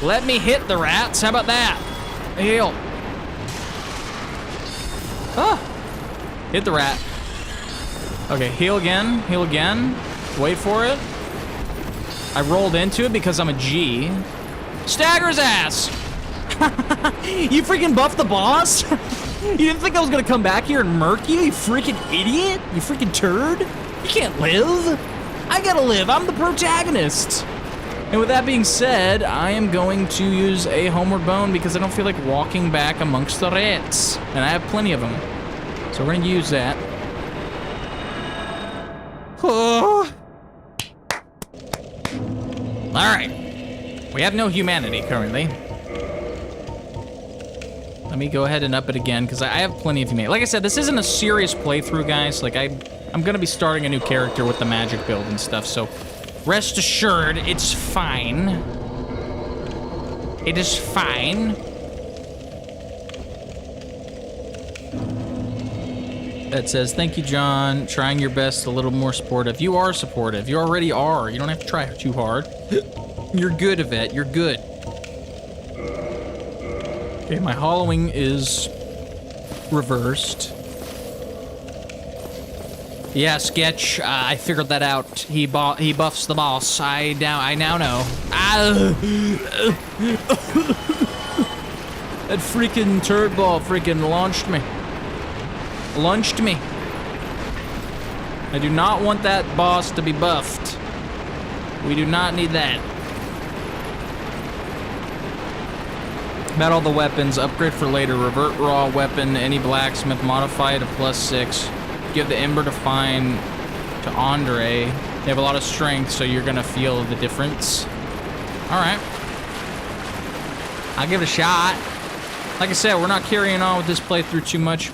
Let me hit the rats. How about that? Heal. Ah! Hit the rat. Okay, heal again. Heal again. Wait for it. I rolled into it because I'm a G. Stagger's ass! You freaking buffed the boss? You didn't think I was gonna come back here and murk you, you freaking idiot? You freaking turd? You can't live. I gotta live. I'm the protagonist. And with that being said, I am going to use a homeward bone because I don't feel like walking back amongst the rats. And I have plenty of them. So we're gonna use that. Oh. Alright. We have no humanity currently. Let me go ahead and up it again, because I have plenty of humanity. Like I said, this isn't a serious playthrough, guys. Like, I'm gonna be starting a new character with the magic build and stuff, so rest assured, it's fine. It is fine. That says, thank you, John. Trying your best, a little more supportive. You are supportive. You already are. You don't have to try too hard. You're good, Yvette. You're good. Okay, my hollowing is reversed. Yeah, Sketch. I figured that out. He buffs the boss. I now know. That freaking turd ball freaking launched me. Lunched me. I do not want that boss to be buffed. We do not need that. About all the weapons, upgrade for later, revert raw weapon, any blacksmith, modify it to +6. Give the ember to fine to Andre. They have a lot of strength, so you're gonna feel the difference. All right. I'll give it a shot. Like I said, we're not carrying on with this playthrough too much.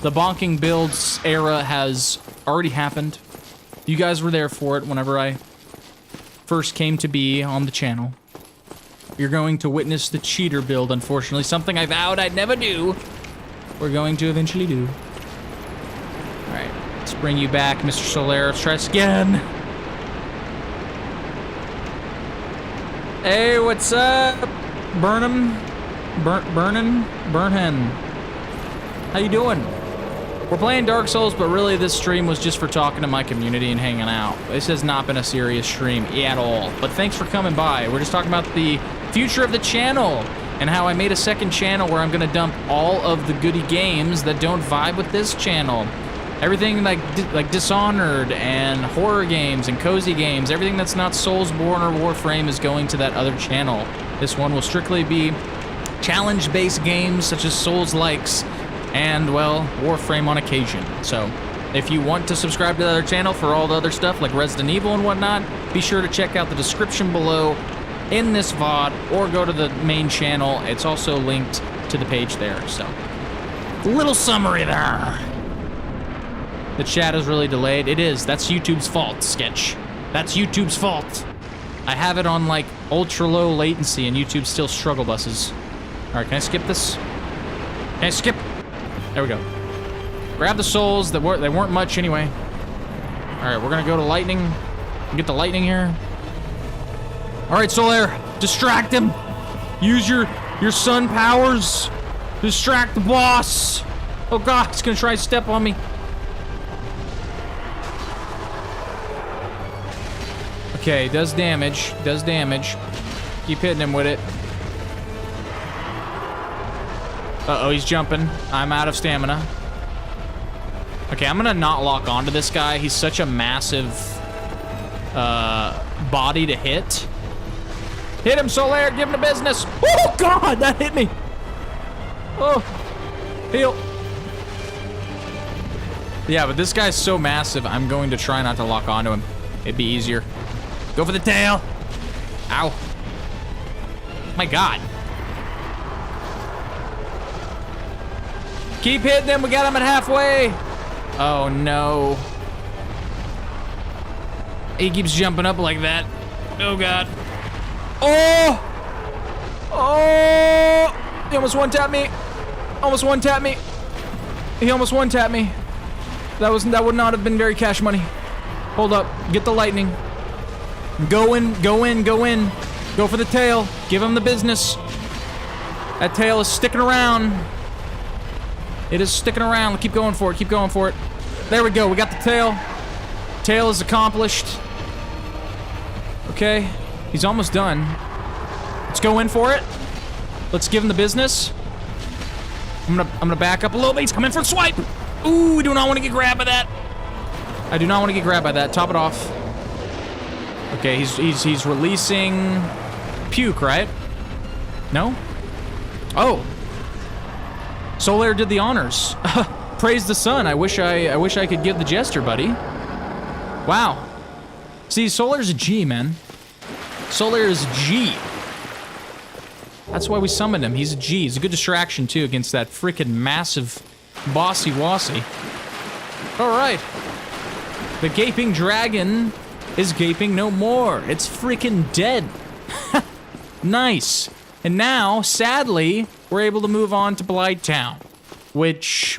The bonking builds era has already happened. You guys were there for it whenever I first came to be on the channel. You're going to witness the cheater build, unfortunately. Something I vowed I'd never do. We're going to eventually do. Alright, let's bring you back, Mr. Solaire. Let's try this again. Hey, what's up? Burnham? Burnhen. How you doing? We're playing Dark Souls, but really this stream was just for talking to my community and hanging out. This has not been a serious stream at all. But thanks for coming by. We're just talking about the future of the channel and how I made a second channel where I'm gonna dump all of the goody games that don't vibe with this channel. Everything like Dishonored and horror games and cozy games, everything that's not Soulsborne or Warframe is going to that other channel. This one will strictly be challenge-based games such as Souls-likes and, well, Warframe on occasion. So, if you want to subscribe to the other channel for all the other stuff like Resident Evil and whatnot, be sure to check out the description below in this VOD, or go to the main channel. It's also linked to the page there, so. Little summary there. The chat is really delayed. It is. That's YouTube's fault, Sketch. That's YouTube's fault. I have it on, like, ultra-low latency, and YouTube still struggle buses. All right, can I skip this? Can I skip? There we go. Grab the souls. They weren't much anyway. All right, we're gonna go to lightning. Get the lightning here. All right, Solaire, distract him. Use your sun powers. Distract the boss. Oh God, he's gonna try to step on me. Okay, does damage. Does damage. Keep hitting him with it. Uh-oh, he's jumping. I'm out of stamina. Okay, I'm gonna not lock onto this guy. He's such a massive body to hit. Hit him, Solaire. Give him the business. Oh, God, that hit me. Oh, heal. Yeah, but this guy's so massive, I'm going to try not to lock onto him. It'd be easier. Go for the tail. Ow. My God. Keep hitting him. We got him at halfway. Oh, no. He keeps jumping up like that. Oh, God. Oh! Oh! He almost one-tapped me. Almost one-tapped me. He almost one-tapped me. That would not have been very cash money. Hold up. Get the lightning. Go in, go in, go in. Go for the tail. Give him the business. That tail is sticking around. It is sticking around. Keep going for it. Keep going for it. There we go. We got the tail. Tail is accomplished. Okay. He's almost done. Let's go in for it. Let's give him the business. I'm gonna back up a little bit. He's coming for a swipe. Ooh, we do not want to get grabbed by that. I do not want to get grabbed by that. Top it off. Okay, he's releasing puke, right? No? Oh. Solaire did the honors. praise the sun. I wish I could give the jester, buddy. Wow. See, Solar's a G, man. Solar is G. That's why we summoned him. He's a G. He's a good distraction, too, against that freaking massive bossy-wassy. All right. The gaping dragon is gaping no more. It's freaking dead. Nice. And now, sadly, we're able to move on to Blighttown, which,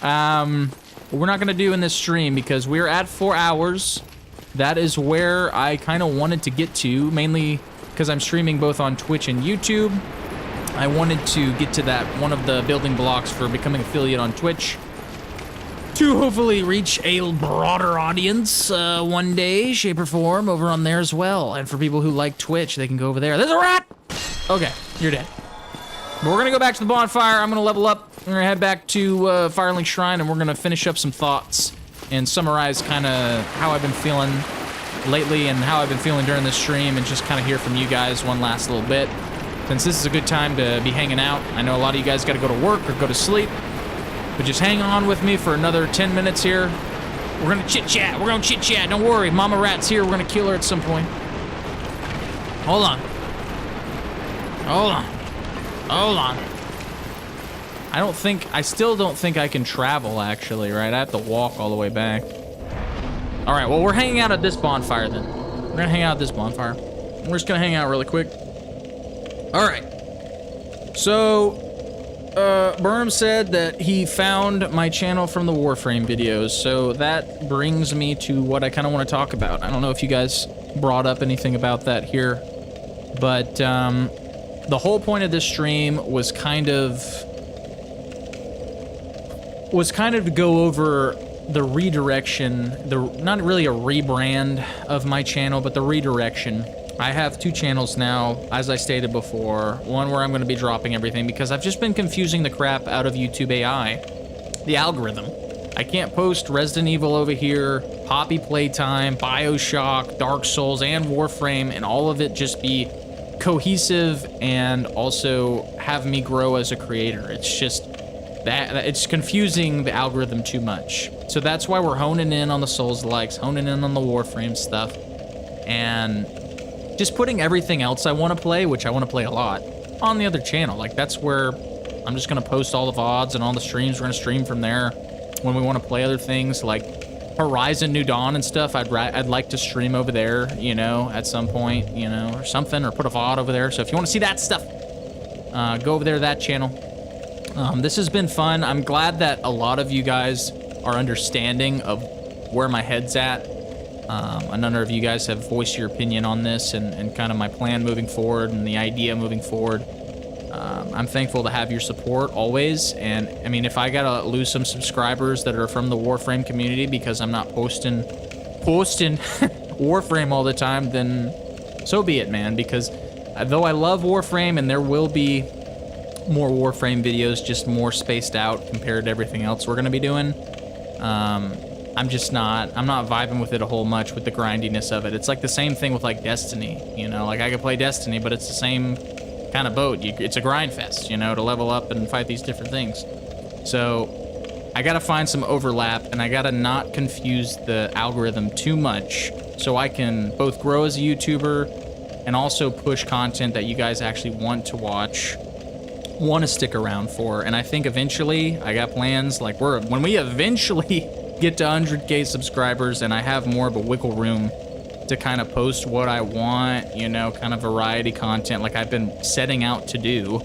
we're not going to do in this stream because we're at 4 hours. That is where I kind of wanted to get to, mainly because I'm streaming both on Twitch and YouTube. I wanted to get to that, one of the building blocks for becoming affiliate on Twitch, to hopefully reach a broader audience one day, shape or form, over on there as well. And for people who like Twitch, they can go over there. There's a rat! Okay, you're dead. But we're gonna go back to the bonfire. I'm gonna level up. We're gonna head back to Firelink Shrine, and we're gonna finish up some thoughts and summarize kind of how I've been feeling lately and how I've been feeling during this stream, and just kind of hear from you guys one last little bit. Since this is a good time to be hanging out. I know a lot of you guys gotta go to work or go to sleep, but just hang on with me for another 10 minutes here. We're gonna chit-chat. We're gonna chit-chat. Don't worry, Mama Rat's here. We're gonna kill her at some point. Hold on. Hold on. Hold on. I still don't think I can travel, actually, right? I have to walk all the way back. All right, well, we're hanging out at this bonfire, then. We're gonna hang out at this bonfire. We're just gonna hang out really quick. All right. So, Burnham said that he found my channel from the Warframe videos, so that brings me to what I kind of want to talk about. I don't know if you guys brought up anything about that here, but the whole point of this stream was kind of to go over the redirection, not really a rebrand of my channel, but the redirection. I have 2 channels now, as I stated before. One where I'm going to be dropping everything because I've just been confusing the crap out of YouTube AI, the algorithm. I can't post Resident Evil over here, Poppy Playtime, BioShock, Dark Souls, and Warframe, and all of it just be cohesive and also have me grow as a creator. It's just that it's confusing the algorithm too much. So that's why we're honing in on the Souls likes, honing in on the Warframe stuff, and just putting everything else I want to play, which I want to play a lot, on the other channel. Like, that's where I'm just going to post all the VODs and all the streams. We're going to stream from there when we want to play other things, like Horizon New Dawn and stuff. I'd like to stream over there, you know, at some point, you know, or something, or put a VOD over there. So if you want to see that stuff, go over there to that channel. This has been fun. I'm glad that a lot of you guys are understanding of where my head's at. A number of you guys have voiced your opinion on this and kind of my plan moving forward and the idea moving forward. I'm thankful to have your support always. And I mean, if I gotta lose some subscribers that are from the Warframe community because I'm not posting Warframe all the time, then so be it, man. Because though I love Warframe and there will be more Warframe videos, just more spaced out compared to everything else we're gonna be doing, I'm not vibing with it a whole much with the grindiness of it. It's like the same thing with like Destiny, you know, like I could play Destiny, but it's the same kind of boat. It's a grind fest, you know, to level up and fight these different things. So I gotta find some overlap, and I gotta not confuse the algorithm too much so I can both grow as a YouTuber and also push content that you guys actually want to watch, want to stick around for. And I think eventually I got plans, like when we eventually get to 100K subscribers and I have more of a wiggle room to kind of post what I want, you know, kind of variety content like I've been setting out to do,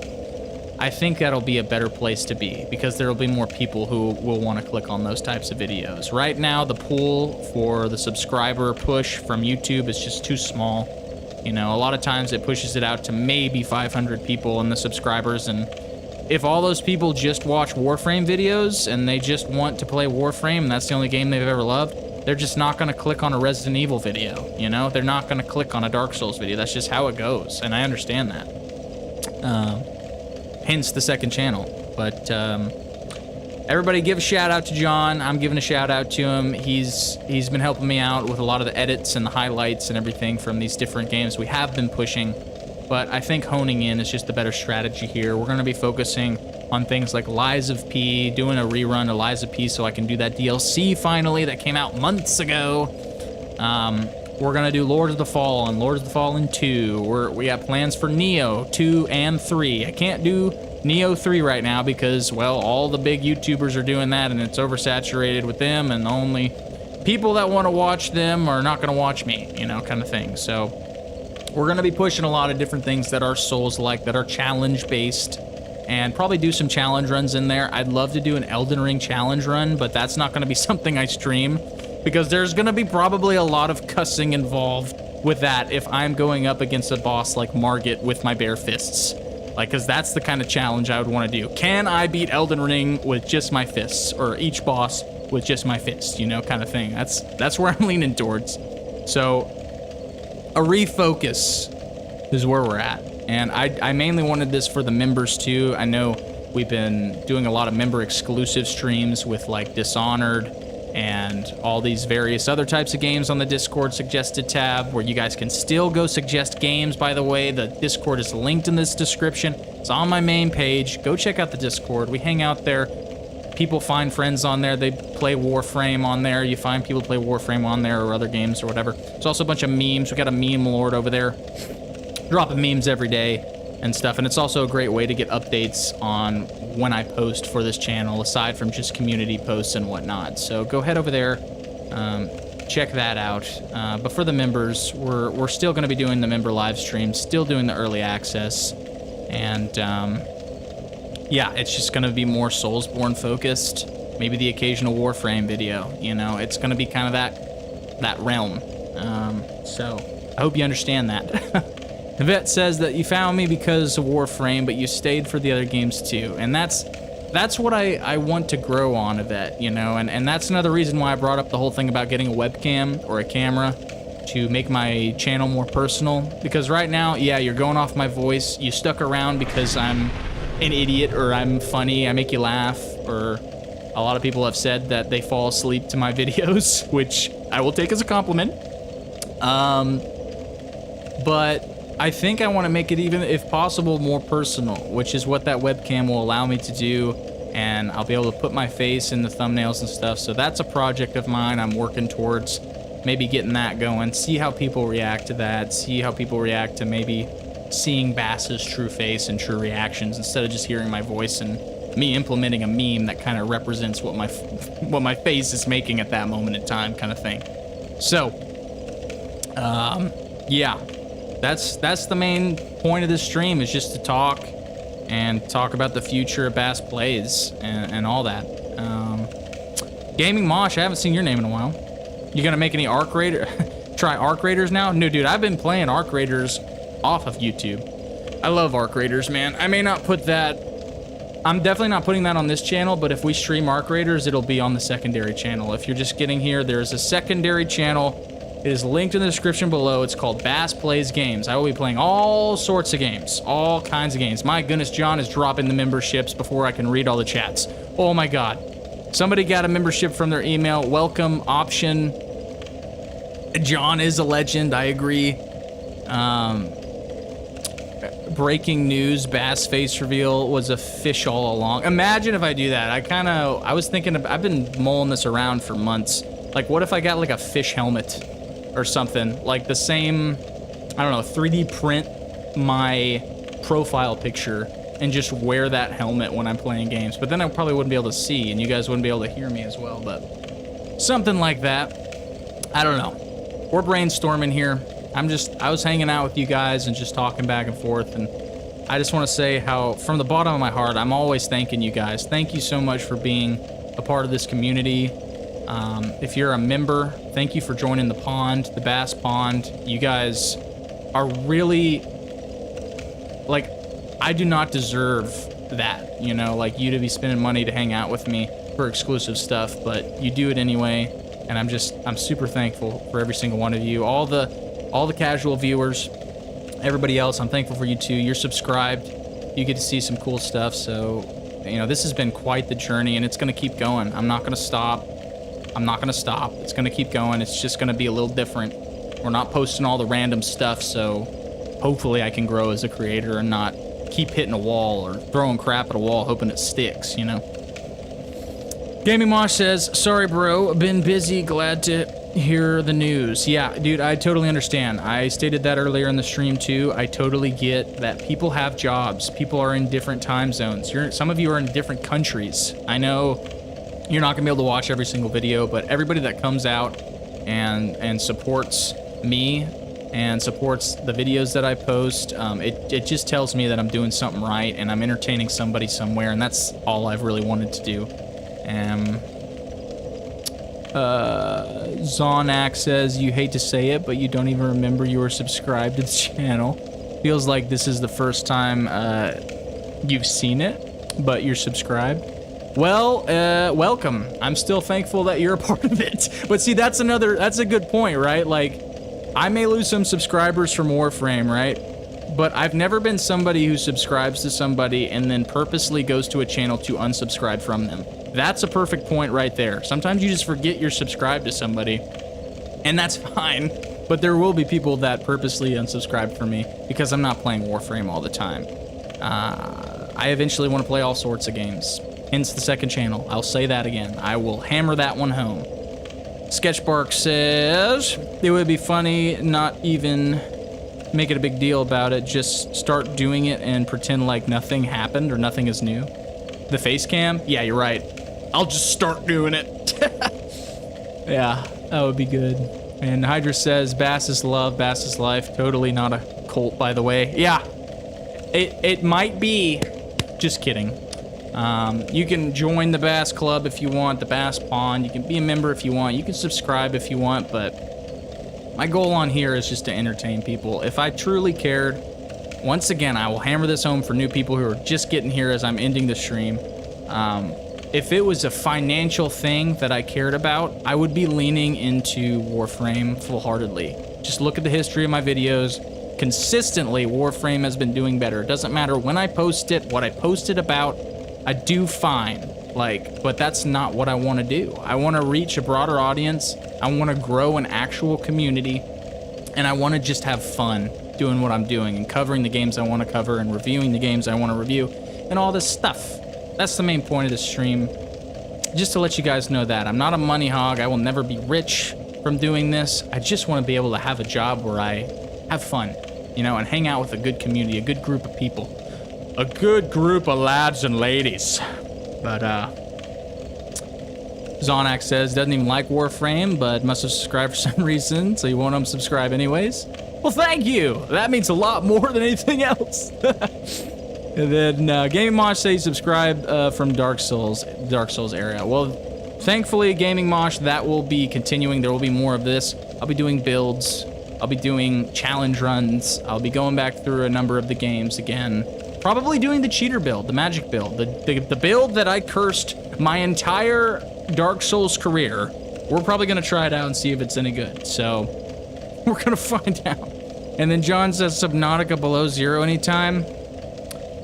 I think that'll be a better place to be, because there'll be more people who will want to click on those types of videos. Right now, the pool for the subscriber push from YouTube is just too small. You know, a lot of times it pushes it out to maybe 500 people in the subscribers, and if all those people just watch Warframe videos and they just want to play Warframe and that's the only game they've ever loved, they're just not going to click on a Resident Evil video, you know? They're not going to click on a Dark Souls video. That's just how it goes, and I understand that. Hence the second channel. But everybody give a shout out to John. I'm giving a shout out to him. He's been helping me out with a lot of the edits and the highlights and everything from these different games we have been pushing. but I think honing in is just the better strategy here. We're going to be focusing on things like Lies of P, doing a rerun of Lies of P so I can do that DLC finally that came out months ago. We're going to do Lords of the Fallen, Lords of the Fallen 2. We got plans for Neo 2 and 3. I can't do Neo 3 right now because, well, all the big YouTubers are doing that and it's oversaturated with them, and the only people that want to watch them are not going to watch me, you know, kind of thing. So we're going to be pushing a lot of different things that are Souls-like, that are challenge-based, and probably do some challenge runs in there. I'd love to do an Elden Ring challenge run, but that's not going to be something I stream because there's going to be probably a lot of cussing involved with that if I'm going up against a boss like Margit with my bare fists. Like, because that's the kind of challenge I would want to do. Can I beat Elden Ring with just my fists, or each boss with just my fists, you know, kind of thing. That's where I'm leaning towards. So a refocus is where we're at. And I mainly wanted this for the members too. I know we've been doing a lot of member exclusive streams with like Dishonored and all these various other types of games on the Discord suggested tab, where you guys can still go suggest games. By the way, the Discord is linked in this description. It's on my main page. Go check out the Discord. We hang out there. People find friends on there. They play Warframe on there. You find people play Warframe on there, or other games or whatever. There's also a bunch of memes. We got a meme lord over there, dropping memes every day and stuff. And it's also a great way to get updates on when I post for this channel, aside from just community posts and whatnot. So go head over there, check that out. But for the members, we're still going to be doing the member live streams, still doing the early access, and yeah, it's just going to be more Soulsborne focused. Maybe the occasional Warframe video. You know, it's going to be kind of that realm. So I hope you understand that. Yvette says that you found me because of Warframe, but you stayed for the other games too. And that's what I want to grow on, Yvette, you know, and that's another reason why I brought up the whole thing about getting a webcam or a camera to make my channel more personal. Because right now, yeah, you're going off my voice. You stuck around because I'm an idiot, or I'm funny, I make you laugh, or a lot of people have said that they fall asleep to my videos, which I will take as a compliment. But I think I want to make it, even if possible, more personal, which is what that webcam will allow me to do, and I'll be able to put my face in the thumbnails and stuff. So that's a project of mine I'm working towards, maybe getting that going, see how people react to that, see how people react to maybe seeing Bass's true face and true reactions instead of just hearing my voice and me implementing a meme that kind of represents what my face is making at that moment in time, kind of thing. So yeah, that's the main point of this stream, is just to talk about the future of BassPlays and all that. Gaming Mosh, I haven't seen your name in a while. You gonna make any Arc Raider? Try Arc Raiders now? No, dude, I've been playing Arc Raiders off of YouTube. I love Arc Raiders, man. I may not put that, I'm definitely not putting that on this channel, but if we stream Arc Raiders, it'll be on the secondary channel. If you're just getting here, there's a secondary channel. It is linked in the description below. It's called BassPlays Games. I will be playing all sorts of games, all kinds of games. My goodness, John is dropping the memberships before I can read all the chats. Oh my God. Somebody got a membership from their email. Welcome option. John is a legend, I agree. Breaking news, Bass face reveal was a fish all along. Imagine if I do that. I was thinking, I've been mulling this around for months. Like, what if I got like a fish helmet or something? Like the same, I don't know, 3D print my profile picture and just wear that helmet when I'm playing games. But then I probably wouldn't be able to see, and you guys wouldn't be able to hear me as well. But something like that. I don't know. We're brainstorming here. I was hanging out with you guys and just talking back and forth, and I just want to say how, from the bottom of my heart, I'm always thanking you guys. Thank you so much for being a part of this community. If you're a member, thank you for joining the pond, the Bass Pond. You guys are really, like, I do not deserve that, you know, like you to be spending money to hang out with me for exclusive stuff, but you do it anyway, and I'm super thankful for every single one of you. All the casual viewers, everybody else, I'm thankful for you too. You're subscribed, you get to see some cool stuff. So, you know, this has been quite the journey, and it's gonna keep going. I'm not gonna stop. It's gonna keep going. It's just gonna be a little different. We're not posting all the random stuff, so hopefully I can grow as a creator and not keep hitting a wall or throwing crap at a wall hoping it sticks, you know? Gaming Mosh says, sorry bro, been busy, glad to hear the news. Yeah, dude, I totally understand. I stated that earlier in the stream too. I totally get that people have jobs. People are in different time zones. Some of you are in different countries. I know you're not gonna be able to watch every single video, but everybody that comes out and supports me and supports the videos that I post, it just tells me that I'm doing something right and I'm entertaining somebody somewhere, and that's all I've really wanted to do. Zonak says, you hate to say it, but you don't even remember you were subscribed to the channel. Feels like this is the first time you've seen it, but you're subscribed. Well, welcome. I'm still thankful that you're a part of it. But see, that's a good point, right? Like, I may lose some subscribers from Warframe, right? But I've never been somebody who subscribes to somebody and then purposely goes to a channel to unsubscribe from them. That's a perfect point right there. Sometimes you just forget you're subscribed to somebody, and that's fine. But there will be people that purposely unsubscribe from me because I'm not playing Warframe all the time. I eventually want to play all sorts of games. Hence the second channel. I'll say that again. I will hammer that one home. Sketchbark says, it would be funny not even make it a big deal about it, just start doing it and pretend like nothing happened or nothing is new. The face cam? Yeah, you're right. I'll just start doing it. Yeah, that would be good. And Hydra says, Bass is love, Bass is life. Totally not a cult, by the way. Yeah, it might be. Just kidding. You can join the Bass Club if you want, the Bass Pond. You can be a member if you want. You can subscribe if you want, but my goal on here is just to entertain people. If I truly cared, once again, I will hammer this home for new people who are just getting here as I'm ending the stream. If it was a financial thing that I cared about, I would be leaning into Warframe full-heartedly. Just look at the history of my videos. Consistently, Warframe has been doing better. It doesn't matter when I post it, what I posted about, I do fine. But that's not what I want to do. I want to reach a broader audience. I want to grow an actual community, and I want to just have fun doing what I'm doing and covering the games I want to cover and reviewing the games I want to review and all this stuff. That's the main point of this stream. Just to let you guys know that I'm not a money hog. I will never be rich from doing this. I just want to be able to have a job where I have fun, you know, and hang out with a good community, a good group of people, a good group of lads and ladies. But Zonak says doesn't even like Warframe, but must have subscribed for some reason, so you won't unsubscribe anyways. Well, thank you. That means a lot more than anything else. And then Gaming Mosh says subscribe from Dark Souls area. Well, thankfully, Gaming Mosh, that will be continuing. There will be more of this. I'll be doing builds. I'll be doing challenge runs. I'll be going back through a number of the games again. Probably doing the cheater build, the magic build, the build that I cursed my entire Dark Souls career. We're probably gonna try it out and see if it's any good. So we're gonna find out. And then John says Subnautica below zero anytime.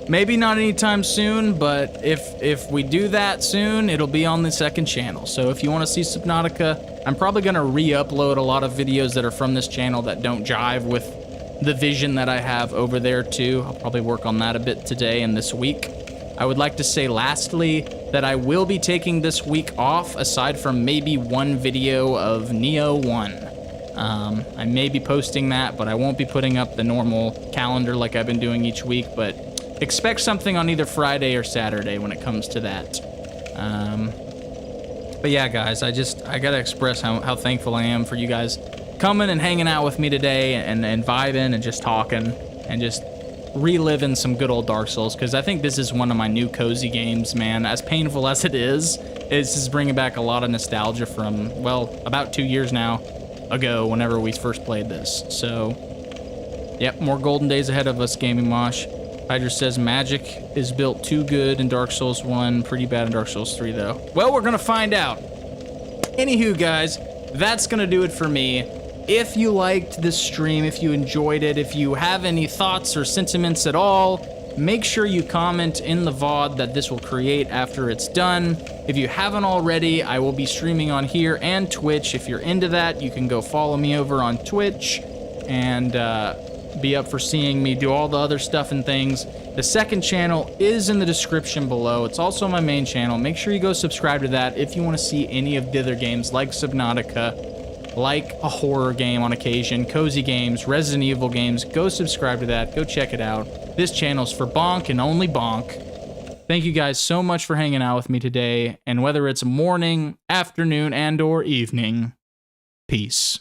Maybe not anytime soon, but if we do that soon, it'll be on the second channel. So if you want to see Subnautica, I'm probably gonna re-upload a lot of videos that are from this channel that don't jive with the vision that I have over there too. I'll probably work on that a bit today and this week. I would like to say lastly that I will be taking this week off aside from maybe one video of Neo 1. I may be posting that, but I won't be putting up the normal calendar like I've been doing each week, but expect something on either Friday or Saturday when it comes to that. But yeah, guys, I gotta express how thankful I am for you guys coming and hanging out with me today and vibing and just talking and just reliving some good old Dark Souls, because I think this is one of my new cozy games, man. As painful as it is, it's just bringing back a lot of nostalgia from, well, about 2 years now ago whenever we first played this. So, yep, more golden days ahead of us, Gaming Mosh. Hydra says magic is built too good in Dark Souls 1, pretty bad in Dark Souls 3, though. Well, we're gonna find out. Anywho, guys, that's gonna do it for me. If you liked this stream, if you enjoyed it, if you have any thoughts or sentiments at all, make sure you comment in the VOD that this will create after it's done. If you haven't already, I will be streaming on here and Twitch. If you're into that, you can go follow me over on Twitch. And be up for seeing me do all the other stuff and things. The second channel is in the description below. It's also my main channel. Make sure you go subscribe to that if you want to see any of the other games like Subnautica, like a horror game on occasion, cozy games, Resident Evil games. Go subscribe to that. Go check it out. This channel's for Bonk and only Bonk. Thank you guys so much for hanging out with me today, and whether it's morning, afternoon, and or evening, peace.